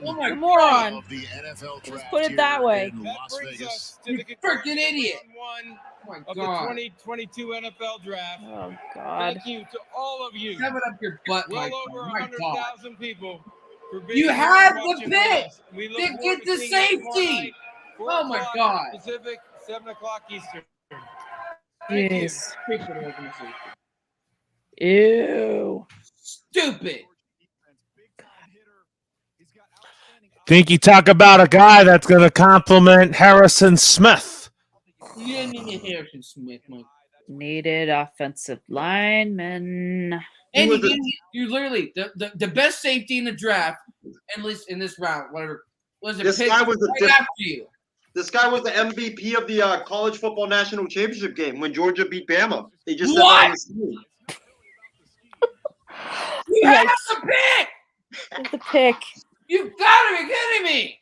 S2: Oh my
S8: Come on.
S5: NFL
S8: Just put it that way.
S4: That brings us to the
S2: freaking idiot.
S4: One
S2: Oh my
S4: of
S2: God.
S4: the 2022 NFL Draft.
S8: Oh God.
S4: Thank you to all of you.
S2: Shove it up your butt,
S4: Well
S2: Mike.
S4: over
S2: Oh my God.
S4: 100,000 people. For being
S2: You
S4: here
S2: had
S4: and
S2: the
S4: watching with
S2: pick
S4: us. We look
S2: to
S4: forward
S2: get
S4: to
S2: the
S4: seeing you tomorrow
S2: safety.
S4: night, 4
S2: Oh my
S4: o'clock
S2: God.
S4: Pacific, 7 o'clock Eastern. Thank you.
S8: Yes.
S2: Stupid organization.
S8: Ew.
S2: Stupid.
S1: Think you talk about a guy that's going to compliment Harrison Smith.
S2: You didn't need Harrison Smith, Mike.
S8: Needed offensive lineman.
S2: And you literally the best safety in the draft, at least in this round, whatever, was a
S3: This
S2: pick
S3: guy was
S2: right after you.
S3: This guy was the MVP of the college football national championship game when Georgia beat Bama. They just
S2: What?
S3: said that on the screen.
S2: You have the pick.
S8: The pick.
S2: You gotta be kidding me.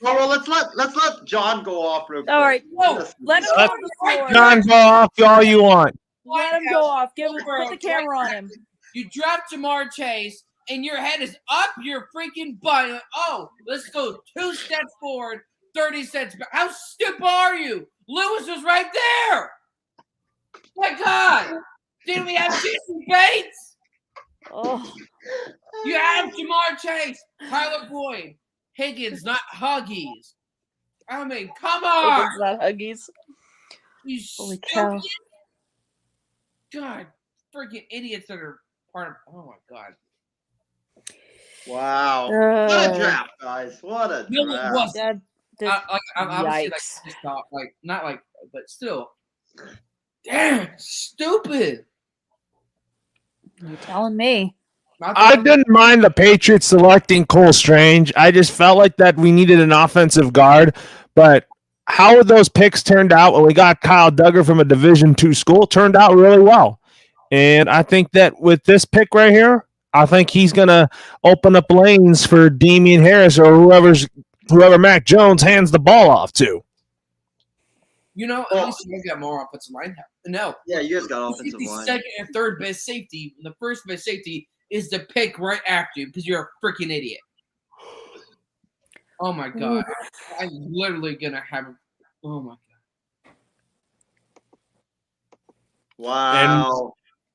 S3: Oh, well, let's let John go off real quick.
S8: All right.
S2: Whoa.
S8: Let him
S1: Let
S8: go on the floor.
S1: John go off all you want.
S8: Let him go off. Put the camera on him.
S2: You draft Jamar Chase, and your head is up your freaking butt. Like, oh, let's go 2 steps forward, 30 steps back. How stupid are you? Lewis was right there. My God. Didn't we have Jason Bates?
S8: Oh.
S2: You have Jamar Chase, Tyler Boyd, Higgins, not Huggies. I mean, come on.
S8: Higgins, not Huggies.
S2: You
S8: Holy
S2: stupid.
S8: cow.
S2: God, freaking idiots that are part of. Oh my God.
S3: Wow. What a draft, guys. What a
S2: No, it
S3: draft.
S2: wasn't. I'm obviously like
S8: Yikes.
S2: pissed off, like not like, but still. Damn, stupid.
S8: You're telling me.
S1: I didn't mind the Patriots selecting Cole Strange. I just felt like that we needed an offensive guard. But how those picks turned out when we got Kyle Duggar from a Division II school turned out really well. And I think that with this pick right here, I think he's going to open up lanes for Damian Harris or whoever Mac Jones hands the ball off to.
S2: You know, at least you got more offensive line help. No.
S3: Yeah, you guys got offensive
S2: The
S3: line.
S2: second and third best safety. The first best safety is the pick right after you because you're a freaking idiot. Oh my God. I'm literally going to have. Oh my God.
S3: Wow.
S1: And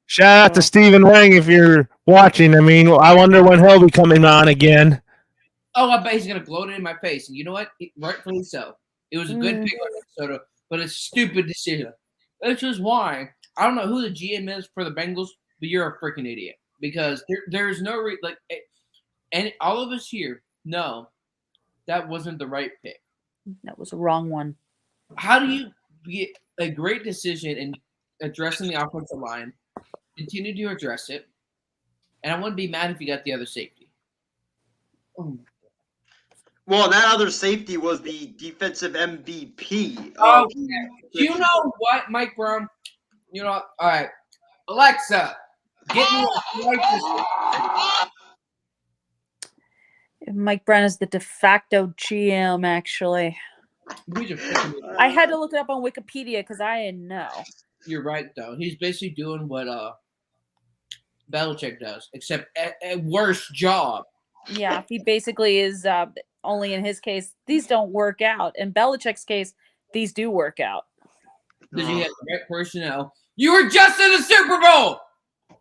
S1: shout out to Stephen Wang if you're watching. I mean, I wonder when he'll be coming on again.
S2: Oh, I bet he's going to gloat it in my face. And you know what? Rightfully so. It was a good pick by Minnesota, but it's a stupid decision. Which is why I don't know who the GM is for the Bengals, but you're a freaking idiot because there's no and all of us here know that wasn't the right pick.
S8: That was a wrong one.
S2: How do you get a great decision in addressing the offensive line, continue to address it, and I wouldn't be mad if you got the other safety. Oh.
S3: Well, that other safety was the defensive MVP.
S2: Oh, do you know what, Mike Brown? You know, all right, Alexa, get me a right.
S8: Mike Brown is the de facto GM, actually. I had to look it up on Wikipedia because I didn't know.
S2: You're right, though. He's basically doing what Belichick does, except a worse job.
S8: Yeah, he basically is only in his case, these don't work out. In Belichick's case, these do work out.
S2: Because you have the right personnel. You were just in the Super Bowl!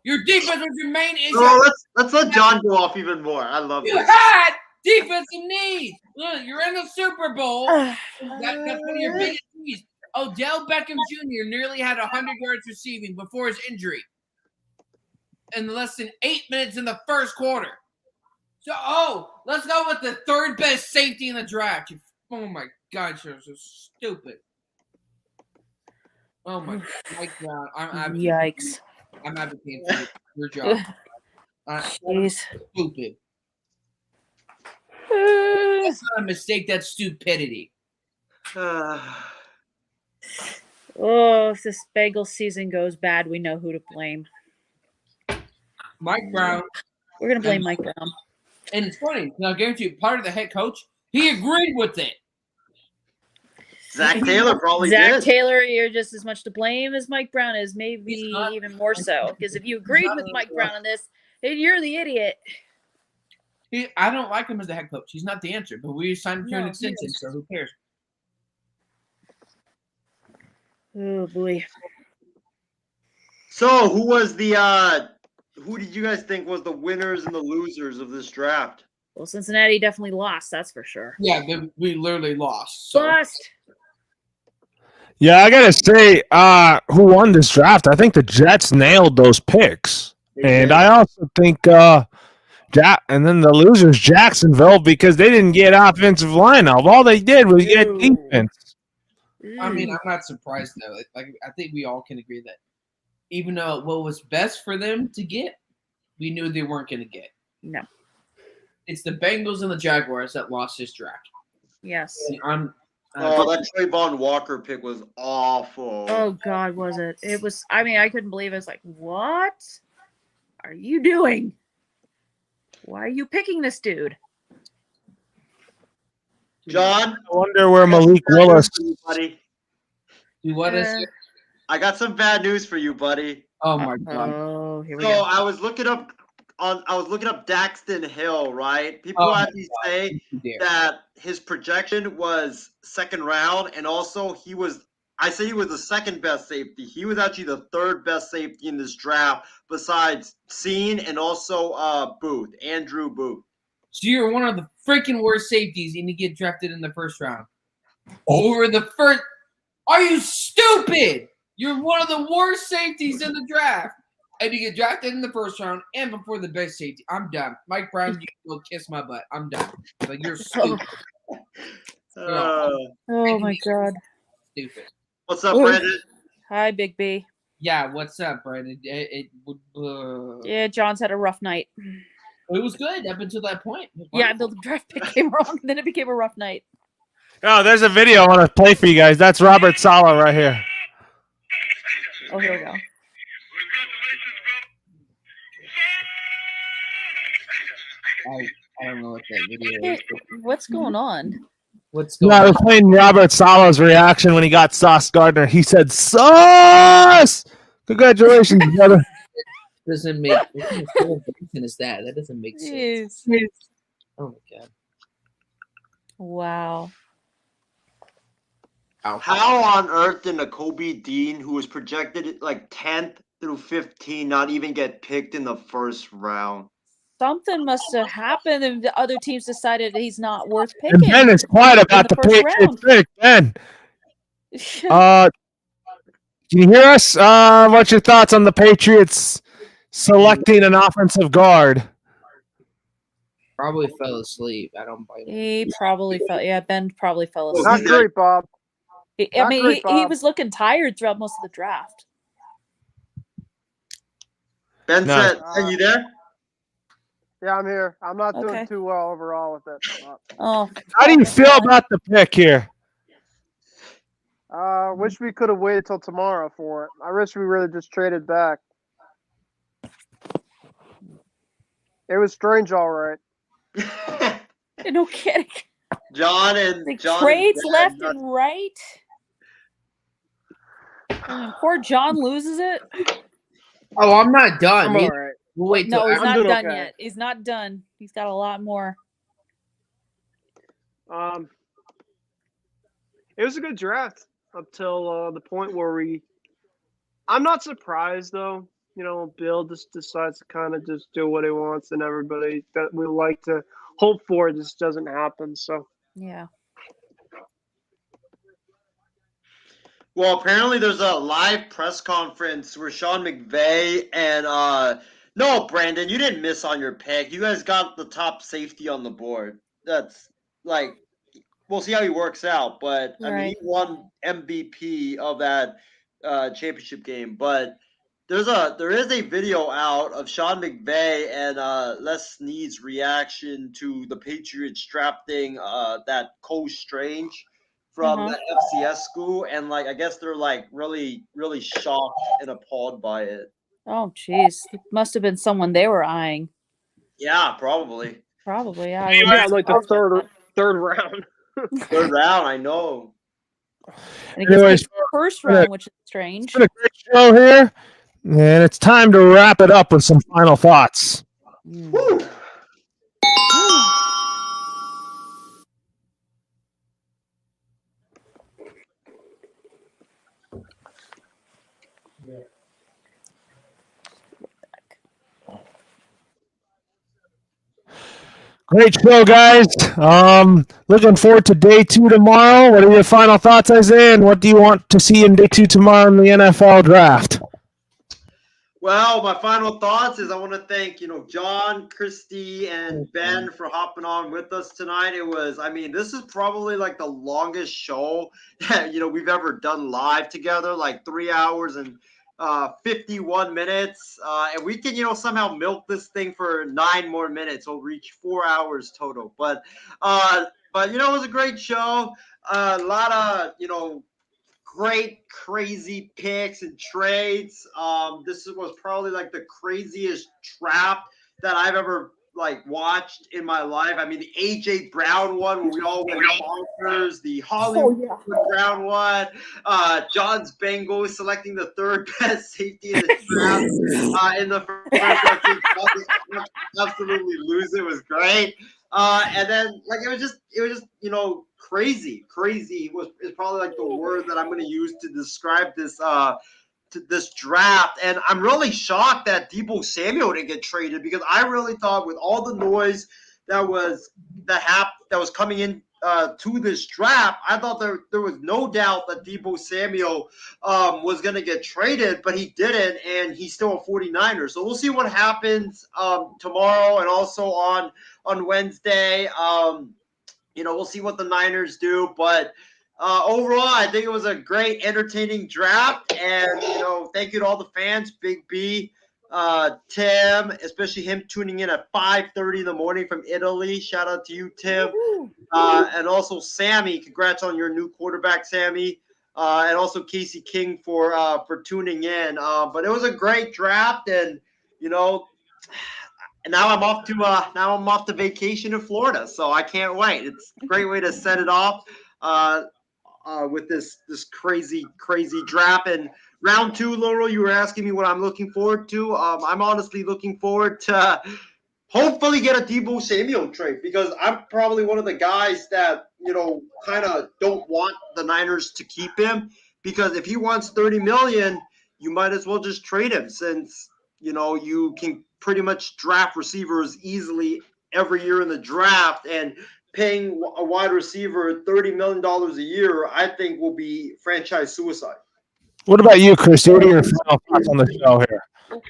S2: Your defense was your main issue.
S3: No, let's let John go off even more. I love
S2: You
S3: this.
S2: had defensive needs. Look, you're in the Super Bowl. That's one of your biggest needs. Odell Beckham Jr. nearly had 100 yards receiving before his injury in less than 8 minutes in the first quarter. So, let's go with the third best safety in the draft. Oh my God, you're so stupid. Oh my God, Mike Brown.
S8: Yikes.
S2: I'm advocating for your job.
S8: Jeez.
S2: Stupid. That's not a mistake. That's stupidity.
S8: Oh, if this Bengals season goes bad, we know who to blame.
S2: Mike Brown.
S8: We're going to blame Mike Brown.
S2: And it's funny. I'll guarantee you, part of the head coach, he agreed with it.
S3: Zach Taylor probably
S8: Zach
S3: did.
S8: Taylor, you're just as much to blame as Mike Brown is, maybe even more so. Because if you agreed with Mike Brown on this, then you're the idiot.
S2: I don't like him as the head coach. He's not the answer, but we signed him to an extension, so who cares?
S8: Oh, boy.
S3: So, who did you guys think was the winners and the losers of this draft?
S8: Well, Cincinnati definitely lost, that's for sure.
S2: Yeah, we literally lost. So.
S8: Bust.
S1: Yeah, I gotta say, who won this draft? I think the Jets nailed those picks, and I also think and then the losers, Jacksonville, because they didn't get offensive line up. All they did was get defense.
S2: I mean, I'm not surprised though. Like, I think we all can agree that even though what was best for them to get, we knew they weren't going to get.
S8: No.
S2: It's the Bengals and the Jaguars that lost this draft.
S8: Yes.
S2: And
S3: that Trayvon Walker pick was awful.
S8: Oh, God, was it? It was, I mean, I couldn't believe it. It's like, what are you doing? Why are you picking this dude?
S3: John?
S1: I wonder where Malik Willis.
S3: Buddy.
S2: What is it?
S3: I got some bad news for you, buddy.
S2: Oh my God.
S8: Oh, here we
S3: So
S8: go.
S3: I was looking up Daxton Hill, right? People actually say that his projection was second round, and also I say he was the second best safety. He was actually the third best safety in this draft, besides Cine and also Booth, Andrew Booth.
S2: So you're one of the freaking worst safeties and you get drafted in the first round. Over the first. Are you stupid? You're one of the worst safeties in the draft. And you get drafted in the first round and before the best safety. I'm done. Mike Brown, you can go kiss my butt. I'm done. Like, you're stupid.
S8: Oh, my God.
S2: Stupid.
S3: What's up, Brandon?
S8: Hi, Big B.
S2: Yeah, what's up, Brandon?
S8: Yeah, John's had a rough night.
S2: It was good up until that point.
S8: Yeah, until the draft pick came wrong, then it became a rough night.
S1: Oh, there's a video I want to play for you guys. That's Robert Saleh right here.
S8: Oh, here we go.
S2: I don't know what that video is.
S8: What's going on?
S2: What's going
S1: No, I
S2: on?
S1: was playing Robert Saleh's reaction when he got Sauce Gardner. He said, "Sauce! Congratulations, brother."
S2: Doesn't make what is that? That doesn't make sense.
S8: Jeez.
S2: Oh my God.
S8: Wow.
S3: How on earth did Nakobe Dean, who was projected like 10th through 15, not even get picked in the first round?
S8: Something must have happened and the other teams decided that he's not worth
S1: And
S8: picking.
S1: Ben is quiet about the
S8: first
S1: Patriots
S8: round.
S1: pick. Ben, can you hear us? What's your thoughts on the Patriots selecting an offensive guard?
S2: Probably fell asleep. I don't blame him.
S8: He probably fell. Yeah, Ben probably fell
S11: Not
S8: asleep.
S11: great, Bob.
S8: I
S11: Not
S8: mean,
S11: great,
S8: he
S11: Bob.
S8: was looking tired throughout most of the draft.
S3: Ben said, "Are you there?"
S11: Yeah, I'm here. I'm not doing
S8: Okay.
S11: too well overall with it.
S8: Oh,
S1: How do you feel about the pick here?
S11: Wish we could have waited till tomorrow for it. I wish we really just traded back. It was strange, all right.
S8: no kidding.
S3: John and
S8: Like
S3: John
S8: trades
S3: and
S8: left and right. And poor John loses it.
S2: Oh, I'm not done.
S11: I'm all right.
S2: We'll wait till
S8: No, he's
S11: I'm
S8: not
S11: doing
S8: done
S11: okay.
S8: yet. He's not done. He's got a lot more.
S11: It was a good draft up till the point where I'm not surprised though. You know, Bill just decides to kind of just do what he wants, and everybody that we like to hope for just doesn't happen. So
S8: yeah.
S3: Well, apparently there's a live press conference where Sean McVay and no, Brandon, you didn't miss on your pick. You guys got the top safety on the board. That's like we'll see how he works out, but I mean he won MVP of that championship game. But there is a video out of Sean McVay and Les Snead's reaction to the Patriots drafting that Cole Strange from the FCS school, and like I guess they're like really, really shocked and appalled by it.
S8: Oh, jeez. It must have been someone they were eyeing.
S3: Yeah, probably.
S8: Probably, yeah.
S11: yeah, like the third round.
S3: Third round, I know.
S8: And it gets picked first round, which is strange.
S1: It's been a great show here, and it's time to wrap it up with some final thoughts.
S3: Woo.
S1: Great show, guys. Looking forward to day 2 tomorrow. What are your final thoughts, Isaiah? And what do you want to see in day 2 tomorrow in the NFL draft?
S3: Well, my final thoughts is I want to thank, John, Christy, and Ben for hopping on with us tonight. This is probably like the longest show that, we've ever done live together, like 3 hours and 51 minutes. And we can, somehow milk this thing for 9 more minutes. We'll reach 4 hours total. But it was a great show. A lot of, great, crazy picks and trades. This was probably like the craziest draft that I've ever watched in my life. I mean, the AJ Brown one where we all went bonkers. The Hollywood Brown one. John's Bengals selecting the third best safety in the draft in the first round. Absolutely lose it. It was great. And then it was just crazy. Crazy is probably like the word that I'm going to use to describe this this draft. And I'm really shocked that Deebo Samuel didn't get traded, because I really thought with all the noise that was coming in to this draft, I thought there was no doubt that Deebo Samuel was going to get traded, but he didn't, and he's still a 49er. So we'll see what happens tomorrow and also on Wednesday. We'll see what the Niners do, but overall, I think it was a great, entertaining draft, and thank you to all the fans, Big B, Tim, especially him tuning in at 5:30 in the morning from Italy. Shout out to you, Tim, and also Sammy. Congrats on your new quarterback, Sammy, and also Casey King for tuning in. But it was a great draft, and and now I'm off to vacation in Florida, so I can't wait. It's a great way to set it off with this crazy draft. And round 2, Laurel, you were asking me what I'm looking forward to. I'm honestly looking forward to hopefully get a Deebo Samuel trade, because I'm probably one of the guys that kind of don't want the Niners to keep him, because if he wants $30 million, you might as well just trade him, since you can pretty much draft receivers easily every year in the draft, and paying a wide receiver $30 million a year, I think, will be franchise suicide.
S1: What about you, Chris? What are your final thoughts on the show here?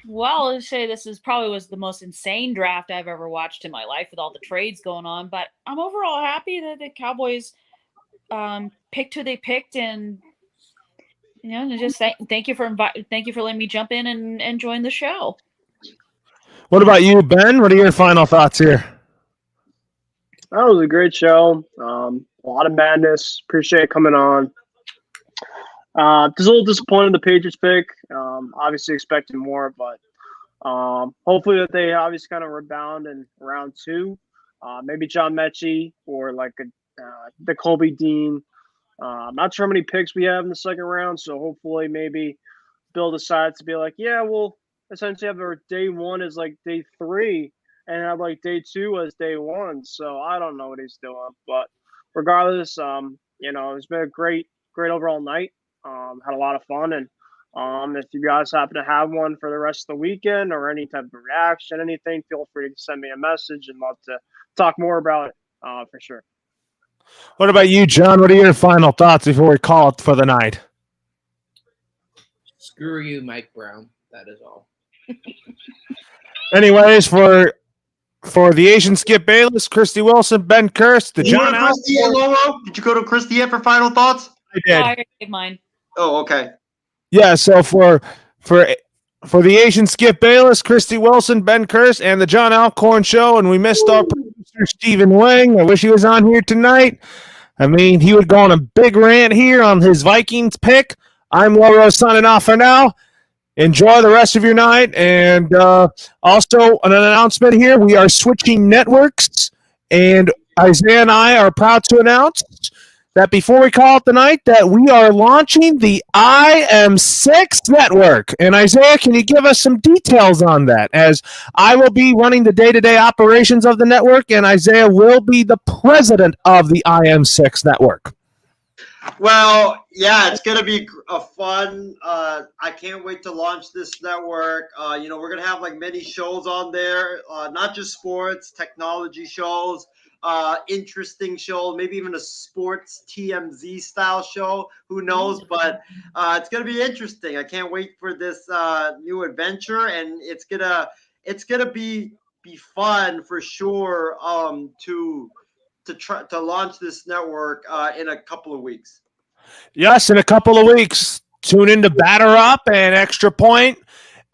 S8: Well, I'd say this was the most insane draft I've ever watched in my life with all the trades going on. But I'm overall happy that the Cowboys picked who they picked, and just thank you for letting me jump in and join the show.
S1: What about you, Ben? What are your final thoughts here?
S11: That was a great show. A lot of madness. Appreciate coming on. Just a little disappointed in the Patriots pick. Obviously expecting more, but hopefully that they obviously kind of rebound in round 2. Maybe John Mechie or like the Colby Dean. I'm not sure how many picks we have in the second round, so hopefully maybe Bill decides to be like, yeah, we'll essentially have our day 1 as like day 3 and have like day 2 as day 1. So I don't know what he's doing, but regardless, it's been a great overall night. Had a lot of fun, and if you guys happen to have one for the rest of the weekend or any type of reaction, anything, feel free to send me a message and love to talk more about it for sure.
S1: What about you, John? What are your final thoughts before we call it for the night?
S2: Screw you, Mike Brown. That is all.
S1: Anyways, for the Asian Skip Bayless, Christy Wilson, Ben Kirst, the John
S3: Christy and Lolo? Did you go to Christy yet for final thoughts?
S1: I did.
S8: I gave mine.
S3: Oh, okay.
S1: Yeah, so for the Asian Skip Bayless, Christy Wilson, Ben Kirst, and the John Alcorn Show, and we missed our producer, Stephen Wang. I wish he was on here tonight. I mean, he would go on a big rant here on his Vikings pick. I'm Loro signing off for now. Enjoy the rest of your night. And also, an announcement here. We are switching networks, and Isaiah and I are proud to announce that before we call it the night, that we are launching the IM6 Network. And Isaiah, can you give us some details on that? As I will be running the day-to-day operations of the network, and Isaiah will be the president of the IM6 Network.
S3: Well, yeah, it's going to be a fun. I can't wait to launch this network. We're going to have like many shows on there, not just sports, technology shows, interesting show, maybe even a sports TMZ style show. Who knows? But it's going to be interesting. I can't wait for this new adventure, and it's gonna be fun for sure. To try to launch this network in a couple of weeks.
S1: Yes, in a couple of weeks. Tune in to Batter Up and Extra Point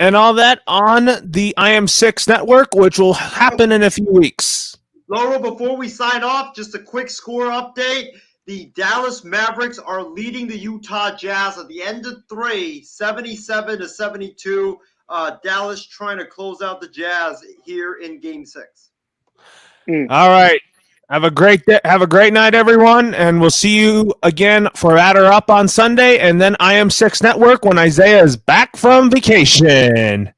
S1: and all that on the IM6 Network, which will happen in a few weeks.
S3: Laura, before we sign off, just a quick score update. The Dallas Mavericks are leading the Utah Jazz at the end of 3, 77-72. Dallas trying to close out the Jazz here in Game 6.
S1: All right. Have a great day. Have a great night, everyone, and we'll see you again for Batter Up on Sunday, and then IM6 Network when Isaiah is back from vacation.